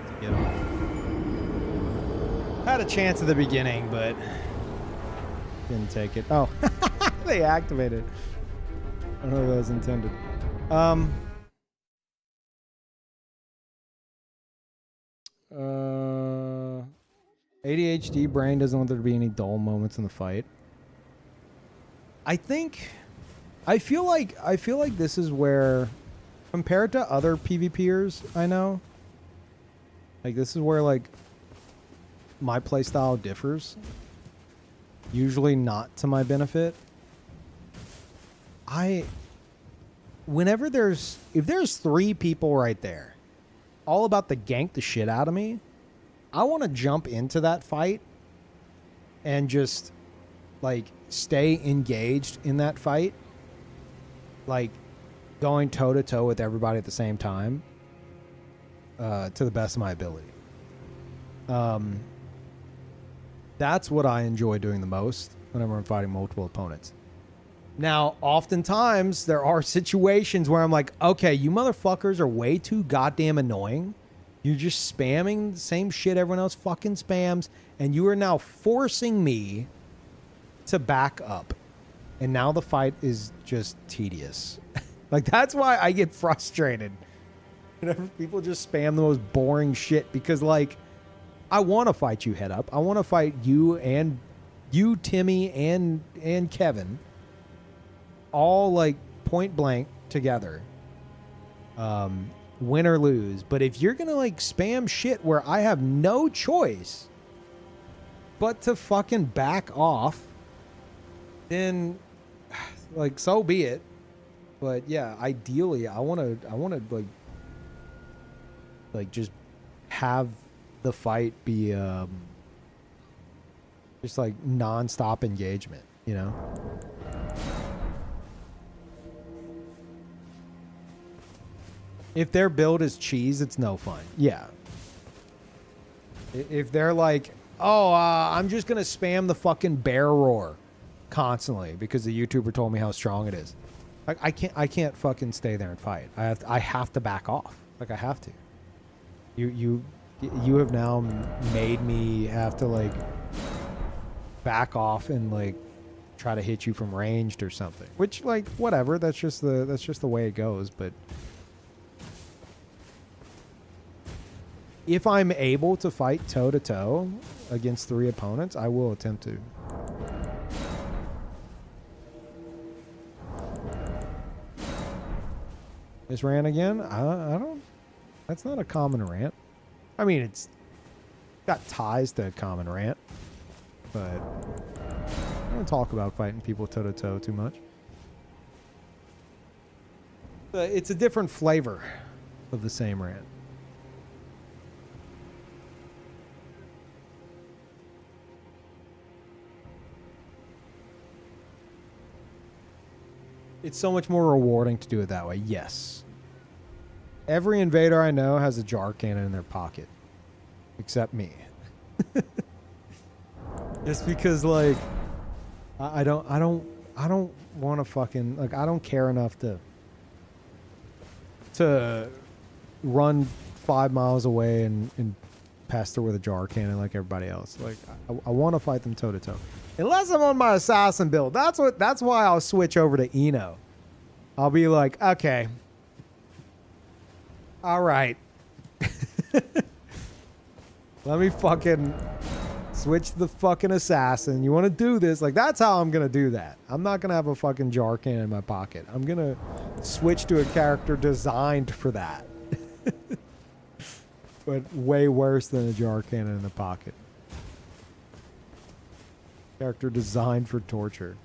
to get him. Had a chance at the beginning, but didn't take it. Oh, they activated. I don't know if that was intended. ADHD brain doesn't want there to be any dull moments in the fight. I feel like this is where, compared to other PvPers I know, like this is where like my playstyle differs. Usually not to my benefit. Whenever if there's 3 people right there, all about to gank the shit out of me, I want to jump into that fight and just like stay engaged in that fight, like going toe to toe with everybody at the same time, to the best of my ability. That's what I enjoy doing the most whenever I'm fighting multiple opponents. Now, oftentimes there are situations where I'm like, okay, you motherfuckers are way too goddamn annoying. You're just spamming the same shit everyone else fucking spams, and you are now forcing me to back up. And now the fight is just tedious. Like, that's why I get frustrated whenever people just spam the most boring shit, because, like, I want to fight you head up. I want to fight you, Timmy, and Kevin, all, like, point blank together. Win or lose. But if you're gonna like spam shit where I have no choice but to fucking back off, then like so be it. But yeah, ideally I wanna like just have the fight be just like non-stop engagement, you know? If their build is cheese, it's no fun. Yeah. If they're like, oh, I'm just going to spam the fucking bear roar constantly because the YouTuber told me how strong it is. Like, I can't fucking stay there and fight. I have to back off. Like, I have to. You have now made me have to, like, back off and, like, try to hit you from ranged or something. Which, like, whatever. That's just the way it goes, but if I'm able to fight toe-to-toe against 3 opponents, I will attempt to. This rant again? I don't... That's not a common rant. I mean, it's got ties to a common rant, but I don't talk about fighting people toe-to-toe too much. It's a different flavor of the same rant. It's so much more rewarding to do it that way. Yes. Every invader I know has a jar cannon in their pocket. Except me. Just because, like, I don't want to fucking, like, I don't care enough to run 5 miles away and pass through with a jar cannon like everybody else. Like, I want to fight them toe to toe. Unless I'm on my assassin build. That's why I'll switch over to Eno. I'll be like, okay. All right. Let me fucking switch to the fucking assassin. You want to do this? Like, that's how I'm going to do that. I'm not going to have a fucking jar cannon in my pocket. I'm going to switch to a character designed for that. But way worse than a jar cannon in the pocket. Character designed for torture.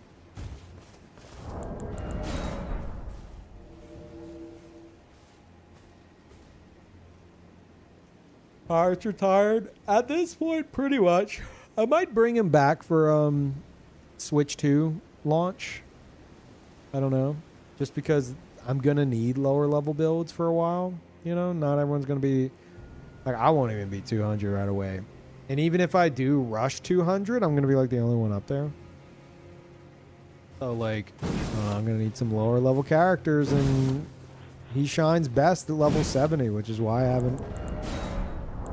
Hearts retired at this point, pretty much. I might bring him back for Switch 2 launch. I don't know, just because I'm gonna need lower level builds for a while. You know, not everyone's gonna be like, I won't even be 200 right away. And even if I do rush 200, I'm gonna be like the only one up there. So like, I'm gonna need some lower level characters, and he shines best at level 70, which is why I haven't.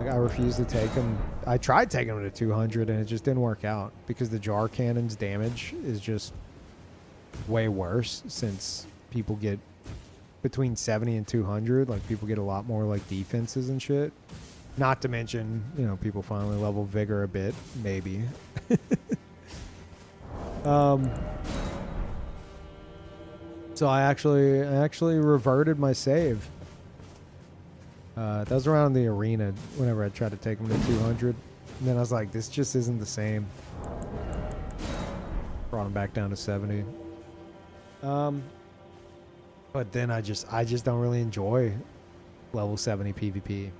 Like, I refuse to take him. I tried taking him to 200 and it just didn't work out because the jar cannon's damage is just way worse since people get between 70 and 200. Like, people get a lot more like defenses and shit. Not to mention, you know, people finally level vigor a bit, maybe. So I actually reverted my save. That was around the arena whenever I tried to take him to 200. And then I was like, this just isn't the same. Brought him back down to 70. But then I just don't really enjoy level 70 PvP.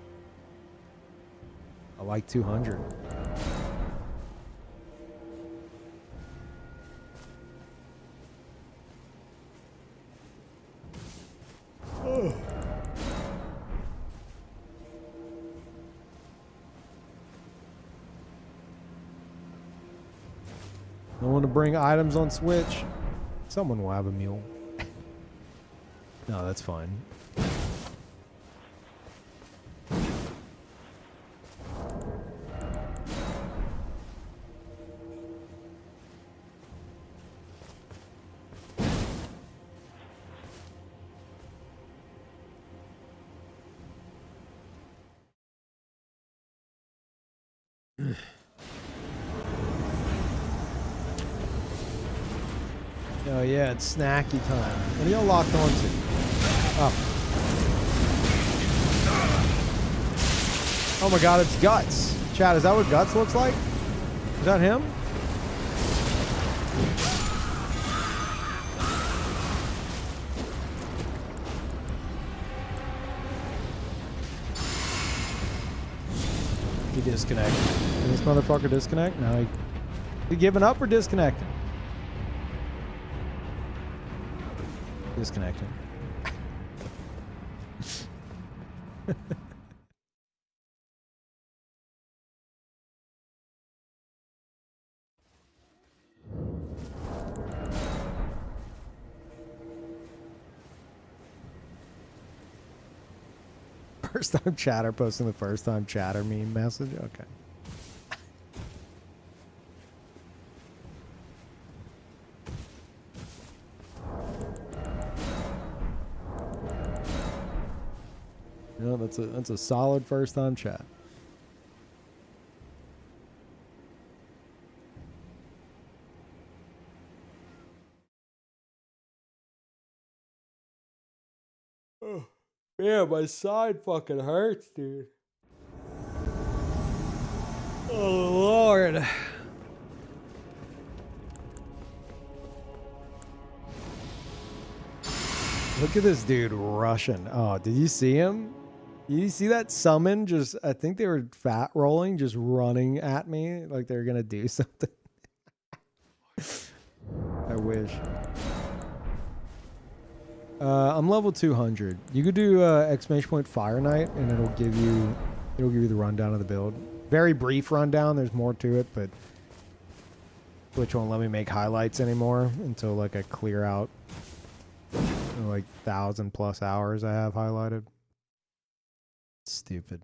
I like 200. I want to bring items on Switch. Someone will have a mule. No, that's fine. Oh yeah, it's snacky time. What are y'all locked onto? Oh. Oh my god, it's Guts. Chad, is that what Guts looks like? Is that him? He disconnected. Did this motherfucker disconnect? No, he giving up or disconnecting? Disconnecting. First time chatter posting the first time chatter meme message. Okay. No, that's a solid first time chat. Oh, yeah, my side fucking hurts, dude. Oh Lord. Look at this dude rushing. Oh, did you see him? You see that summon? Just, I think they were fat rolling, just running at me like they were gonna do something. I wish. I'm level 200. You could do exclamation point Fire Knight, and it'll give you the rundown of the build. very brief rundown. There's more to it, but Twitch won't let me make highlights anymore until like I clear out like 1,000+ hours I have highlighted. Stupid.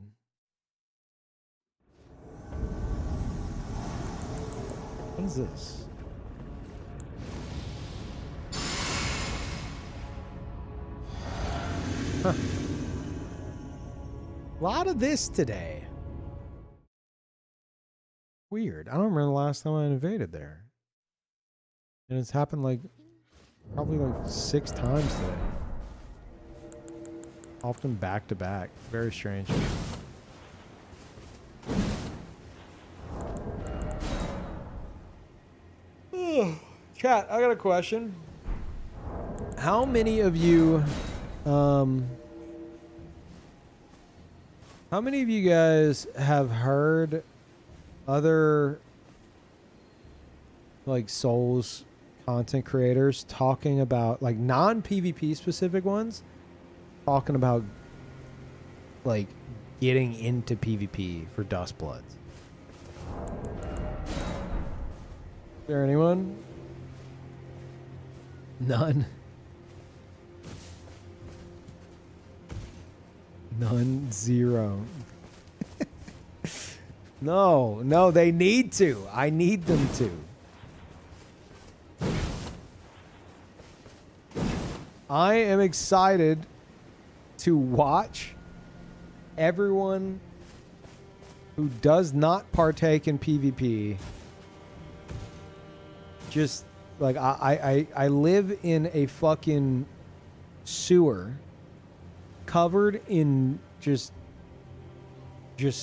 What is this? Huh. A lot of this today. Weird. I don't remember the last time I invaded there. And it's happened like probably like 6 times today. Often back to back. Very strange. Chat, I got a question. How many of you guys have heard other like Souls content creators talking about, like, non-PvP specific ones, talking about like getting into PvP for Dustbloods? Is there anyone? None. None. Zero. No, they need to. I need them to. I am excited to watch everyone who does not partake in PvP just like I live in a fucking sewer covered in just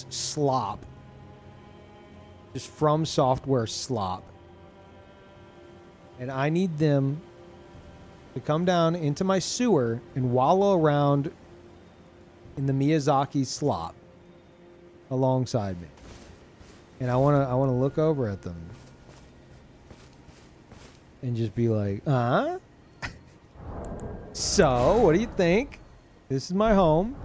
slop. Just From Software slop. And I need them to come down into my sewer and wallow around in the Miyazaki slop alongside me. And I wanna look over at them and just be like, so, what do you think? This is my home.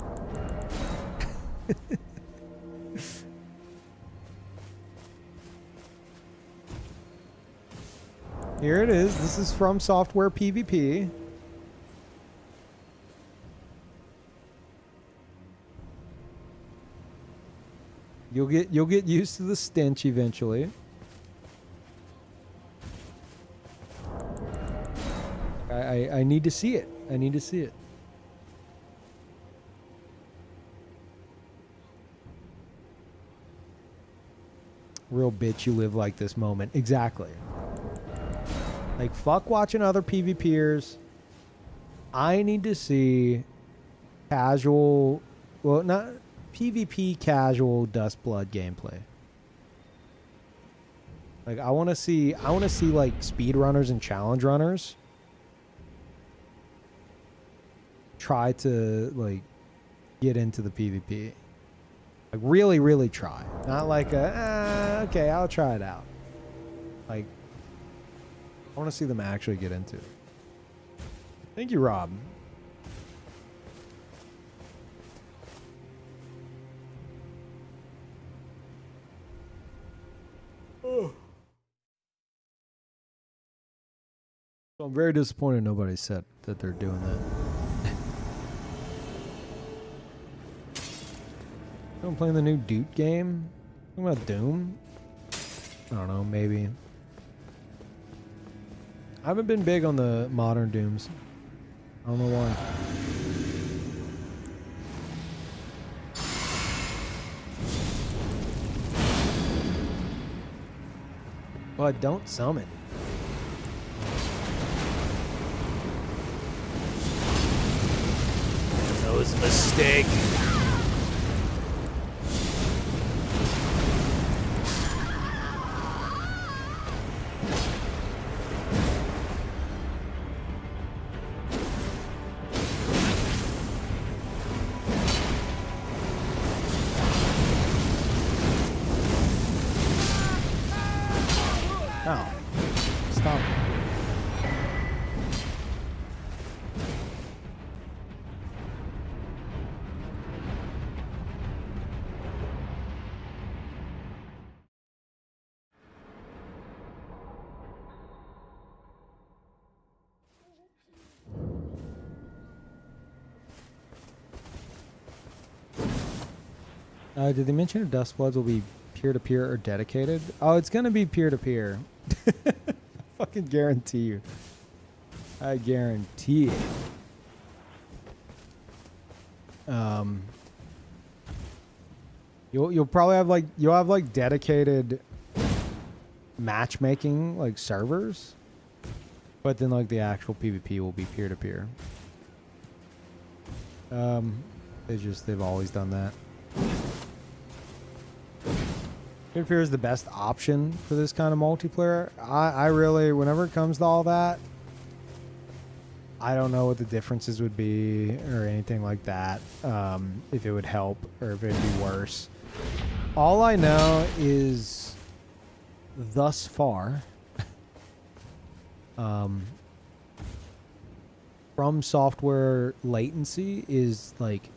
Here it is. This is From Software PvP. You'll get used to the stench eventually. I need to see it. I need to see it. Real bitch, you live like this moment. Exactly. Like, fuck watching other PvPers. I need to see casual, well, not PvP casual Dustblood gameplay. Like, I want to see like speedrunners and challenge runners try to like get into the PvP. Like, really, really try. Not like okay, I'll try it out. Like, I want to see them actually get into it. Thank you, Rob. Oh. So I'm very disappointed nobody said that they're doing that. I'm playing the new Doot game. Talking about Doom? I don't know, maybe. I haven't been big on the modern Dooms. I don't know why. But don't summon. That was a mistake. Did they mention if Dustbloods will be peer-to-peer or dedicated? Oh, it's going to be peer-to-peer. Fucking guarantee you. I guarantee it. You'll probably have like dedicated matchmaking like servers, but then like the actual PvP will be peer-to-peer. They've always done that. Peer-to-peer is the best option for this kind of multiplayer. I really, whenever it comes to all that, I don't know what the differences would be or anything like that. If it would help or if it'd be worse. All I know is thus far, From Software latency is like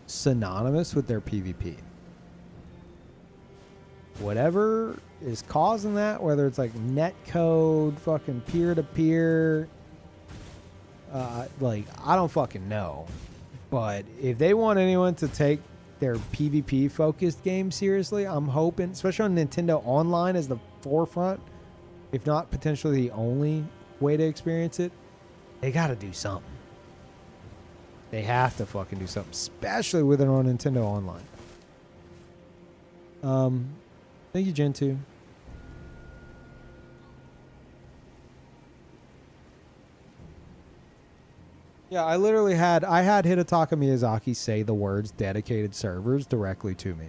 synonymous with their PvP. Whatever is causing that, whether it's like netcode, fucking peer-to-peer, like, I don't fucking know. But if they want anyone to take their PvP-focused game seriously, I'm hoping, especially on Nintendo Online as the forefront, if not potentially the only way to experience it, they got to do something. They have to fucking do something, especially with it on Nintendo Online. Thank you, Gen2. Yeah, I literally had Hidetaka Miyazaki say the words dedicated servers directly to me.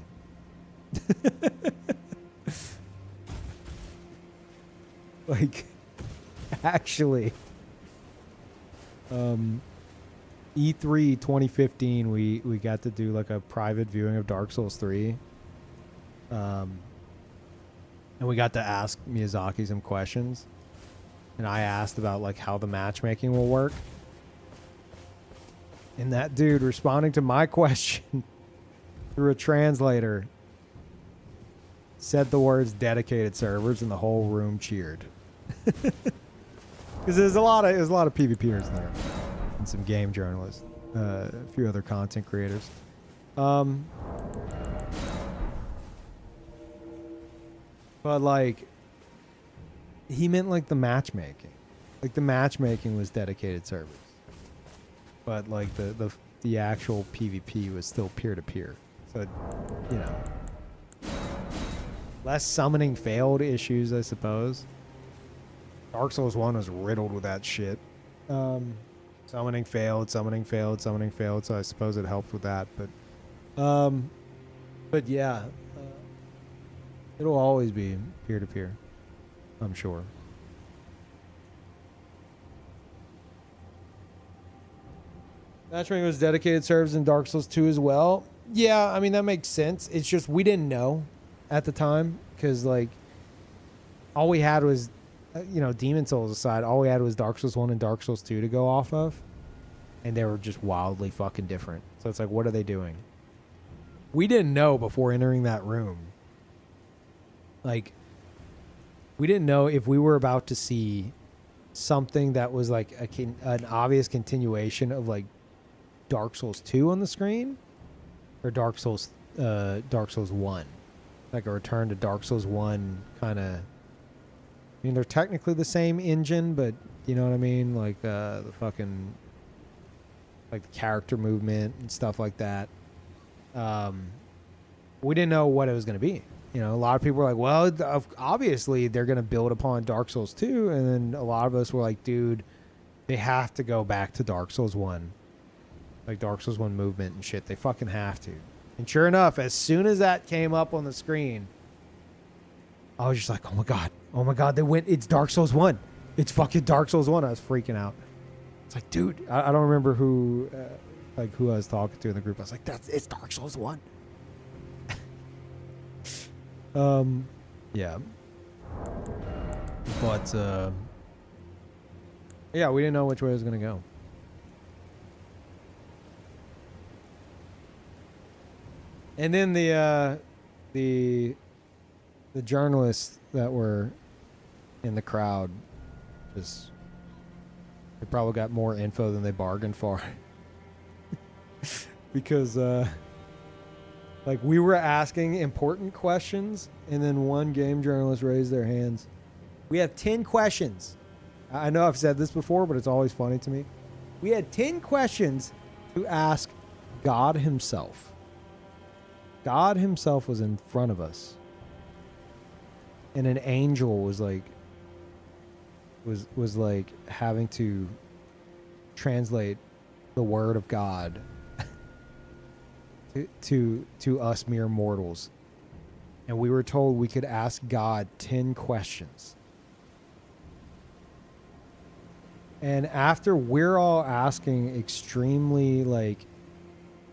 Like, actually, E3 2015, we got to do like a private viewing of Dark Souls 3. And we got to ask Miyazaki some questions. And I asked about like how the matchmaking will work. And that dude responding to my question through a translator said the words dedicated servers and the whole room cheered. Because there's a lot of PvPers in there. And some game journalists. A few other content creators. But like, he meant like the matchmaking. Like the matchmaking was dedicated servers. But like the actual PvP was still peer-to-peer. So, you know, less summoning failed issues, I suppose. Dark Souls 1 was riddled with that shit. Summoning failed, so I suppose it helped with that. But yeah, it'll always be peer-to-peer, I'm sure. Matchmaking was dedicated servers in Dark Souls 2 as well. Yeah, I mean, that makes sense. It's just we didn't know at the time because, like, all we had was, Demon Souls aside, all we had was Dark Souls 1 and Dark Souls 2 to go off of. And they were just wildly fucking different. So it's like, what are they doing? We didn't know before entering that room. Like, we didn't know if we were about to see something that was like an obvious continuation of like Dark Souls 2 on the screen or Dark Souls 1. Like a return to Dark Souls 1 kind of. I mean, they're technically the same engine, but you know what I mean? Like the fucking, like the character movement and stuff like that. We didn't know what it was going to be. You know, a lot of people were like, well, obviously they're going to build upon Dark Souls 2. And then a lot of us were like, dude, they have to go back to Dark Souls 1. Like Dark Souls 1 movement and shit. They fucking have to. And sure enough, as soon as that came up on the screen, I was just like, oh my God, they went, it's Dark Souls 1. It's fucking Dark Souls 1. I was freaking out. It's like, dude, I don't remember who I was talking to in the group. I was like, it's Dark Souls 1. Yeah. But, yeah, we didn't know which way it was going to go. And then the journalists that were in the crowd just, they probably got more info than they bargained for. Because, Like, we were asking important questions, and then one game journalist raised their hands. We have 10 questions. I know I've said this before, but it's always funny to me. We had 10 questions to ask God himself. God himself was in front of us. And an angel was like having to translate the word of God to us mere mortals. And we were told we could ask God 10 questions. And after we're all asking extremely like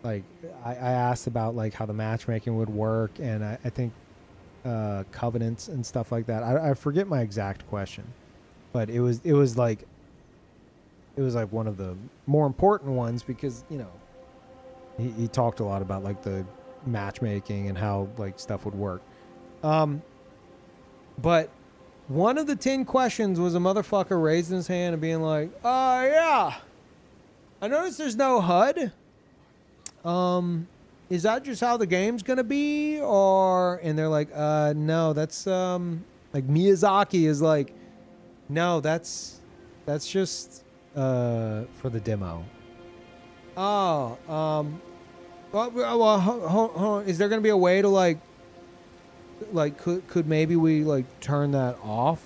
I asked about like how the matchmaking would work, and I think covenants and stuff like that. I forget my exact question, but it was like one of the more important ones because, you know, he talked a lot about like the matchmaking and how like stuff would work. But one of the 10 questions was a motherfucker raising his hand and being like, yeah, I noticed there's no HUD. Is that just how the game's gonna be? And they're like, no, that's, like Miyazaki is like, no, that's just, for the demo. Well, hold on. Is there gonna be a way to could maybe we like turn that off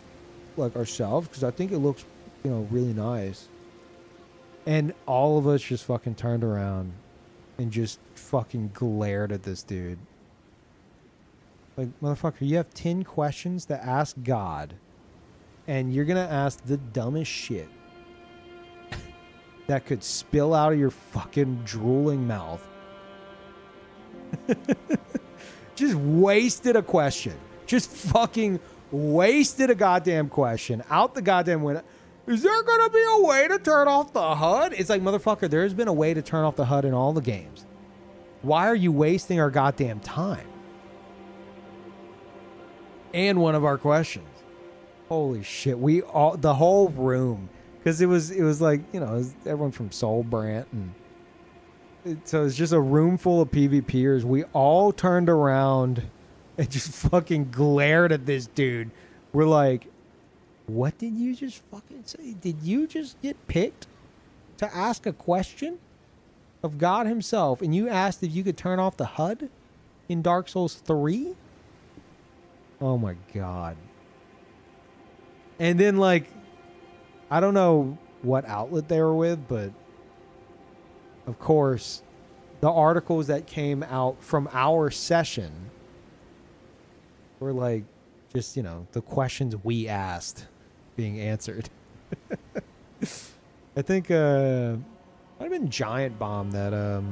like ourselves? Because I think it looks, you know, really nice. And all of us just fucking turned around and just fucking glared at this dude. Like, motherfucker, you have 10 questions to ask God, and you're gonna ask the dumbest shit that could spill out of your fucking drooling mouth. Just wasted a question. Just fucking wasted a goddamn question out the goddamn window. Is there gonna be a way to turn off the HUD? It's like, motherfucker, there's been a way to turn off the HUD in all the games. Why are you wasting our goddamn time? And one of our questions. Holy shit. The whole room. Because it was like, you know, it was everyone from Soul Brant, and so it's just a room full of PvPers. We all turned around and just fucking glared at this dude. We're like, what did you just fucking say? Did you just get picked to ask a question of God himself, and you asked if you could turn off the HUD in Dark Souls 3? Oh my God. And then, like, I don't know what outlet they were with, but of course, the articles that came out from our session were like, just, you know, the questions we asked being answered. I think might have been Giant Bomb that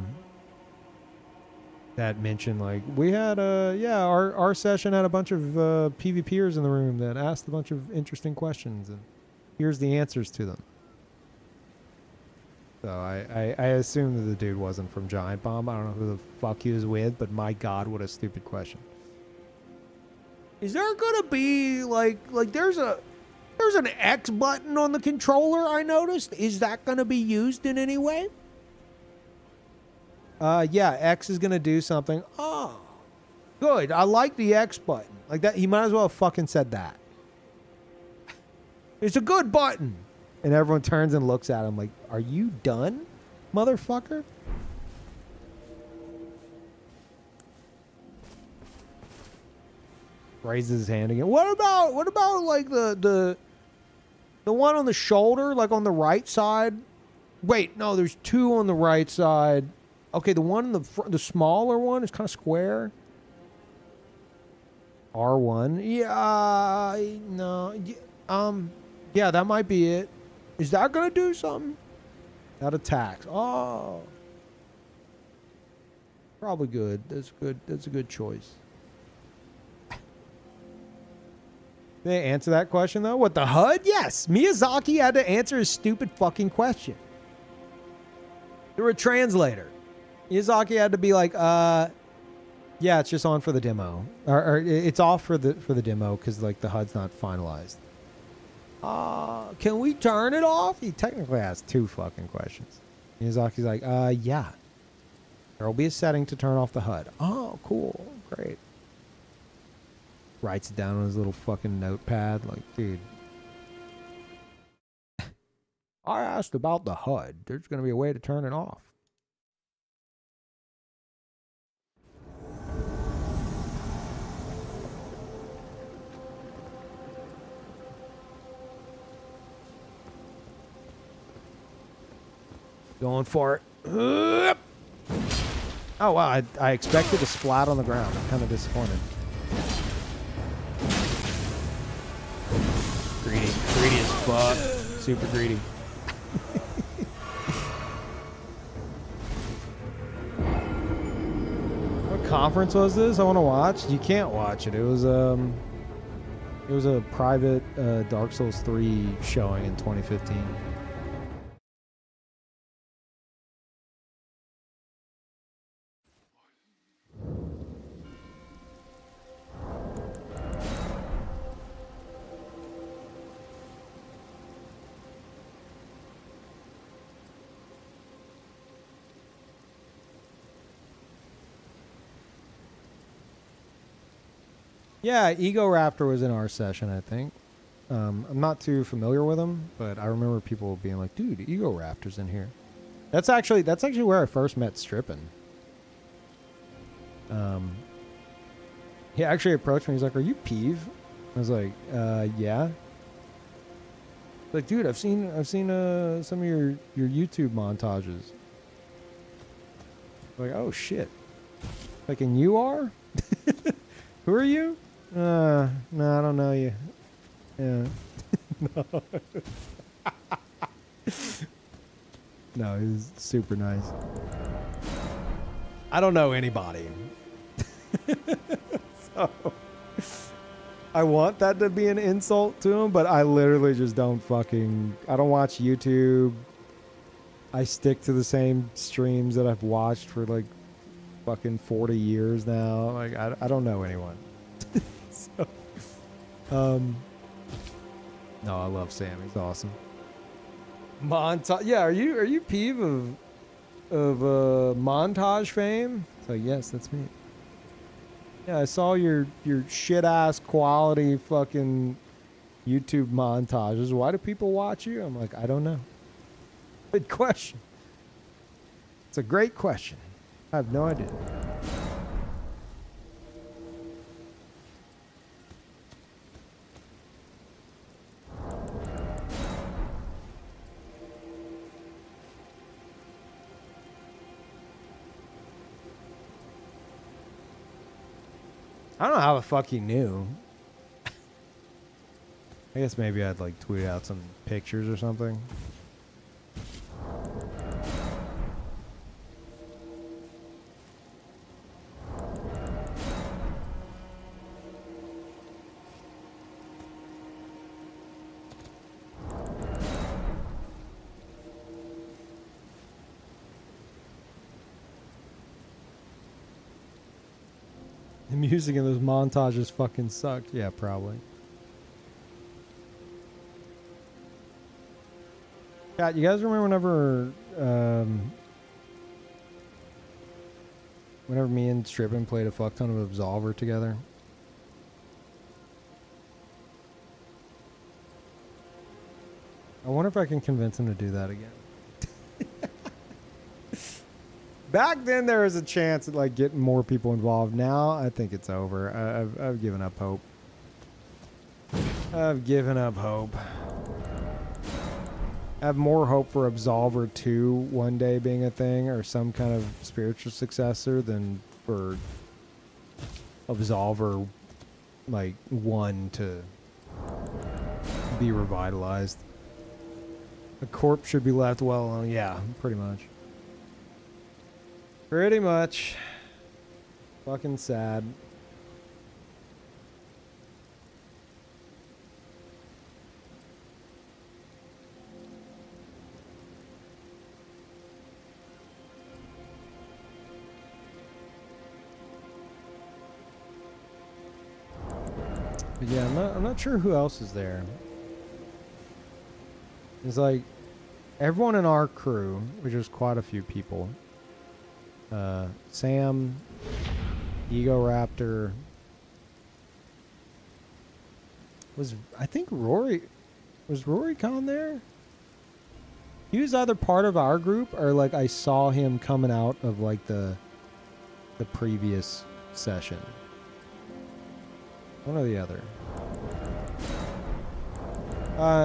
mentioned, like, we had our session had a bunch of PvPers in the room that asked a bunch of interesting questions, and here's the answers to them. So I assume that the dude wasn't from Giant Bomb. I don't know who the fuck he was with, but my God, what a stupid question. Is there gonna be like there's an X button on the controller, I noticed. Is that gonna be used in any way? Yeah, X is gonna do something. Oh, good. I like the X button. Like that, he might as well have fucking said that. It's a good button. And everyone turns and looks at him like, are you done, motherfucker? Raises his hand again. What about like the one on the shoulder, like on the right side? Wait, no, there's two on the right side. Okay, the one in the smaller one is kind of square. R1. Yeah, no. Yeah, that might be it. Is that gonna do something? That attacks. Oh, probably good. That's good. That's a good choice. They answer that question though. What, the HUD? Yes. Miyazaki had to answer his stupid fucking question. Through a translator. Miyazaki had to be like, yeah, it's just on for the demo, or it's off for the demo because like the HUD's not finalized. Can we turn it off? He technically asked two fucking questions. Miyazaki's like, yeah. There will be a setting to turn off the HUD. Oh, cool. Great. Writes it down on his little fucking notepad. Like, dude. I asked about the HUD. There's going to be a way to turn it off. Going for it. Oh, wow. I expected to splat on the ground. I'm kind of disappointed. Greedy. Greedy as fuck. Super greedy. What conference was this? I want to watch. You can't watch it. It was a private Dark Souls 3 showing in 2015. Yeah, Ego Raptor was in our session, I think. I'm not too familiar with him, but I remember people being like, "Dude, Ego Raptor's in here." That's actually where I first met Strippin. He actually approached me. He's like, "Are you Peeve?" I was like, "Yeah." Like, dude, I've seen some of your YouTube montages. Like, oh shit. Like, and you are? Who are you? No, I don't know you. Yeah. No. No, he's super nice. I don't know anybody. So I want that to be an insult to him, but I literally just don't I don't watch YouTube. I stick to the same streams that I've watched for like fucking 40 years now. Like, I don't know anyone. So, no, I love Sam. He's awesome. Yeah, are you Peeve of montage fame? So yes, that's me. Yeah, I saw your shit ass quality fucking YouTube montages. Why do people watch you? I'm like, I don't know. Good question. It's a great question. I have no idea. I don't know how the fuck he knew. I guess maybe I'd like tweet out some pictures or something. The music in those montages fucking sucked. Yeah, probably. Cat, you guys remember whenever me and Strippin played a fuck ton of Absolver together? I wonder if I can convince him to do that again. Back then, there was a chance at like getting more people involved. Now, I think it's over. I've given up hope. I've given up hope. I have more hope for Absolver 2 one day being a thing, or some kind of spiritual successor, than for Absolver like 1 to be revitalized. A corpse should be left well alone. Yeah, pretty much. Pretty much. Fucking sad. But yeah, I'm not sure who else is there. It's like everyone in our crew, which is quite a few people, Sam, Ego Raptor. I think Rory, was Rory Khan there? He was either part of our group or like I saw him coming out of like the previous session. One or the other.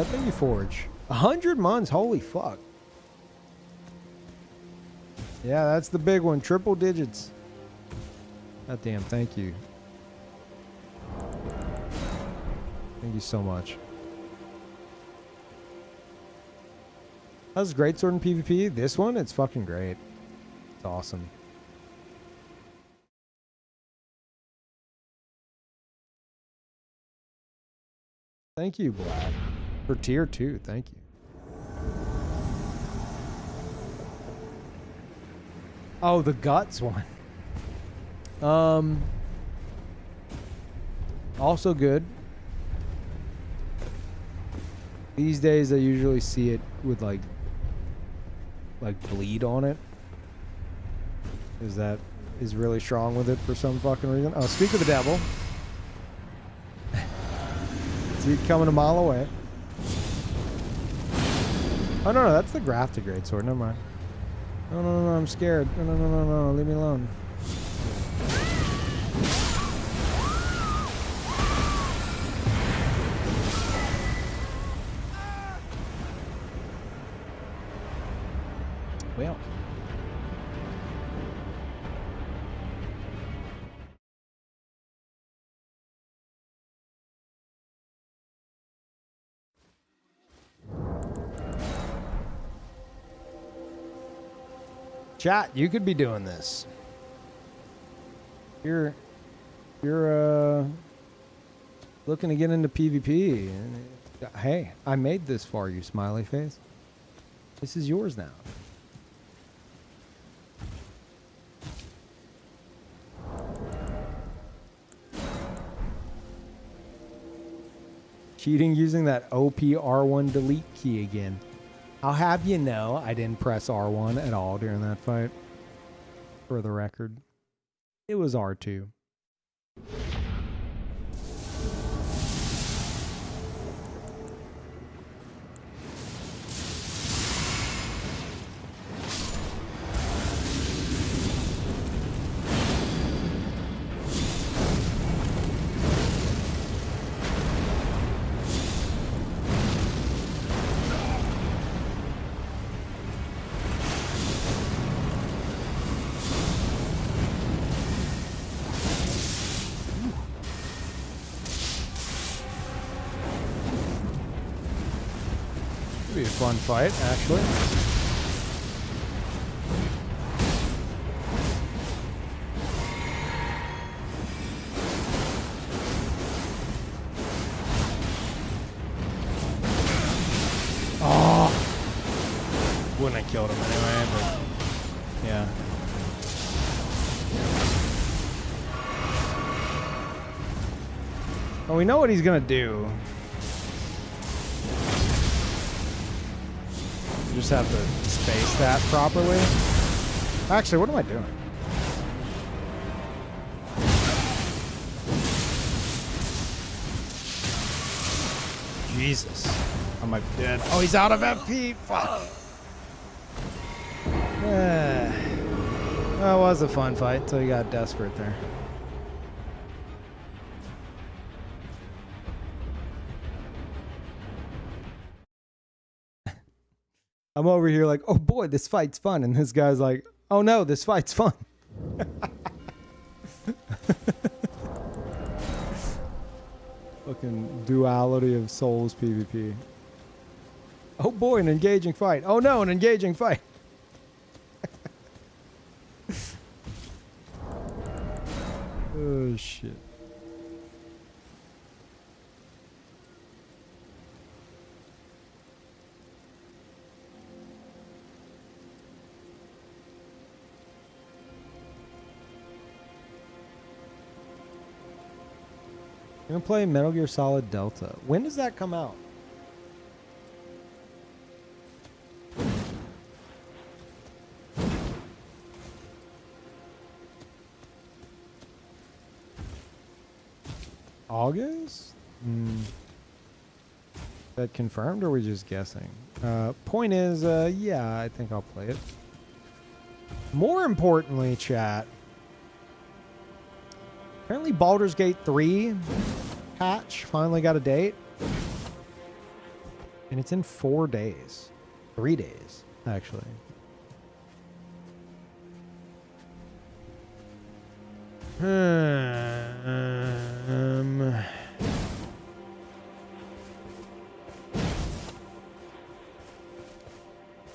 Thank you, Forge. 100 months, holy fuck. Yeah, that's the big one. Triple digits. God damn, thank you. Thank you so much. That was great sword in PvP. This one, it's fucking great. It's awesome. Thank you, Black. For tier 2, thank you. Oh, the guts one. Also good. These days I usually see it with like bleed on it. That is really strong with it for some fucking reason. Oh, speak of the devil. See it coming a mile away. Oh no, that's the grafted greatsword. Never mind. No, I'm scared. No, leave me alone. Well. Chat, you could be doing this. You're looking to get into PvP. Hey, I made this for you, smiley face. This is yours now. Cheating using that OP R1 delete key again. I'll have you know I didn't press R1 at all during that fight. For the record. It was R2. Be a fun fight, actually. Oh, wouldn't have killed him anyway, but yeah. Well, we know what he's gonna do. Just have to space that properly. Actually, what am I doing? Jesus. Am I dead? Oh, he's out of FP. Fuck. That was a fun fight until he got desperate there. I'm over here like, oh boy, this fight's fun. And this guy's like, oh no, this fight's fun. Fucking duality of souls PvP. Oh boy, an engaging fight. Oh no, an engaging fight. Oh shit. I'm gonna play Metal Gear Solid Delta. When does that come out? August? That confirmed, or are we just guessing? Point is, yeah, I think I'll play it. More importantly, chat. Apparently Baldur's Gate 3 patch finally got a date. And it's in 4 days. 3 days, actually.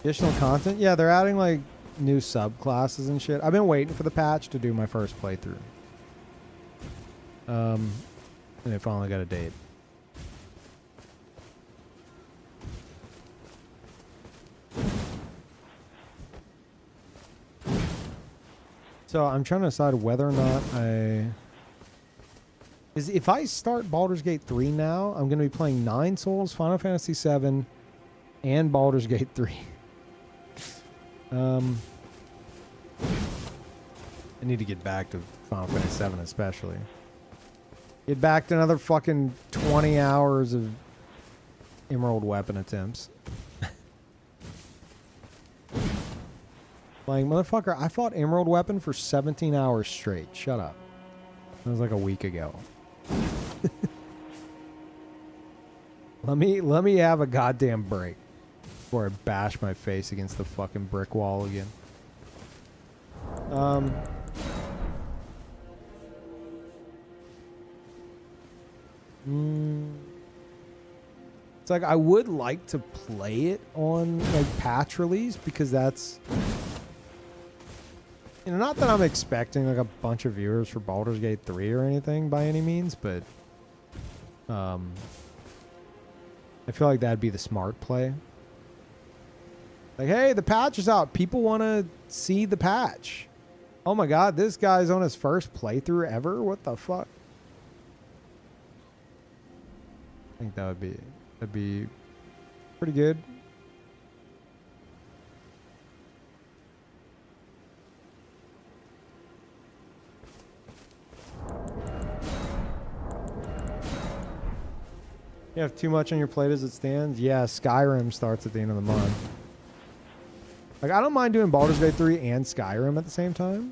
Additional content? Yeah, they're adding like new subclasses and shit. I've been waiting for the patch to do my first playthrough. And they finally got a date. So I'm trying to decide whether or not if I start Baldur's Gate 3 now, I'm going to be playing 9 Souls, Final Fantasy 7, and Baldur's Gate 3. I need to get back to Final Fantasy 7 especially. Get back to another fucking 20 hours of Emerald Weapon attempts. Like, motherfucker, I fought Emerald Weapon for 17 hours straight. Shut up. That was like a week ago. Let me have a goddamn break before I bash my face against the fucking brick wall again. It's like I would like to play it on like patch release because that's, you know, not that I'm expecting like a bunch of viewers for Baldur's Gate 3 or anything by any means, but I feel like that'd be the smart play. Like, hey, the patch is out. People want to see the patch. Oh my god, this guy's on his first playthrough ever? What the fuck? I think that'd be pretty good. You have too much on your plate as it stands? Yeah, Skyrim starts at the end of the month. Like, I don't mind doing Baldur's Gate 3 and Skyrim at the same time.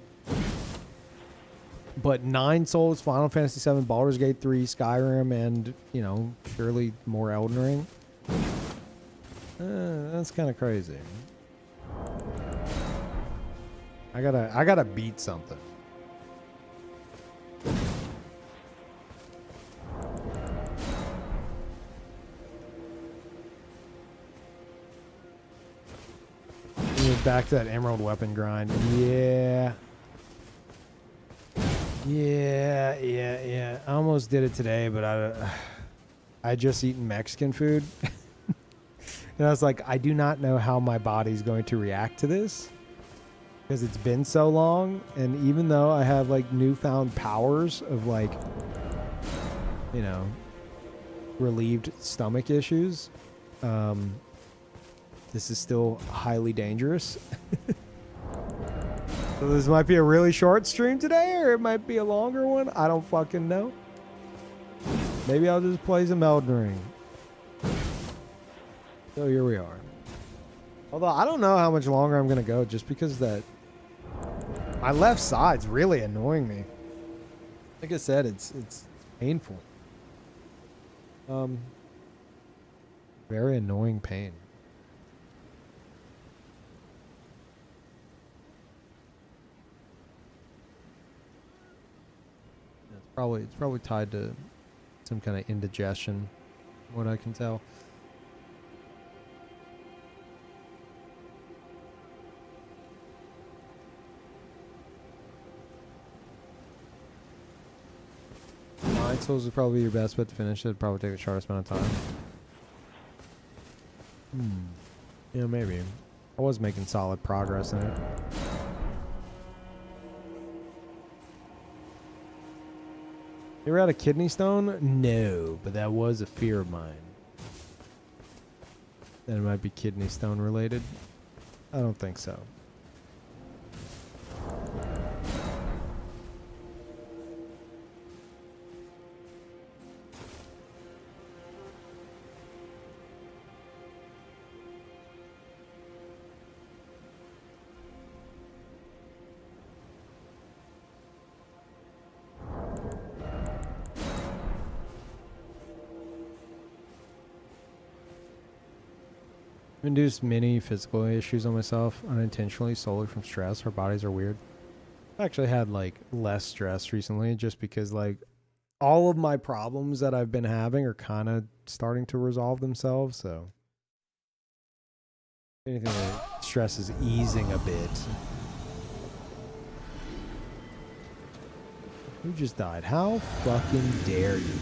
But 9 Souls, Final Fantasy 7, Baldur's Gate 3, Skyrim, and, you know, surely more Elden Ring. That's kind of crazy. I gotta beat something. Back to that Emerald Weapon grind. Yeah. I almost did it today, but I just eaten Mexican food. And I was like, I do not know how my body's going to react to this because it's been so long. And even though I have like newfound powers of like, you know, relieved stomach issues, this is still highly dangerous. So this might be a really short stream today, or it might be a longer one. I don't fucking know. Maybe I'll just play some Elden Ring. So here we are. Although I don't know how much longer I'm going to go just because that my left side's really annoying me. Like I said, it's painful. Very annoying pain. It's probably tied to some kind of indigestion, what I can tell. Nine Souls would probably be your best bet to finish it. It'd probably take a shortest amount of time. Yeah, maybe. I was making solid progress in it. You ever had a kidney stone? No, but that was a fear of mine. That it might be kidney stone related. I don't think so. Induced many physical issues on myself unintentionally solely from stress. Our bodies are weird. I actually had like less stress recently just because like all of my problems that I've been having are kind of starting to resolve themselves. So if anything, the stress is easing a bit. Who just died? How fucking dare you?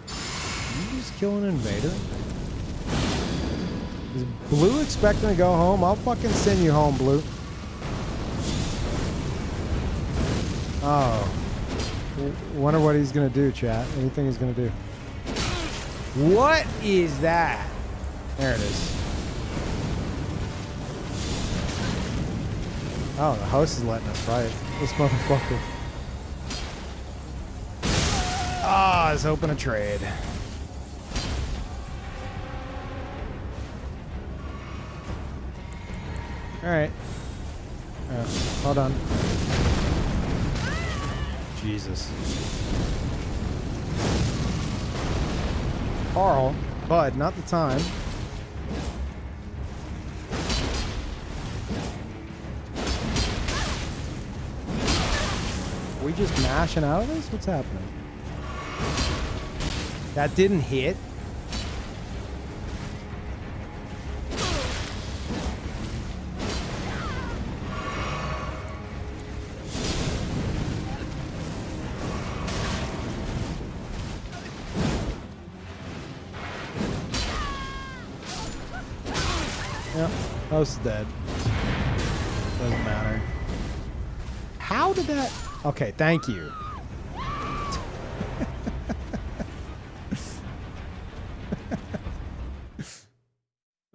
You just kill an invader? Is Blue expecting to go home? I'll fucking send you home, Blue. Oh. Wonder what he's gonna do, chat. Anything he's gonna do. What is that? There it is. Oh, the host is letting us fight. This motherfucker. Ah, I was hoping to trade. Alright. Hold on. Jesus. Carl, bud, not the time. We just mashing out of this? What's happening? That didn't hit. Yep, host is dead. Doesn't matter. How did that... Okay, thank you.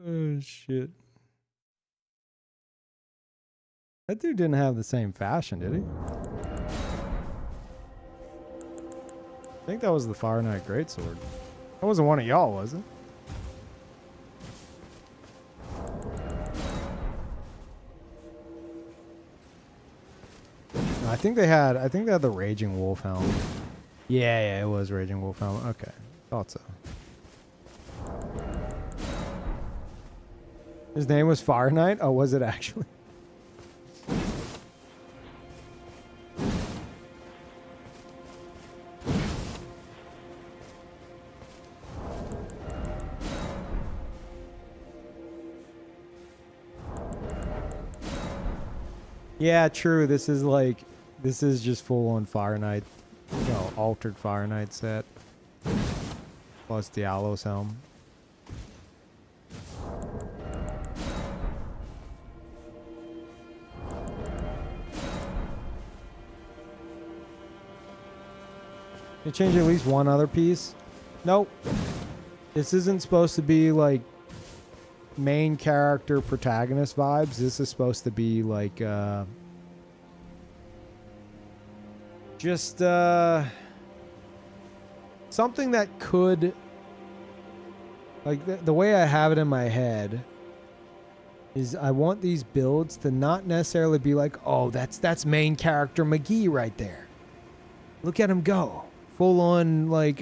Oh, shit. That dude didn't have the same fashion, did he? I think that was the Fire Knight Greatsword. That wasn't one of y'all, was it? I think they had the Raging Wolf helm. Yeah, it was Raging Wolf helm. Okay. Thought so. His name was Fire Knight? Oh, was it actually? Yeah, true. This is just full on Fire Knight, altered Fire Knight set. Plus Diallo's helm. They change at least one other piece? Nope. This isn't supposed to be like main character protagonist vibes. This is supposed to be like just something that could, like the way I have it in my head is I want these builds to not necessarily be like, oh, that's main character McGee right there. Look at him go. Full on like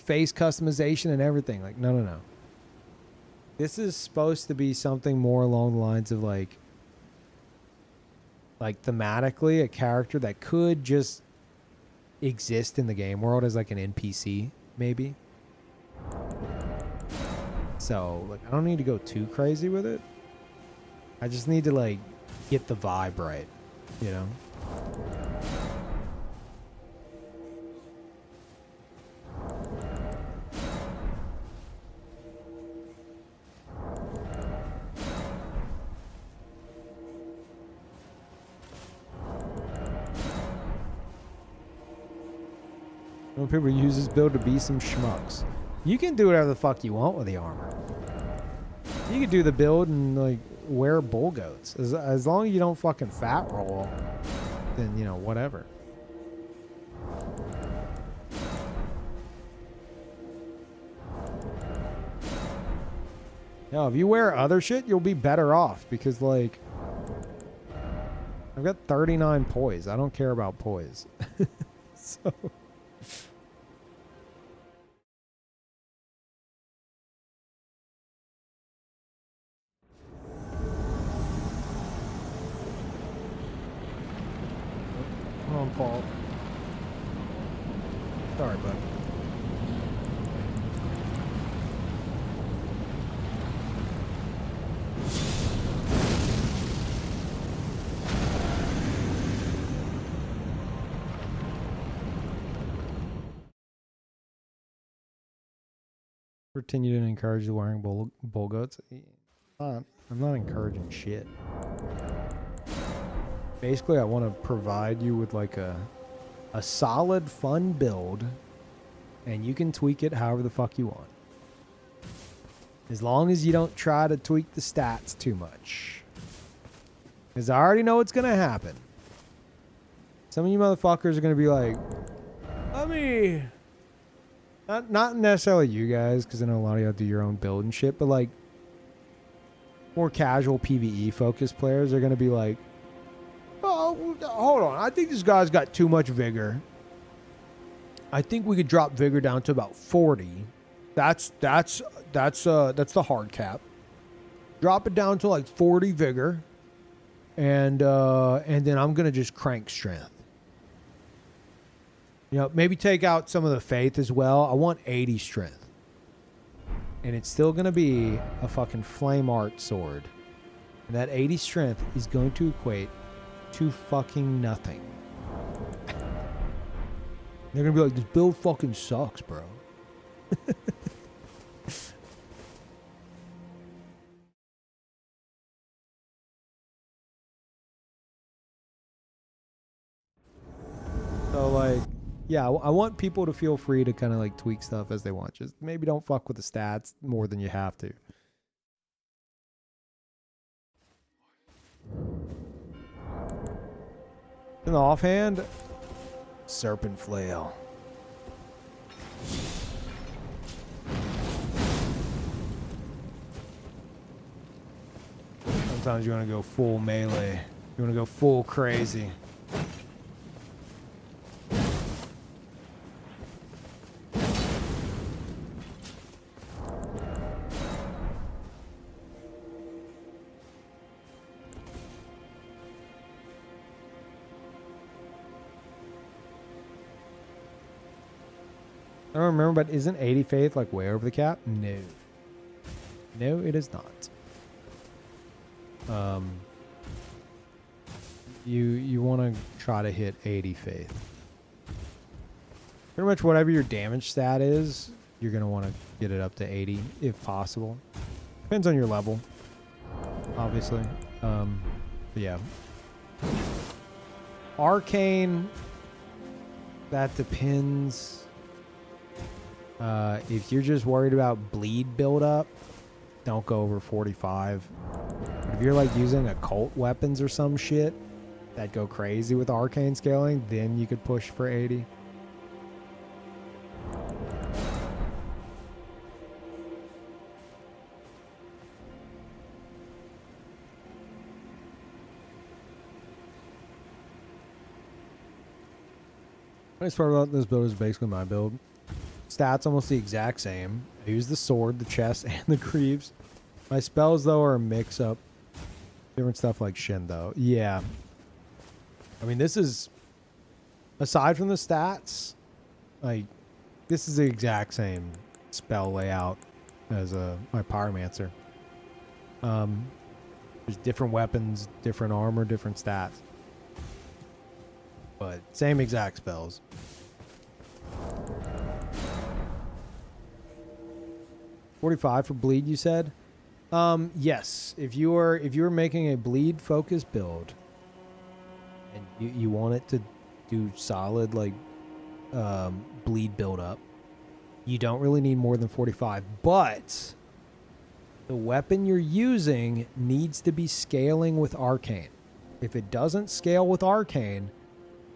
face customization and everything. Like no. This is supposed to be something more along the lines of like thematically a character that could just exist in the game world as like an NPC maybe. So like I don't need to go too crazy with it. I just need to like get the vibe right, you know? When people use this build to be some schmucks. You can do whatever the fuck you want with the armor. You can do the build and like wear bull goats. As long as you don't fucking fat roll, then you know, whatever. Yo, if you wear other shit, you'll be better off because like I've got 39 poise. I don't care about poise. So Sorry, bud. Continue to encourage the wearing bull goats. I'm not encouraging shit. Basically, I want to provide you with like a solid, fun build, and you can tweak it however the fuck you want. As long as you don't try to tweak the stats too much. Because I already know what's going to happen. Some of you motherfuckers are going to be like, I mean... Not necessarily you guys, because I know a lot of y'all do your own build and shit, but like more casual PvE focused players are going to be like, oh, hold on. I think this guy's got too much vigor. I think we could drop vigor down to about 40. That's the hard cap. Drop it down to like 40 vigor, and then I'm going to just crank strength. You know, maybe take out some of the faith as well. I want 80 strength. And it's still going to be a fucking flame art sword. And that 80 strength is going to equate to fucking nothing. They're going to be like, this build fucking sucks, bro. So, like... Yeah, I want people to feel free to kind of like tweak stuff as they want. Just maybe don't fuck with the stats more than you have to. In the offhand, serpent flail. Sometimes you want to go full melee. You want to go full crazy. I don't remember, but isn't 80 faith like way over the cap? No. No, it is not. You want to try to hit 80 faith. Pretty much whatever your damage stat is, you're going to want to get it up to 80 if possible. Depends on your level, obviously. But yeah. Arcane, that depends. If you're just worried about bleed buildup, don't go over 45. But if you're like using occult weapons or some shit that go crazy with arcane scaling, then you could push for 80. The nice part about this build is basically my build. Stats almost the exact same. I use the sword, the chest, and the greaves. My spells, though, are a mix-up. Different stuff like Shindo. Yeah. I mean, this is... Aside from the stats, like, this is the exact same spell layout as my Pyromancer. There's different weapons, different armor, different stats. But same exact spells. $45 for bleed, you said? Yes. If you were making a bleed focused build and you want it to do solid like bleed build up, you don't really need more than 45. But the weapon you're using needs to be scaling with arcane. If it doesn't scale with arcane,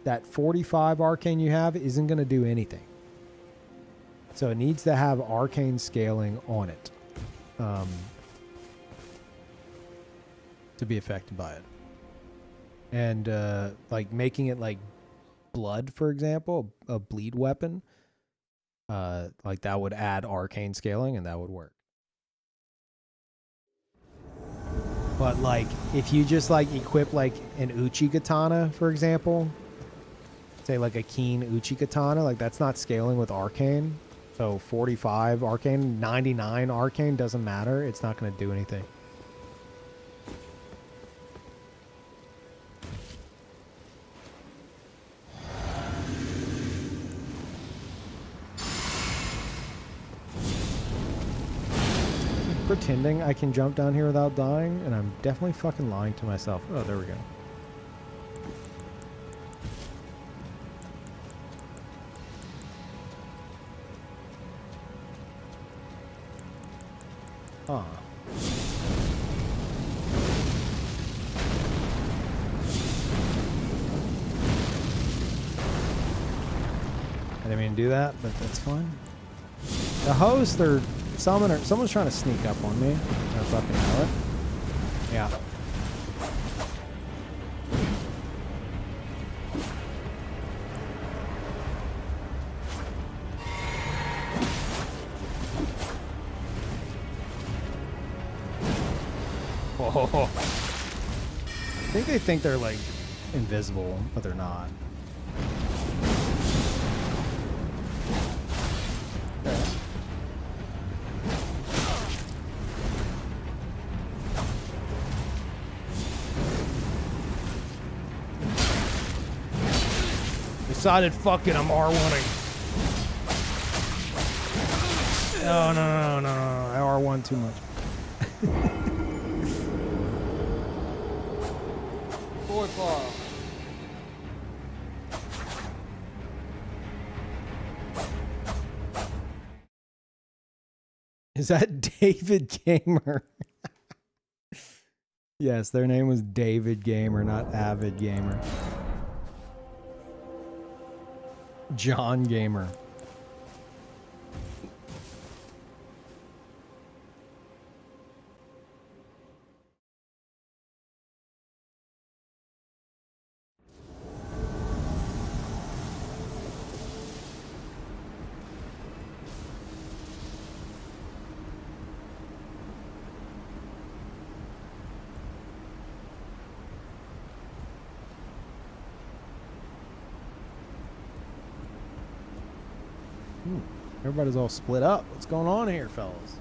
that 45 arcane you have isn't going to do anything. So it needs to have arcane scaling on it to be affected by it. And like making it like blood, for example, a bleed weapon, like that would add arcane scaling and that would work. But like if you just like equip like an Uchi katana, for example, say like a keen Uchi katana, like that's not scaling with arcane. So 45 arcane, 99 arcane doesn't matter. It's not going to do anything. Pretending I can jump down here without dying, and I'm definitely fucking lying to myself. Oh, there we go. Huh. I didn't mean to do that, but that's fine. The host or summoner, someone's trying to sneak up on me. I fucking know it. Yeah. Whoa. I think they think they're like invisible, but they're not. Decided fucking I'm R1ing. Oh, no. I R1 too much. Boy file. Is that David Gamer? Yes, their name was David Gamer, not Avid Gamer. John Gamer. Everybody's all split up. What's going on here, fellas?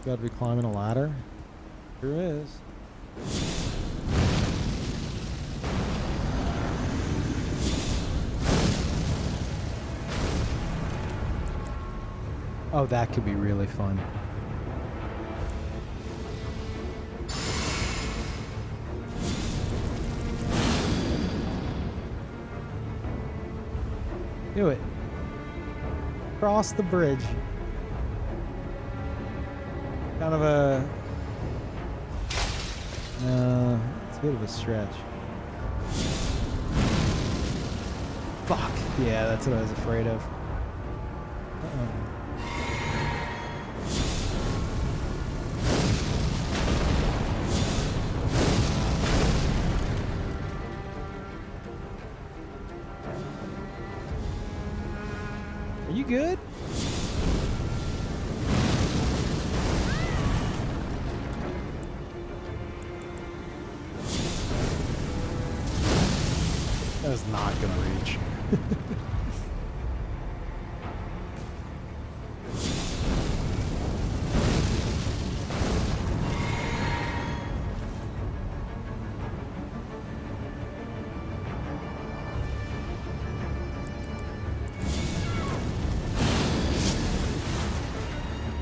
Got to be climbing a ladder. Sure is. Oh, that could be really fun. Do it. Cross the bridge. Kind of a... it's a bit of a stretch. Fuck. Yeah, that's what I was afraid of. Uh-oh. Are you good? That is not gonna reach.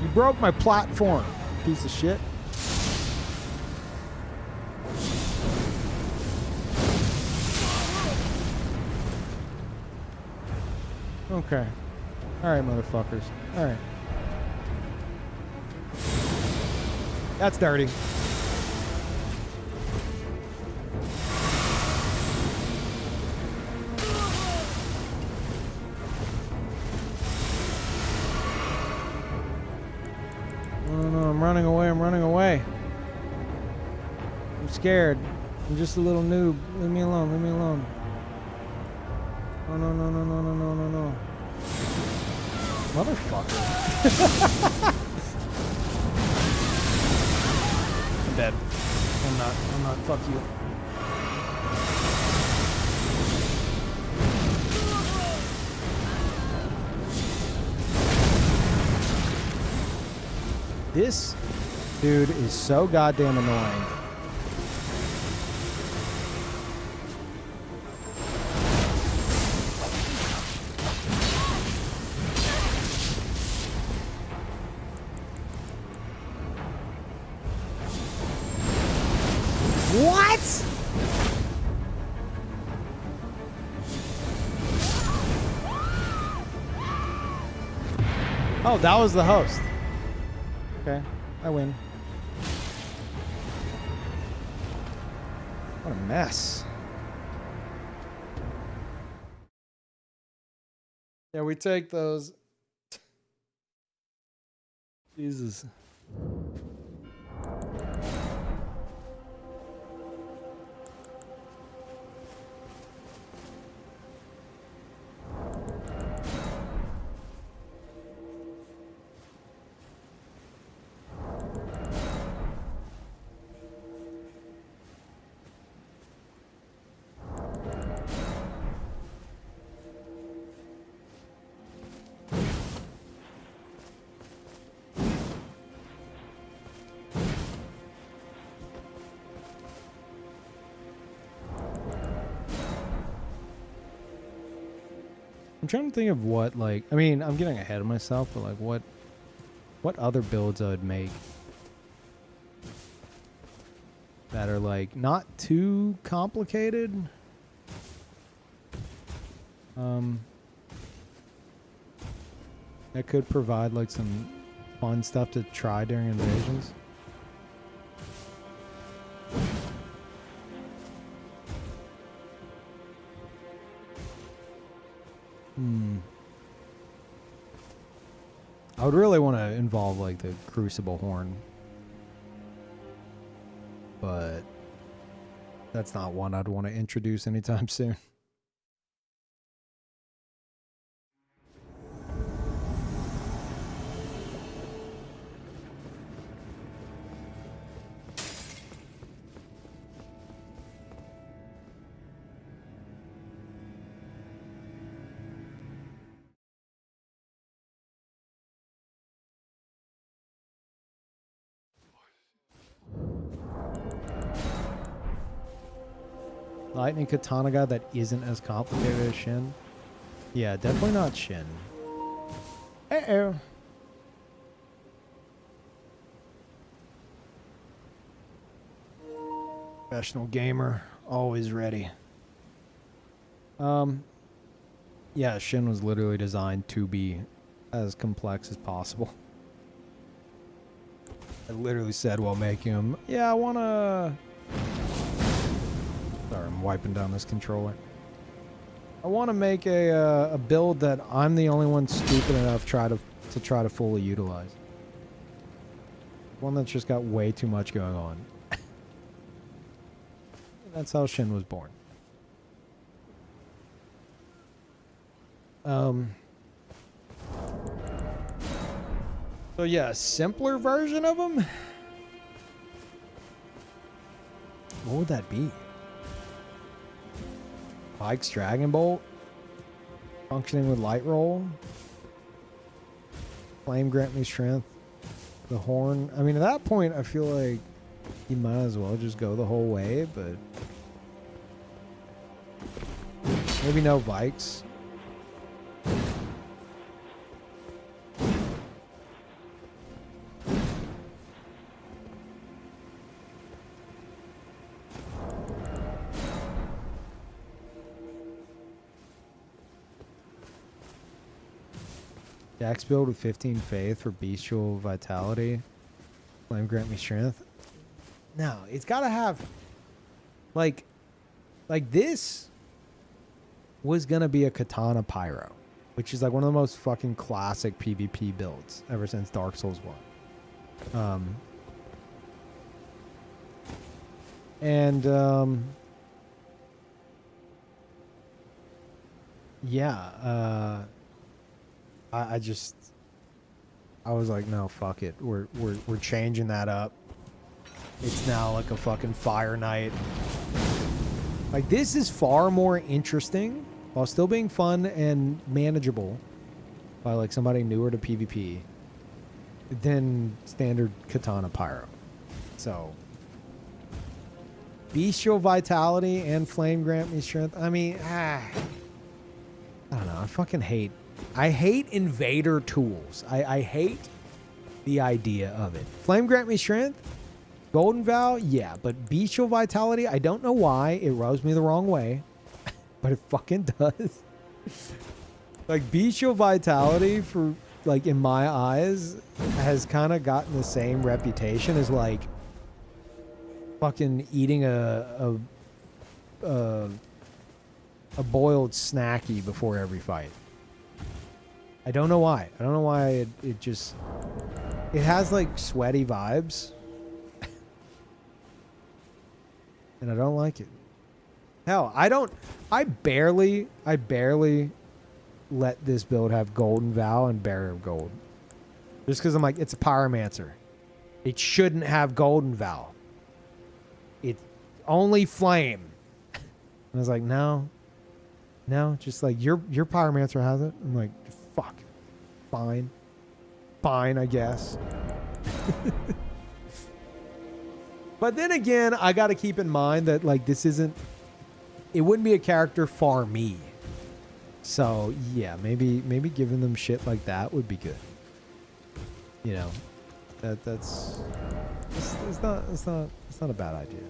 You broke my platform, piece of shit. Okay. Alright, motherfuckers. Alright. That's dirty. No, I'm running away, I'm scared. I'm just a little noob. Leave me alone. Oh, no. Motherfucker. I'm dead. I'm not. Fuck you. This dude is so goddamn annoying. What? Oh, that was the host. Okay, I win. What a mess. Yeah, we take those. Jesus. I'm trying to think of what, like, I mean, I'm getting ahead of myself, but like what other builds I would make that are like not too complicated. That could provide like some fun stuff to try during invasions. I would really want to involve like the Crucible Horn, but that's not one I'd want to introduce anytime soon. Lightning Katana guy that isn't as complicated as Shin? Yeah, definitely not Shin. Uh-oh. Professional gamer, always ready. Yeah, Shin was literally designed to be as complex as possible. I literally said while making him, yeah, I wanna... Sorry, I'm wiping down this controller. I want to make a build that I'm the only one stupid enough to try to fully utilize. One that's just got way too much going on. That's how Shin was born. So yeah, a simpler version of him? What would that be? Pike's Dragon Bolt? Functioning with Light Roll? Flame grant me strength? The horn? I mean, at that point, I feel like you might as well just go the whole way, but... Maybe no Vikes. Dex build with 15 faith for bestial vitality. Flame grant me strength. No, it's gotta have like this was gonna be a Katana Pyro, which is like one of the most fucking classic PvP builds ever since Dark Souls 1. Yeah, I was like, no, fuck it. We're changing that up. It's now like a fucking Fire Knight. Like, this is far more interesting while still being fun and manageable by like somebody newer to PvP than standard katana pyro. So bestial vitality and flame grant me strength. I mean, I don't know. I fucking hate. I hate invader tools. I hate the idea of it. Flame grant me strength. Golden Vow, yeah, but bestial vitality, I don't know why. It rubs me the wrong way, but it fucking does. Like, bestial vitality, for, like, in my eyes, has kind of gotten the same reputation as, like, fucking eating a boiled snacky before every fight. I don't know why. I don't know why it just... It has, like, sweaty vibes. And I don't like it. Hell, I barely let this build have Golden Vow and Barrier of Gold. Just because I'm like, it's a Pyromancer. It shouldn't have Golden Vow. It's only Flame. And I was like, no, just like, your Pyromancer has it. I'm like, fuck. Fine, I guess. But then again, I got to keep in mind that, like, this isn't... It wouldn't be a character for me. So, yeah, maybe giving them shit like that would be good. You know, that's... It's not a bad idea.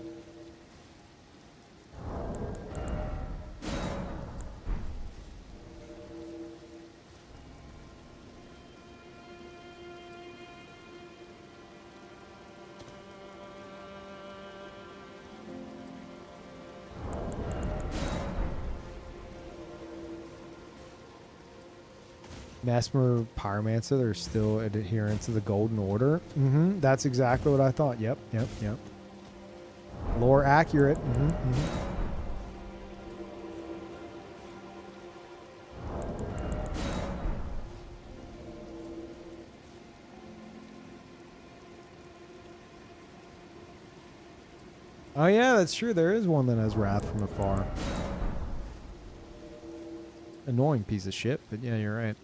Mesmer Pyromancer, they're still adherent to the Golden Order. That's exactly what I thought. Yep. Lore accurate. Oh yeah, that's true. There is one that has Wrath from afar. Annoying piece of shit, but yeah, you're right.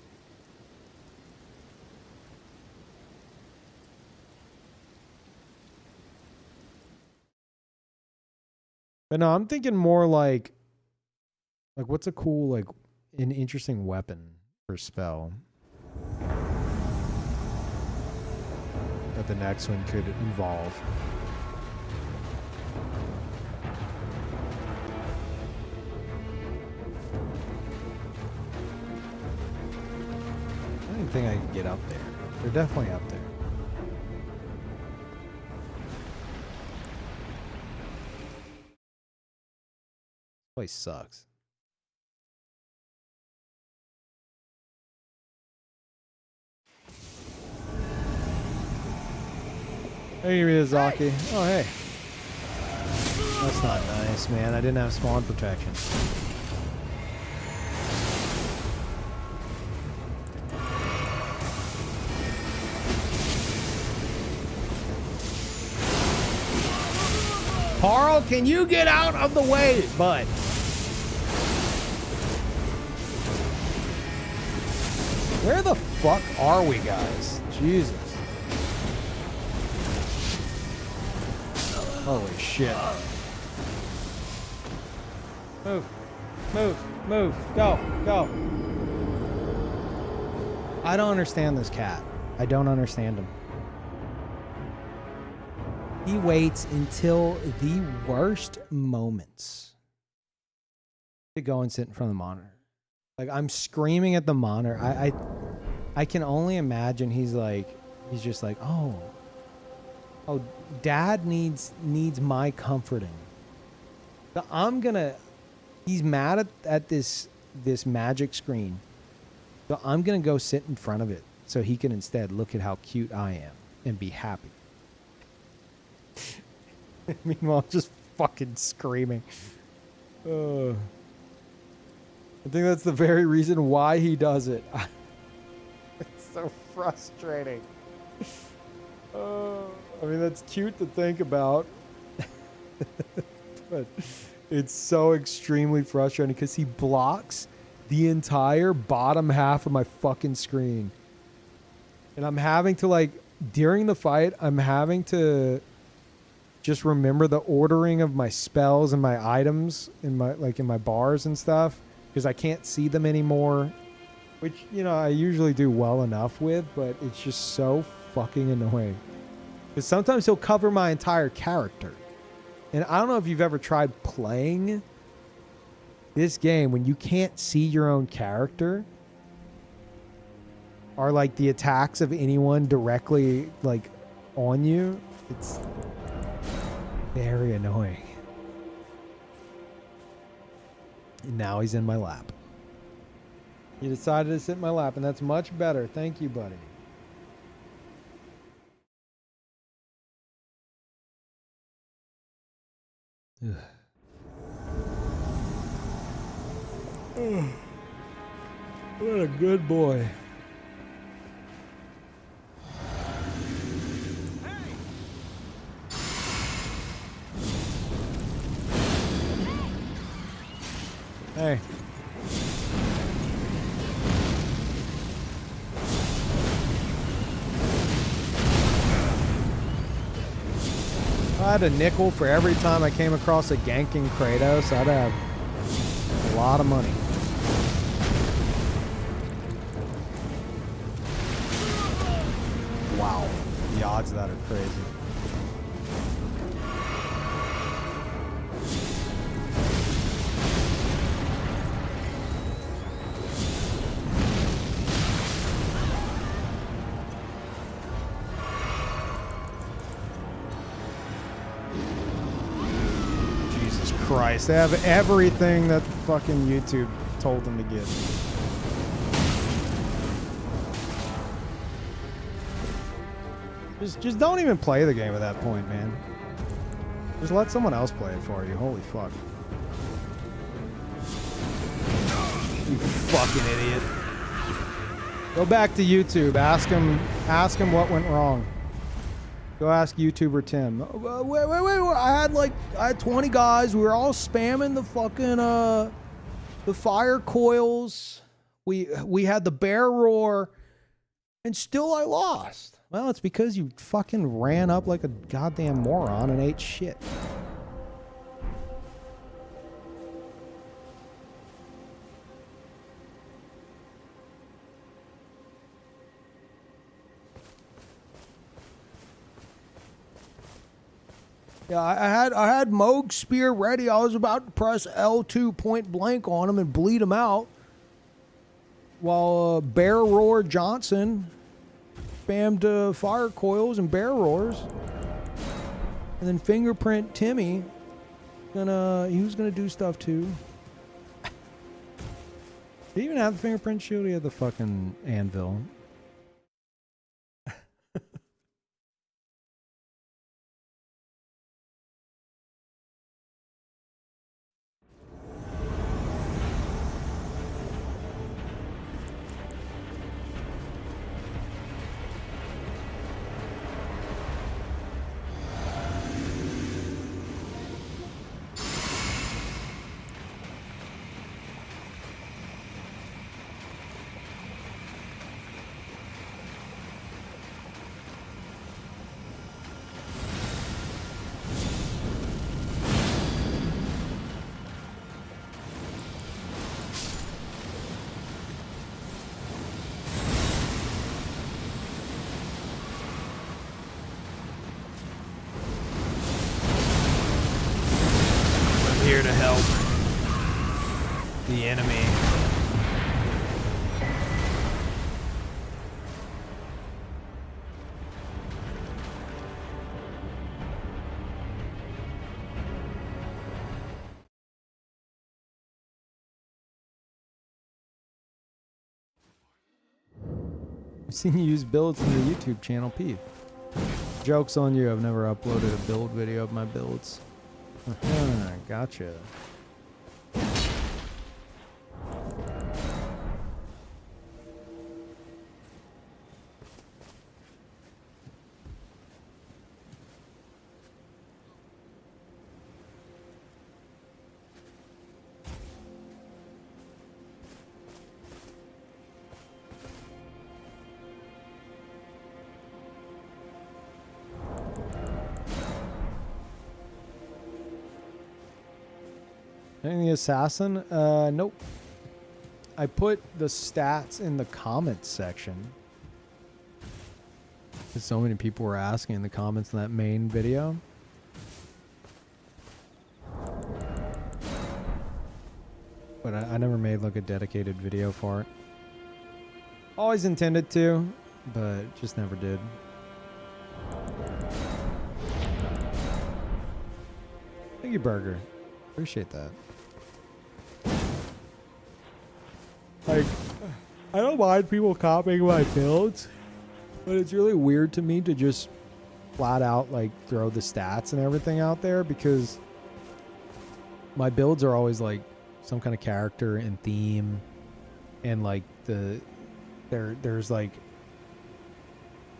But no, I'm thinking more like what's a cool, like, an interesting weapon or spell that the next one could involve. I didn't think I could get up there. They're definitely up there. Place sucks. Hey, Miyazaki. Oh, hey. That's not nice, man. I didn't have spawn protection. Carl, can you get out of the way, bud? Where the fuck are we, guys? Jesus. Holy shit. Move. Go. I don't understand this cat. I don't understand him. He waits until the worst moments to go and sit in front of the monitor. Like, I'm screaming at the monitor. I can only imagine he's just like, oh, dad needs my comforting. So he's mad at this magic screen. So I'm going to go sit in front of it so he can instead look at how cute I am and be happy. Meanwhile, just fucking screaming. I think that's the very reason why he does it. It's so frustrating. I mean, that's cute to think about. But it's so extremely frustrating because he blocks the entire bottom half of my fucking screen. And I'm having to like during the fight, I'm having to just remember the ordering of my spells and my items in my bars and stuff because I can't see them anymore, which I usually do well enough with, but it's just so fucking annoying. Because sometimes he'll cover my entire character. And I don't know if you've ever tried playing this game when you can't see your own character or like the attacks of anyone directly like on you. It's very annoying. And now he's in my lap. He decided to sit in my lap, and that's much better. Thank you, buddy. Ugh. What a good boy. Hey. If I had a nickel for every time I came across a ganking Kratos, I'd have a lot of money. Wow. The odds of that are crazy. Christ, they have everything that fucking YouTube told them to get. Just don't even play the game at that point, man. Just let someone else play it for you. Holy fuck. You fucking idiot. Go back to YouTube. Ask him what went wrong. Go ask YouTuber Tim. Wait. I had 20 guys. We were all spamming the fucking the fire coils. We had the bear roar, and still I lost. Well, it's because you fucking ran up like a goddamn moron and ate shit. Yeah, I had Moog Spear ready. I was about to press L2 point blank on him and bleed him out. While Bear Roar Johnson spammed fire coils and bear roars. And then Fingerprint Timmy, he was gonna do stuff too. Did he even have the fingerprint shield? He had the fucking anvil. Here to help the enemy. I've seen you use builds in your YouTube channel, Peeve. Joke's on you, I've never uploaded a build video of my builds. Gotcha. Any assassin? Nope. I put the stats in the comments section. 'Cause so many people were asking in the comments in that main video. But I never made like a dedicated video for it. Always intended to, but just never did. Thank you, Burger. Appreciate that. Like, I don't mind people copying my builds, but it's really weird to me to just flat out like throw the stats and everything out there, because my builds are always like some kind of character and theme, and like there's like,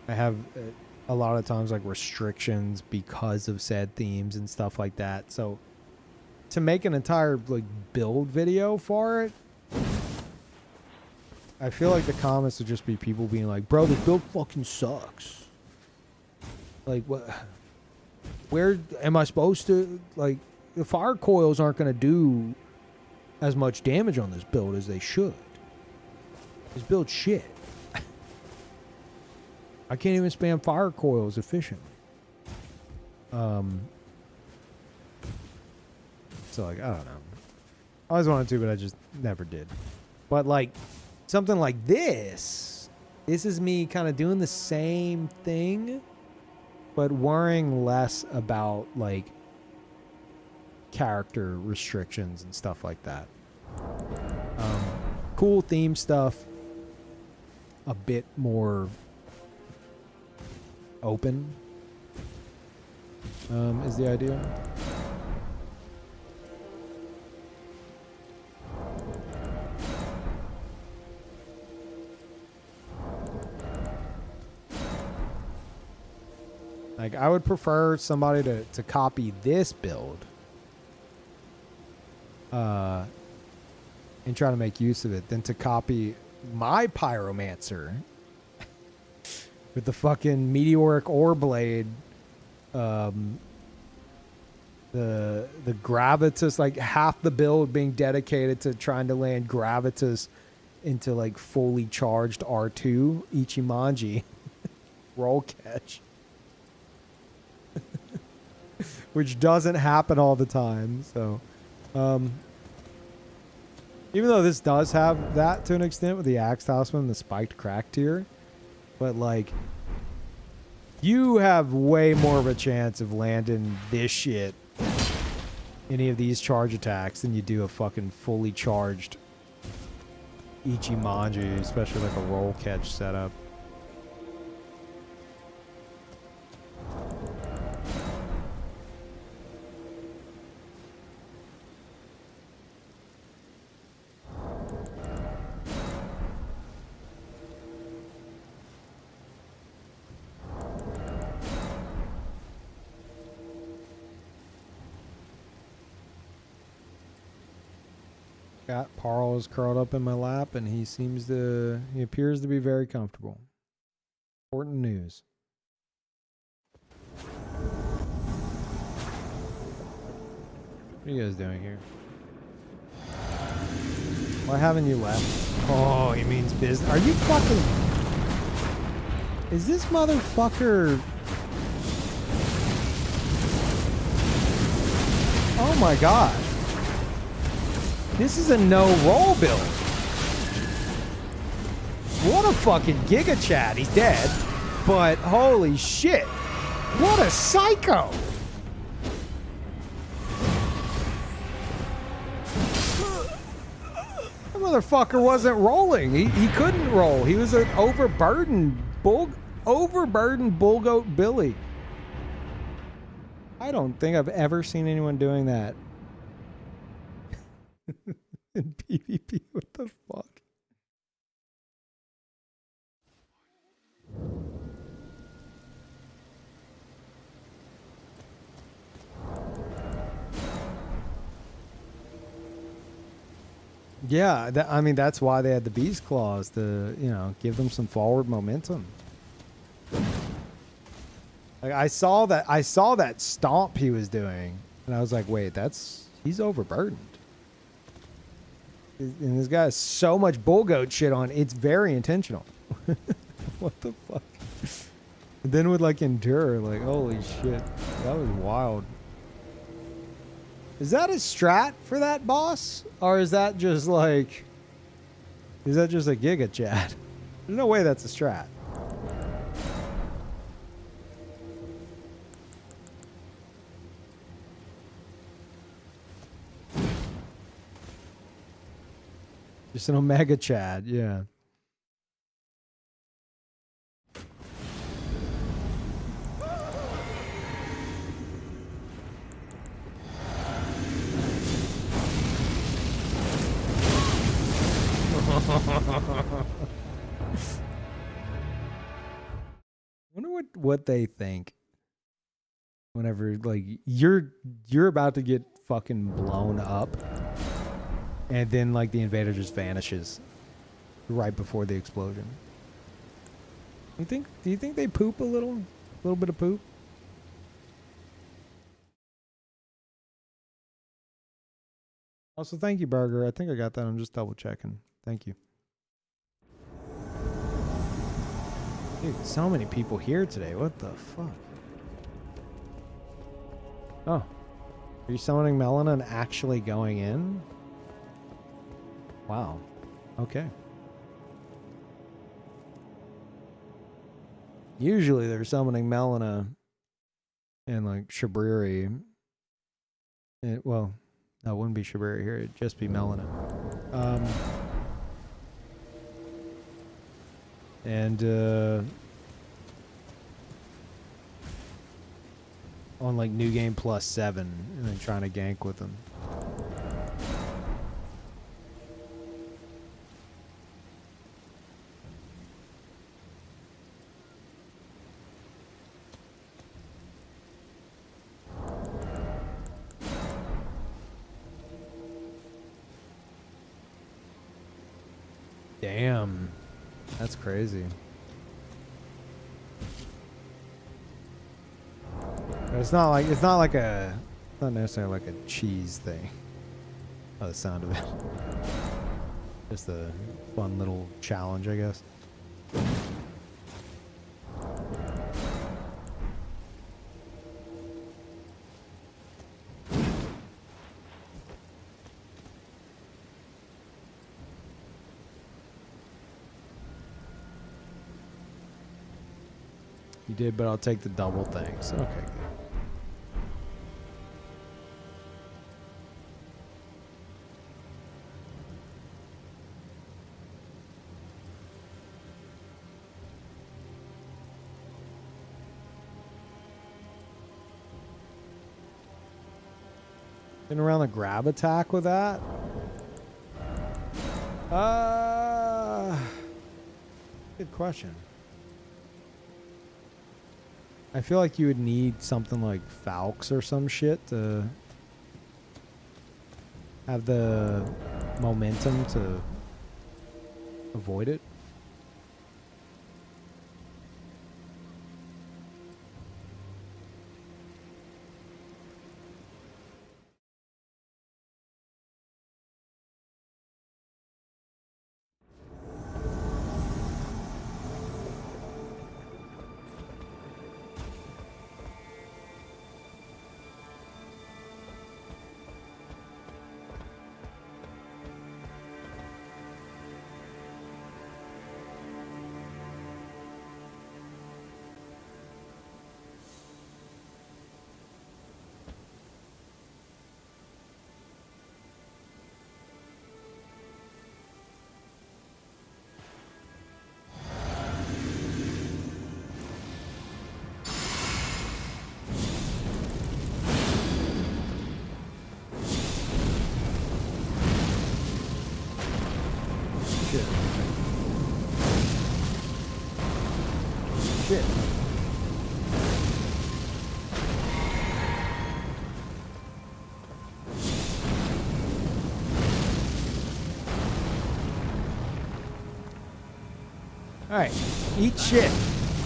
I have a lot of times like restrictions because of said themes and stuff like that. So to make an entire like build video for it, I feel like the comments would just be people being like, bro, the build fucking sucks. Like, what? Where am I supposed to, like, the fire coils aren't going to do as much damage on this build as they should. This build's shit. I can't even spam fire coils efficiently. So, like, I don't know. I always wanted to, but I just never did. But, like, something like this is me kind of doing the same thing, but worrying less about, like, character restrictions and stuff like that. Cool theme stuff, a bit more open, is the idea. Like, I would prefer somebody to copy this build and try to make use of it than to copy my pyromancer with the fucking meteoric ore blade, the gravitas, like half the build being dedicated to trying to land gravitas into like fully charged R2 Ichimonji roll catch. Which doesn't happen all the time. So, even though this does have that to an extent with the Axe Houseman and the Spiked Crack tier, but like, you have way more of a chance of landing this shit, any of these charge attacks, than you do a fucking fully charged Ichimonji, especially like a roll catch setup. Got Parl is curled up in my lap, and he appears to be very comfortable. Important news. What are you guys doing here? Why haven't you left? Oh, he means business. Are you fucking... Is this motherfucker... Oh my god. This is a no-roll build. What a fucking Giga Chat. He's dead. But holy shit. What a psycho. That motherfucker wasn't rolling. He couldn't roll. He was an overburdened bull goat Billy. I don't think I've ever seen anyone doing that. In PvP, what the fuck? Yeah, I mean, that's why they had the Beast Claws, to, you know, give them some forward momentum. Like, I saw that stomp he was doing, and I was like, wait, he's overburdened. And this guy has so much bull goat shit on. It's very intentional. What the fuck? And then with like endure, like holy shit, that was wild. Is that a strat for that boss, or is that just like? Is that just a giga chat? There's no way that's a strat. Just an Omega Chad, yeah. Wonder what they think whenever like you're about to get fucking blown up. And then, like, the invader just vanishes right before the explosion. Do you think they poop a little bit of poop? Also, thank you, Burger. I think I got that. I'm just double checking. Thank you. Dude, so many people here today. What the fuck? Oh. Are you summoning Melina and actually going in? Wow. Okay. Usually they're summoning Melina and like Shabriri. Well, no, it wouldn't be Shabriri here. It'd just be Melina. On like New Game +7 and then trying to gank with them. Damn. That's crazy. It's not not necessarily like a cheese thing. By the sound of it. Just a fun little challenge, I guess. You did, but I'll take the double thanks. Okay, good. Been around the grab attack with that? Good question. I feel like you would need something like Falx or some shit to have the momentum to avoid it. Shit. Alright, eat shit.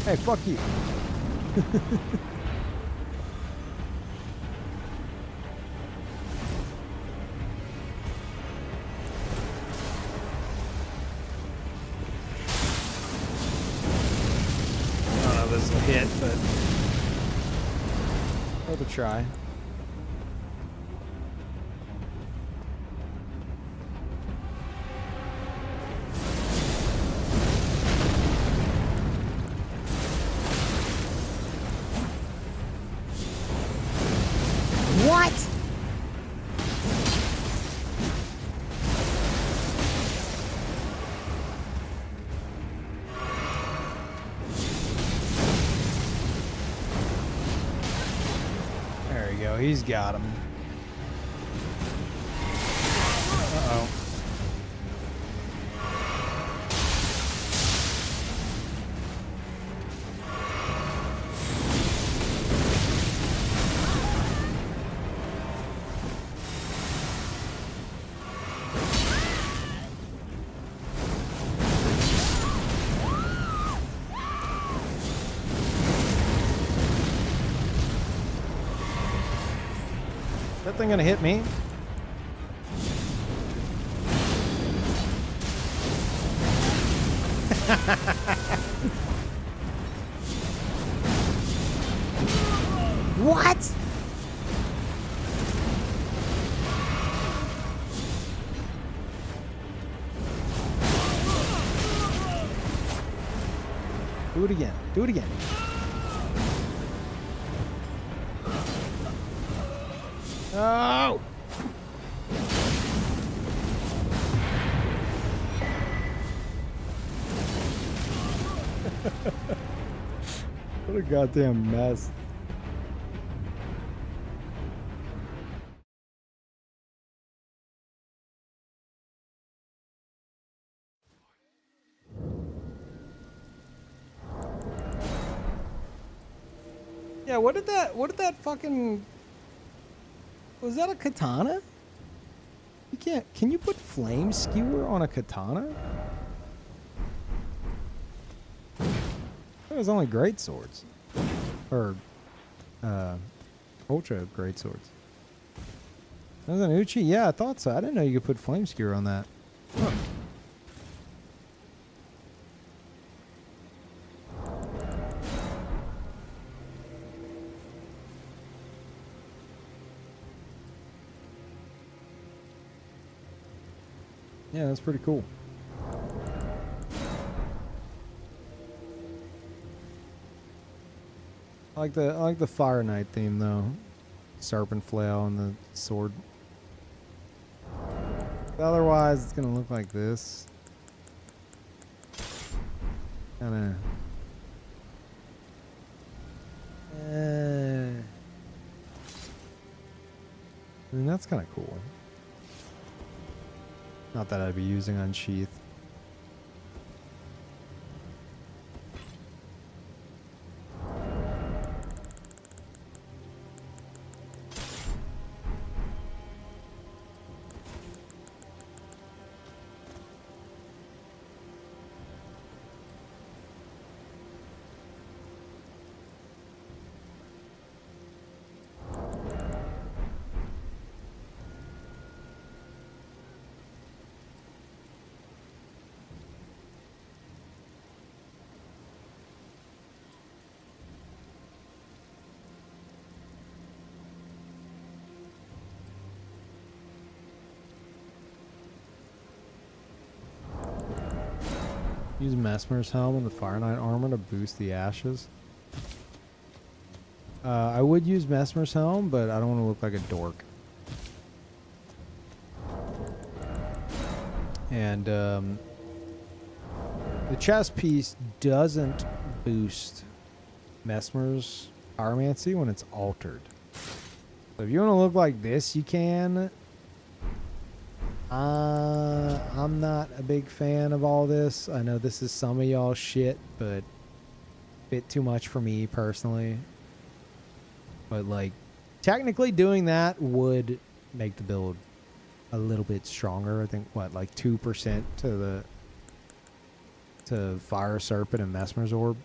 Hey, fuck you. this will hit, but worth a try. What? There we go. He's got him. Uh-oh. That thing gonna hit me? What? Do it again. Do it again. Oh! What a goddamn mess. Yeah, what did that fucking, was that a katana? You can't, can you put flame skewer on a katana? It was only great swords. Or, ultra great swords. That was an Uchi? Yeah, I thought so. I didn't know you could put flame skewer on that. Huh. Yeah, that's pretty cool. I like the Fire Knight theme though. Serpent flail and the sword. Otherwise, it's gonna look like this. Kinda. I mean, that's kind of cool. Not that I'd be using Unsheath. Use Mesmer's Helm and the Fire Knight armor to boost the ashes. I would use Mesmer's Helm, but I don't want to look like a dork. And the chest piece doesn't boost Mesmer's Pyromancy when it's altered. So if you want to look like this, you can. I'm not a big fan of all this. I know this is some of y'all shit, but a bit too much for me personally. But like, technically doing that would make the build a little bit stronger. I think what, like 2% to Fire Serpent and Mesmer's Orb.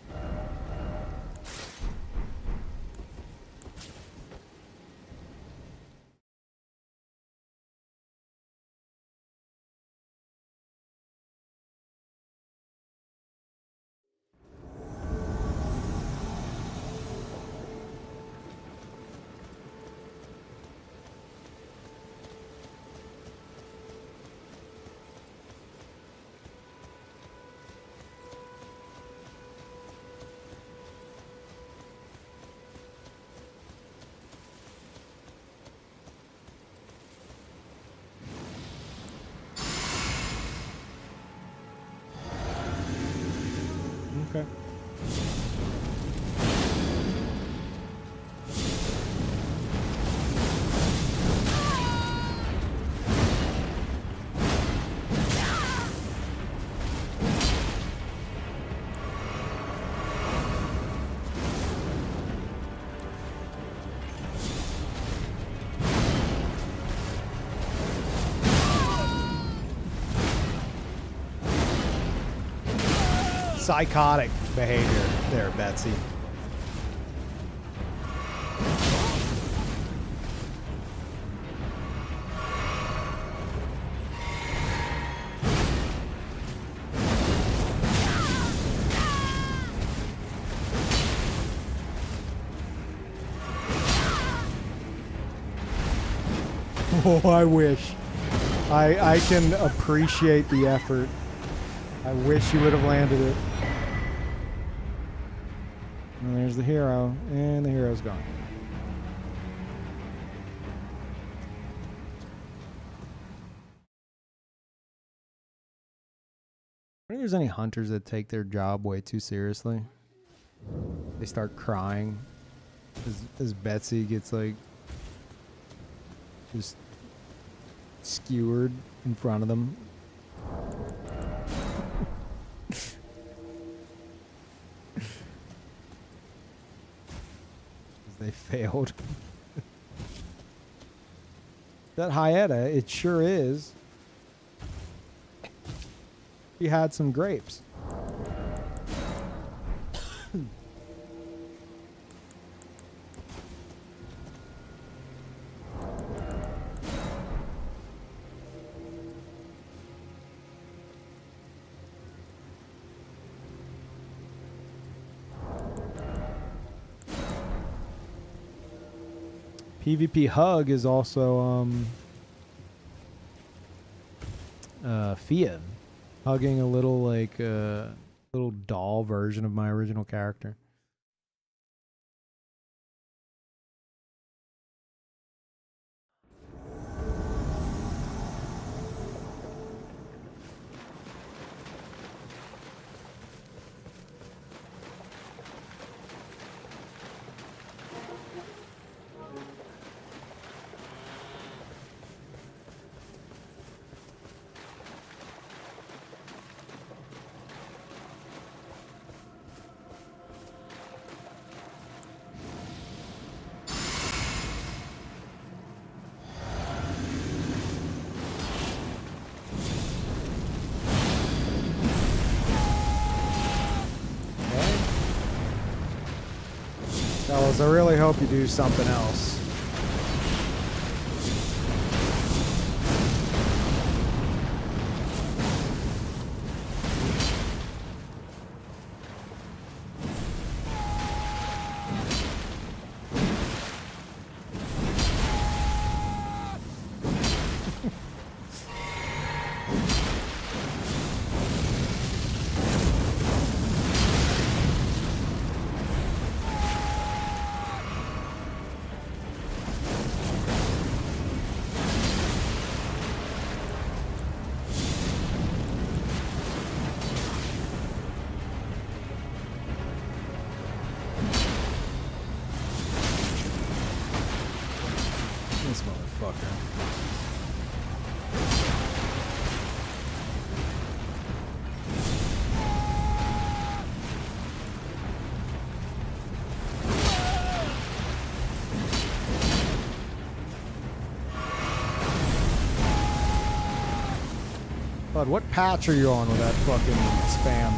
Okay. Psychotic behavior there, Betsy. Oh, I wish. I can appreciate the effort. I wish you would have landed it. And there's the hero, and the hero's gone. I think there's any hunters that take their job way too seriously. They start crying as Betsy gets like just skewered in front of them. They failed. That Hyetta, it sure is. He had some grapes. PvP Hug is also Fia hugging a little like little doll version of my original character. Fellas, I really hope you do something else. This motherfucker. Bud, what patch are you on with that fucking spam?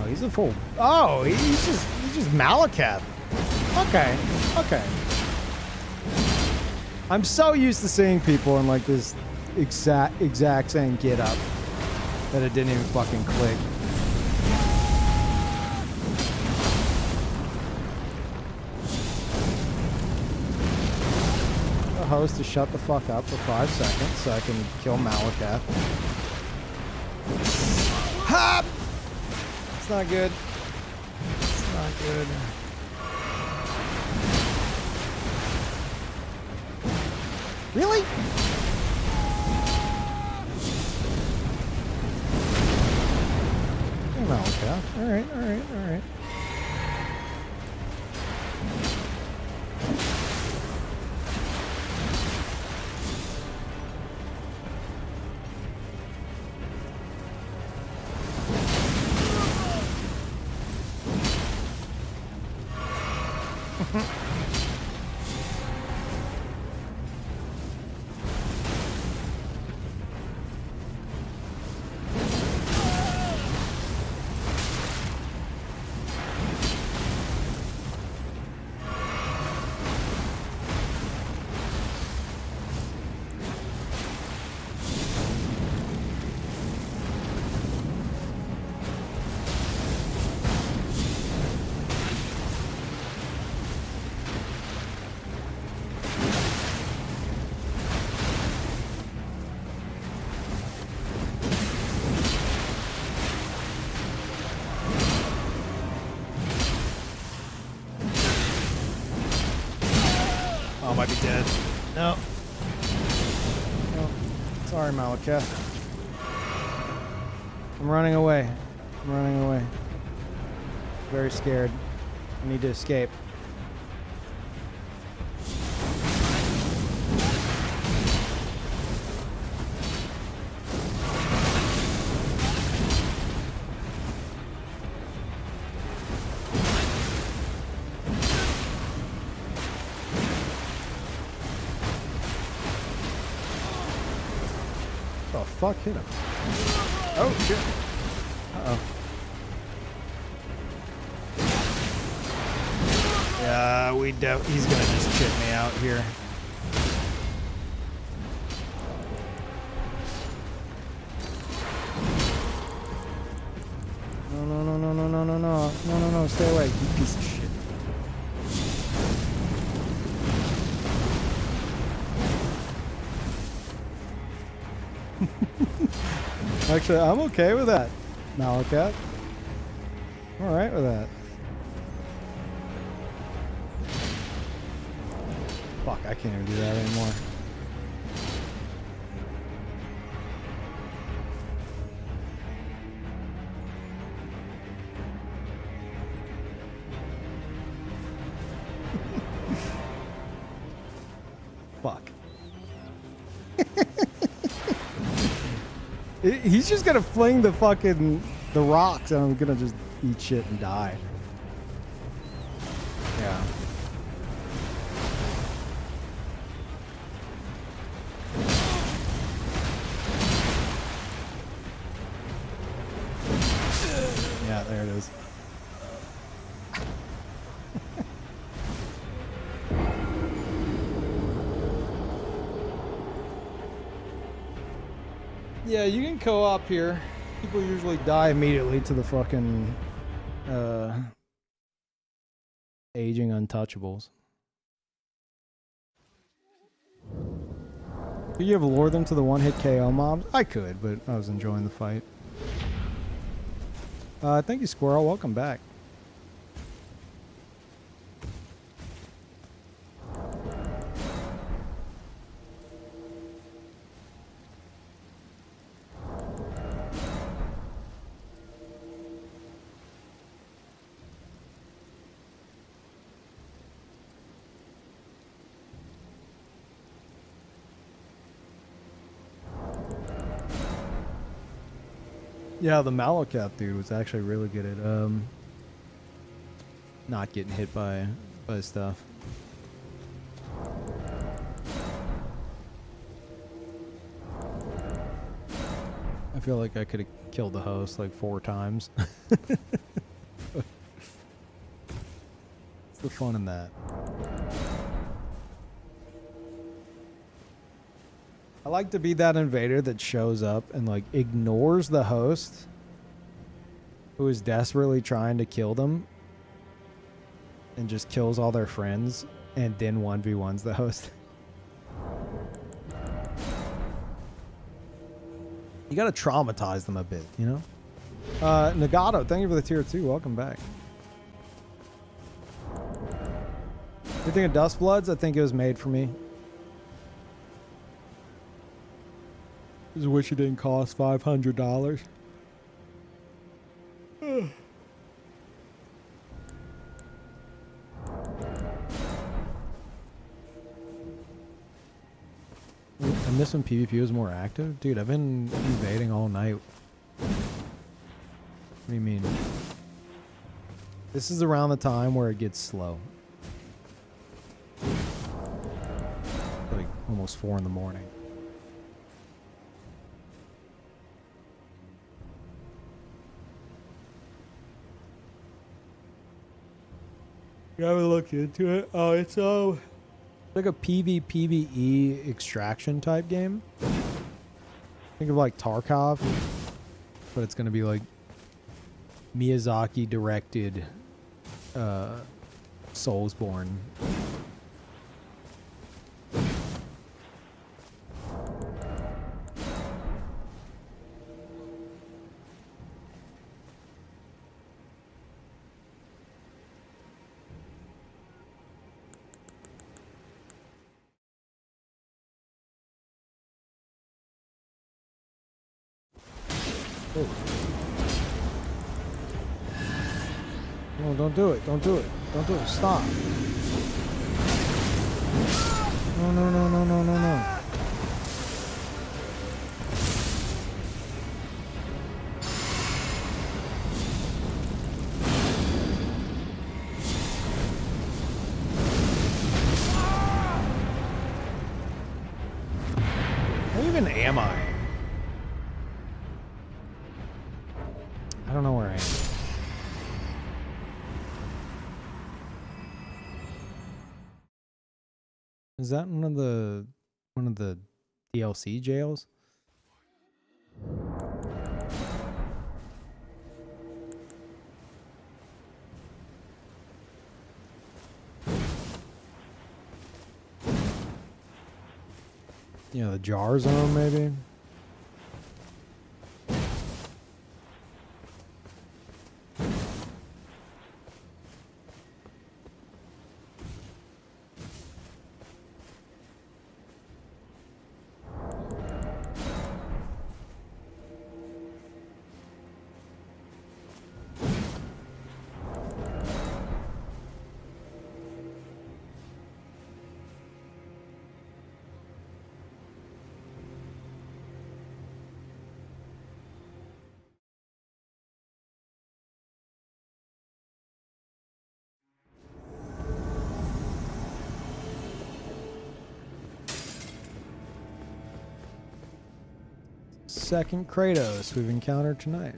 Oh, he's a full. Oh, he's just Malacath. Okay, okay. I'm so used to seeing people in like this exact same get up that it didn't even fucking click. Host to shut the fuck up for 5 seconds so I can kill Malacath. Ha! It's not good. It's not good. Really? Hey, Malika. Alright, alright, alright. Oh, might be dead. No. Oh, sorry, Malika. I'm running away. I'm running away. Very scared. I need to escape. The fuck hit him? Oh shit. Uh-oh. Yeah, he's gonna just chip me out here. No, no, no, no, no, no, no, no. No, no, no, stay away, you piece of shit. Actually, I'm okay with that, Malakat. I'm alright with that. Fuck, I can't even do that anymore. Fuck. He's just gonna fling the rocks and I'm gonna just eat shit and die. Yeah. Yeah, there it is. Yeah, you can co-op here. People usually die immediately to the fucking aging untouchables. Could you have lured them to the one-hit KO mobs? I could, but I was enjoying the fight. Thank you, Squirrel. Welcome back. Yeah, the Malakat dude was actually really good at not getting hit by stuff. I feel like I could have killed the host like 4 times. What's the fun in that? I like to be that invader that shows up and like ignores the host who is desperately trying to kill them and just kills all their friends and then 1v1s the host. You gotta traumatize them a bit, you know? Nagato, thank you for the tier 2. Welcome back. You think of Dust Bloods? I think it was made for me. Just wish it didn't cost $500. I miss when PvP was more active. Dude, I've been evading all night. What do you mean? This is around the time where it gets slow. Like almost 4 in the morning. You haven't looked into it? Oh, it's like a PvE extraction type game. Think of like Tarkov, but it's gonna be like Miyazaki directed Soulsborne. No, don't do it. Don't do it. Don't do it. Stop. No, no, no, no, no, no, no. Where even am I? I don't know where I am. Is that one of the DLC jails? You know, the jar zone maybe? Second Kratos we've encountered tonight.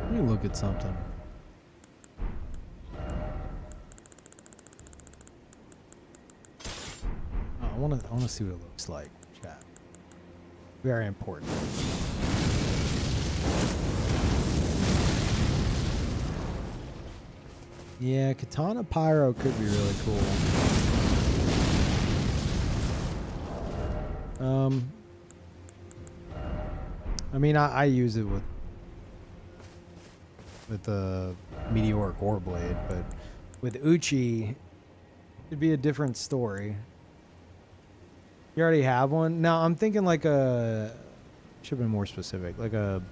Let me look at something. Oh, I want to see what it looks like, chat. Very important. Yeah, Katana Pyro could be really cool. I mean, I use it with the Meteoric Ore Blade, but with Uchi, it'd be a different story. You already have one? No, I'm thinking like a... Should have been more specific. Like an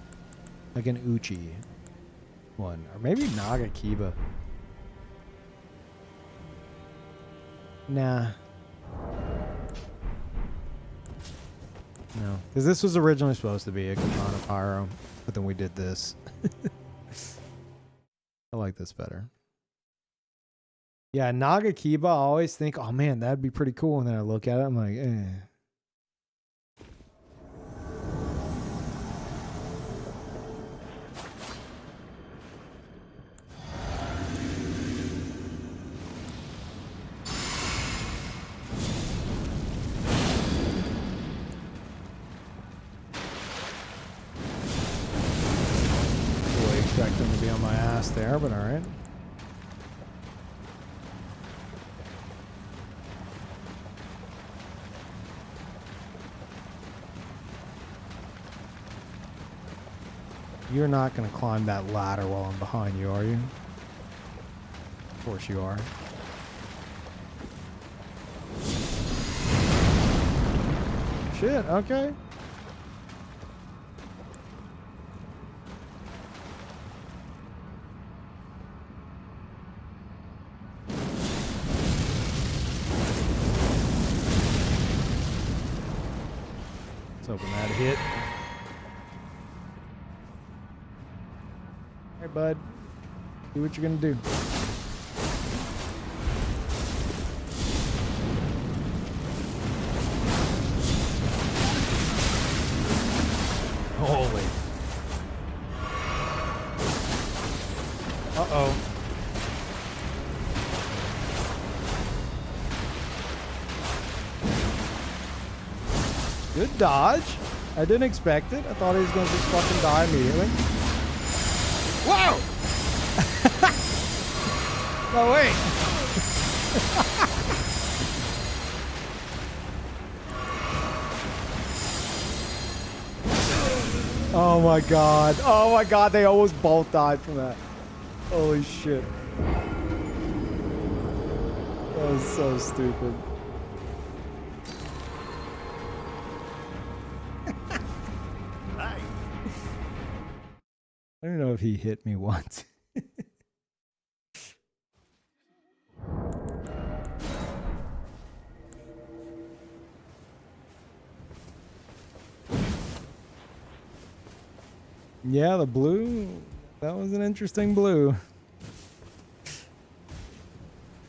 Uchi one. Or maybe Nagakiba. Nah. No. Because this was originally supposed to be a Katana Pyro, but then we did this. I like this better. Yeah, Nagakiba, I always think, oh man, that'd be pretty cool. And then I look at it, I'm like, eh. there, but all right. You're not going to climb that ladder while I'm behind you, are you? Of course you are. Shit, okay. Let's hoping that hit. Hey, bud. Do what you're gonna do. Holy. Uh-oh. Good dodge. I didn't expect it. I thought he was gonna just fucking die immediately. Whoa! No, wait. Oh my god. Oh my god, they almost both died from that. Holy shit. That was so stupid. I don't know if he hit me once. Yeah, the blue. That was an interesting blue.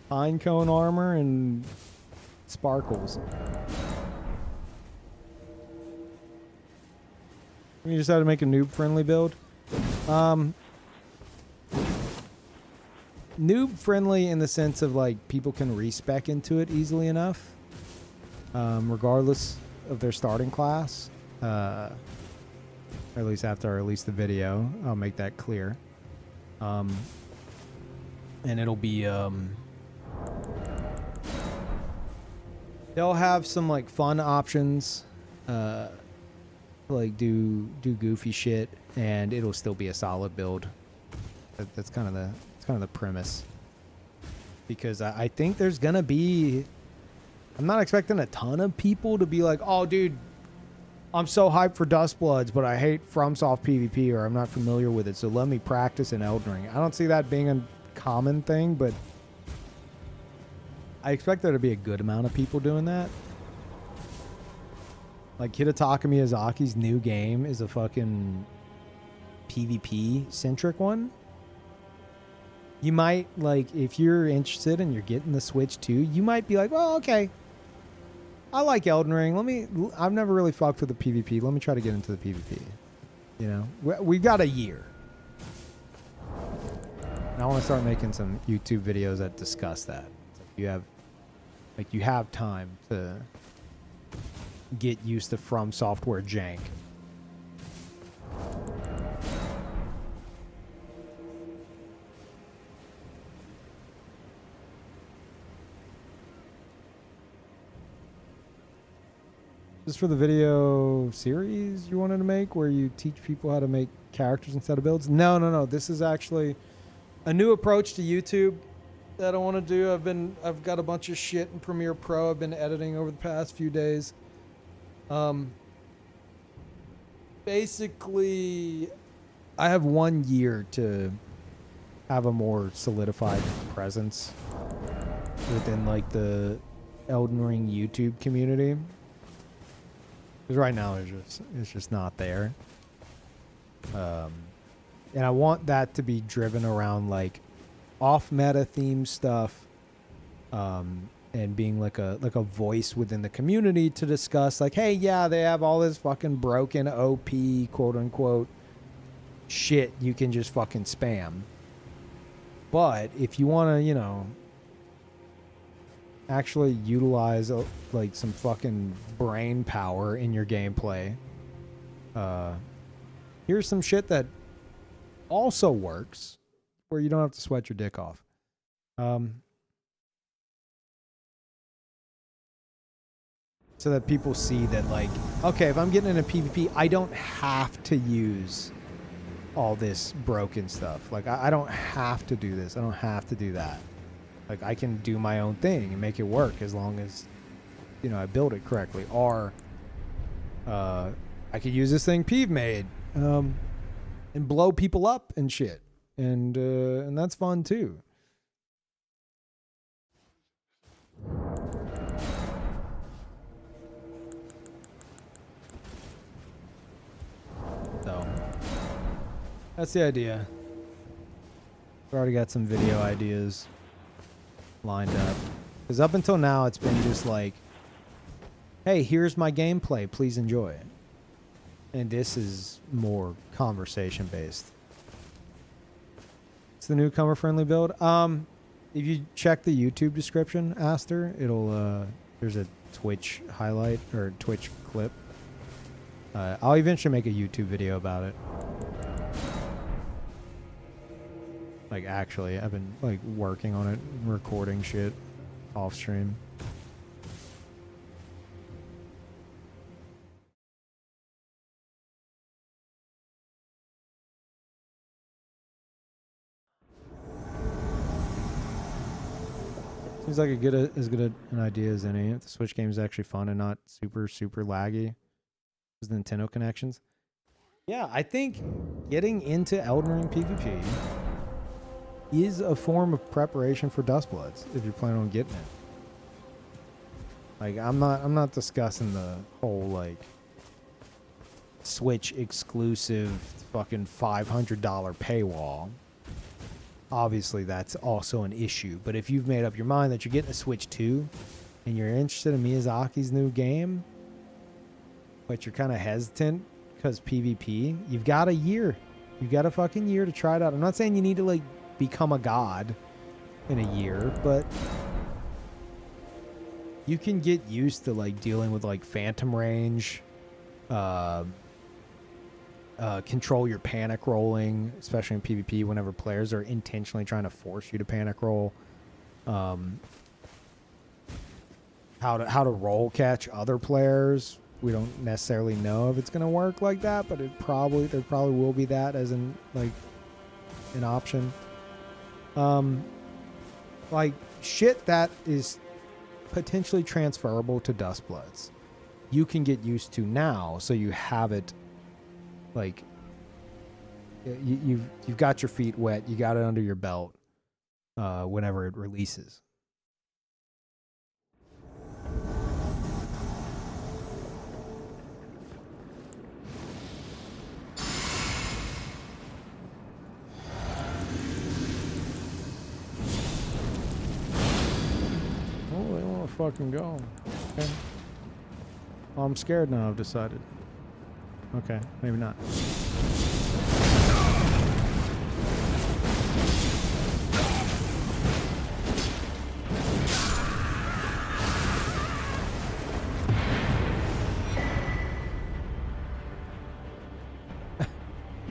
Pine cone armor and sparkles. We just had to make a noob-friendly build. Noob-friendly in the sense of, like, people can respec into it easily enough. Regardless of their starting class. Or at least after I release the video, I'll make that clear. And it'll be, they'll have some, like, fun options. Like do goofy shit, and it'll still be a solid build. That's kind of the premise. Because I think there's gonna be, I'm not expecting a ton of people to be like, oh dude, I'm so hyped for Dustbloods, but I hate FromSoft PvP, or I'm not familiar with it, so let me practice in Elden Ring. I don't see that being a common thing, but I expect there to be a good amount of people doing that. Like, Hidetaka Miyazaki's new game is a fucking PvP-centric one. You might, like, if you're interested and you're getting the Switch too, you might be like, well, okay. I like Elden Ring. I've never really fucked with the PvP. Let me try to get into the PvP. You know? We've got a year. And I want to start making some YouTube videos that discuss that. So you have time to get used to From Software jank. This is for the video series you wanted to make, where you teach people how to make characters instead of builds? No. This is actually a new approach to YouTube that I want to do. I've got a bunch of shit in Premiere Pro I've been editing over the past few days. Basically, I have 1 year to have a more solidified presence within, like, the Elden Ring YouTube community. Because right now it's just not there. And I want that to be driven around, like, off-meta theme stuff, and being like a voice within the community to discuss, like, hey, yeah, they have all this fucking broken OP, quote unquote, shit you can just fucking spam. But if you want to, you know, actually utilize like some fucking brain power in your gameplay, here's some shit that also works, where you don't have to sweat your dick off. So that people see that, like, okay, if I'm getting in a PvP, I don't have to use all this broken stuff. Like, I don't have to do this. I don't have to do that. Like, I can do my own thing and make it work as long as, you know, I build it correctly. Or I could use this thing Peeve made and blow people up and shit. And that's fun too. So that's the idea. We've already got some video ideas lined up. Because up until now, it's been just like, hey, here's my gameplay. Please enjoy it. And this is more conversation based. It's the newcomer friendly build. If you check the YouTube description, Aster, it'll there's a Twitch highlight or Twitch clip. I'll eventually make a YouTube video about it. Like, actually, I've been like working on it, recording shit off stream. Seems like as good an idea as any. If the Switch game is actually fun and not super laggy. Those Nintendo connections. Yeah, I think getting into Elden Ring PvP is a form of preparation for Dustbloods if you're planning on getting it. Like, I'm not discussing the whole like Switch exclusive fucking $500 paywall. Obviously, that's also an issue. But if you've made up your mind that you're getting a Switch 2 and you're interested in Miyazaki's new game, but you're kind of hesitant because PvP, you've got a year. You've got a fucking year to try it out. I'm not saying you need to like become a god in a year, but you can get used to like dealing with like phantom range, control your panic rolling, especially in PvP whenever players are intentionally trying to force you to panic roll. How to roll catch other players. We don't necessarily know if it's gonna work like that, but there probably will be that as an like an option. Like shit that is potentially transferable to Dustbloods. You can get used to now, so you have it. Like you've got your feet wet, you got it under your belt whenever it releases. Oh, they want to fucking go. Okay. Oh, I'm scared now, I've decided. Okay, maybe not.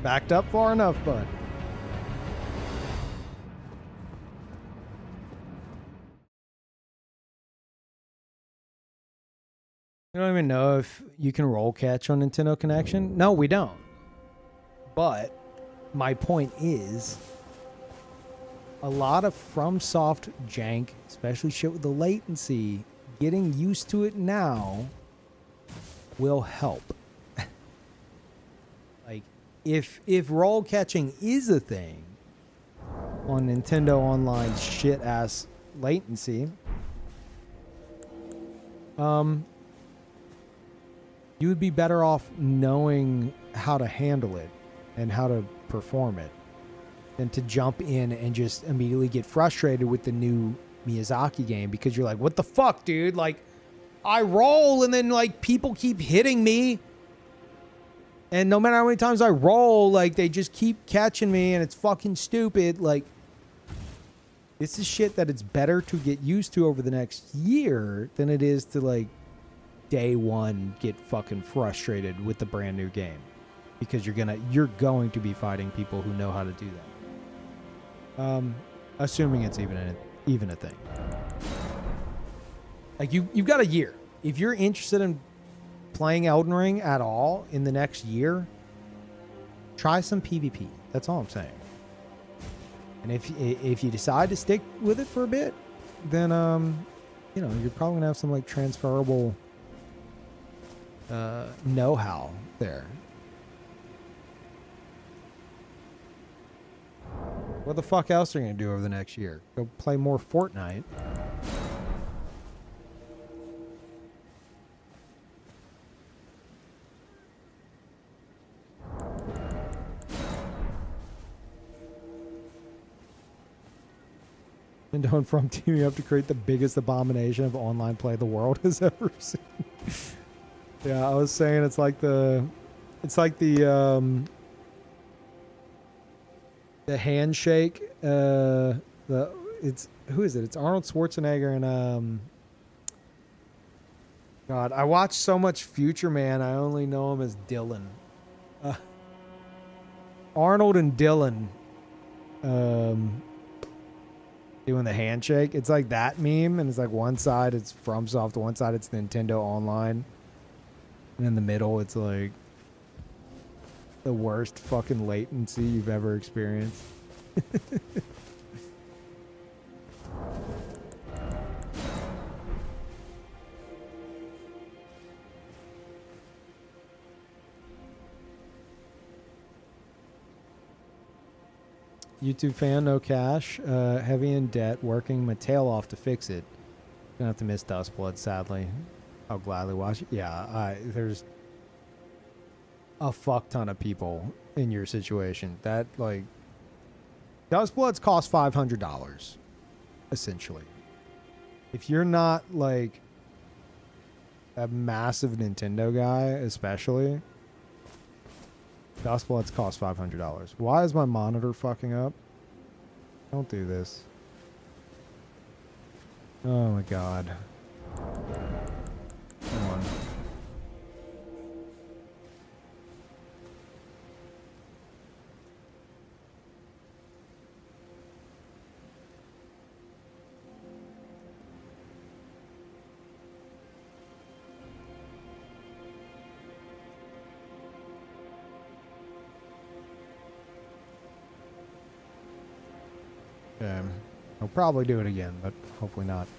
Backed up far enough, bud. I don't even know if you can roll catch on Nintendo Connection. No, we don't. But my point is, a lot of FromSoft jank, especially shit with the latency, getting used to it now will help. Like, if roll catching is a thing on Nintendo Online shit ass latency, you would be better off knowing how to handle it and how to perform it than to jump in and just immediately get frustrated with the new Miyazaki game because you're like, what the fuck, dude? Like, I roll and then, like, people keep hitting me. And no matter how many times I roll, like, they just keep catching me and it's fucking stupid. Like, this is shit that it's better to get used to over the next year than it is to, like, day one get fucking frustrated with the brand new game, because you're going to be fighting people who know how to do Assuming it's even a thing. Like you've got a year. If you're interested in playing Elden Ring at all in the next year, try some PvP. That's all I'm saying. And if you decide to stick with it for a bit, then you know, you're probably gonna have some like transferable know-how there. What the fuck else are you gonna do over the next year? Go play more Fortnite. And on from teaming up to create the biggest abomination of online play the world has ever seen. Yeah, I was saying it's like the handshake. Who is it? It's Arnold Schwarzenegger and God, I watch so much Future Man. I only know him as Dylan. Arnold and Dylan. Doing the handshake. It's like that meme, and it's like one side it's FromSoft, one side it's Nintendo Online, and in the middle it's like the worst fucking latency you've ever experienced. YouTube fan, no cash, heavy in debt, working my tail off to fix it. Gonna have to miss Dustblood, sadly. I'll gladly watch it. Yeah, there's a fuck ton of people in your situation. That, like, Dustbloods cost $500, essentially. If you're not, like, a massive Nintendo guy, especially, Dustbloods cost $500. Why is my monitor fucking up? Don't do this. Oh my god. Come on. Okay. I'll probably do it again, but hopefully not.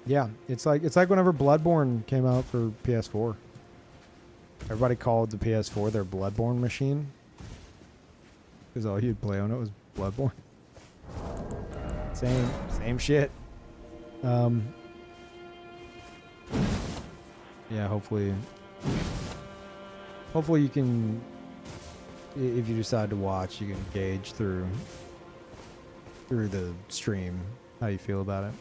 Yeah, it's like whenever Bloodborne came out for PS4. Everybody called the PS4 their Bloodborne machine, because all you'd play on it was Bloodborne. Same shit. Yeah, hopefully you can, if you decide to watch, you can gauge through the stream how you feel about it.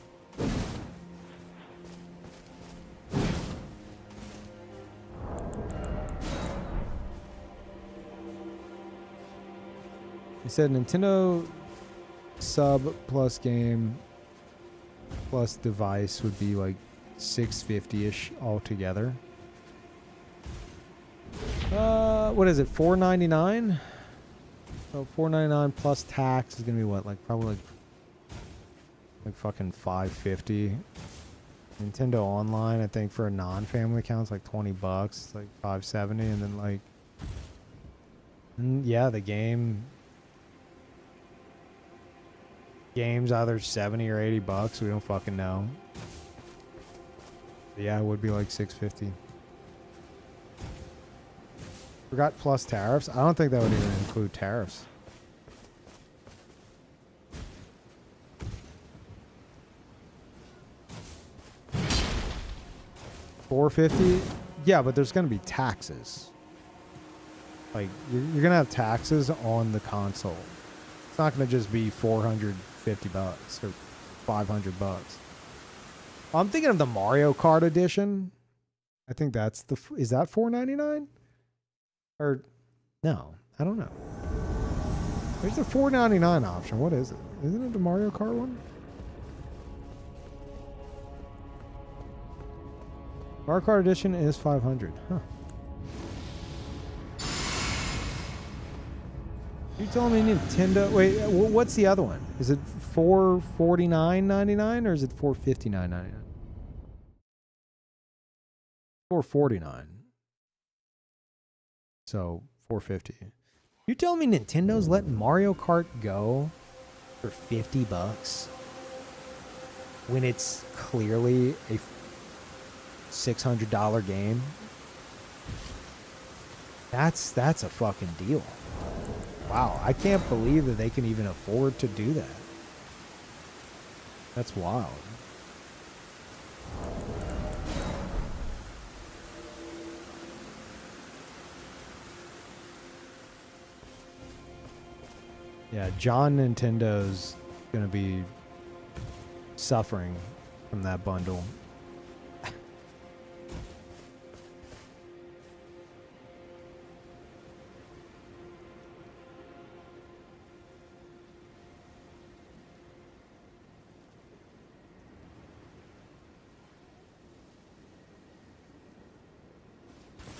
He said Nintendo sub plus game plus device would be like $650-ish altogether. What is it? $499? So $499 plus tax is gonna be what? Like probably like fucking $550. Nintendo Online, I think for a non-family account, it's like $20, like $570, and then like, yeah, the game's either $70 or $80. We don't fucking know. But yeah, it would be like $650. Forgot plus tariffs. I don't think that would even include tariffs. $450? Yeah, but there's gonna be taxes. Like you're gonna have taxes on the console. It's not gonna just be $450 or $500. I'm thinking of the Mario Kart edition. I think that's is that $499? Or no, I don't know. There's a $499 option. What is it? Isn't it the Mario Kart one? Mario Kart edition is $500. Huh. You telling me Nintendo? Wait, what's the other one? Is it $449.99 or is it $459.99? $449. So $450. You telling me Nintendo's letting Mario Kart go for $50 when it's clearly a $600 game? That's a fucking deal. Wow, I can't believe that they can even afford to do that. That's wild. Yeah, John Nintendo's gonna be suffering from that bundle.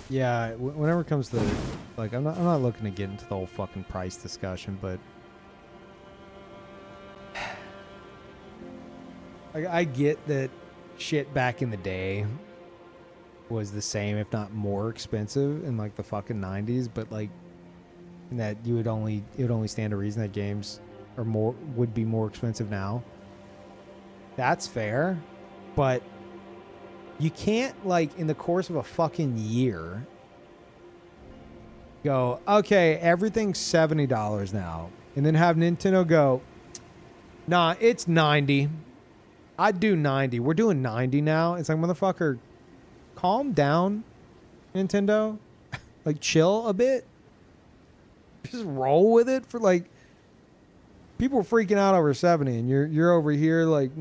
Yeah, whenever it comes to, like, I'm not looking to get into the whole fucking price discussion, but I get that shit back in the day was the same, if not more expensive in like the fucking 90s, but like that it would only stand to reason that games would be more expensive now. That's fair, but you can't, like, in the course of a fucking year go, okay, everything's $70 now, and then have Nintendo go, nah, it's 90. I'd do 90. We're doing 90 now. It's like, motherfucker, calm down, Nintendo. Like, chill a bit. Just roll with it for, like, people are freaking out over 70, and you're over here like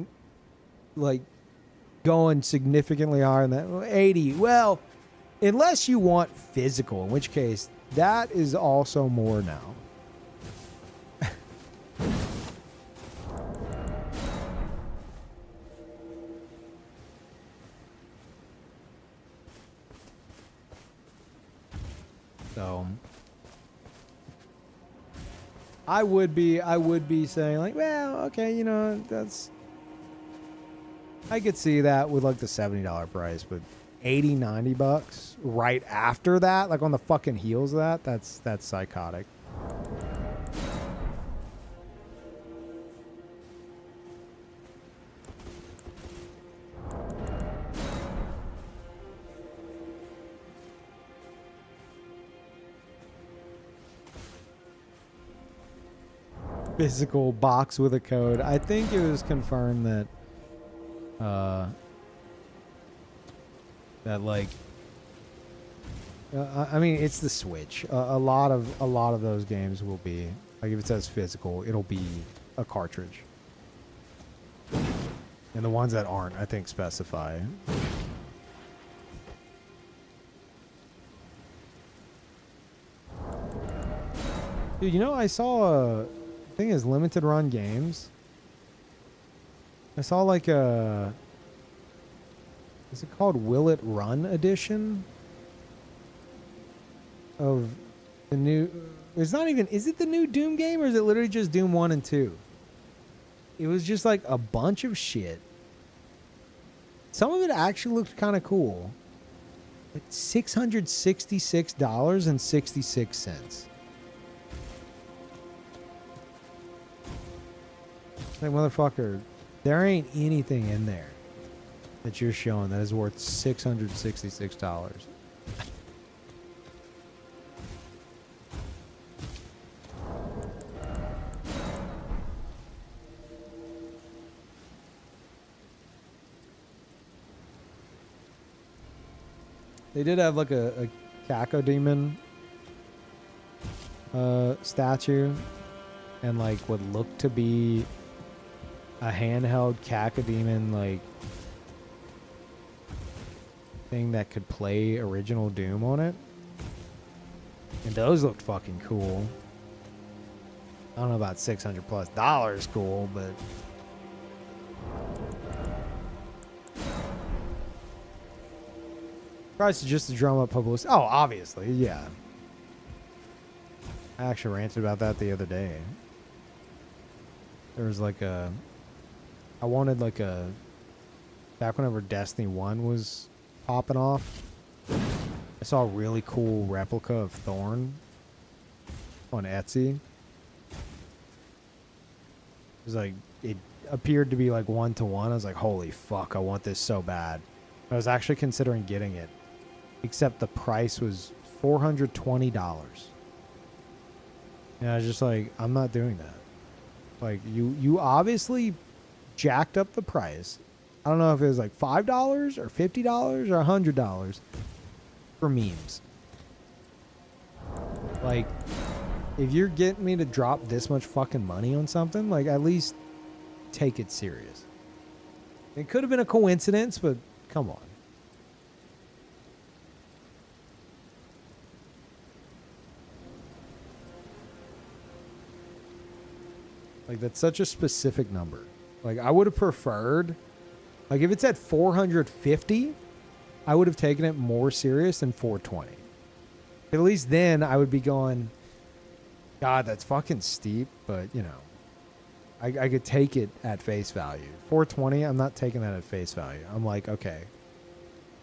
going significantly higher than that. 80. Well, unless you want physical, in which case that is also more now. So I would be saying, like, well, okay, you know, that's, I could see that with like the $70 price, but $80-$90 right after that, like on the fucking heels of that, that's psychotic. Physical box with a code. I think it was confirmed that that, like, I mean, it's the Switch. A lot of those games will be, like, if it says physical, it'll be a cartridge. And the ones that aren't, I think, specify. Dude, you know, I saw a thing is limited run games. I saw like a, is it called Will It Run edition of the new, it's not even, is it the new Doom game or is it literally just Doom 1 and 2? It was just like a bunch of shit. Some of it actually looked kind of cool. Like $666.66. Like, motherfucker, there ain't anything in there that you're showing that is worth $666. They did have like a cacodemon statue and like what looked to be a handheld cacodemon like thing that could play original Doom on it. And those looked fucking cool. I don't know about $600+ cool, but price is just to drum up publicity. Oh, obviously, yeah. I actually ranted about that the other day. There was like a... I wanted like a... Back whenever Destiny 1 was popping off, I saw a really cool replica of Thorn on Etsy. It was like... It appeared to be like 1-to-1. I was like, holy fuck, I want this so bad. I was actually considering getting it. Except the price was $420. And I was just like, I'm not doing that. Like, you obviously jacked up the price. I don't know if it was like $5 or $50 or $100 for memes. Like, if you're getting me to drop this much fucking money on something, like, at least take it serious. It could have been a coincidence, but come on. Like, that's such a specific number. Like, I would have preferred... Like, if it's at 450, I would have taken it more serious than 420. At least then, I would be going, God, that's fucking steep, but, you know, I could take it at face value. 420, I'm not taking that at face value. I'm like, okay,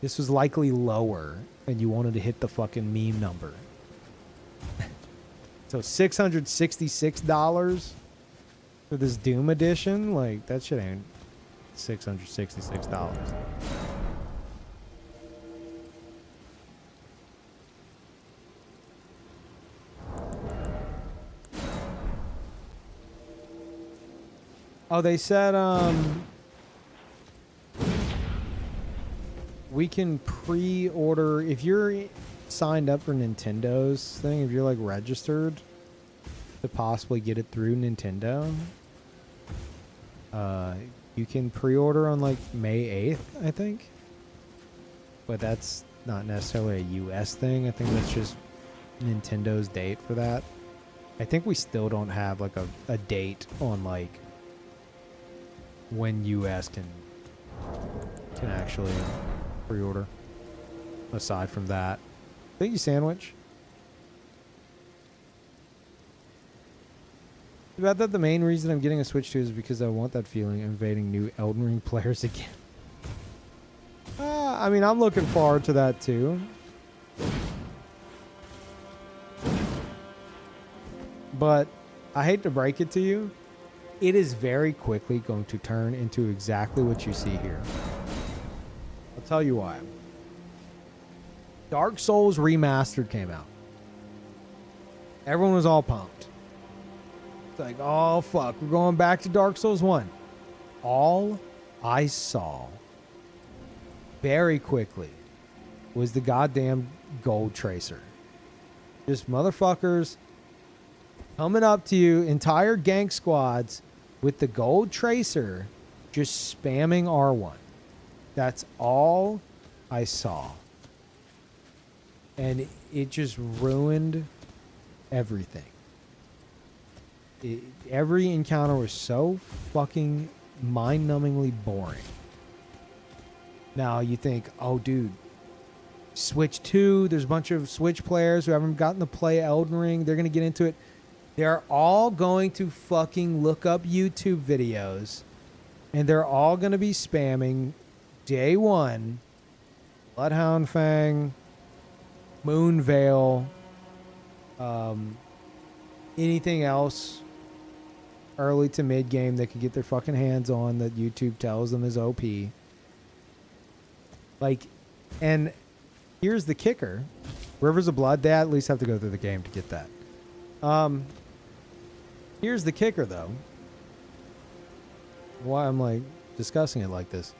this was likely lower, and you wanted to hit the fucking meme number. So $666 for this Doom edition? Like, that shit ain't $666. Oh, they said we can pre-order if you're signed up for Nintendo's thing, if you're like registered to possibly get it through Nintendo. You can pre-order on like May 8th, I think. But that's not necessarily a US thing. I think that's just Nintendo's date for that. I think we still don't have like a date on like when US can actually pre-order. Aside from that. Thank you, Sandwich. About that, the main reason I'm getting a Switch 2 is because I want that feeling of invading new Elden Ring players again. I mean, I'm looking forward to that too. But I hate to break it to you, it is very quickly going to turn into exactly what you see here. I'll tell you why. Dark Souls Remastered came out. Everyone was all pumped. It's like, oh fuck, we're going back to Dark Souls 1. All I saw very quickly was the goddamn gold tracer. Just motherfuckers coming up to you, entire gank squads with the gold tracer just spamming R1. That's all I saw. And it just ruined everything. Every encounter was so fucking mind-numbingly boring. Now you think, oh dude, Switch 2, there's a bunch of Switch players who haven't gotten to play Elden Ring. They're going to get into it. They're all going to fucking look up YouTube videos, and they're all going to be spamming day one, Bloodhound Fang, Moonveil, anything else early to mid game they could get their fucking hands on that YouTube tells them is OP. Like, and here's the kicker. Rivers of Blood, they at least have to go through the game to get that. Here's the kicker though. Why I'm like discussing it like this.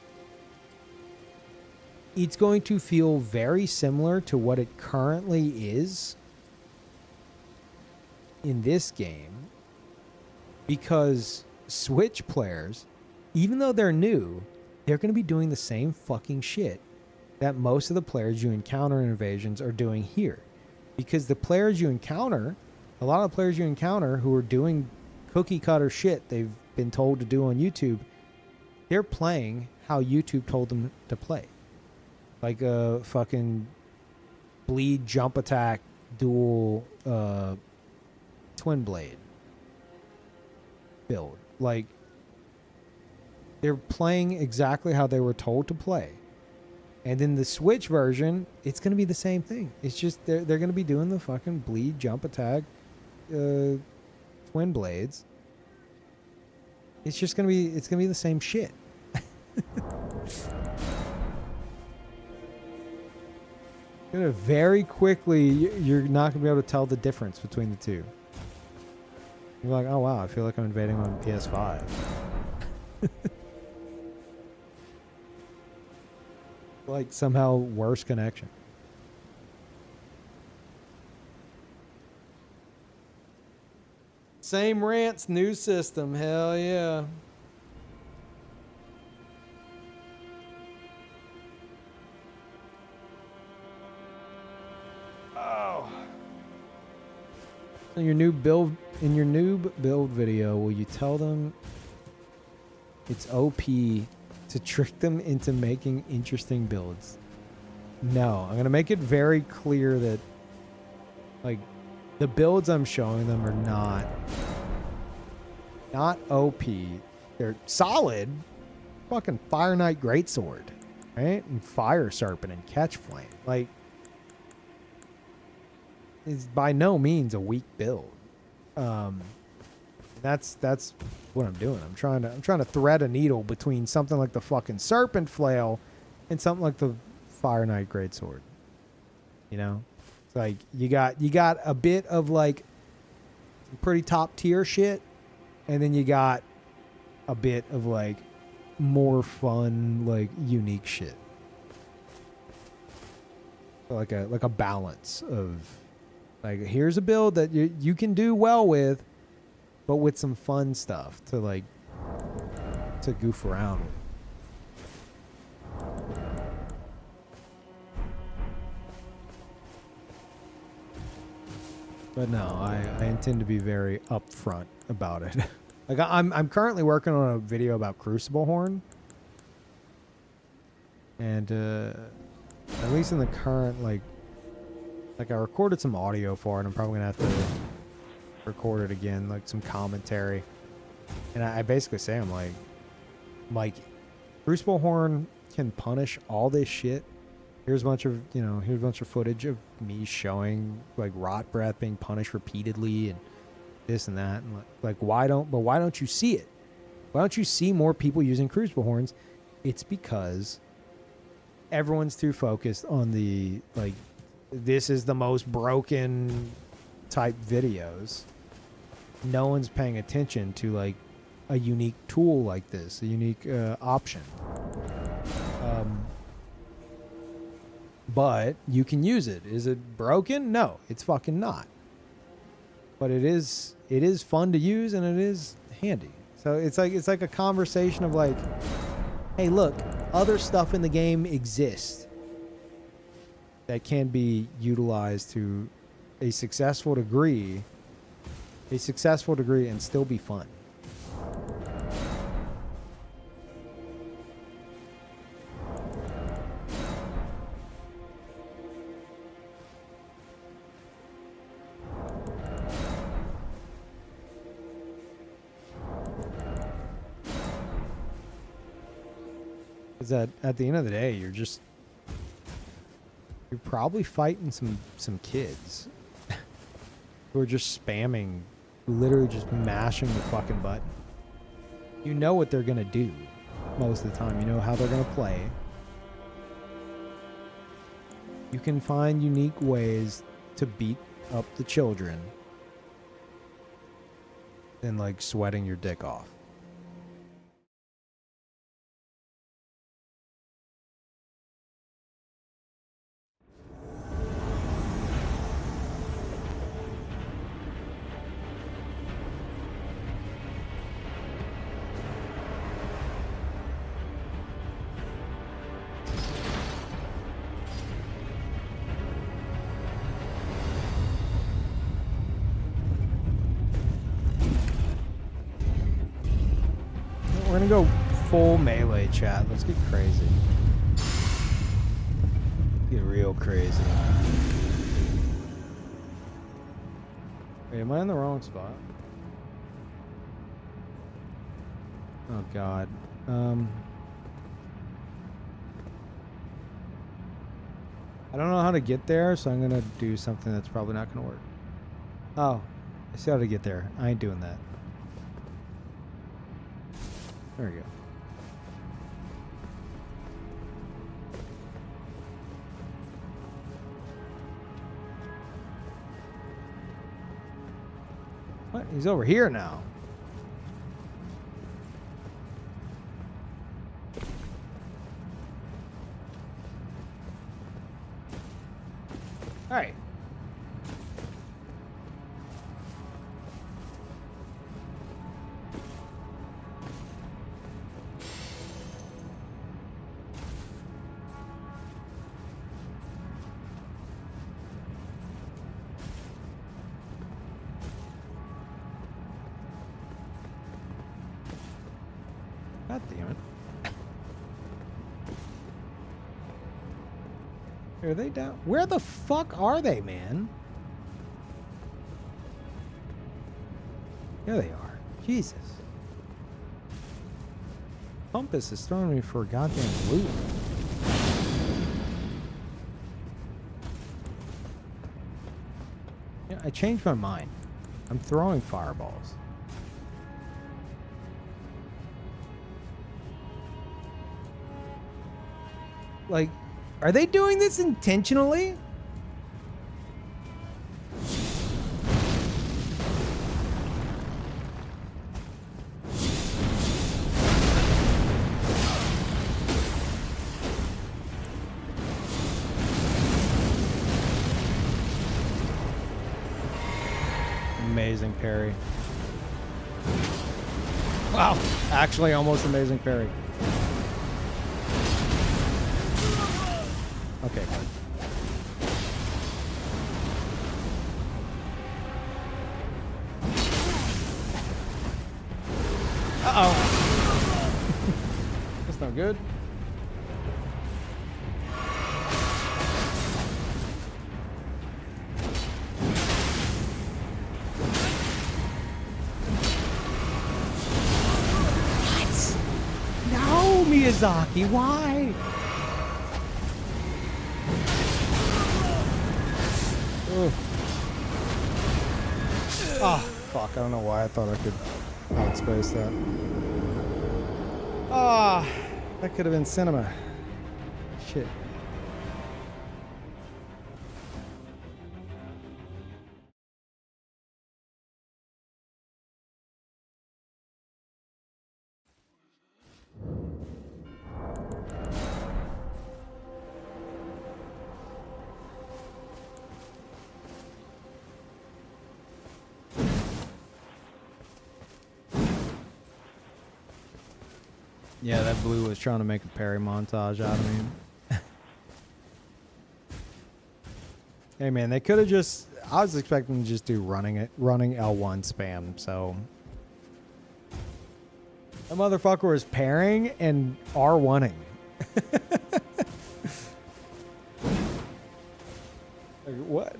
It's going to feel very similar to what it currently is in this game, because Switch players, even though they're new, they're going to be doing the same fucking shit that most of the players you encounter in Invasions are doing here. Because the players you encounter, a lot of the players you encounter who are doing cookie cutter shit they've been told to do on YouTube, they're playing how YouTube told them to play. Like a fucking bleed, jump attack, dual twin blade build. Like, they're playing exactly how they were told to play. And in the Switch version, it's going to be the same thing. It's just they're going to be doing the fucking bleed, jump attack, twin blades. It's just going to be the same shit. Gonna very quickly, you're not gonna be able to tell the difference between the two. You're like, oh wow, I feel like I'm invading on PS5. Like somehow worse connection. Same rants, new system. Hell yeah. In your new build, in your noob build video, will you tell them it's OP to trick them into making interesting builds? No, I'm gonna make it very clear that, like, the builds I'm showing them are not OP. They're solid. Fucking Fire Knight Greatsword, right? And Fire Serpent and Catch Flame. Like, is by no means a weak build. That's what I'm doing. I'm trying to thread a needle between something like the fucking Serpent Flail and something like the Fire Knight Greatsword. You know, it's like you got a bit of like pretty top tier shit, and then you got a bit of like more fun, like unique shit. Like a balance of, like, here's a build that you can do well with, but with some fun stuff to goof around with. But no, I intend to be very upfront about it. Like, I'm currently working on a video about Crucible Horn, and at least in the current like I recorded some audio for it. I'm probably gonna have to record it again, like some commentary. And I basically say, I'm like, Crucible Horn can punish all this shit. Here's a bunch of footage of me showing like Rot Breath being punished repeatedly and this and that. And like, why don't you see it? Why don't you see more people using Crucible Horns? It's because everyone's too focused on the, like, this is the most broken type videos. No one's paying attention to like a unique tool like this, a unique option. But you can use it. Is it broken? No, it's fucking not. But it is fun to use, and it is handy. So it's like a conversation of like, hey, look, other stuff in the game exists that can be utilized to a successful degree and still be fun. Because at the end of the day, you're probably fighting some kids who are just spamming, literally just mashing the fucking button. You know what they're gonna do most of the time. You know how they're gonna play. You can find unique ways to beat up the children than like sweating your dick off. We're gonna go full melee, chat. Let's get crazy. Get real crazy. Wait, am I in the wrong spot? Oh god. I don't know how to get there, so I'm gonna do something that's probably not gonna work. Oh, I see how to get there. I ain't doing that. There we go. What? He's over here now. All right. God damn it. Are they down? Where the fuck are they, man? There they are. Jesus. Compass is throwing me for a goddamn loop. Yeah, I changed my mind. I'm throwing fireballs. Like, are they doing this intentionally? Amazing parry. Wow, actually almost amazing parry. Okay, good. Uh-oh. That's not good. What? No, Miyazaki, why? Oh, fuck. I don't know why I thought I could outspace that. Ah, that could have been cinema. Shit. Yeah, that blue was trying to make a parry montage out of me. Hey man, they could have just... I was expecting to just do running L1 spam, so... That motherfucker was parrying and R1ing. Like, what?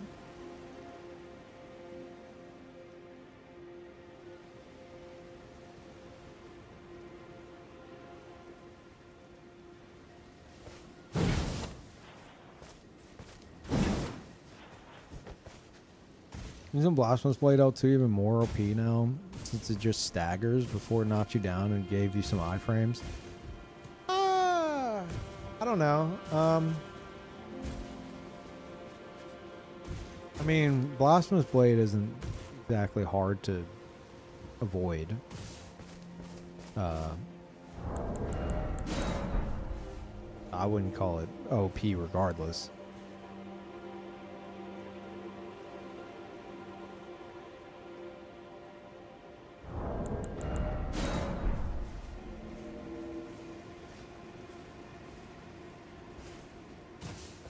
Isn't Blasphemous Blade L2 even more OP now, since it just staggers before it knocks you down and gave you some iframes? I don't know. I mean, Blasphemous Blade isn't exactly hard to avoid. I wouldn't call it OP regardless.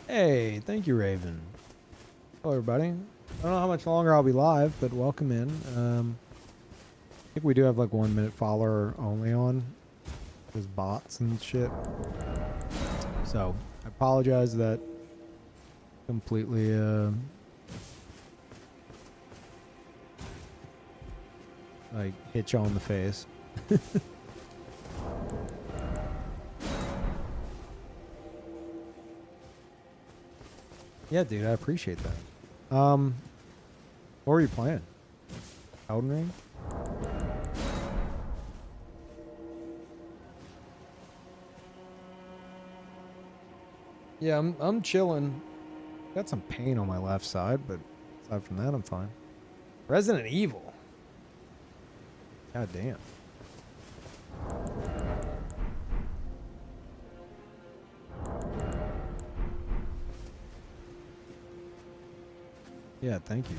Hey, thank you, Raven. Hello, everybody. I don't know how much longer I'll be live, but welcome in. I think we do have like 1 minute follower only on. There's bots and shit. So, I apologize that like hit you on the face. Yeah, dude, I appreciate that. What were you playing? Elden Ring? Yeah, I'm chilling. Got some pain on my left side, but aside from that, I'm fine. Resident Evil. God damn. Yeah, thank you.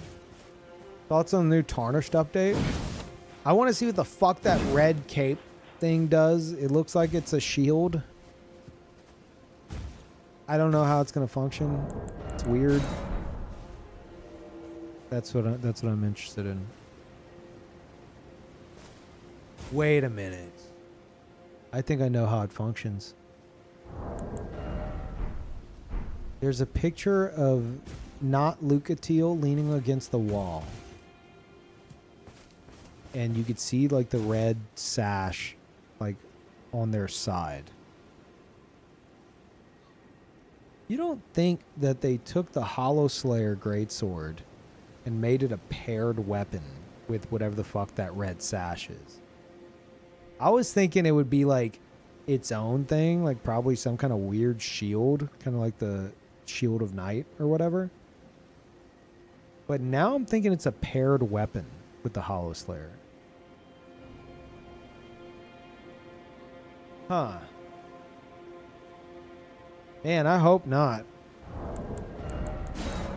Thoughts on the new Tarnished update? I want to see what the fuck that red cape thing does. It looks like it's a shield. I don't know how it's gonna function. It's weird. That's what I'm interested in. Wait a minute. I think I know how it functions. There's a picture of not Lucatiel leaning against the wall. And you could see like the red sash like on their side. You don't think that they took the Hollow Slayer greatsword and made it a paired weapon with whatever the fuck that red sash is? I was thinking it would be like its own thing, like probably some kind of weird shield, kind of like the Shield of Night or whatever. But now I'm thinking it's a paired weapon with the Hollow Slayer. Huh. Man, I hope not.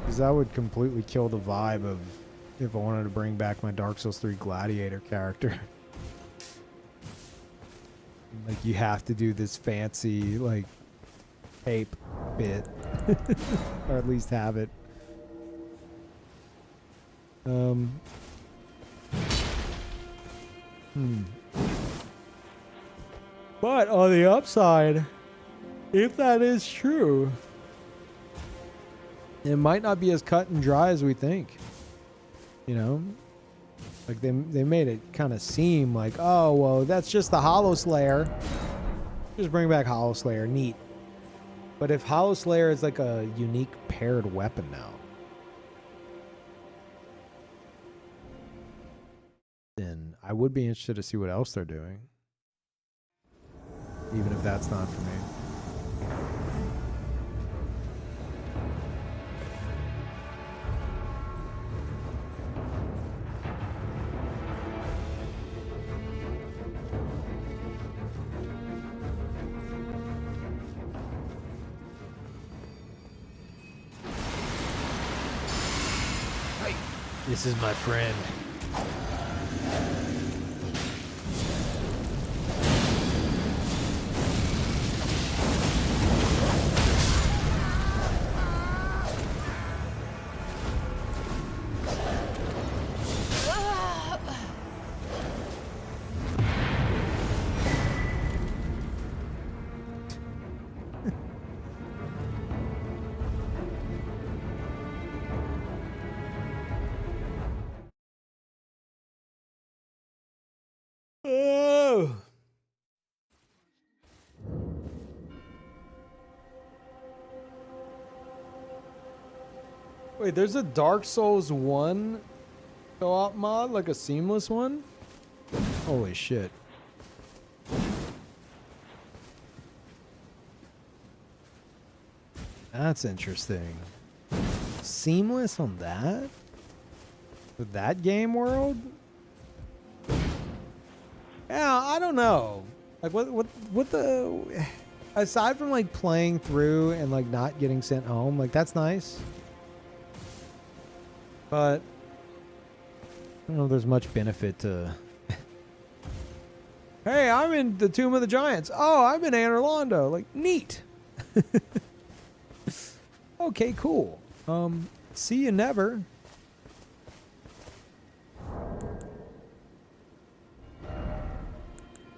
Because that would completely kill the vibe of if I wanted to bring back my Dark Souls 3 Gladiator character. Like, you have to do this fancy, like, tape bit. Or at least have it. But on the upside, if that is true, it might not be as cut and dry as we think. You know? Like they made it kind of seem like, oh, well, that's just the Hollow Slayer. Just bring back Hollow Slayer. Neat. But if Hollow Slayer is like a unique paired weapon now, then I would be interested to see what else they're doing. Even if that's not for me. This is my friend. Oh. Wait, there's a Dark Souls 1 co-op mod, like a seamless one? Holy shit. That's interesting. Seamless on that? With that game world? Yeah, I don't know. Like what the aside from like playing through and like not getting sent home, like that's nice. But I don't know if there's much benefit to hey, I'm in the Tomb of the Giants. Oh, I'm in Anor Londo. Like, neat. Okay, cool. See you never.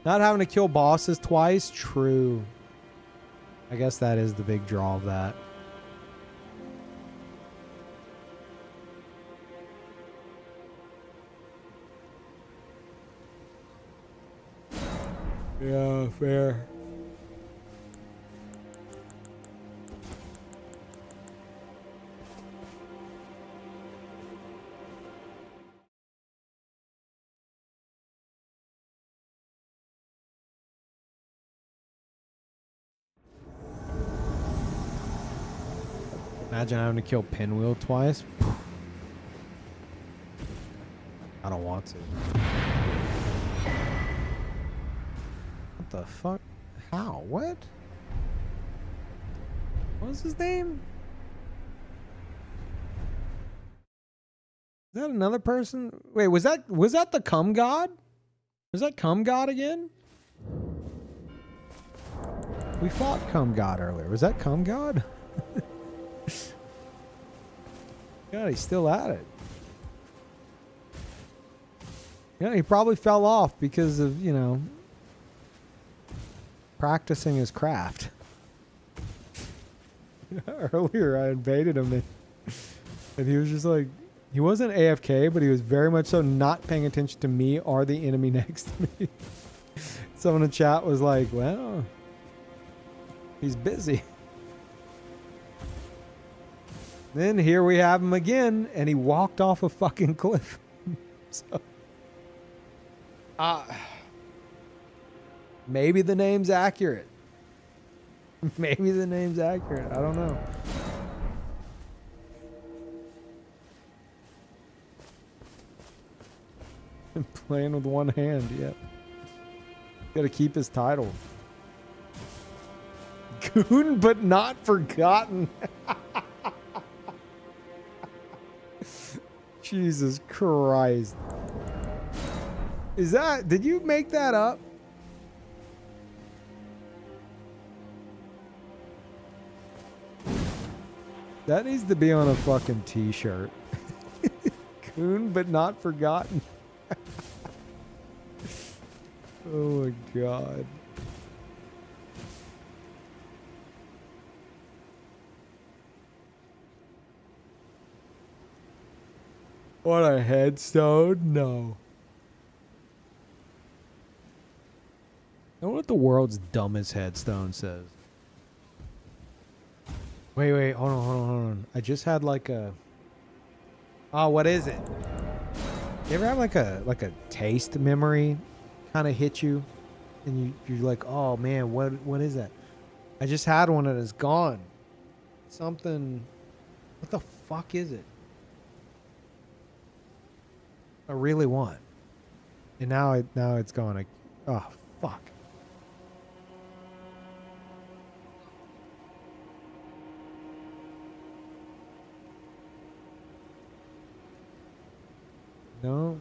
Not having to kill bosses twice? True. I guess that is the big draw of that. Yeah, fair. Imagine having to kill Pinwheel twice. I don't want to. What the fuck? How? What? What was his name? Is that another person? Wait, was that the Cum God? Was that Cum God again? We fought Cum God earlier. Was that Cum God? God, he's still at it. Yeah, he probably fell off because of, you know, practicing his craft. Earlier, I invaded him, and he was just like, he wasn't AFK, but he was very much so not paying attention to me or the enemy next to me. Someone in chat was like, well, he's busy. Then here we have him again, and he walked off a fucking cliff. So, maybe the name's accurate. Maybe the name's accurate. I don't know. Playing with one hand, yeah. Gotta keep his title. Goon, but not forgotten. Jesus Christ. Is that... Did you make that up? That needs to be on a fucking t-shirt. Coon, but not forgotten. Oh my god. What a headstone? No. I wonder what the world's dumbest headstone says. Wait, hold on. I just had like a... Oh, what is it? You ever have like a taste memory kind of hit you? And you're like, oh man, what is that? I just had one and it's gone. Something... What the fuck is it? I really want. And now it's gone. Oh, fuck. No.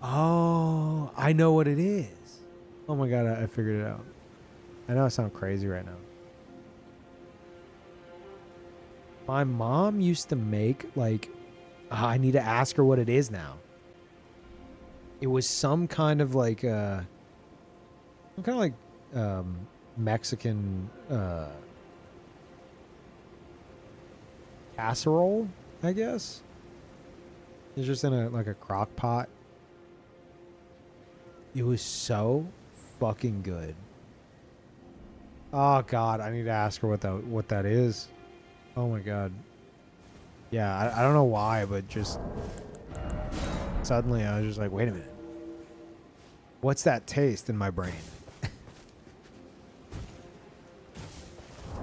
Oh, I know what it is. Oh my god, I figured it out. I know I sound crazy right now. My mom used to make, like, I need to ask her what it is now. It was some kind of like, Mexican, casserole, I guess. It's just in a crock pot. It was so fucking good. Oh god, I need to ask her what that is. Oh my god. Yeah, I don't know why, but just suddenly I was just like, wait a minute. What's that taste in my brain?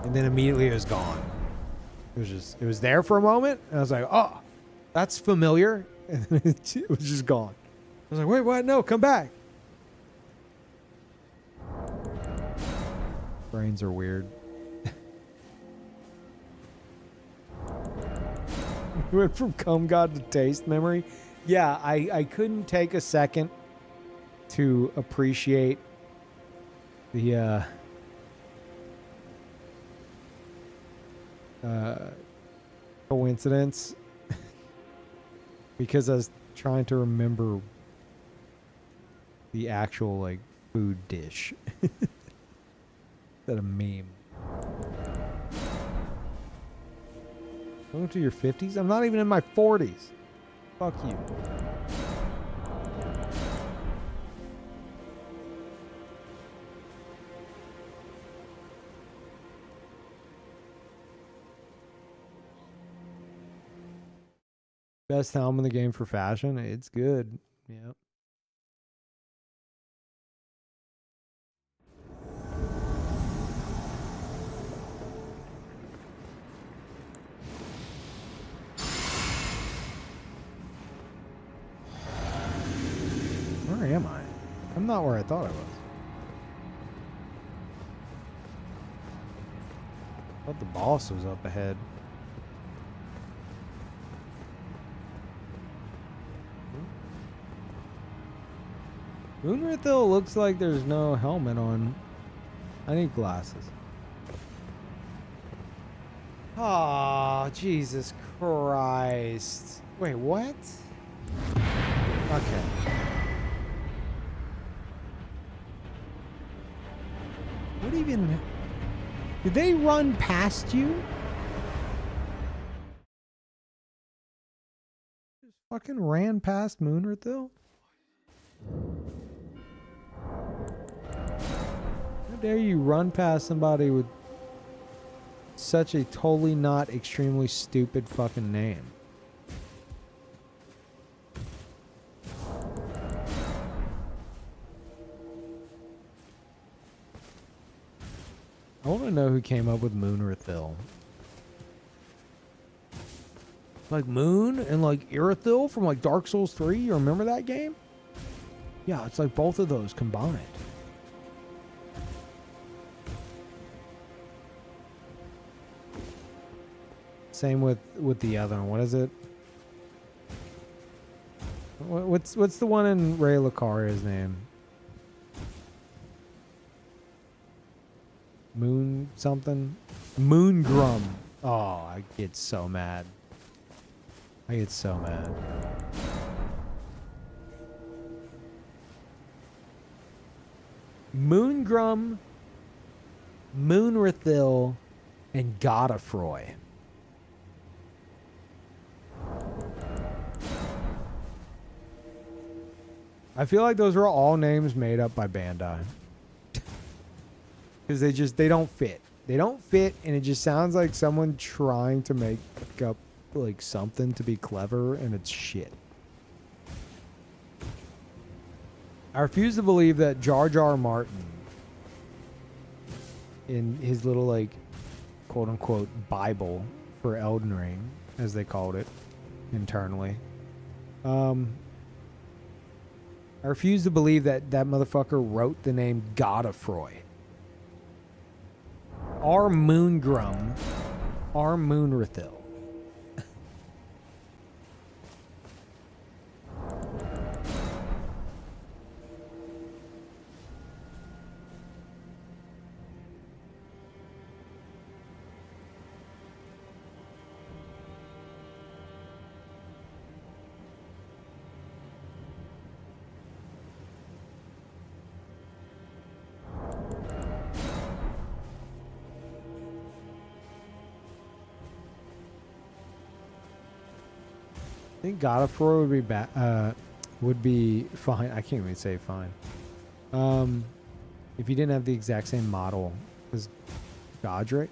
And then immediately it was gone. It was there for a moment, and I was like, oh, that's familiar. And then it was just gone. I was like, wait, what? No, come back. Brains are weird. We went from cum god to taste memory. Yeah, I couldn't take a second to appreciate the coincidence because I was trying to remember the actual like food dish. Is that a meme? Going to your 50s? I'm not even in my 40s. Fuck you. Best helm in the game for fashion. It's good. Yep. Where am I? I'm not where I thought I was. I thought the boss was up ahead. Moonrithil looks like there's no helmet on. I need glasses. Oh, Jesus Christ. Wait, what? Okay. What even... Did they run past you? Just fucking ran past Moonrithil? How dare you run past somebody with such a totally not extremely stupid fucking name? I want to know who came up with Moonrithil. Like Moon and like Irithil from like Dark Souls 3. You remember that game? Yeah, it's like both of those combined. Same with the other one. What is it? What's the one in Ray Lucaria's name? Moon something? Moongrum. Oh, I get so mad. I get so mad. Moongrum, Moonrithil, and Godofroy. I feel like those were all names made up by Bandai. Because they don't fit. They don't fit, and it just sounds like someone trying to make up like something to be clever, and it's shit. I refuse to believe that Jar Jar Martin, in his little like quote unquote Bible for Elden Ring, as they called it internally, I refuse to believe that that motherfucker wrote the name Godofroy. Our Moongrum, our Moonrithil. I think Godofroy would be fine. I can't even say fine. If you didn't have the exact same model as Godric,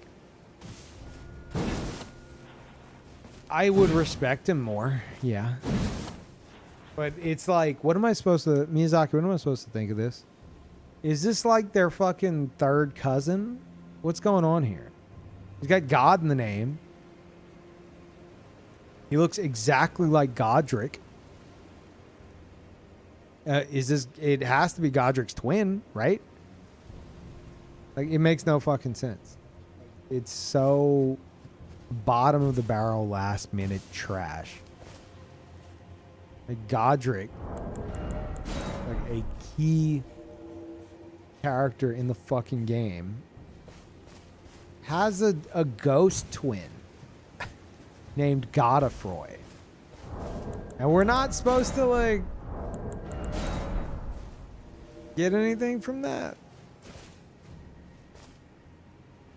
I would respect him more. Yeah. But it's like, what am I supposed to, Miyazaki, what am I supposed to think of this? Is this like their fucking third cousin? What's going on here? He's got God in the name. He looks exactly like Godric. It has to be Godric's twin, right? Like, it makes no fucking sense. It's so bottom of the barrel, last minute trash. Like, Godric, like a key character in the fucking game, has a ghost twin named Godofroy. And we're not supposed to, like, get anything from that.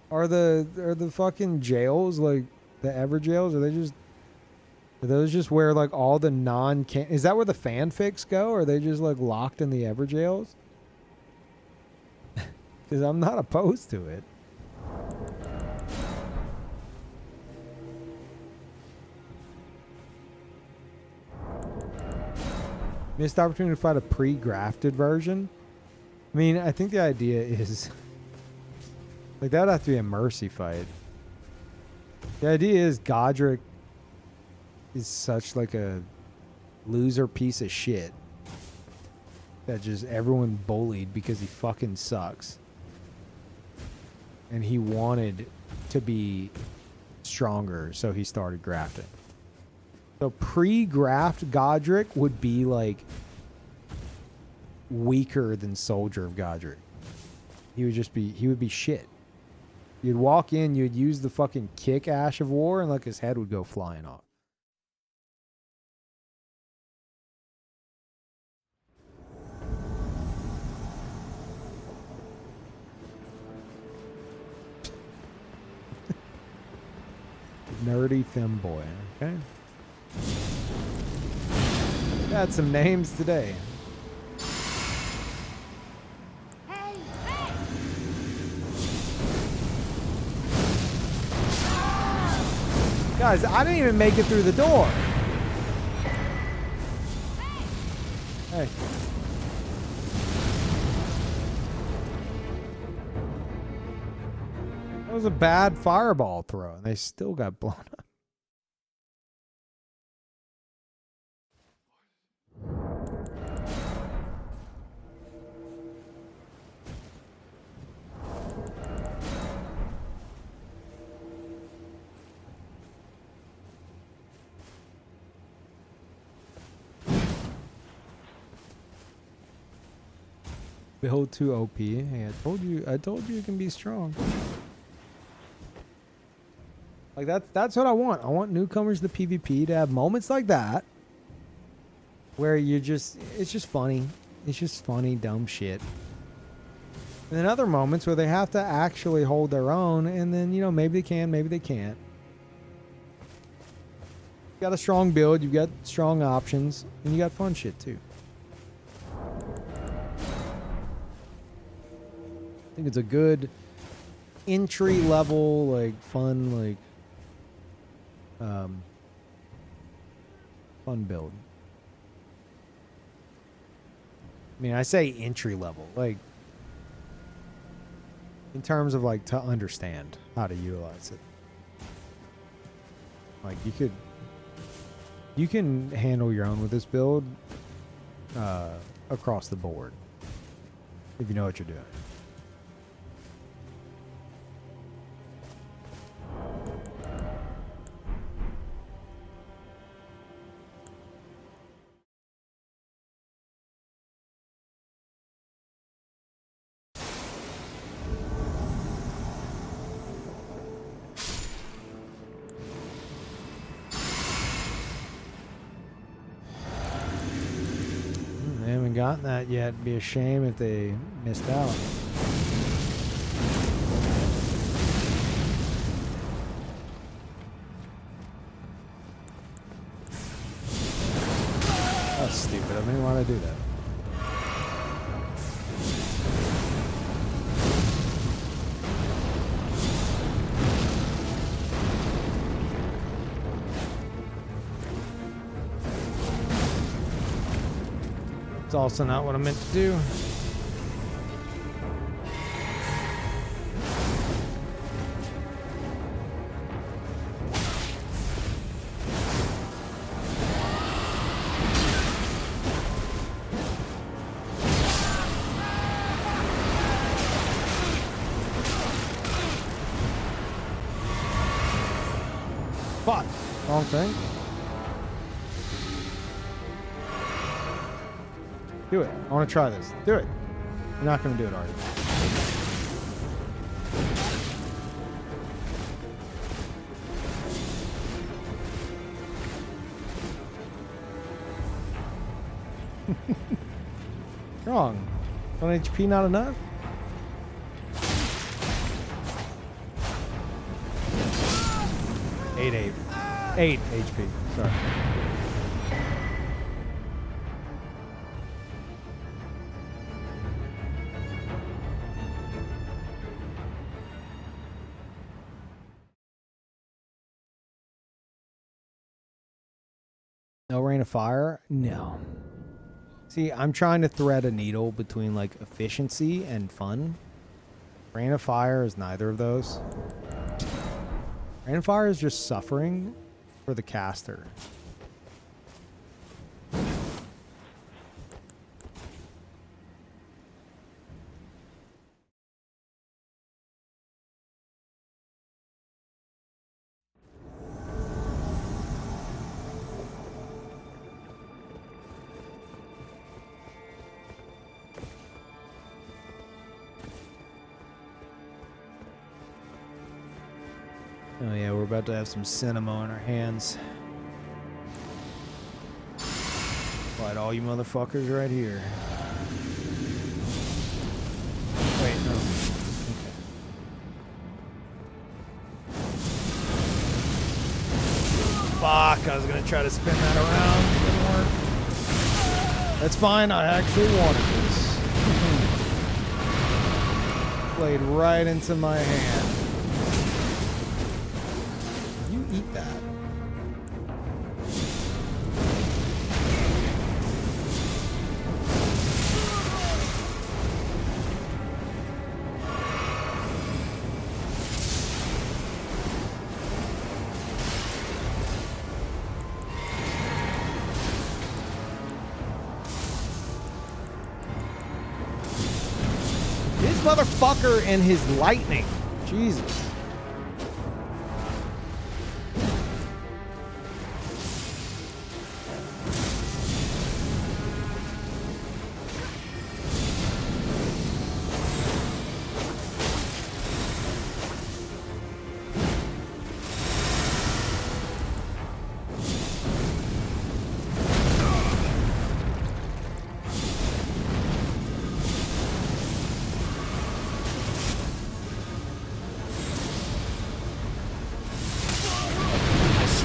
Are the fucking jails, like, the Ever jails, are those just where, like, all the is that where the fanfics go? Or are they just, like, locked in the Ever jails? Because I'm not opposed to it. Missed opportunity to fight a pre-grafted version. I mean, I think the idea is like that would have to be a mercy fight. The idea is Godric is such like a loser piece of shit that just everyone bullied because he fucking sucks. And he wanted to be stronger, so he started grafting. So pre-graft Godric would be like weaker than Soldier of Godric. He would be shit. You'd walk in, you'd use the fucking kick Ash of War, and like his head would go flying off. Nerdy femboy, okay? Got some names today. Hey, hey! Guys, I didn't even make it through the door. Hey. That was a bad fireball throw, and they still got blown up. Build too OP. Hey, I told you it can be strong. Like that's what I want. I want newcomers to PvP to have moments like that where it's just funny. It's just funny, dumb shit. And then other moments where they have to actually hold their own, and then, you know, maybe they can, maybe they can't. You got a strong build, you've got strong options, and you got fun shit too. I think it's a good entry level, like fun, like fun build. I mean, I say entry level, like in terms of like to understand how to utilize it. Like you can handle your own with this build across the board if you know what you're doing. They haven't gotten that yet. It'd be a shame if they missed out. That's stupid. I mean, why did I do that? It's also not what I meant to do. Fuck. Wrong thing. Do it. I want to try this. Do it. You're not going to do it, are you? Wrong. 1 HP not enough? Eight HP. Sorry. No rain of fire? No. See, I'm trying to thread a needle between like efficiency and fun. Rain of Fire is neither of those. Rain of Fire is just suffering for the caster. Oh yeah, we're about to have some cinema on our hands. Fight all you motherfuckers right here. Wait, no. Okay. Fuck, I was gonna try to spin that around. Didn't work. That's fine, I actually wanted this. Played right into my hand. Eat that. This motherfucker and his lightning. Jesus.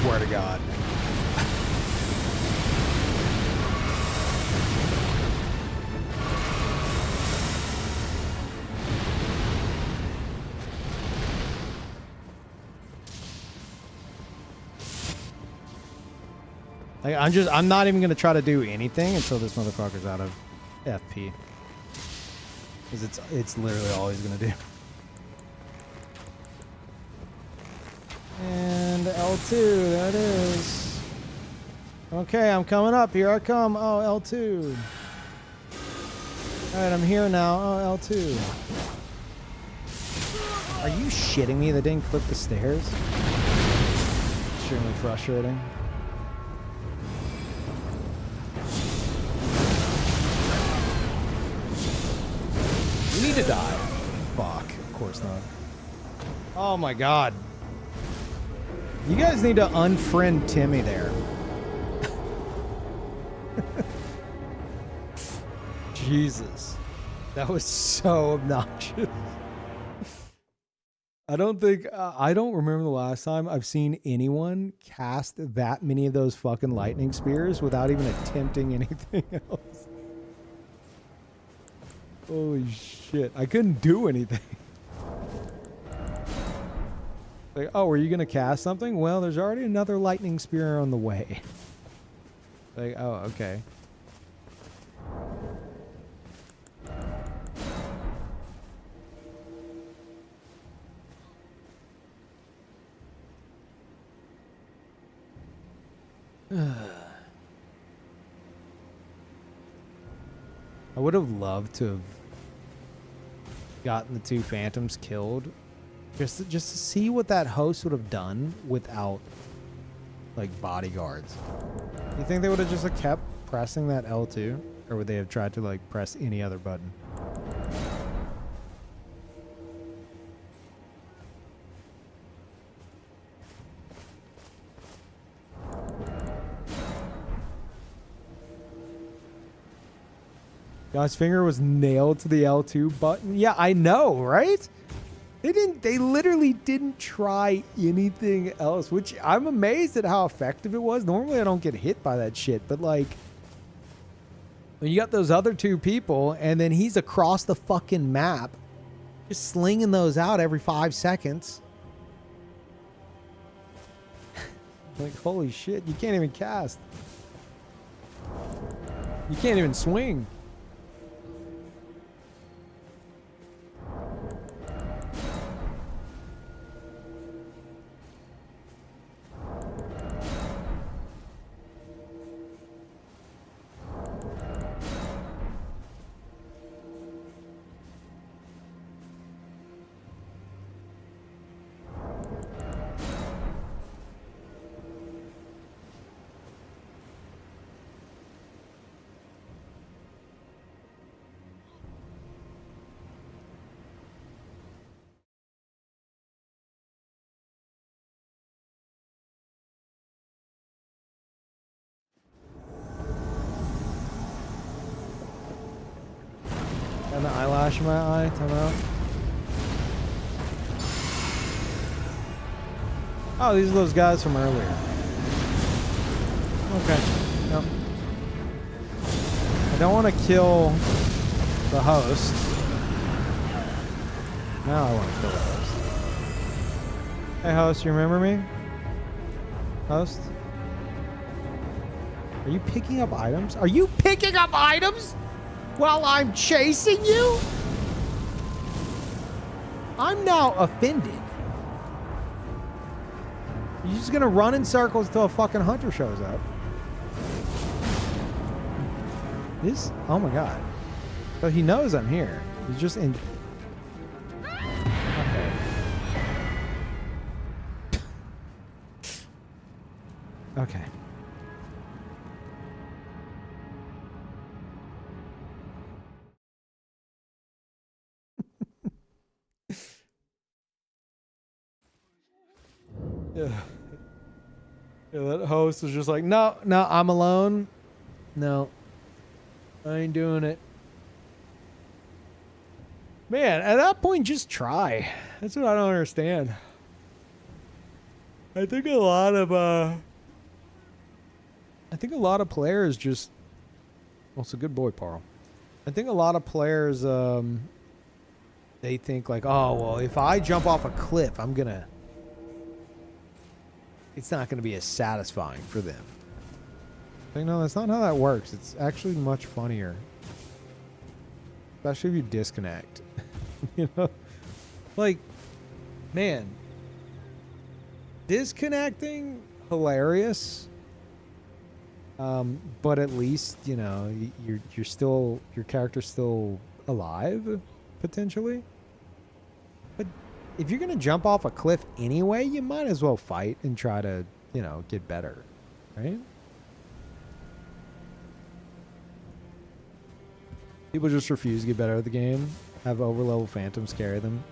Swear to God. Like, I'm not even gonna try to do anything until this motherfucker's out of FP. Because it's literally all he's gonna do. And L2, there it is. Okay, I'm coming up. Here I come. Oh, L2. Alright, I'm here now. Oh, L2. Are you shitting me? That didn't clip the stairs? Extremely frustrating. You need to die. Fuck. Of course not. Oh my god. You guys need to unfriend Timmy there. Jesus. That was so obnoxious. I don't remember the last time I've seen anyone cast that many of those fucking lightning spears without even attempting anything else. Holy shit. I couldn't do anything. Like, oh, were you going to cast something? Well, there's already another lightning spear on the way. Like, oh, okay. I would have loved to have gotten the two phantoms killed. Just to see what that host would have done without, like, bodyguards. You think they would have just like, kept pressing that L2? Or would they have tried to, like, press any other button? God's finger was nailed to the L2 button. Yeah, I know, right? They literally didn't try anything else, which I'm amazed at how effective it was. Normally I don't get hit by that shit, but like when you got those other two people and then he's across the fucking map just slinging those out every 5 seconds. Like, holy shit, you can't even cast. You can't even swing. Got an eyelash in my eye. Time out. Oh, these are those guys from earlier. Okay. Yep. I don't want to kill the host. Now I want to kill the host. Hey, host, you remember me? Host? Are you picking up items? Are you picking up items while I'm chasing you? I'm now offended. You're just gonna run in circles till a fucking hunter shows up. This? Oh my god. So he knows I'm here. He's just in. Okay. Okay. Yeah. Yeah, that host was just like, no, I'm alone. No. I ain't doing it. Man, at that point, just try. That's what I don't understand. I think a lot of players just... Well, it's a good boy, Parl. I think a lot of players, they think like, oh, well, if I jump off a cliff, I'm gonna... It's not gonna be as satisfying for them. Like, no, that's not how that works. It's actually much funnier. Especially if you disconnect. You know? Like, man. Disconnecting, hilarious. But at least, you know, you're still, your character's still alive, potentially. But if you're gonna jump off a cliff anyway, you might as well fight and try to, you know, get better. Right? People just refuse to get better at the game, have overlevel phantoms carry them,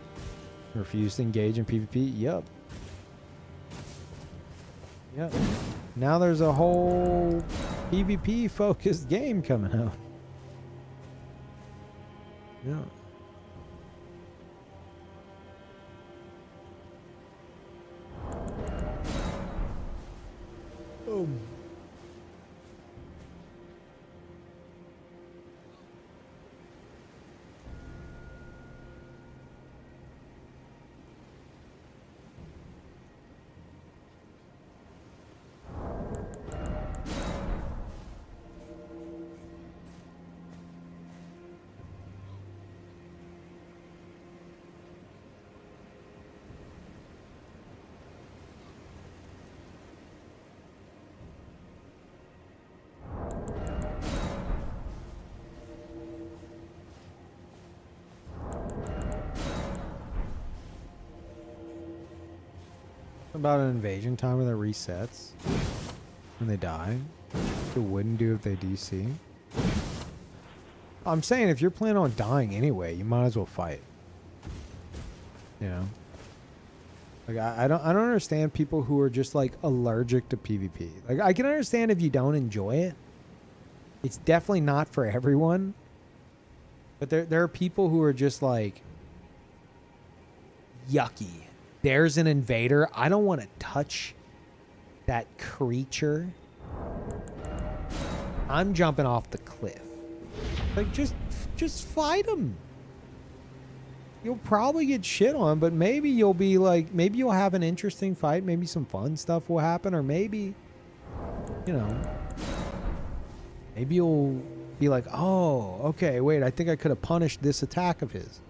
refuse to engage in PvP. Yep. Yep. Now there's a whole PvP focused game coming out. Yeah. Boom. About an invasion timer that resets when they die. It wouldn't do if they DC. I'm saying if you're planning on dying anyway, you might as well fight. You know? Like I don't understand people who are just like allergic to PvP. Like I can understand if you don't enjoy it. It's definitely not for everyone. But there are people who are just like yucky. There's an invader. I don't want to touch that creature. I'm jumping off the cliff. Like, just fight him. You'll probably get shit on, but maybe you'll be like, maybe you'll have an interesting fight. Maybe some fun stuff will happen, or maybe, you know, maybe you'll be like, oh, okay, wait, I think I could have punished this attack of his.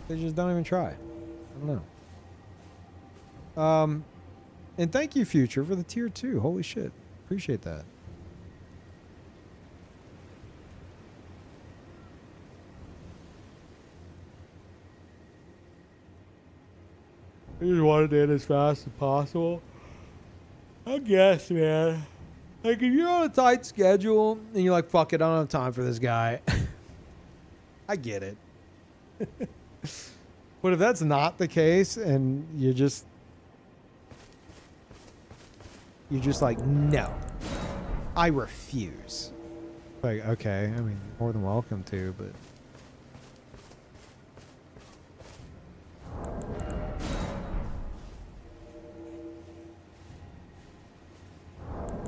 They just don't even try. I don't know. And thank you, Future, for the tier 2. Holy shit. Appreciate that. I just wanted it as fast as possible. I guess, man. Like, if you're on a tight schedule and you're like, fuck it, I don't have time for this guy. I get it. But if that's not the case and you're just like, no, I refuse. Like, okay, I mean, more than welcome to, but.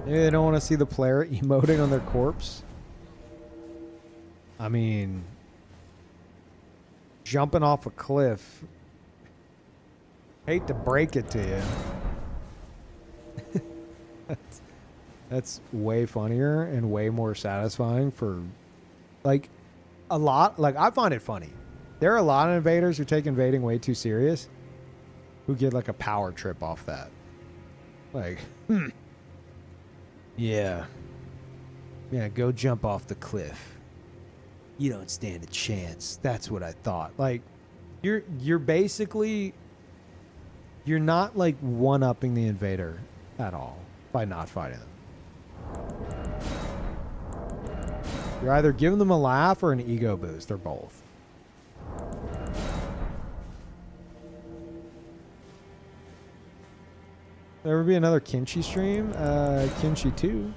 Maybe they don't want to see the player emoting on their corpse. I mean, jumping off a cliff. Hate to break it to you. That's way funnier and way more satisfying for, like, a lot. Like, I find it funny. There are a lot of invaders who take invading way too serious who get, like, a power trip off that. Like, yeah. Yeah, go jump off the cliff. You don't stand a chance. That's what I thought. Like, you're basically, you're not, like, one-upping the invader at all by not fighting them. You're either giving them a laugh or an ego boost, or both. There will be another Kinchi stream. Kinchi 2.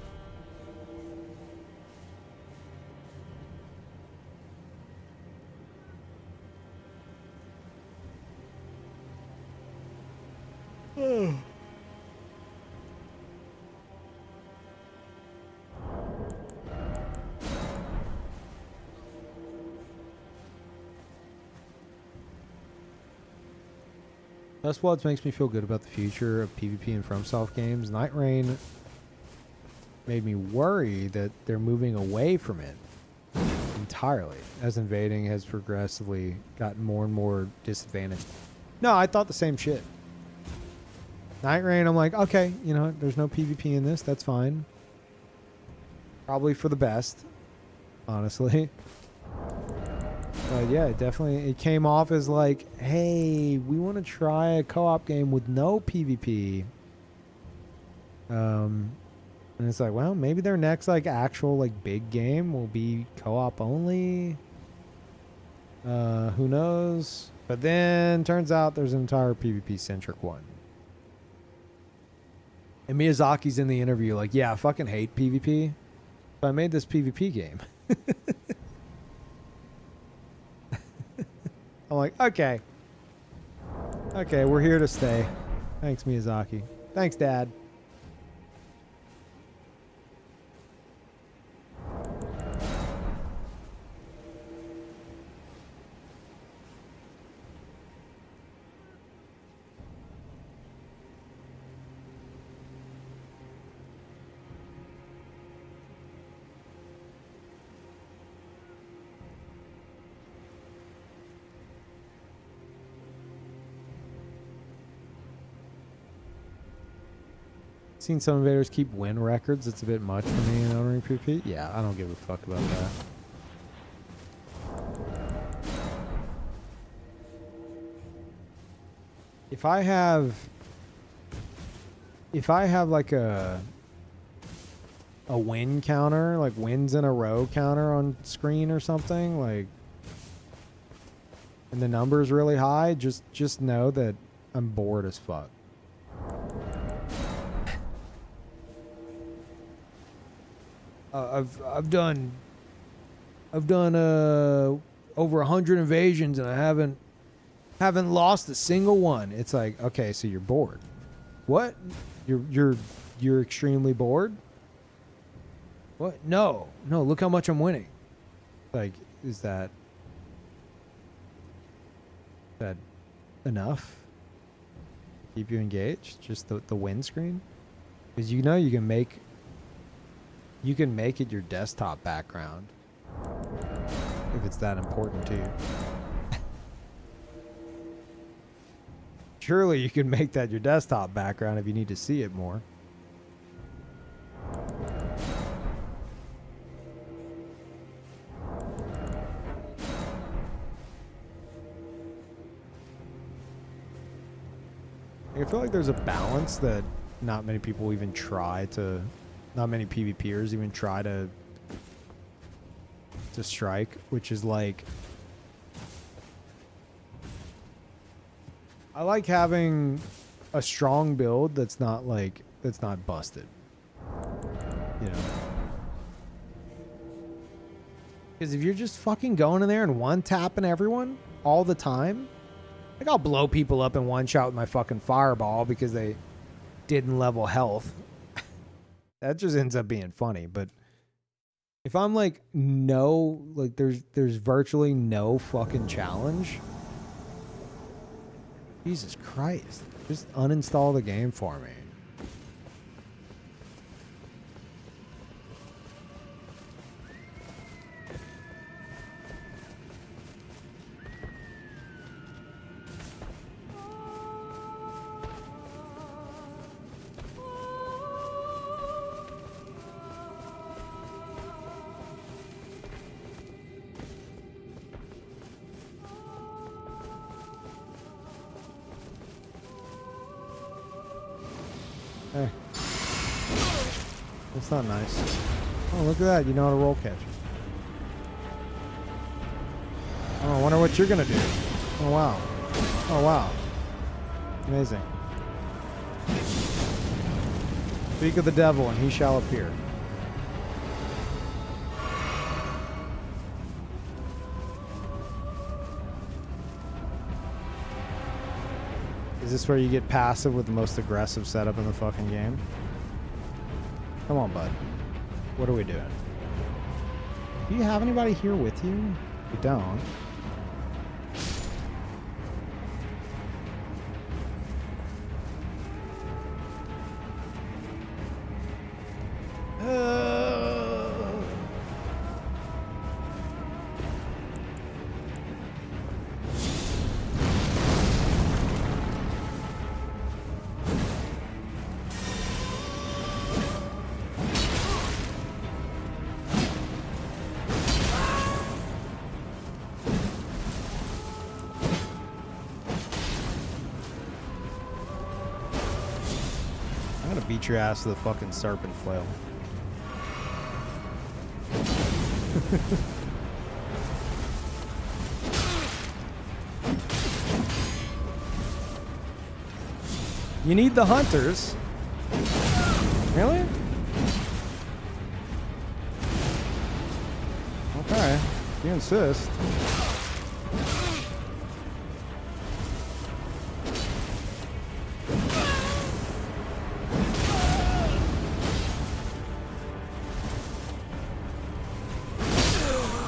Dust Bloods makes me feel good about the future of PvP and FromSoft games. Night Rain made me worry that they're moving away from it entirely as invading has progressively gotten more and more disadvantaged. No, I thought the same shit. Night Rain, I'm like, okay, you know, there's no PvP in this. That's fine. Probably for the best, honestly. But yeah, it came off as like, hey, we want to try a co-op game with no PvP. And it's like, well, maybe their next like actual like big game will be co-op only. Who knows? But then turns out there's an entire PvP centric one. And Miyazaki's in the interview like, yeah, I fucking hate PvP. So I made this PvP game. I'm like, okay. Okay, we're here to stay. Thanks, Miyazaki. Thanks, Dad. Seen some invaders keep win records. It's a bit much for me in Elden Ring PvP. Yeah, I don't give a fuck about that. If I have like a win counter, like wins in a row counter on screen or something, like, and the number is really high, just know that I'm bored as fuck. I've done over 100 invasions and I haven't lost a single one. It's like, okay, so you're bored. What? You're extremely bored? What? No, look how much I'm winning. Like, is that enough? Keep you engaged? Just the win screen? Because you know you can make You can make it your desktop background if it's that important to you. Surely you can make that your desktop background if you need to see it more. I feel like there's a balance that not many people even try to, not many PvPers even try to strike, which is like, I like having a strong build that's not like, that's not busted, you know? Because if you're just fucking going in there and one-tapping everyone all the time, like I'll blow people up in one shot with my fucking fireball because they didn't level health. That just ends up being funny. But if I'm like, no, like there's virtually no fucking challenge. Jesus Christ. Just uninstall the game for me. Hey. That's not nice. Oh, look at that. You know how to roll catch. Oh, I wonder what you're going to do. Oh, wow. Oh, wow. Amazing. Speak of the devil and he shall appear. Is this where you get passive with the most aggressive setup in the fucking game? Come on, bud. What are we doing? Do you have anybody here with you? You don't. Beat your ass with a fucking serpent flail. You need the hunters. Really? Okay, if you insist.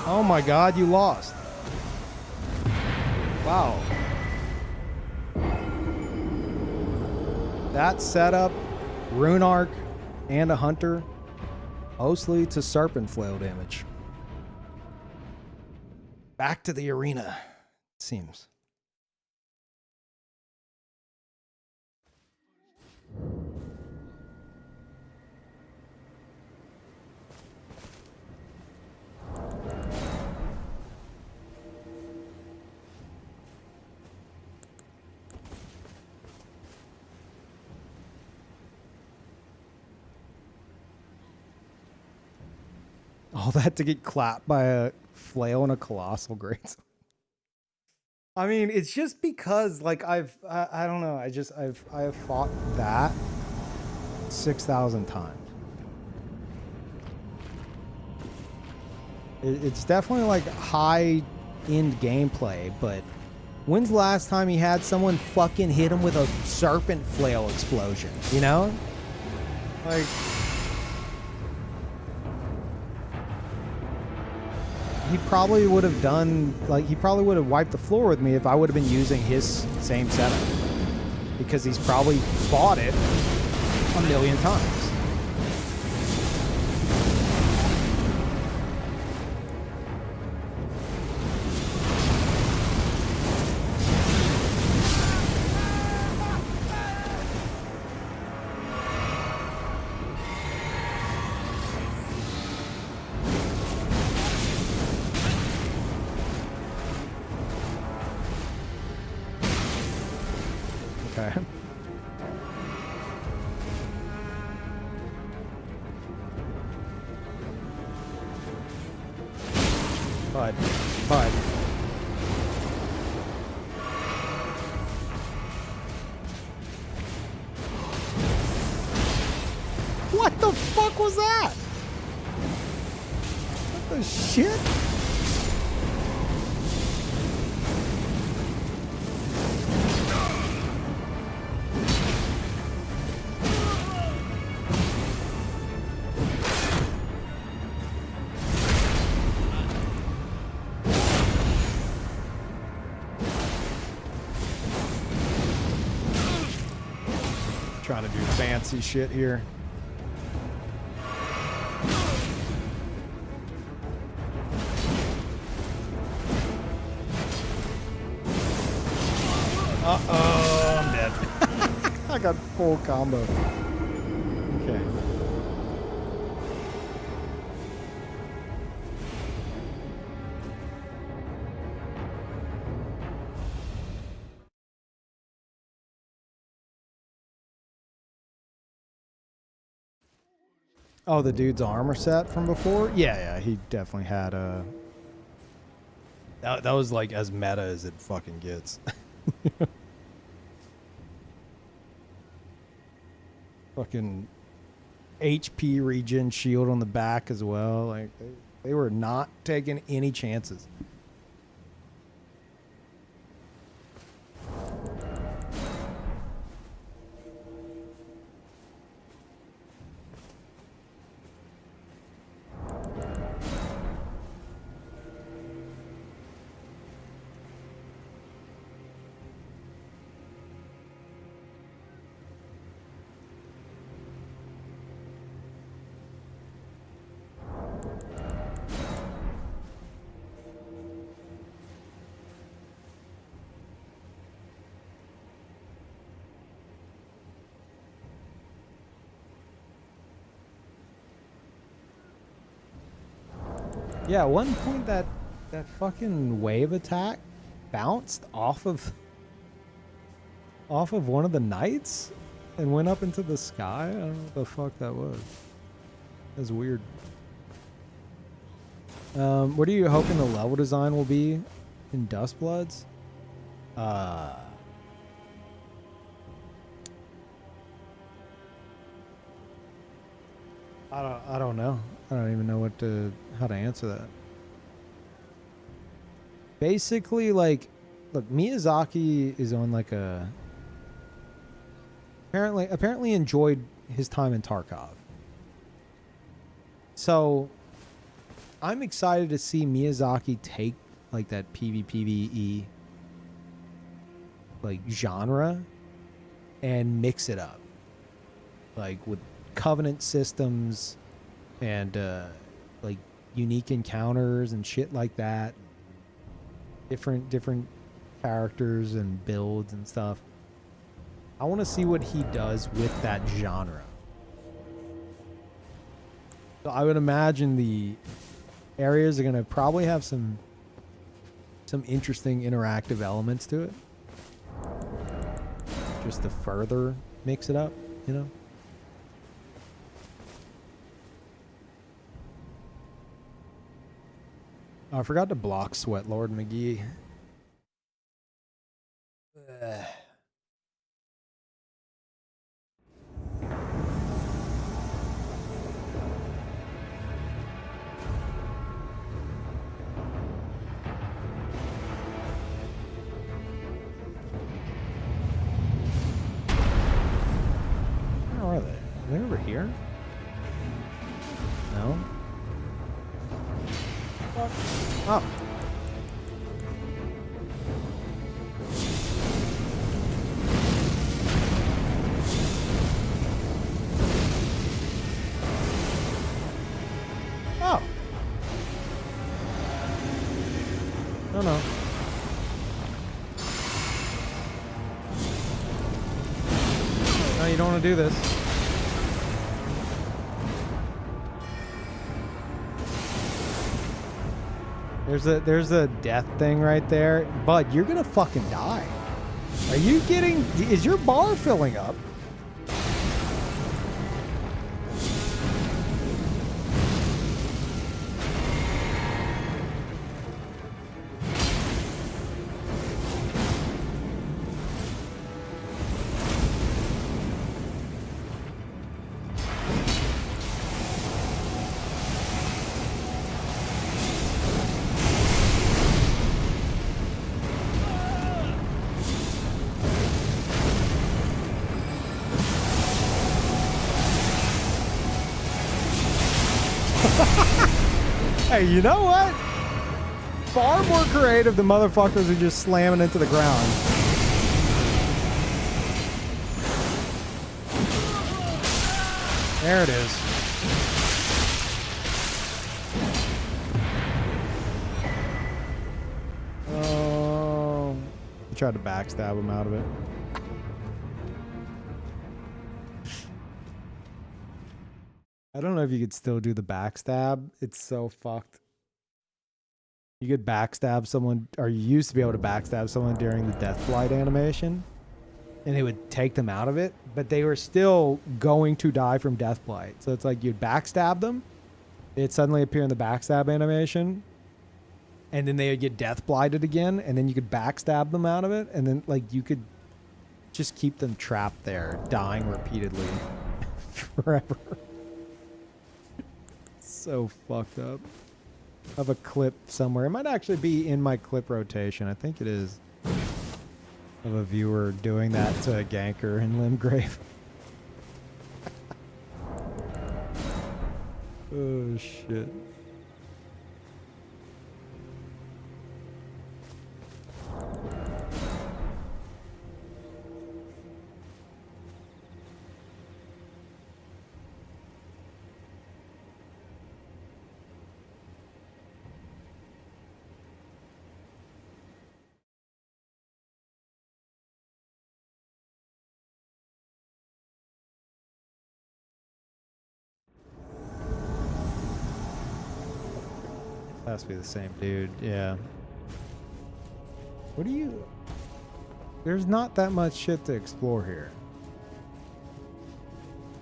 Oh my god, you lost. Wow. That setup, rune arc, and a hunter, mostly to serpent flail damage. Back to the arena, it seems. All that to get clapped by a flail and a colossal great. I mean, it's just because like I don't know, I have fought that 6,000 times. It's definitely like high end gameplay, but when's the last time he had someone fucking hit him with a serpent flail explosion, you know? Like, he probably would have done, like, he probably would have wiped the floor with me if I would have been using his same setup. Because he's probably fought it a million times. Okay. Bud. What the fuck was that? What the shit? Trying to do fancy shit here. Uh-oh, I'm dead. I got full combo. Okay. Oh, the dude's armor set from before? Yeah, he definitely had a... That was like as meta as it fucking gets. Fucking HP regen shield on the back as well. Like they were not taking any chances. Yeah, at one point that fucking wave attack bounced off of one of the knights and went up into the sky. I don't know what the fuck that was. That's weird. What are you hoping the level design will be in Dustbloods? I don't know. I don't even know how to answer that. Basically, like, look, Miyazaki is on like a apparently enjoyed his time in Tarkov. So I'm excited to see Miyazaki take like that PvPvE like genre and mix it up, like with Covenant systems and like unique encounters and shit like that. Different characters and builds and stuff. I want to see what he does with that genre. So I would imagine the areas are going to probably have some interesting interactive elements to it. Just to further mix it up, you know? Oh, I forgot to block Sweat Lord McGee. Ugh. Where are they? Are they over here? No? Oh. Oh. No. No, you don't want to do this. There's a death thing right there. Bud, you're gonna fucking die. Are you getting... Is your bar filling up? Hey, you know what? Far more creative than motherfuckers who just slamming into the ground. There it is. I tried to backstab him out of it. I don't know if you could still do the backstab. It's so fucked. You could backstab someone, or you used to be able to backstab someone during the death flight animation, and it would take them out of it, but they were still going to die from death flight. So it's like you'd backstab them, they'd suddenly appear in the backstab animation, and then they would get death blighted again, and then you could backstab them out of it, and then like you could just keep them trapped there, dying repeatedly forever. So fucked up. I have a clip somewhere. It might actually be in my clip rotation. I think it is. Of a viewer doing that to a ganker in Limgrave. Oh shit. Has to be the same dude, yeah. What do you... There's not that much shit to explore here.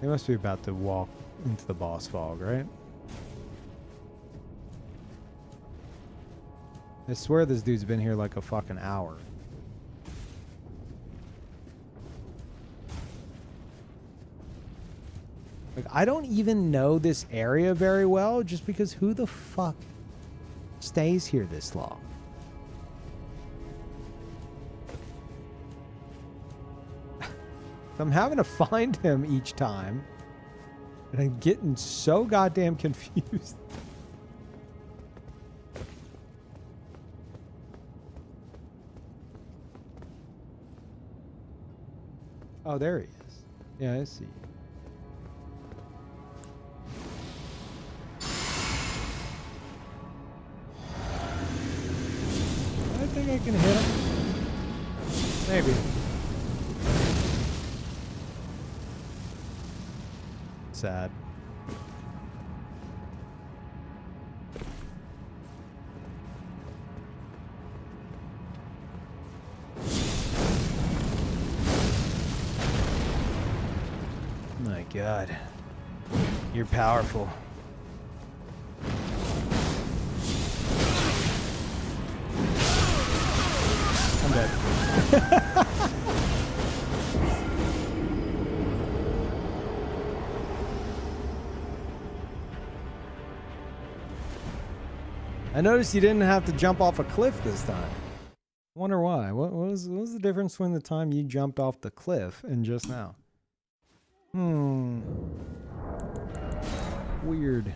They must be about to walk into the boss fog, right? I swear this dude's been here like a fucking hour. Like, I don't even know this area very well, just because who the fuck stays here this long? I'm having to find him each time, and I'm getting so goddamn confused. Oh, there he is. Yeah, I see. I think I can hit him. Maybe. Sad. My God. You're powerful. I'm dead. I noticed you didn't have to jump off a cliff this time. I wonder why. What was the difference between the time you jumped off the cliff and just now? Weird.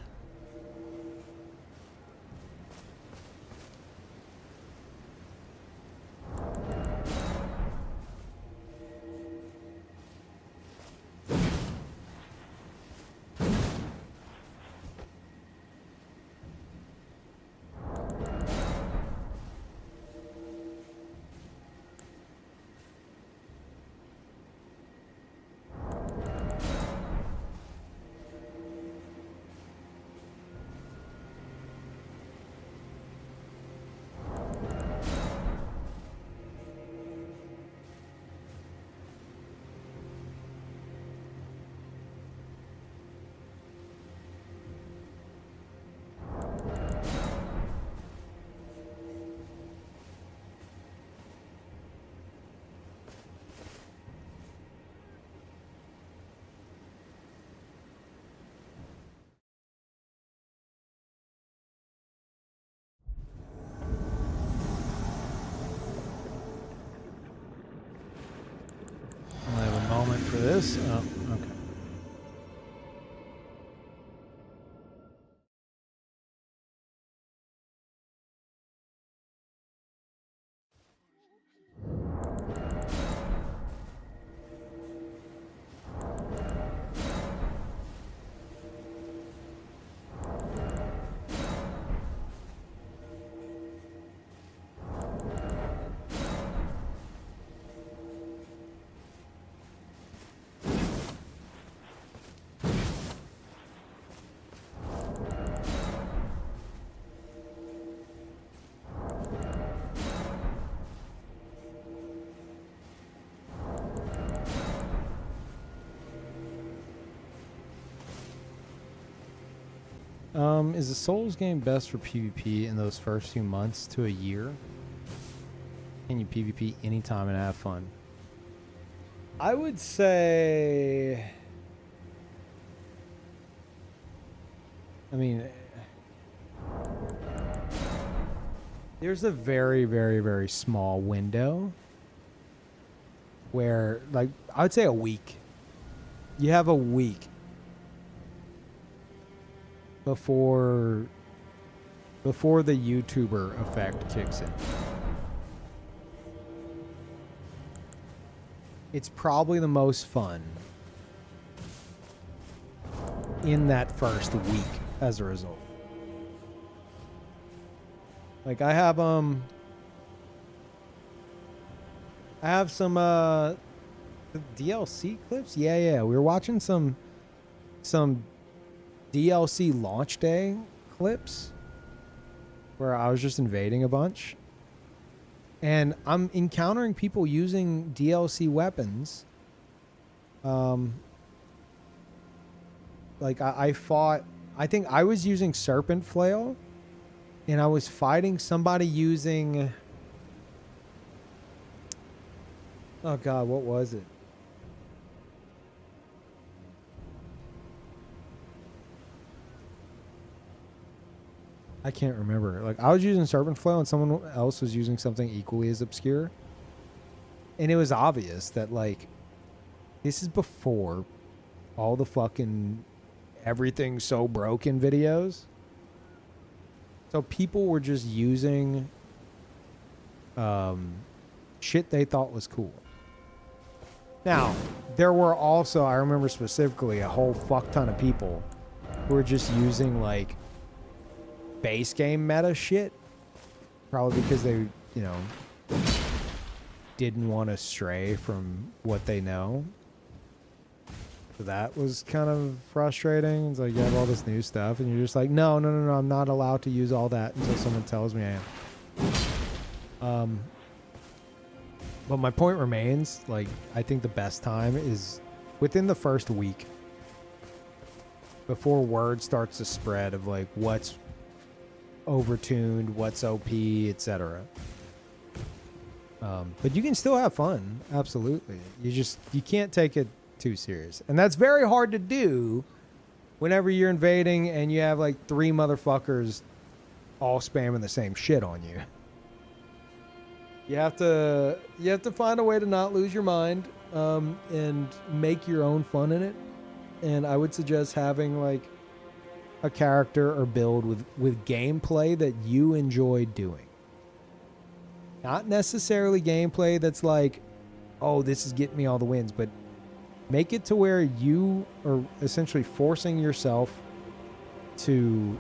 For this? Oh, okay. Is the Souls game best for PvP in those first few months to a year? Can you PvP anytime and have fun? I would say... I mean... There's a very, very, very small window where, like, I would say a week. You have a week before the YouTuber effect kicks in. It's probably the most fun in that first week as a result. Like I have some DLC clips. Yeah. We were watching some DLC launch day clips where I was just invading a bunch. And I'm encountering people using DLC weapons. Like I think I was using Serpent Flail, and I was fighting somebody using... Oh god, what was it? I can't remember. Like, I was using Serpent Flail and someone else was using something equally as obscure. And it was obvious that, like, this is before all the fucking everything's so broken videos. So people were just using shit they thought was cool. Now, there were also, I remember specifically, a whole fuck ton of people who were just using, like, base game meta shit, probably because they, you know, didn't want to stray from what they know. So that was kind of frustrating. It's like you have all this new stuff and you're just like, no, I'm not allowed to use all that until someone tells me I am. But my point remains, like, I think the best time is within the first week, before word starts to spread of, like, what's overtuned, what's OP, etc. But you can still have fun, absolutely. You can't take it too serious, and that's very hard to do whenever you're invading and you have like 3 motherfuckers all spamming the same shit on you. You have to find a way to not lose your mind, and make your own fun in it. And I would suggest having like a character or build with gameplay that you enjoy doing. Not necessarily gameplay that's like, oh, this is getting me all the wins, but make it to where you are essentially forcing yourself to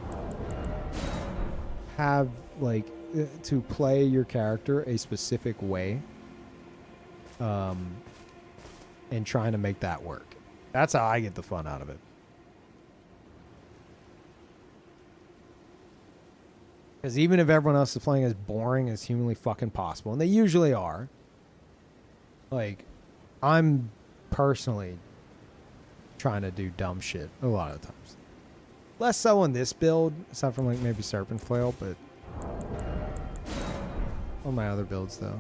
have, like, to play your character a specific way, and trying to make that work. That's how I get the fun out of it. Because even if everyone else is playing as boring as humanly fucking possible, and they usually are, like, I'm personally trying to do dumb shit a lot of times. Less so on this build, aside from like maybe Serpent Flail, but on my other builds though.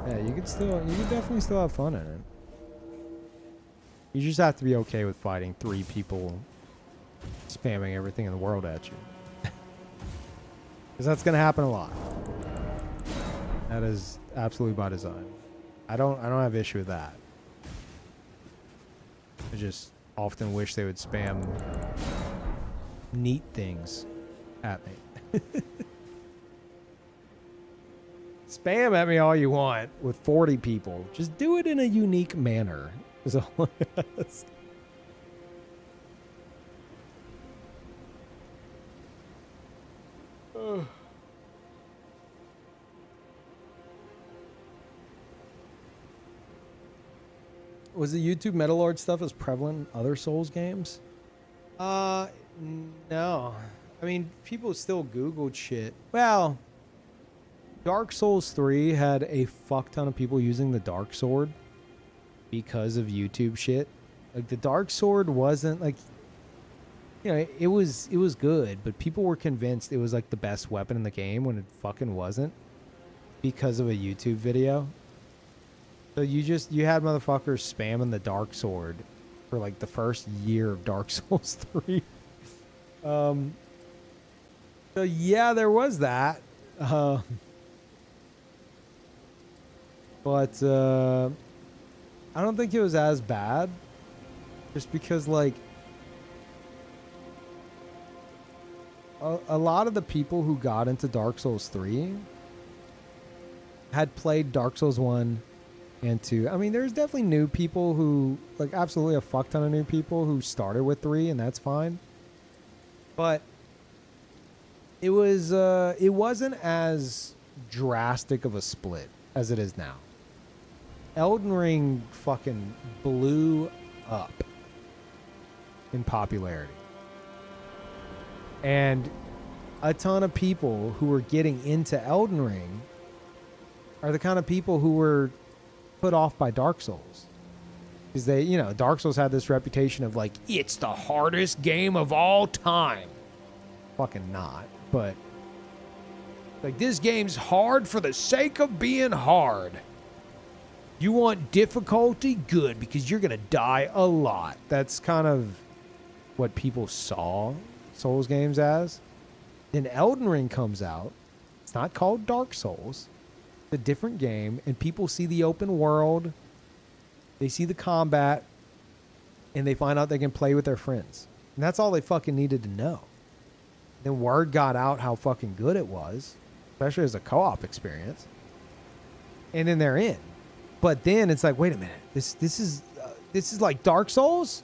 Yeah, you could definitely still have fun in it. You just have to be okay with fighting 3 people spamming everything in the world at you. Because that's gonna happen a lot. That is absolutely by design. I don't have issue with that. I just often wish they would spam neat things at me. Spam at me all you want with 40 people. Just do it in a unique manner. Is all I ask. Was the YouTube Metalord stuff as prevalent in other Souls games? No. I mean, people still Googled shit. Well, Dark Souls 3 had a fuck ton of people using the Dark Sword because of YouTube shit. Like, the Dark Sword wasn't, like... You know, it was good, but people were convinced it was, like, the best weapon in the game when it fucking wasn't because of a YouTube video. So you had motherfuckers spamming the Dark Sword for like the first year of Dark Souls 3. So yeah, there was that. But I don't think it was as bad. Just because like a lot of the people who got into Dark Souls 3 had played Dark Souls 1 and 2. I mean, there's definitely new people who, like, absolutely a fuck ton of new people who started with 3, and that's fine. But it wasn't as drastic of a split as it is now. Elden Ring fucking blew up in popularity. And a ton of people who were getting into Elden Ring are the kind of people who were put off by Dark Souls. Because they, you know, Dark Souls had this reputation of like, it's the hardest game of all time. Fucking not. But like, this game's hard for the sake of being hard. You want difficulty? Good, because you're gonna die a lot. That's kind of what people saw Souls games as. Then Elden Ring comes out. It's not called Dark Souls. It's a different game, and people see the open world, they see the combat, and they find out they can play with their friends. And that's all they fucking needed to know. Then word got out how fucking good it was, especially as a co-op experience. And then they're in. But then it's like, wait a minute, this is like Dark Souls?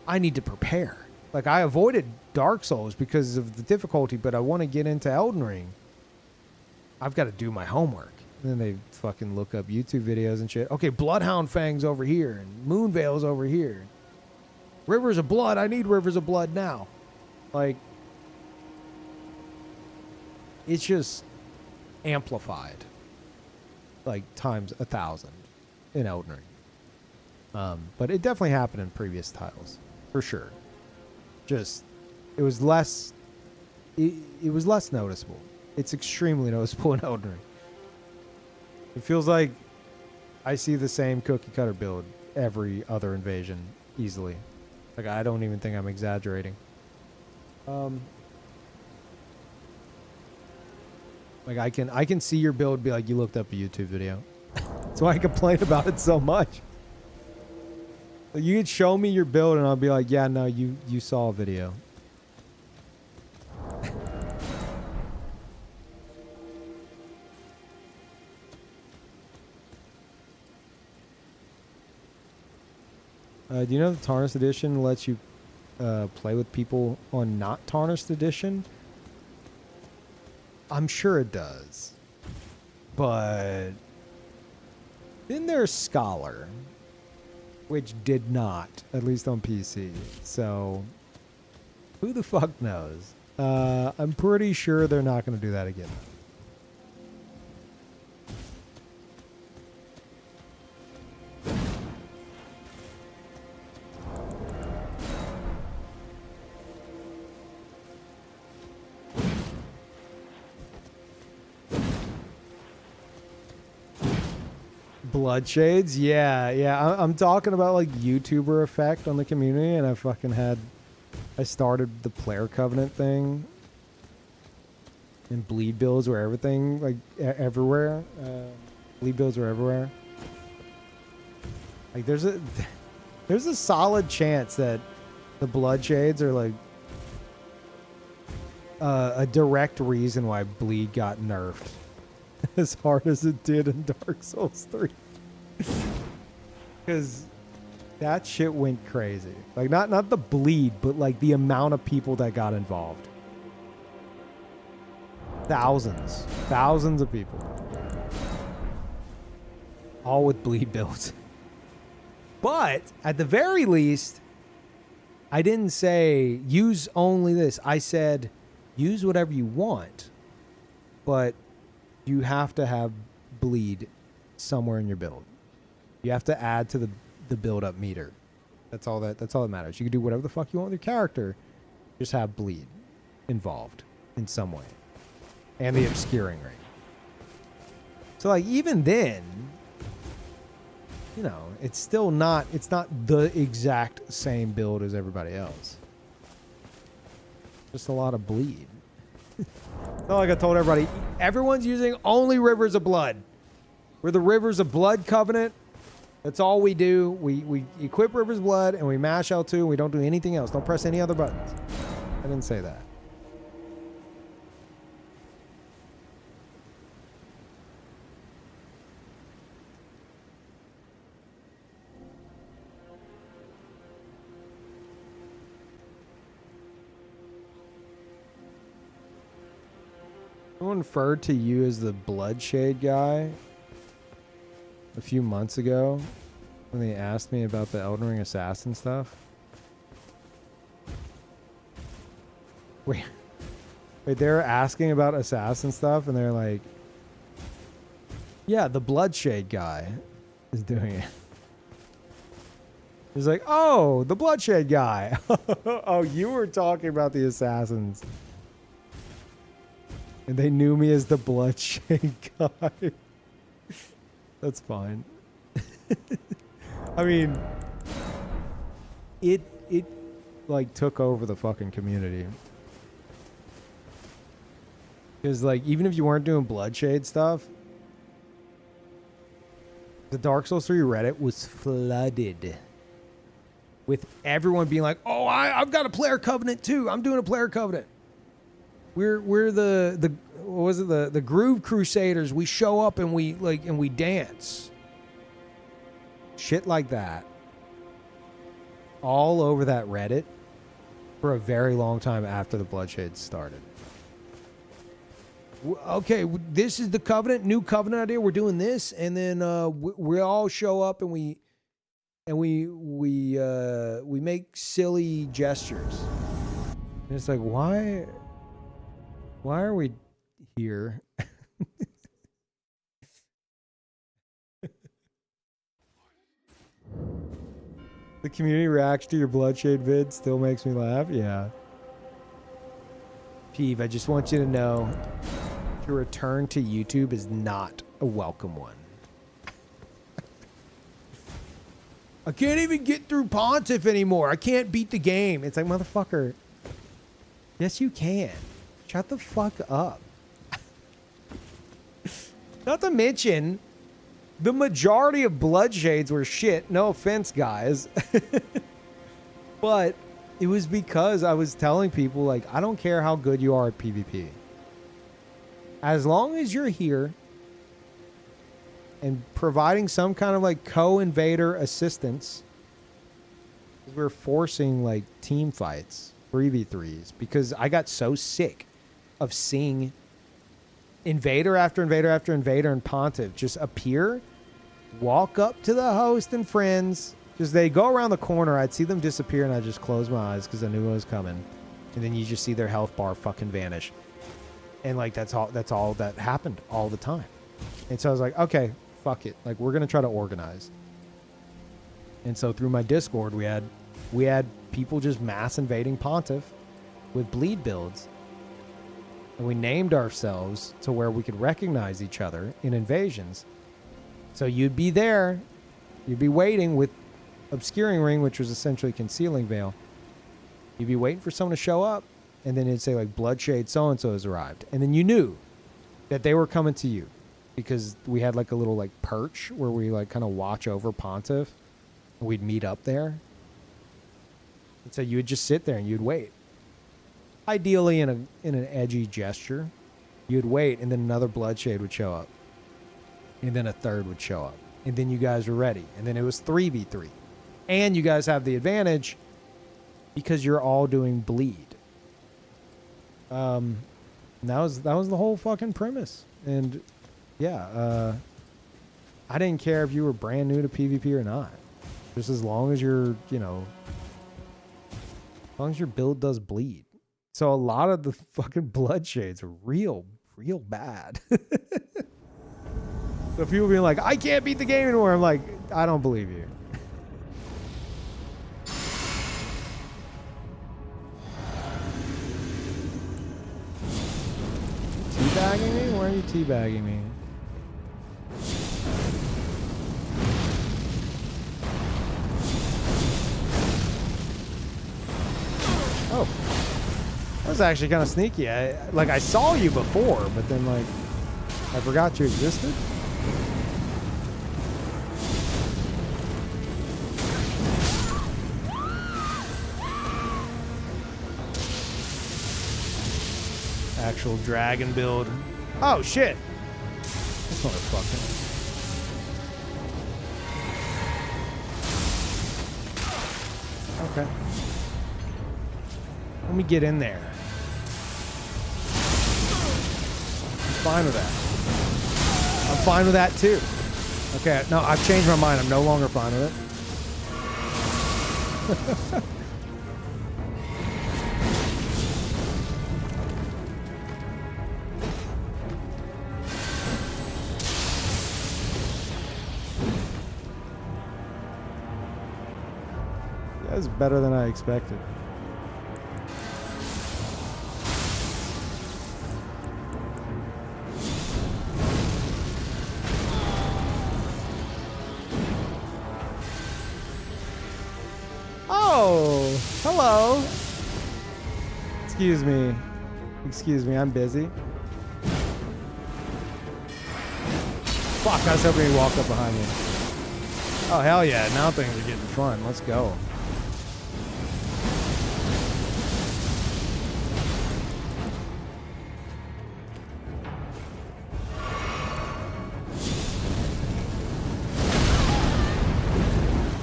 I need to prepare. Like, I avoided Dark Souls because of the difficulty, but I want to get into Elden Ring. I've got to do my homework. And then they fucking look up YouTube videos and shit. Okay, Bloodhound Fang's over here, and Moonveil's over here. Rivers of Blood, I need Rivers of Blood now. Like, it's just amplified. Like, times 1,000 in Elden Ring. But it definitely happened in previous titles, for sure. Just, it was less noticeable. It's extremely noticeable in Elden Ring. It feels like I see the same cookie cutter build every other invasion easily. Like, I don't even think I'm exaggerating. Like, I can see your build, be like, you looked up a YouTube video. That's why I complain about it so much. Like, you could show me your build and I'll be like, yeah, no, you saw a video. Do you know the Tarnished Edition lets you play with people on not Tarnished Edition? I'm sure it does. But then there's Scholar, which did not, at least on PC. So who the fuck knows? I'm pretty sure they're not going to do that again. Bloodshades? Yeah. I'm talking about like YouTuber effect on the community, and I started the Player Covenant thing And bleed builds were everything, like everywhere. Bleed builds were everywhere. Like there's a solid chance that the blood shades are like a direct reason why bleed got nerfed as hard as it did in Dark Souls 3. Because that shit went crazy. Like not the bleed, but like the amount of people that got involved. Thousands of people. All with bleed builds. But at the very least, I didn't say use only this. I said use whatever you want, but you have to have bleed somewhere in your build. You have to add to the build up meter. That's all that matters. You can do whatever the fuck you want with your character. Just have bleed involved in some way. And the obscuring ring. So like even then, you know, it's not the exact same build as everybody else. Just a lot of bleed. It's not like I told everybody, everyone's using only Rivers of Blood. We're the Rivers of Blood Covenant. That's all we do. We equip Rivers of Blood and we mash L2 and we don't do anything else. Don't press any other buttons. I didn't say that. Someone referred to you as the Bloodshade guy a few months ago when they asked me about the Elden Ring assassin stuff. Wait, they were asking about assassin stuff and they're like, yeah, the Bloodshade guy is doing it. He's like, oh, the Bloodshade guy. Oh, you were talking about the assassins. And they knew me as the Bloodshade guy. That's fine. I mean, it like took over the fucking community. Because like even if you weren't doing Bloodshade stuff, the Dark Souls 3 Reddit was flooded with everyone being like, "Oh, I've got a player covenant too. I'm doing a player covenant. We're the what was it, the Groove Crusaders. We show up and we dance." Shit like that. All over that Reddit for a very long time after the Bloodshade started. Okay, this is the covenant, new covenant idea. We're doing this, and then we all show up and we make silly gestures. And it's like, why are we here? The community reaction to your Bloodshade vid still makes me laugh. Yeah. Peeve, I just want you to know your return to YouTube is not a welcome one. I can't even get through Pontiff anymore. I can't beat the game. It's like, motherfucker. Yes, you can. Shut the fuck up. Not to mention, the majority of Bloodshades were shit. No offense, guys. But it was because I was telling people, like, I don't care how good you are at PvP. As long as you're here and providing some kind of, like, co-invader assistance, we're forcing, like, team fights, 3v3s, because I got so sick of seeing invader after invader after invader and Pontiff just appear, walk up to the host and friends, because they go around the corner, I'd see them disappear and I'd just close my eyes because I knew it was coming. And then you just see their health bar fucking vanish. And like that's all that happened all the time. And so I was like, okay, fuck it. Like we're gonna try to organize. And so through my Discord we had people just mass invading Pontiff with bleed builds. And we named ourselves to where we could recognize each other in invasions. So you'd be there, you'd be waiting with Obscuring Ring, which was essentially Concealing Veil. You'd be waiting for someone to show up, and then it'd say like Bloodshade so and so has arrived, and then you knew that they were coming to you because we had like a little like perch where we like kind of watch over Pontiff. And we'd meet up there, and so you would just sit there and you'd wait. Ideally, in an edgy gesture, you'd wait, and then another Bloodshade would show up, and then a third would show up, and then you guys were ready, and then it was 3v3, and you guys have the advantage because you're all doing bleed. And that was the whole fucking premise. And yeah, I didn't care if you were brand new to PvP or not, just as long as you're, you know, as long as your build does bleed. So a lot of the fucking Bloodshades are real bad. So people being like, I can't beat the game anymore, I'm like, I don't believe you. Teabagging me? Why are you teabagging me? Oh. That was actually kind of sneaky. I saw you before, but then like I forgot you existed. Actual dragon build. Oh shit. This motherfucker. Okay. Let me get in there. I'm fine with that. I'm fine with that too. Okay, no, I've changed my mind. I'm no longer fine with it. That's better than I expected. Oh, hello. Excuse me, I'm busy. Fuck, I was hoping he'd walk up behind me. Oh, hell yeah, now things are getting fun. Let's go.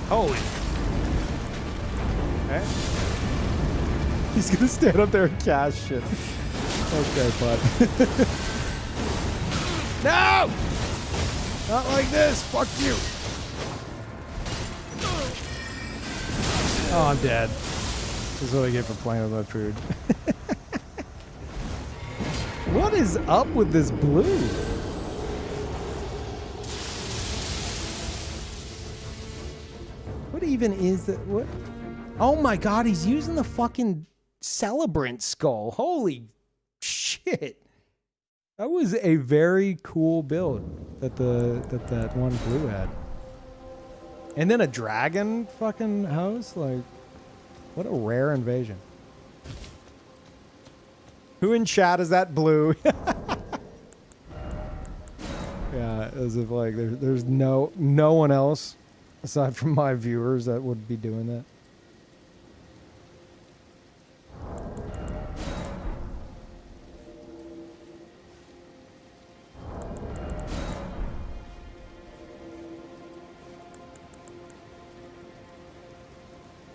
Holy. Okay. He's gonna stand up there and cast shit. Okay, bud. No! Not like this. Fuck you. Oh, I'm dead. This is what I get for playing with my food. What is up with this blue? What even is that? What? Oh my god, he's using the fucking celebrant skull. Holy shit. That was a very cool build that that one blue had. And then a dragon fucking house? Like, what a rare invasion. Who in chat is that blue? Yeah, as if like there's no one else aside from my viewers that would be doing that.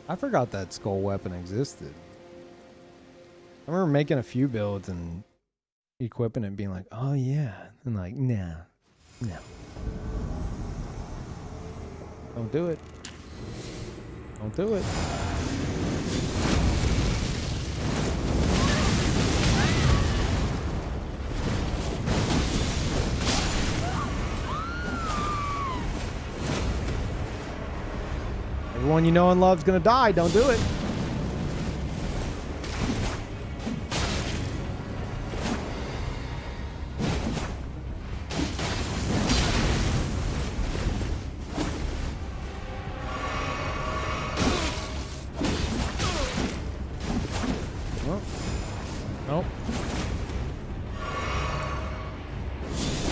I forgot that skull weapon existed. I remember making a few builds and equipping it and being like, oh yeah. And like, nah. No. Don't do it. Don't do it. Everyone you know and love's gonna die. Don't do it. Well, Nope.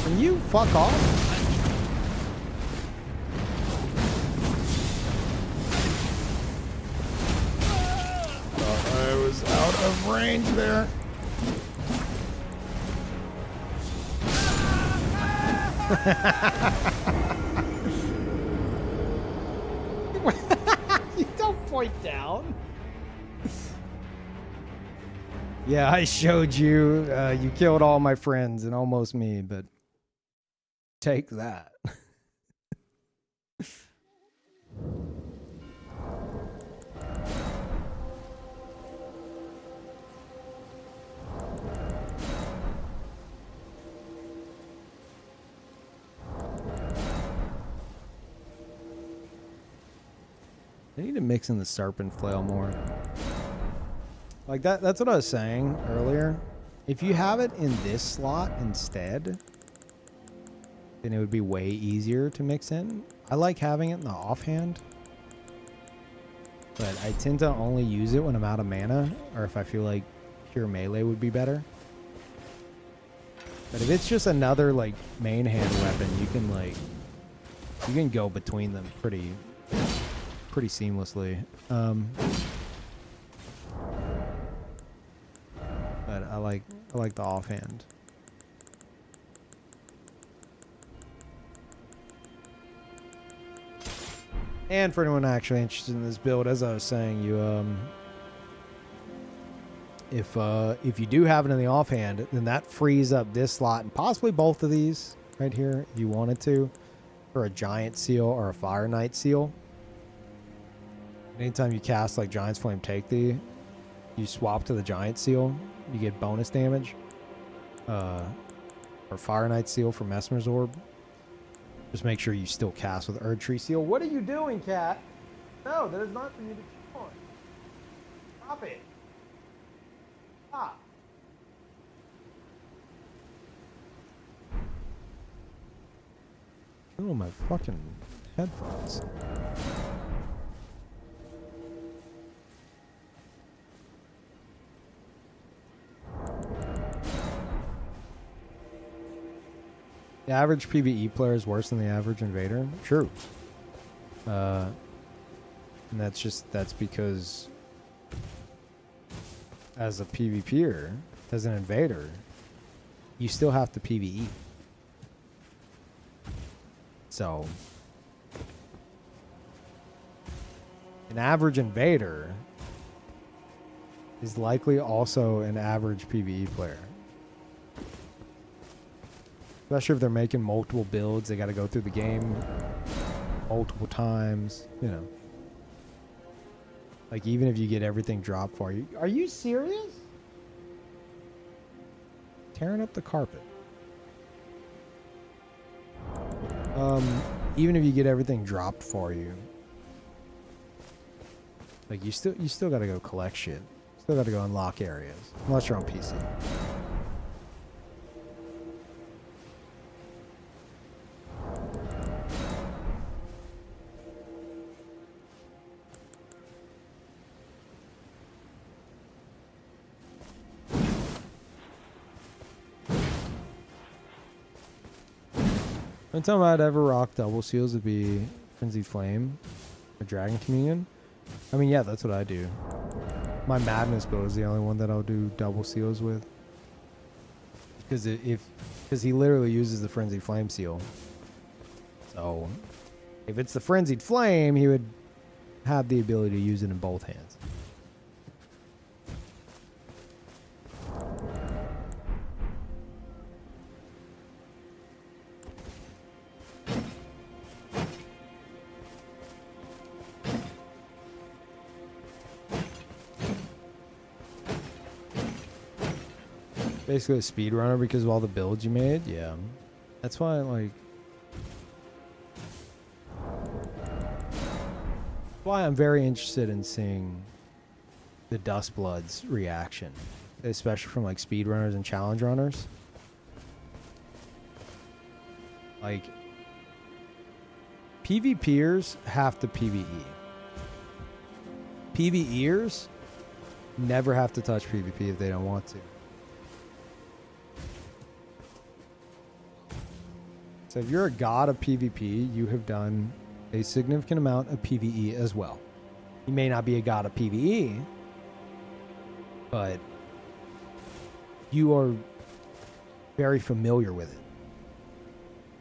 Can you fuck off? I was out of range there. You don't point down. Yeah, I showed you. You killed all my friends and almost me, but take that. I need to mix in the serpent flail more. Like that's what I was saying earlier. If you have it in this slot instead, then it would be way easier to mix in. I like having it in the offhand, but I tend to only use it when I'm out of mana or if I feel like pure melee would be better. But if it's just another like main hand weapon, you can go between them pretty seamlessly. But I like the offhand. And for anyone actually interested in this build, as I was saying, you if you do have it in the offhand, then that frees up this slot and possibly both of these right here if you wanted to, for a giant seal or a fire knight seal. Anytime you cast like Giant's Flame Take Thee, you swap to the Giant Seal, you get bonus damage. Or Fire Knight Seal for Mesmer's Orb. Just make sure you still cast with Erd Tree Seal. What are you doing, cat? No, that is not for you to chew on. Stop it. Stop. Oh, my fucking headphones. The average PvE player is worse than the average invader. True. And that's because as a PvPer, as an invader, you still have to PvE. So an average invader is likely also an average PvE player. Especially if they're making multiple builds, they got to go through the game multiple times, you know. Like, even if you get everything dropped for you. Are you serious? Tearing up the carpet. Even if you get everything dropped for you. Like, you still got to go collect shit. Still got to go unlock areas. Unless you're on PC. One time I'd ever rock double seals would be Frenzied Flame or Dragon Communion. I mean, yeah, that's what I do. My Madness build is the only one that I'll do double seals with. Because he literally uses the Frenzied Flame seal. So, if it's the Frenzied Flame, he would have the ability to use it in both hands. Basically a speedrunner because of all the builds you made. Yeah, that's why I'm very interested in seeing the Dustblood's reaction, especially from like speedrunners and challenge runners. Like, PvPers have to PvE. PvEers never have to touch PvP if they don't want to. So if you're a god of PvP, you have done a significant amount of PvE as well. You may not be a god of PvE, but you are very familiar with it.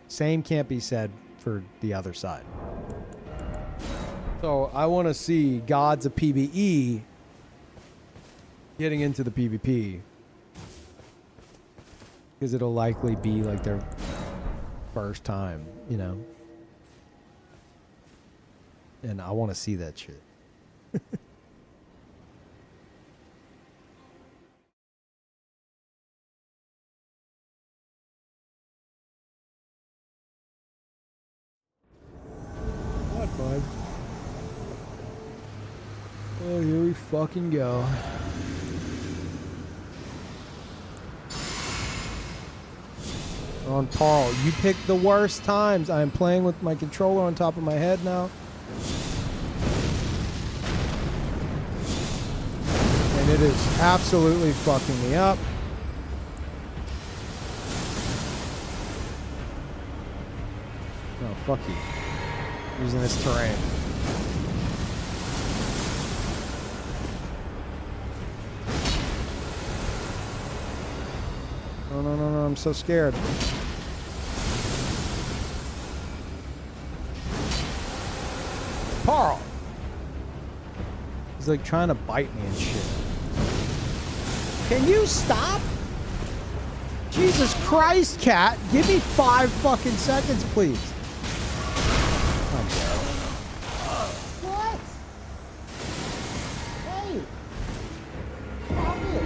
Same can't be said for the other side. So I want to see gods of PvE getting into the PvP, because it'll likely be like their first time, you know? And I want to see that shit. What, bud? Oh, here we fucking go. On Paul, you picked the worst times. I am playing with my controller on top of my head now. And it is absolutely fucking me up. No, fuck you. Using this terrain. No, no, no, no, I'm so scared. Carl! He's like trying to bite me and shit. Can you stop? Jesus Christ, cat. Give me 5 fucking seconds, please. What? Hey! Stop it.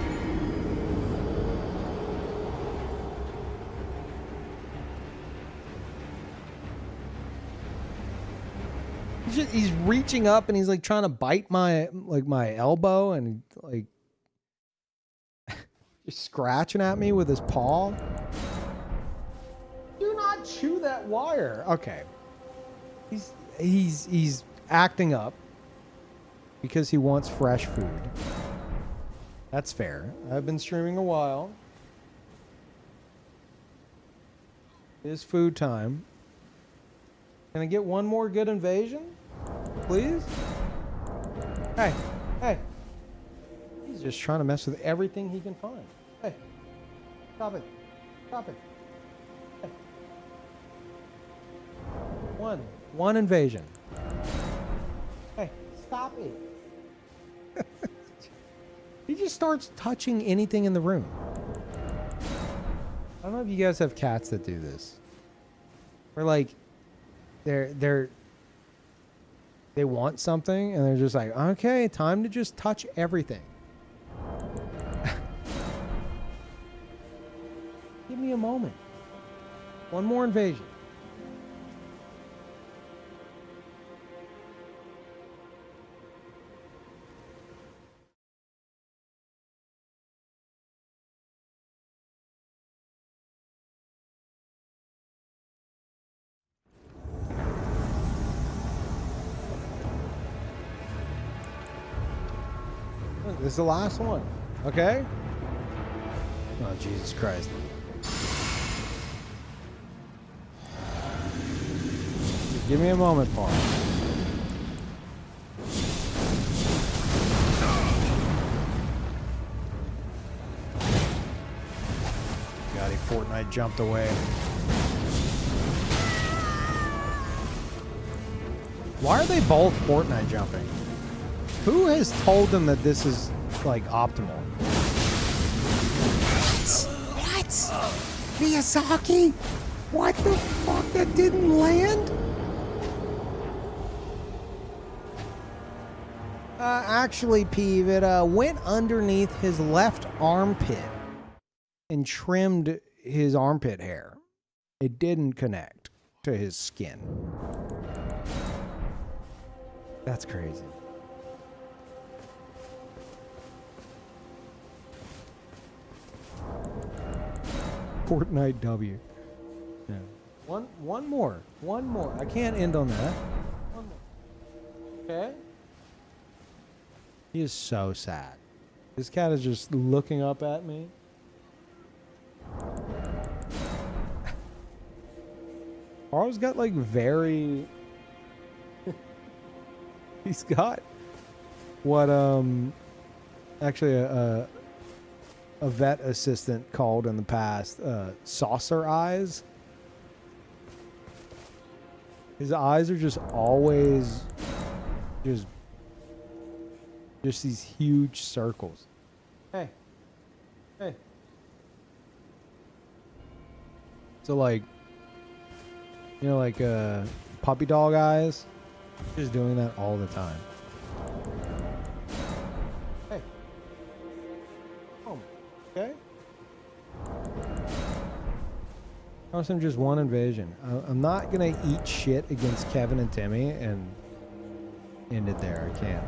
He's reaching up and he's like trying to bite my elbow and like just scratching at me with his paw. Do not chew that wire. Okay. He's acting up because he wants fresh food. That's fair. I've been streaming a while. It's food time. Can I get one more good invasion? Please? Hey, hey. He's just trying to mess with everything he can find. Hey, stop it. Stop it. Hey. One invasion. Hey, stop it. He just starts touching anything in the room. I don't know if you guys have cats that do this. Or like, they want something and they're just like, okay, time to just touch everything. Give me a moment. One more invasion. This is the last one, okay? Oh, Jesus Christ. Give me a moment, Paul. God, he Fortnite jumped away. Why are they both Fortnite jumping? Who has told them that this is, like, optimal? What? Miyazaki? What the fuck? That didn't land? Actually, Peeve, it went underneath his left armpit and trimmed his armpit hair. It didn't connect to his skin. That's crazy. Fortnite W. Yeah. One more. I can't end on that. One more. Okay? He is so sad. This cat is just looking up at me. Carl's got like very. He's got what actually a vet assistant called in the past saucer eyes. His eyes are just always just these huge circles. Hey. Hey. So like, you know, like puppy dog eyes, just doing that all the time. Hey. Oh, okay. Awesome, just one invasion. I'm not gonna eat shit against Kevin and Timmy and end it there. I can't.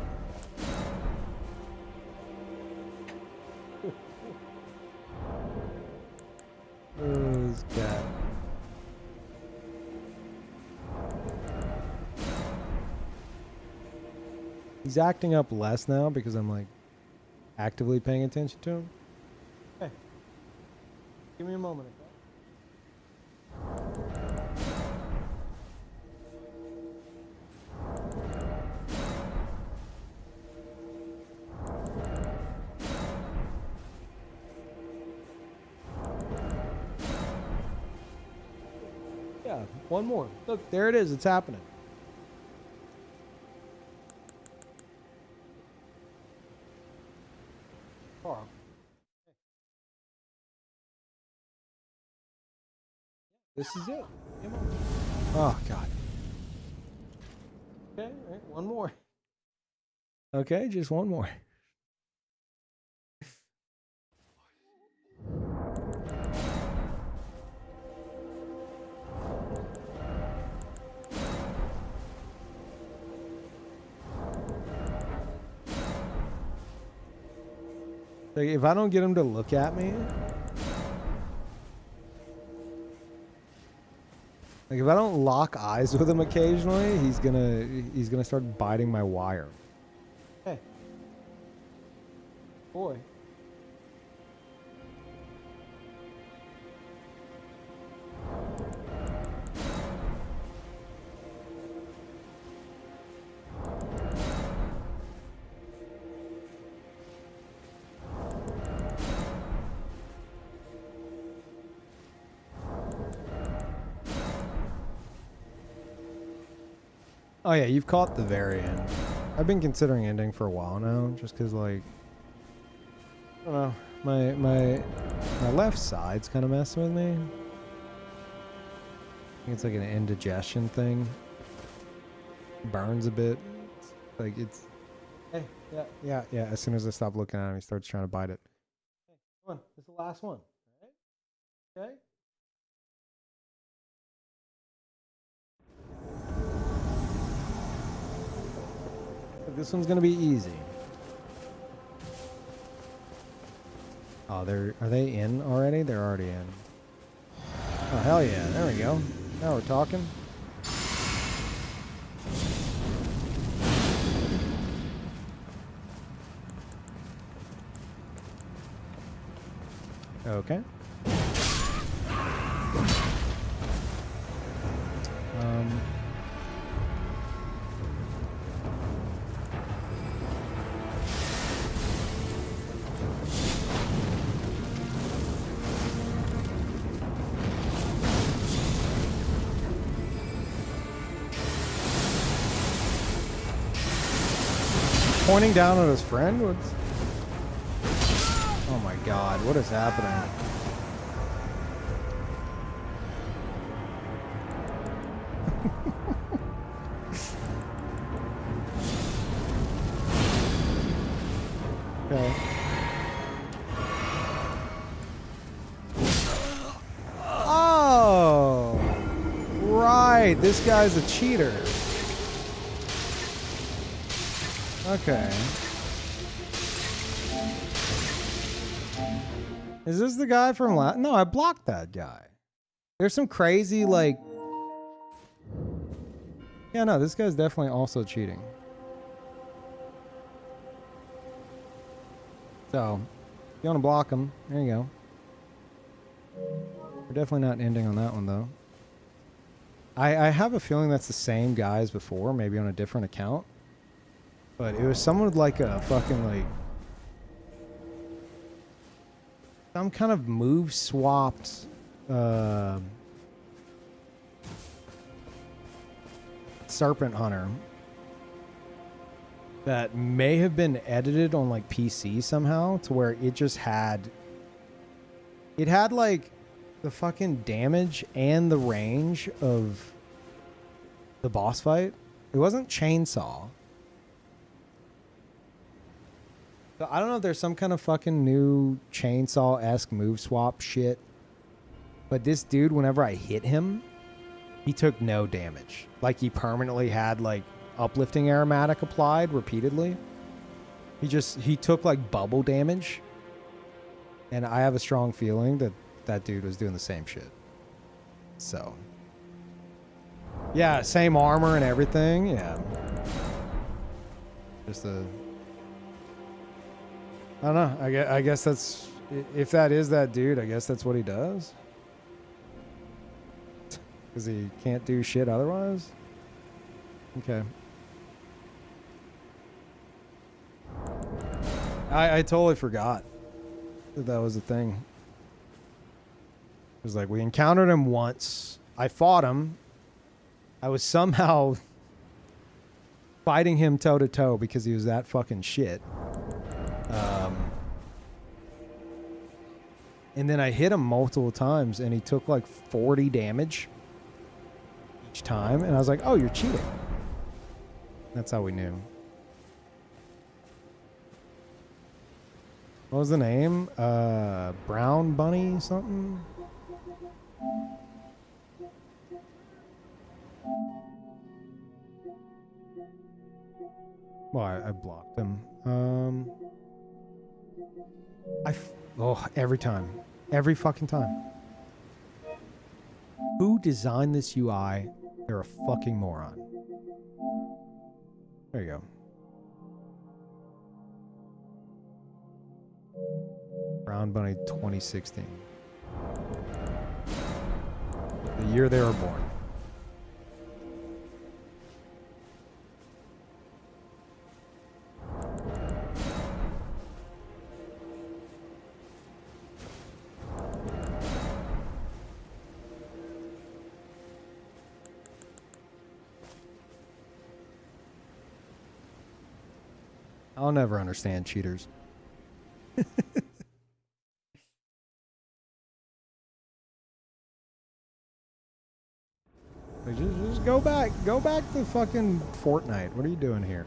Oh, this cat. He's acting up less now because I'm like actively paying attention to him. Hey, give me a moment, okay? Yeah, one more. Look, there it is. It's happening. Carl. This is it. Come on. Oh, God. Okay, all right, one more. Okay, just one more. Like, if I don't get him to look at me, like if I don't lock eyes with him occasionally, he's gonna start biting my wire. Hey, boy. Oh yeah, you've caught the very end. I've been considering ending for a while now, just because like, I don't know, my left side's kind of messing with me. I think it's like an indigestion thing. Burns a bit. Like it's. Hey, yeah. As soon as I stop looking at him, he starts trying to bite it. Hey, come on, this is the last one. All right? Okay. This one's gonna be easy. Oh, are they in already? They're already in. Oh, hell yeah. There we go. Now we're talking. Okay. Pointing down at his friend? What's... Oh my god, what is happening? Okay. Oh! Right, this guy's a cheater. Okay. Is this the guy from last? No, I blocked that guy. There's some crazy, like... Yeah, no, this guy's definitely also cheating. So, if you want to block him, there you go. We're definitely not ending on that one, though. I have a feeling that's the same guy as before, maybe on a different account. But it was someone with like a fucking like some kind of move swapped serpent hunter that may have been edited on like PC somehow to where it just had like the fucking damage and the range of the boss fight. It wasn't chainsaw. So I don't know if there's some kind of fucking new chainsaw-esque move swap shit. But this dude, whenever I hit him, he took no damage. Like he permanently had like uplifting aromatic applied repeatedly. He took like bubble damage. And I have a strong feeling that that dude was doing the same shit. So. Yeah, same armor and everything. Yeah. Just a... I don't know. I guess that's... If that is that dude, I guess that's what he does. Because he can't do shit otherwise? Okay. I totally forgot that was a thing. It was like, we encountered him once. I fought him. I was somehow fighting him toe-to-toe because he was that fucking shit. And then I hit him multiple times, and he took like 40 damage each time. And I was like, oh, you're cheating. That's how we knew. What was the name? Brown Bunny something? Well, I blocked him. Every time. Every fucking time. Who designed this UI? They're a fucking moron. There you go. Brown Bunny 2016. The year they were born. I'll never understand cheaters. Like, just go back to fucking Fortnite. What are you doing here?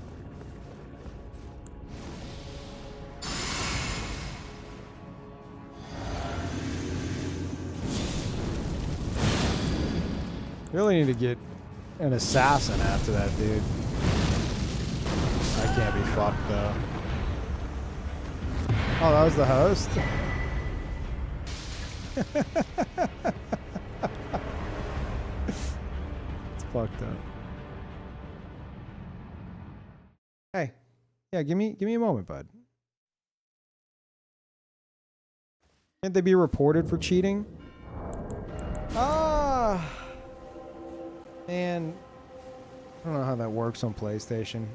Really need to get an assassin after that, dude. I can't be fucked though. Oh, that was the host? It's fucked up. Hey. Yeah, give me a moment, bud. Can't they be reported for cheating? Ah. Man. I don't know how that works on PlayStation.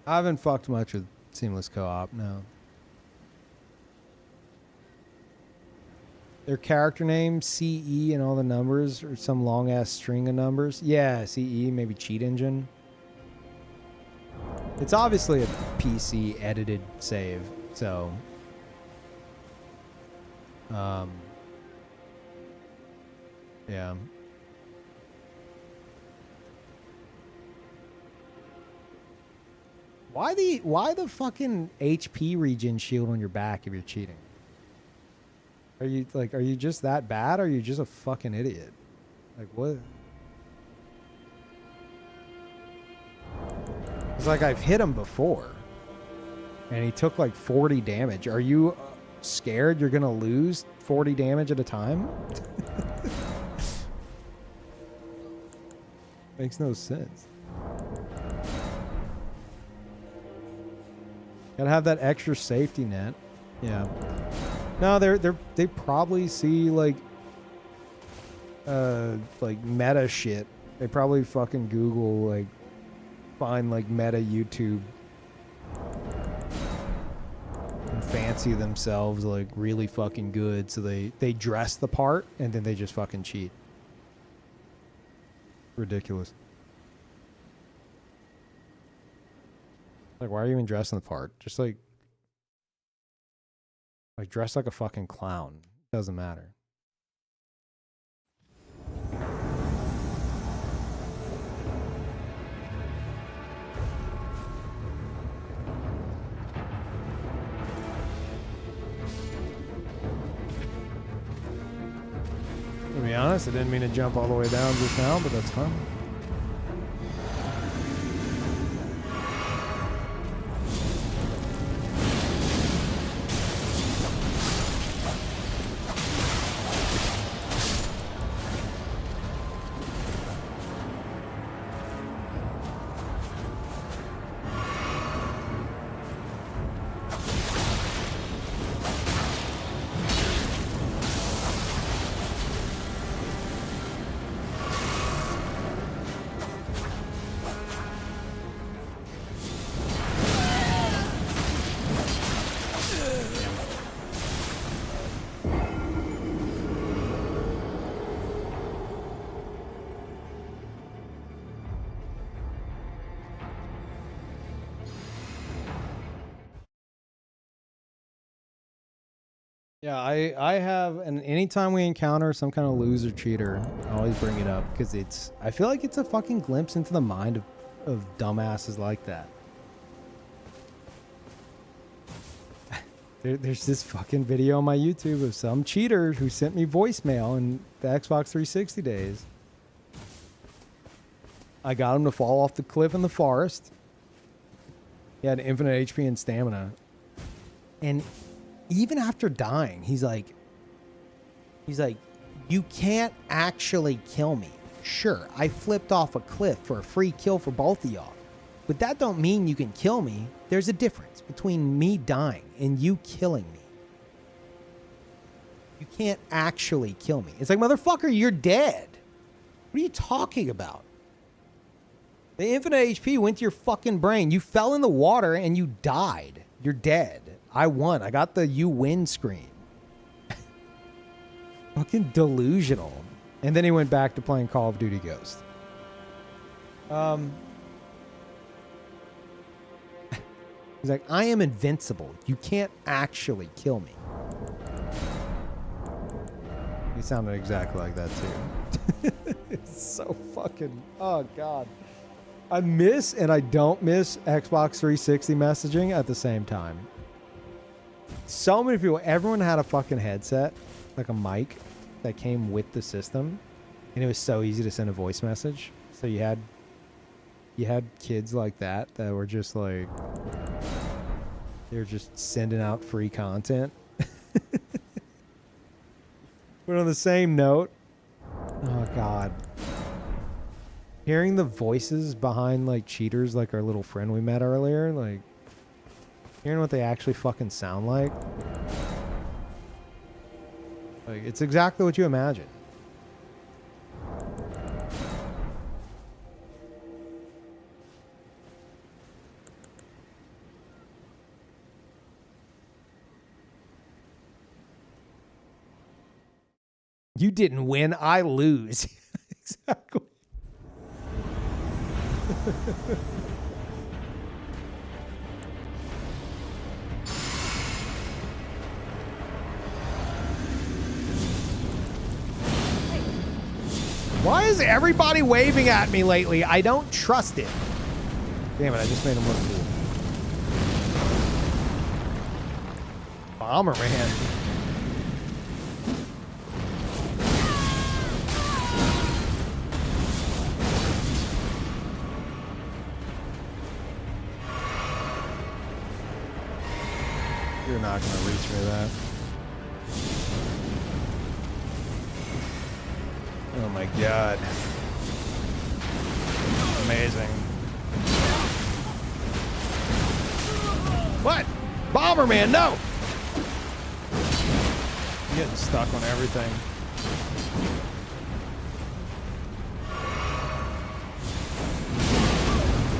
I haven't fucked much with seamless co-op, no. Their character name, CE, and all the numbers, or some long-ass string of numbers. Yeah, CE, maybe cheat engine. It's obviously a PC edited save, so... yeah. Why the fucking HP regen shield on your back if you're cheating? Are you just that bad or are you just a fucking idiot? Like what? It's like I've hit him before and he took like 40 damage. Are you scared you're gonna lose 40 damage at a time? Makes no sense. Gotta have that extra safety net. Yeah. No, they probably see like meta shit. They probably fucking Google like find like meta YouTube and fancy themselves like really fucking good, so they dress the part and then they just fucking cheat. Ridiculous. Like, why are you even dressing the part? Just like dress like a fucking clown. Doesn't matter. To be honest, I didn't mean to jump all the way down just now, but that's fine. Yeah, I have, and anytime we encounter some kind of loser cheater, I always bring it up because I feel like it's a fucking glimpse into the mind of dumbasses like that. There's this fucking video on my YouTube of some cheater who sent me voicemail in the Xbox 360 days. I got him to fall off the cliff in the forest. He had infinite HP and stamina. And even after dying, he's like, you can't actually kill me. Sure, I flipped off a cliff for a free kill for both of y'all. But that don't mean you can kill me. There's a difference between me dying and you killing me. You can't actually kill me. It's like, motherfucker, you're dead. What are you talking about? The infinite HP went to your fucking brain. You fell in the water and you died. You're dead. I won. I got the you win screen. Fucking delusional. And then he went back to playing Call of Duty Ghost. He's like, I am invincible. You can't actually kill me. He sounded exactly like that too. It's so fucking, oh God. I miss and I don't miss Xbox 360 messaging at the same time. So many people, everyone had a fucking headset, like a mic that came with the system, and it was so easy to send a voice message. So you had kids like that were just like, they were just sending out free content. But on the same note, oh God, hearing the voices behind like cheaters, like our little friend we met earlier, like hearing what they actually fucking sound like it's exactly what you imagine. You didn't win, I lose. Exactly. Why is everybody waving at me lately? I don't trust it. Damn it, I just made him look cool. Bomber man. You're not gonna reach me that. Oh my God. Amazing. What? Bomberman, no! I'm getting stuck on everything.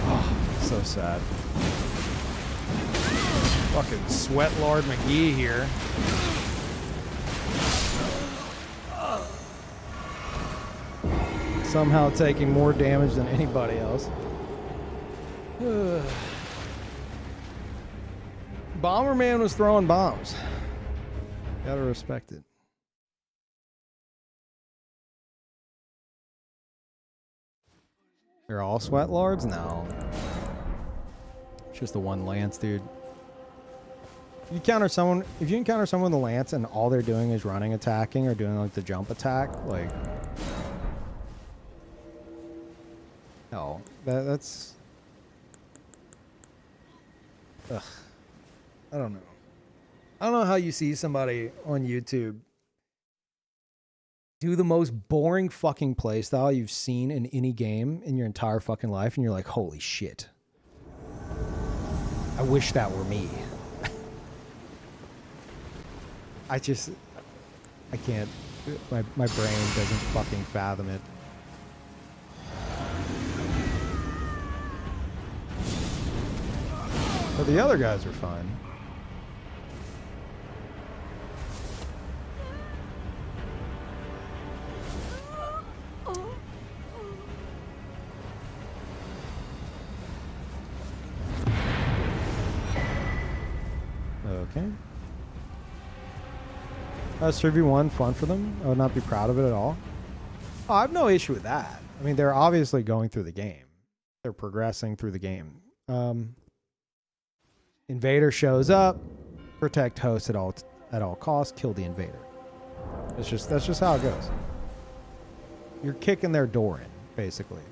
Oh, so sad. Fucking Sweat Lord McGee here. Somehow taking more damage than anybody else. Bomberman was throwing bombs. Gotta respect it. They're all Sweat Lords? No. It's just the one Lance, dude. If you encounter someone with a Lance and all they're doing is running, attacking, or doing like the jump attack, like, no, that's. Ugh. I don't know. I don't know how you see somebody on YouTube do the most boring fucking playstyle you've seen in any game in your entire fucking life, and you're like, holy shit. I wish that were me. I can't. My brain doesn't fucking fathom it. But the other guys are fine. Okay. That's 3v1 fun for them. I would not be proud of it at all. Oh, I have no issue with that. I mean, they're obviously going through the game. They're progressing through the game. Invader shows up, protect host at all costs, kill the invader. That's just how it goes. You're kicking their door in, basically.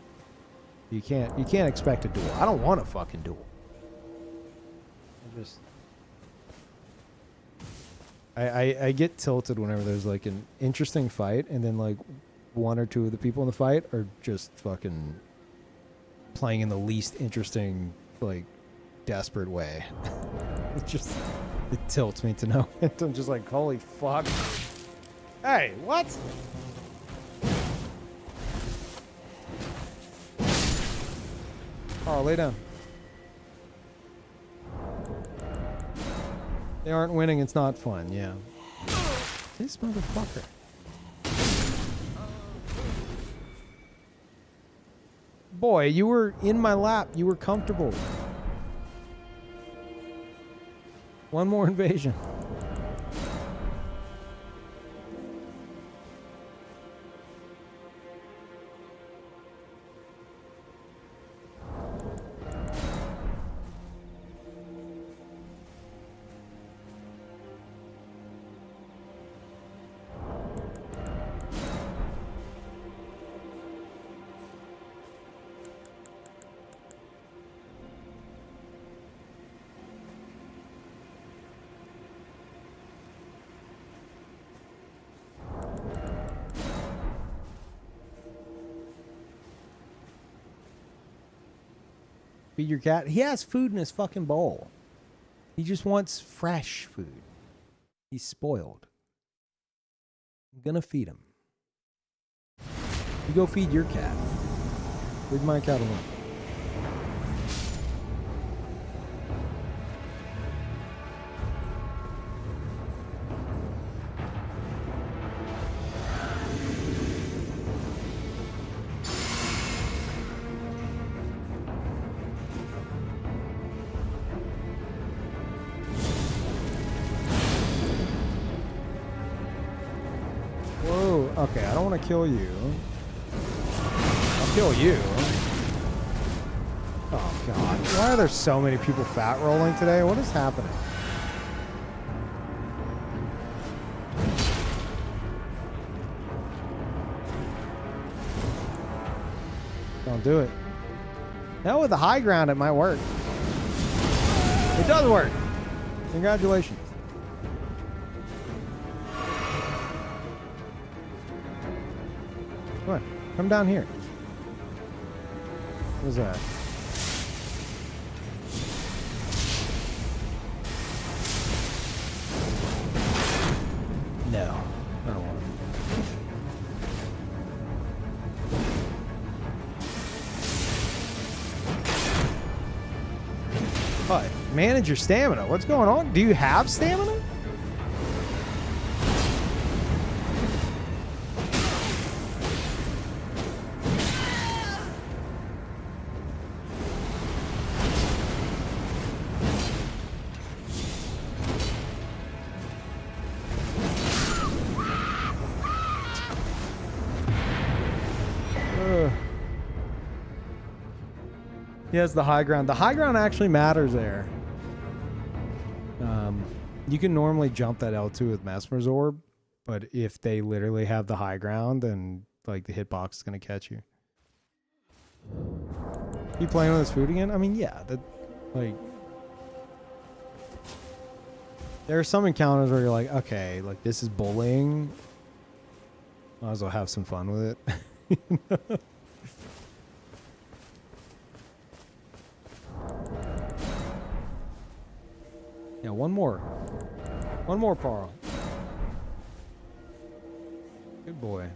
You can't expect a duel. I don't want a fucking duel. I get tilted whenever there's like an interesting fight and then like one or two of the people in the fight are just fucking playing in the least interesting, like, desperate way. It tilts me to no end. I'm just like, holy fuck. Hey, what? Oh, lay down. They aren't winning, it's not fun, yeah. This motherfucker. Boy, you were in my lap. You were comfortable. One more invasion. Feed your cat. He has food in his fucking bowl. He just wants fresh food. He's spoiled. I'm gonna feed him. You go feed your cat. Leave my cat alone. Okay, I don't want to kill you. I'll kill you. Oh, God. Why are there so many people fat rolling today? What is happening? Don't do it. Now with the high ground, it might work. It does work. Congratulations. Come on, come down here. What is that? What? Manage your stamina. What's going on? Do you have stamina? He has the high ground. The high ground actually matters there. You can normally jump that L2 with Mesmer's Orb, but if they literally have the high ground, then like the hitbox is gonna catch you. You playing with his food again? I mean, yeah. That like there are some encounters where you're like, okay, like this is bullying. Might as well have some fun with it. Yeah, one more. One more, Parl. Good boy.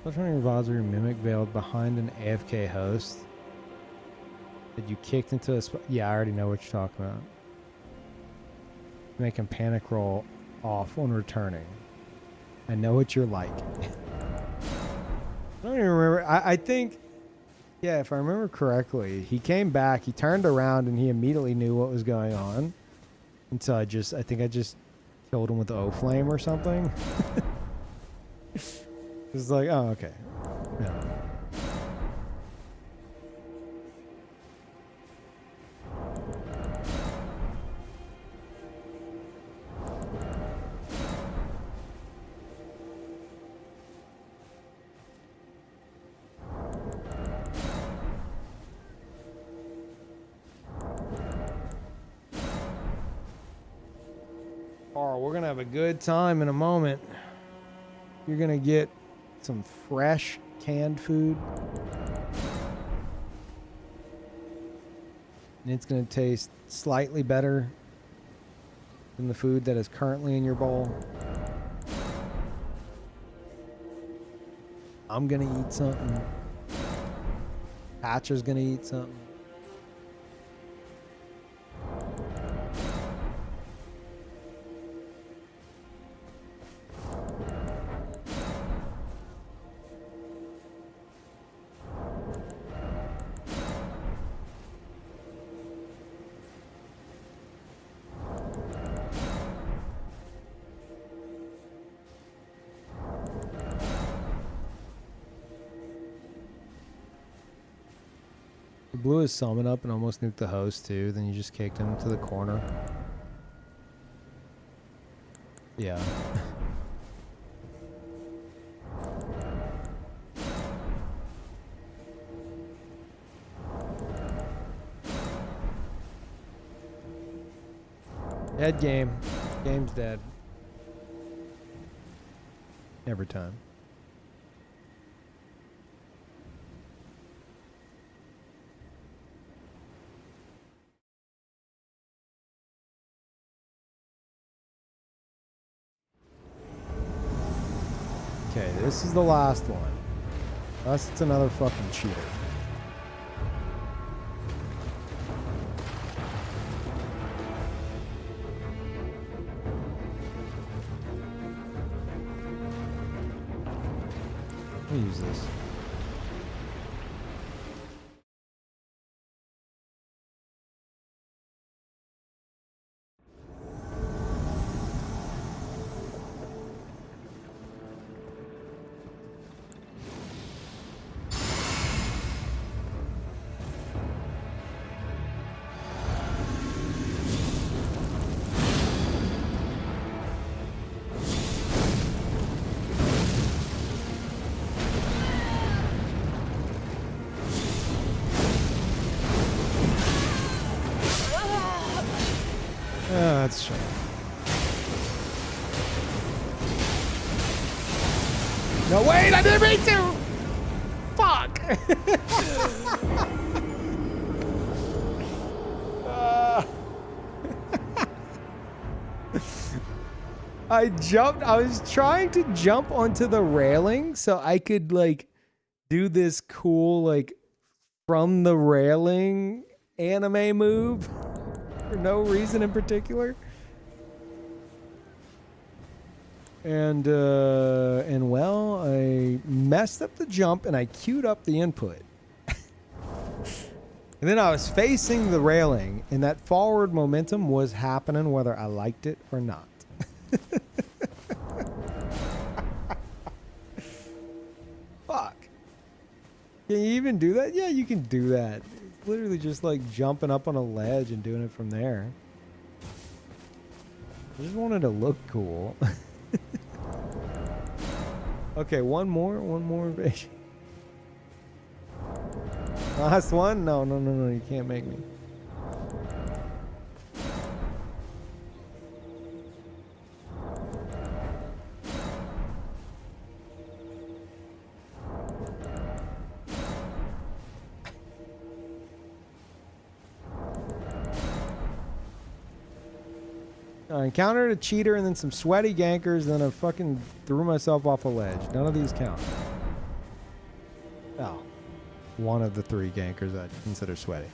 Which one of your VODs were your mimic veiled behind an AFK host that you kicked into a spot? Yeah, I already know what you're talking about. Make him panic roll off when returning. I know what you're like. I don't even remember. I think, yeah, if I remember correctly, he came back, he turned around, and he immediately knew what was going on. And so I think I just killed him with the O-Flame or something. It's like, oh, okay. Yeah. Carl, we're going to have a good time in a moment. You're going to get some fresh canned food. And it's going to taste slightly better than the food that is currently in your bowl. I'm going to eat something. Hatcher's going to eat something. Blew his summon up and almost nuked the host too. Then you just kicked him to the corner. Yeah. Dead game. Game's dead. Every time. Okay, this is the last one. Unless it's another fucking cheater. Let me use this. That's true. No, wait, I didn't mean to! Fuck! I was trying to jump onto the railing so I could, like, do this cool, like, from the railing anime move for no reason in particular. And well, I messed up the jump and I queued up the input. And then I was facing the railing and that forward momentum was happening whether I liked it or not. Fuck. Can you even do that? Yeah, you can do that. It's literally just like jumping up on a ledge and doing it from there. I just wanted to look cool. Okay, one more invasion. Last one? No, you can't make me. I encountered a cheater and then some sweaty gankers, then I fucking threw myself off a ledge. None of these count. Oh. One of the 3 gankers I'd consider sweaty.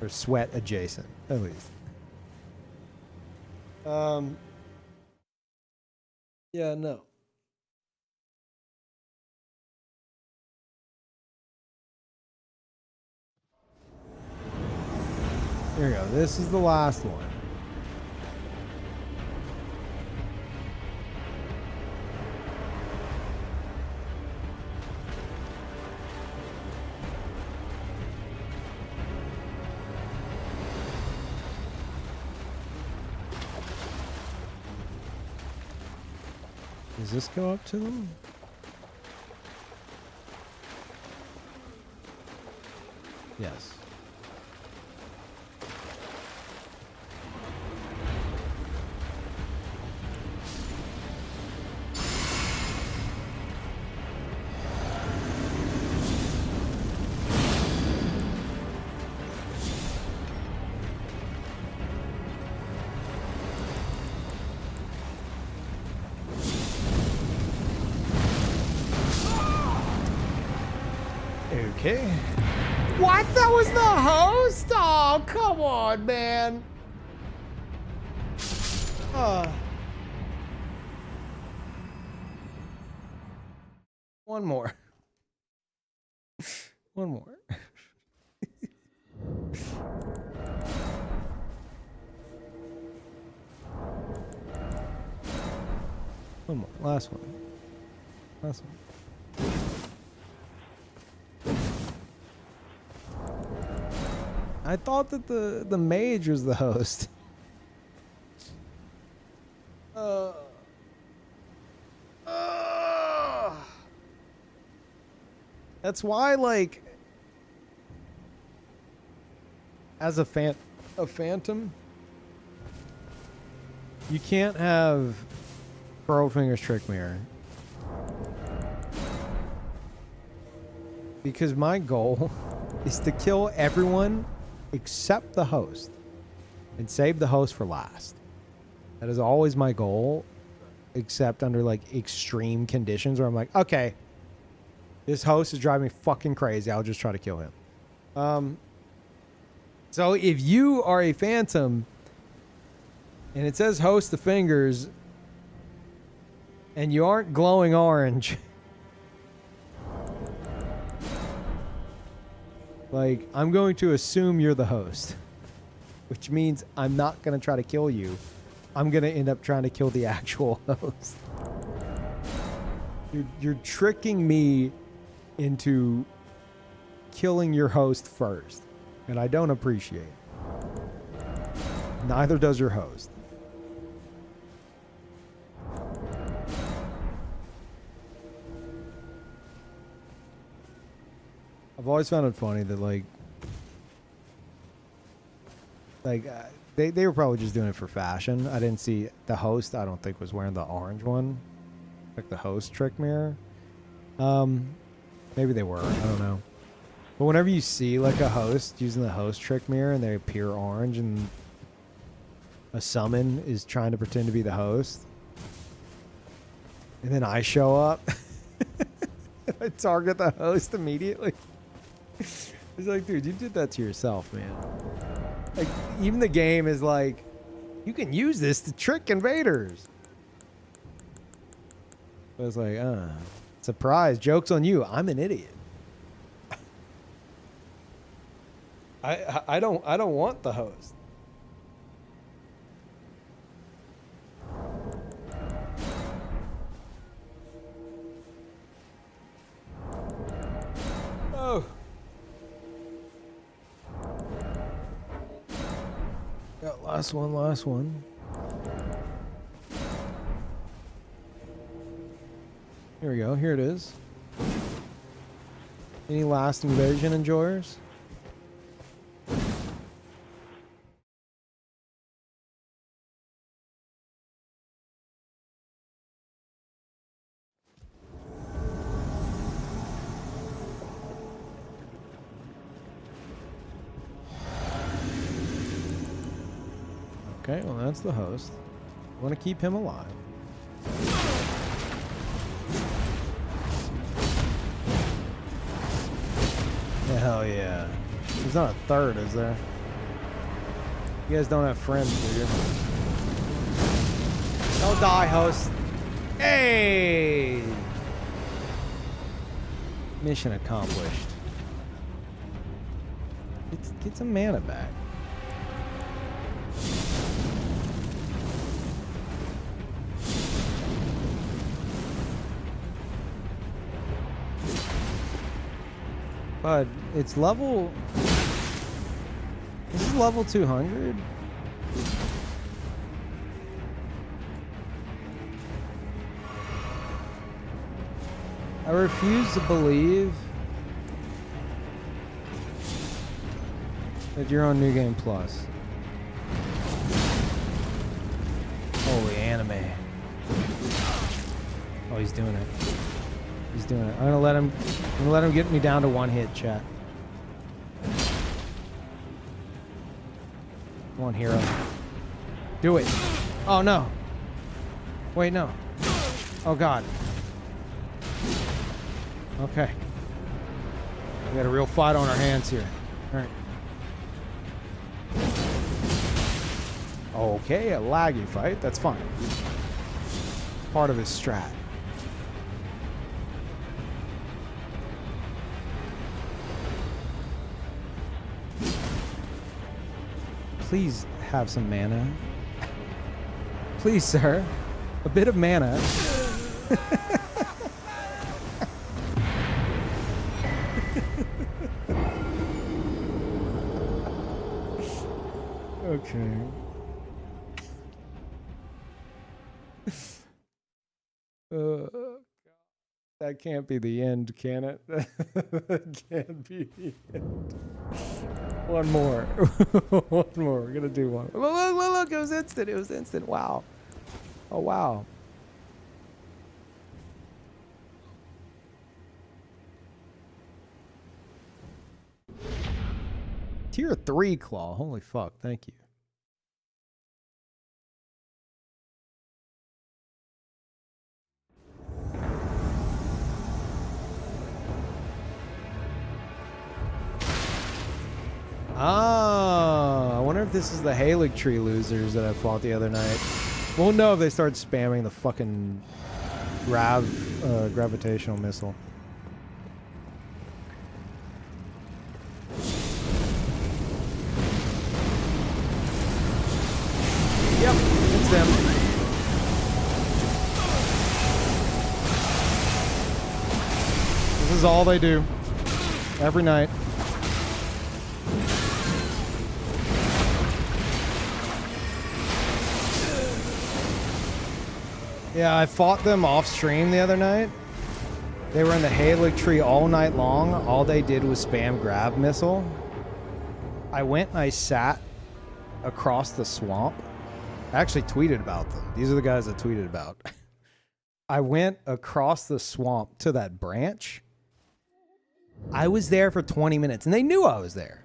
Or sweat adjacent, at least. Yeah, no. Here we go. This is the last one. Does this go up to them? Yes. Okay. What? That was the host? Oh, come on, man. One more. One more. One more. Last one. Last one. I thought that the mage was the host. That's why, like, as a phantom, you can't have Pearl Finger's Trick Mirror. Because my goal is to kill everyone except the host and save the host for last. That is always my goal, except under like extreme conditions where I'm like, okay, this host is driving me fucking crazy. I'll just try to kill him. So if you are a phantom and it says host the fingers and you aren't glowing orange, like, I'm going to assume you're the host, which means I'm not going to try to kill you. I'm going to end up trying to kill the actual host. You're tricking me into killing your host first, and I don't appreciate it. Neither does your host. I've always found it funny that, like They were probably just doing it for fashion. I didn't see the host. I don't think was wearing the orange one, like the host trick mirror. Maybe they were. I don't know. But whenever you see like a host using the host trick mirror and they appear orange and a summon is trying to pretend to be the host, and then I show up, I target the host immediately. It's like, dude, you did that to yourself, man. Like, even the game is like, you can use this to trick invaders. But it's like, surprise, joke's on you. I'm an idiot. I don't want the host. Oh. Got last one. Here we go. Here it is. Any last invasion enjoyers? Okay, well that's the host. I want to keep him alive. Hell yeah. There's not a third, is there? You guys don't have friends, do you? Don't die, host. Hey! Mission accomplished. Get some mana back. But it's level... This is level 200? I refuse to believe that you're on New Game Plus. Holy anime. Oh, he's doing it. He's doing it. I'm gonna let him get me down to one hit, chat. Come on, hero. Do it. Oh no. Wait, no. Oh god. Okay. We got a real fight on our hands here. Alright. Okay, a laggy fight. That's fine. Part of his strat. Please have some mana. Please, sir. A bit of mana. Okay. That can't be the end, can it? That can't be the end. One more. One more. We're gonna do one. Look, it was instant. It was instant. Wow. Oh, wow. Tier 3 claw. Holy fuck. Thank you. Ah, I wonder if this is the Halig Tree losers that I fought the other night. We'll know if they start spamming the fucking gravitational missile. Yep, it's them. This is all they do. Every night. Yeah, I fought them off stream the other night. They were in the Halig Tree all night long. All they did was spam grab missile. I went and I sat across the swamp. I actually tweeted about them. These are the guys that tweeted about. I went across the swamp to that branch. I was there for 20 minutes, and they knew I was there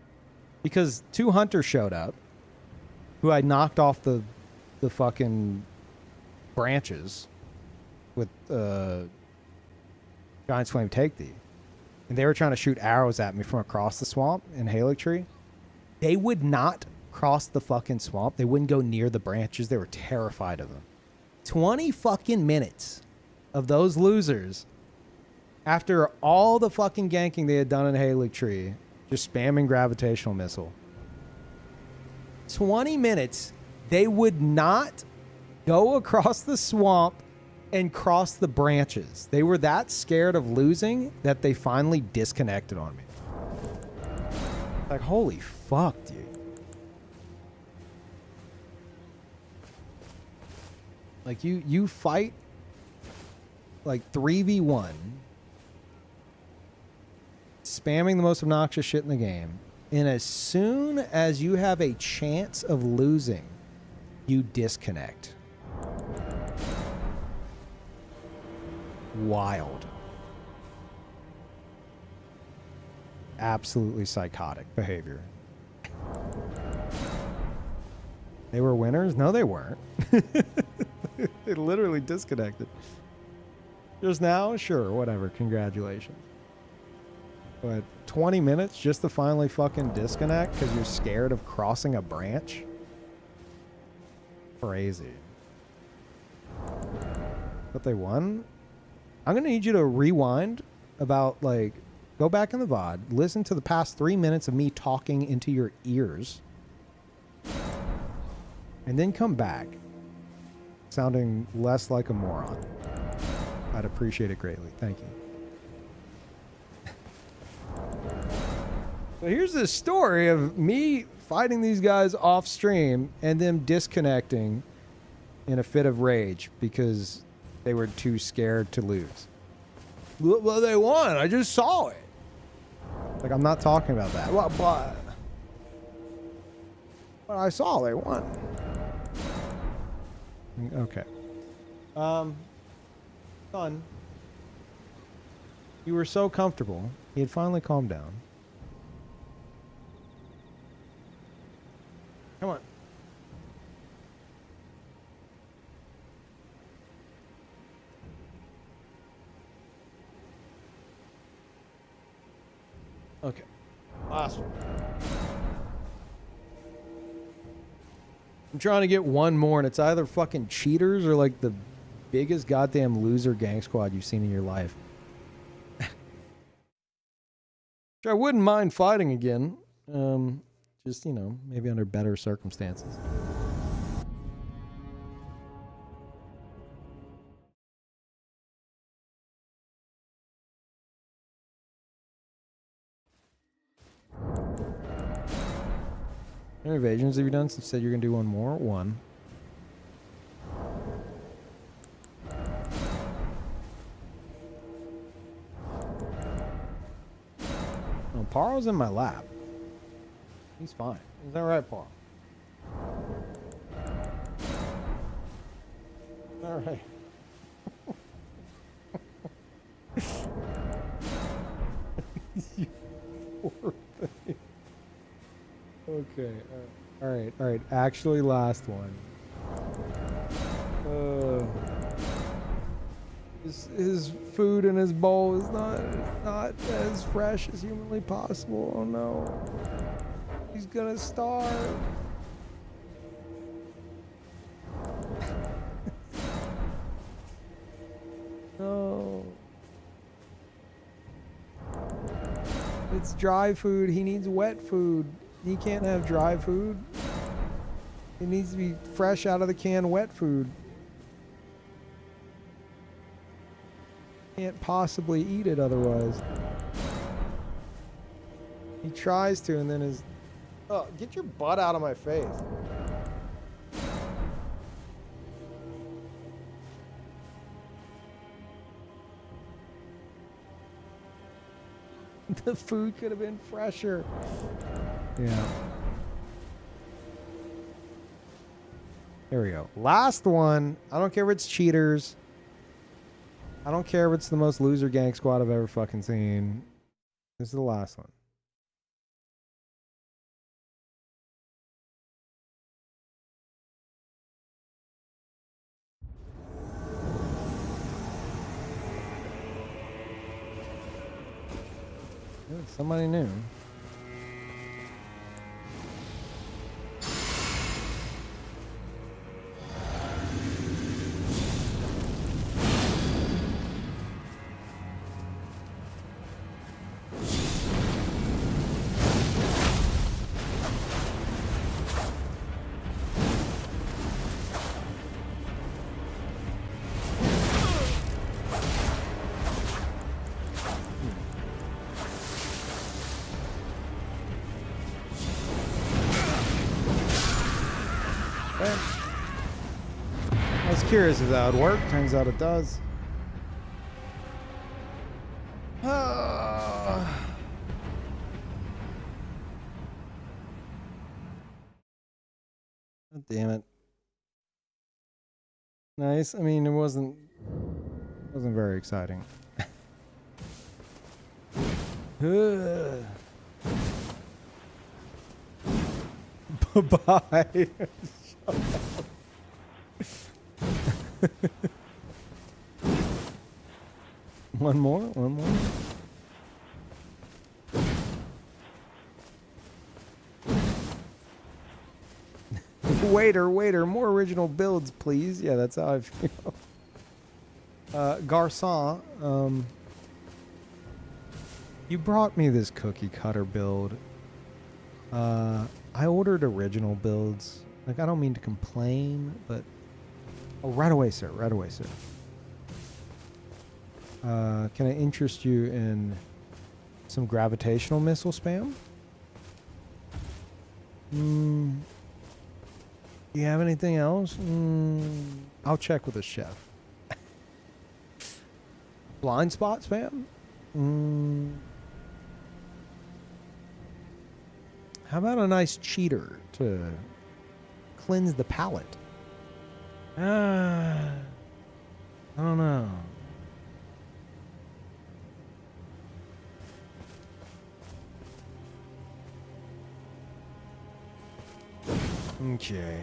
because 2 hunters showed up who I knocked off the fucking branches with Giant's Flame Take Thee. And they were trying to shoot arrows at me from across the swamp in Halleck Tree. They would not cross the fucking swamp. They wouldn't go near the branches. They were terrified of them. 20 fucking minutes of those losers, after all the fucking ganking they had done in Halleck Tree, just spamming gravitational missile. 20 minutes, they would not go across the swamp and cross the branches. They were that scared of losing that they finally disconnected on me. Like, holy fuck, dude. Like, you fight like 3v1, spamming the most obnoxious shit in the game, and as soon as you have a chance of losing, you disconnect. Wild. Absolutely psychotic behavior. They were winners? No, they weren't. They literally disconnected. Just now? Sure, whatever. Congratulations. But 20 minutes just to finally fucking disconnect because you're scared of crossing a branch? Crazy. But they won? I'm going to need you to rewind about, like, go back in the VOD, listen to the past 3 minutes of me talking into your ears, and then come back sounding less like a moron. I'd appreciate it greatly. Thank you. So here's the story of me fighting these guys off stream and them disconnecting in a fit of rage because they were too scared to lose. Well, they won. I just saw it. Like, I'm not talking about that. Well, but I saw they won. Okay. Son, you were so comfortable. He had finally calmed down. Come on. Okay. Last one. I'm trying to get one more, and it's either fucking cheaters or like the biggest goddamn loser gang squad you've seen in your life. I wouldn't mind fighting again. Just, you know, maybe under better circumstances. How many evasions have you done since you said you're going to do one more? One. Oh, Paro's in my lap. He's fine. Is that right, Paro? All right. You poor thing. Okay. All right. Actually, last one. His food in his bowl is not as fresh as humanly possible. Oh no. He's gonna starve. No. It's dry food. He needs wet food. He can't have dry food. It needs to be fresh out of the can wet food. Can't possibly eat it otherwise. He tries to and then his... Oh, get your butt out of my face. The food could have been fresher. Yeah. Here we go. Last one. I don't care if it's cheaters. I don't care if it's the most loser gang squad I've ever fucking seen. This is the last one. Ooh, somebody new. I was curious if that would work. Turns out it does. God damn it. Nice. I mean, it wasn't very exciting. Bye-bye. One more. Waiter, more original builds, please. Yeah, that's how I feel. Garcon, you brought me this cookie cutter build. I ordered original builds. Like, I don't mean to complain, but... Oh, right away, sir. Right away, sir. Can I interest you in some gravitational missile spam? Do you have anything else? I'll check with the chef. Blind spot spam? How about a nice cheater to cleanse the palate? I don't know. Okay.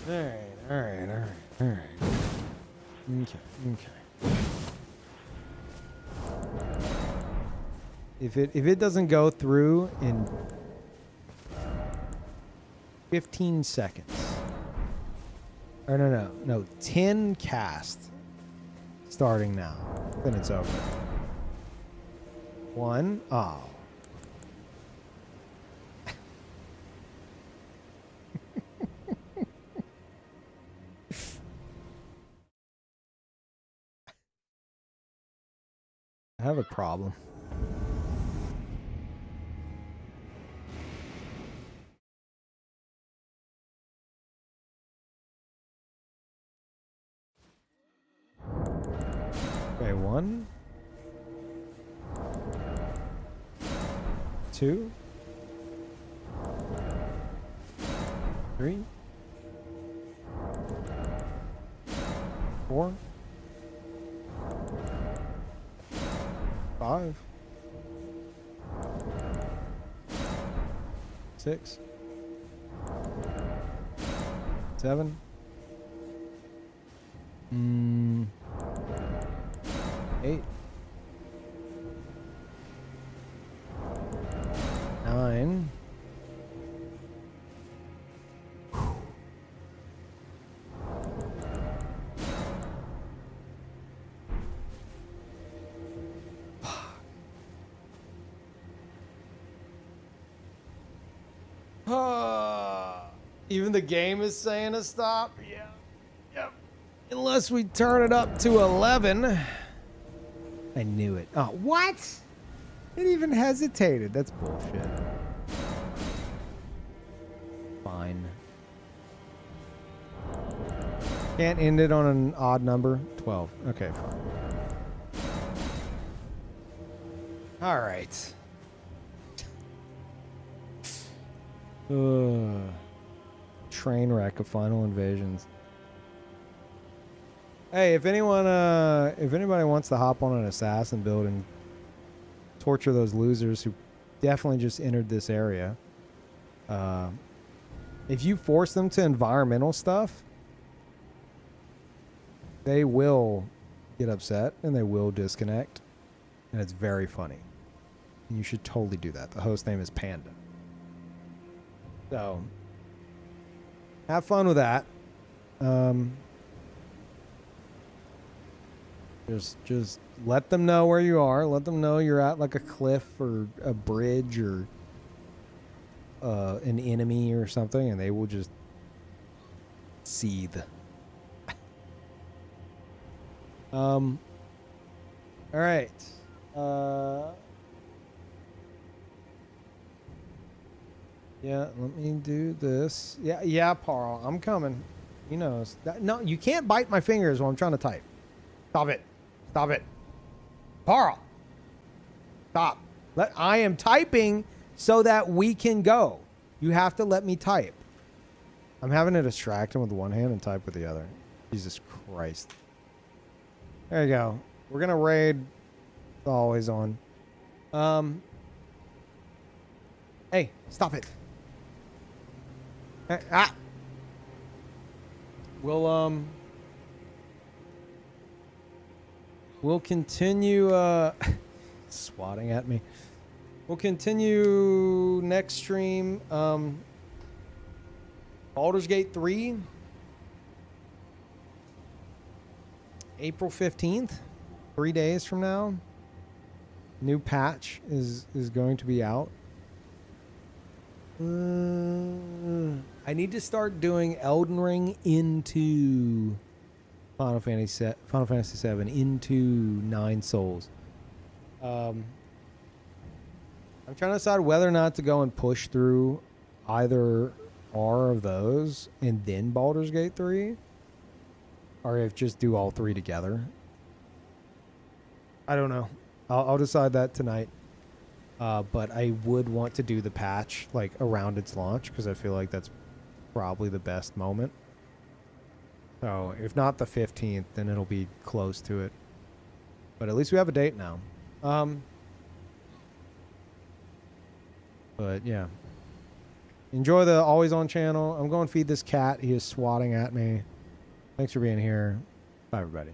All right. Okay. If it doesn't go through in 15 seconds. Or no, 10 cast starting now. Then it's over. 1. Oh. I have a problem. Okay, 1, 2, 3, 4, 5, 6, 7. 8, 9. Even the game is saying to stop. Yeah. Yep. Unless we turn it up to 11. I knew it. Oh, what? It even hesitated. That's bullshit. Fine. Can't end it on an odd number. 12. Okay, fine. All right. Train wreck of Final Invasions. Hey, if anybody wants to hop on an assassin build and torture those losers who definitely just entered this area, if you force them to environmental stuff, they will get upset and they will disconnect, and it's very funny. And you should totally do that. The host name is Panda. So, have fun with that. Just let them know where you are. Let them know you're at like a cliff or a bridge or an enemy or something, and they will just seethe. All right. Yeah, let me do this. Yeah, Parl, I'm coming. He knows. No, you can't bite my fingers while I'm trying to type. Stop it. Stop it. Parl. Stop. I am typing so that we can go. You have to let me type. I'm having to distract him with one hand and type with the other. Jesus Christ. There you go. We're going to raid. It's always on. Hey, stop it. We'll continue swatting at me. We'll continue next stream. Baldur's Gate 3, April 15th, 3 days from now. New patch is going to be out. I need to start doing Elden Ring into Final Fantasy VII into 9 Souls. I'm trying to decide whether or not to go and push through either or of those and then Baldur's Gate 3, or if just do all 3 together. I don't know. I'll decide that tonight. But I would want to do the patch like around its launch because I feel like that's probably the best moment. So if not the 15th, then it'll be close to it. But at least we have a date now. But yeah. Enjoy the Always On channel. I'm going to feed this cat. He is swatting at me. Thanks for being here. Bye, everybody.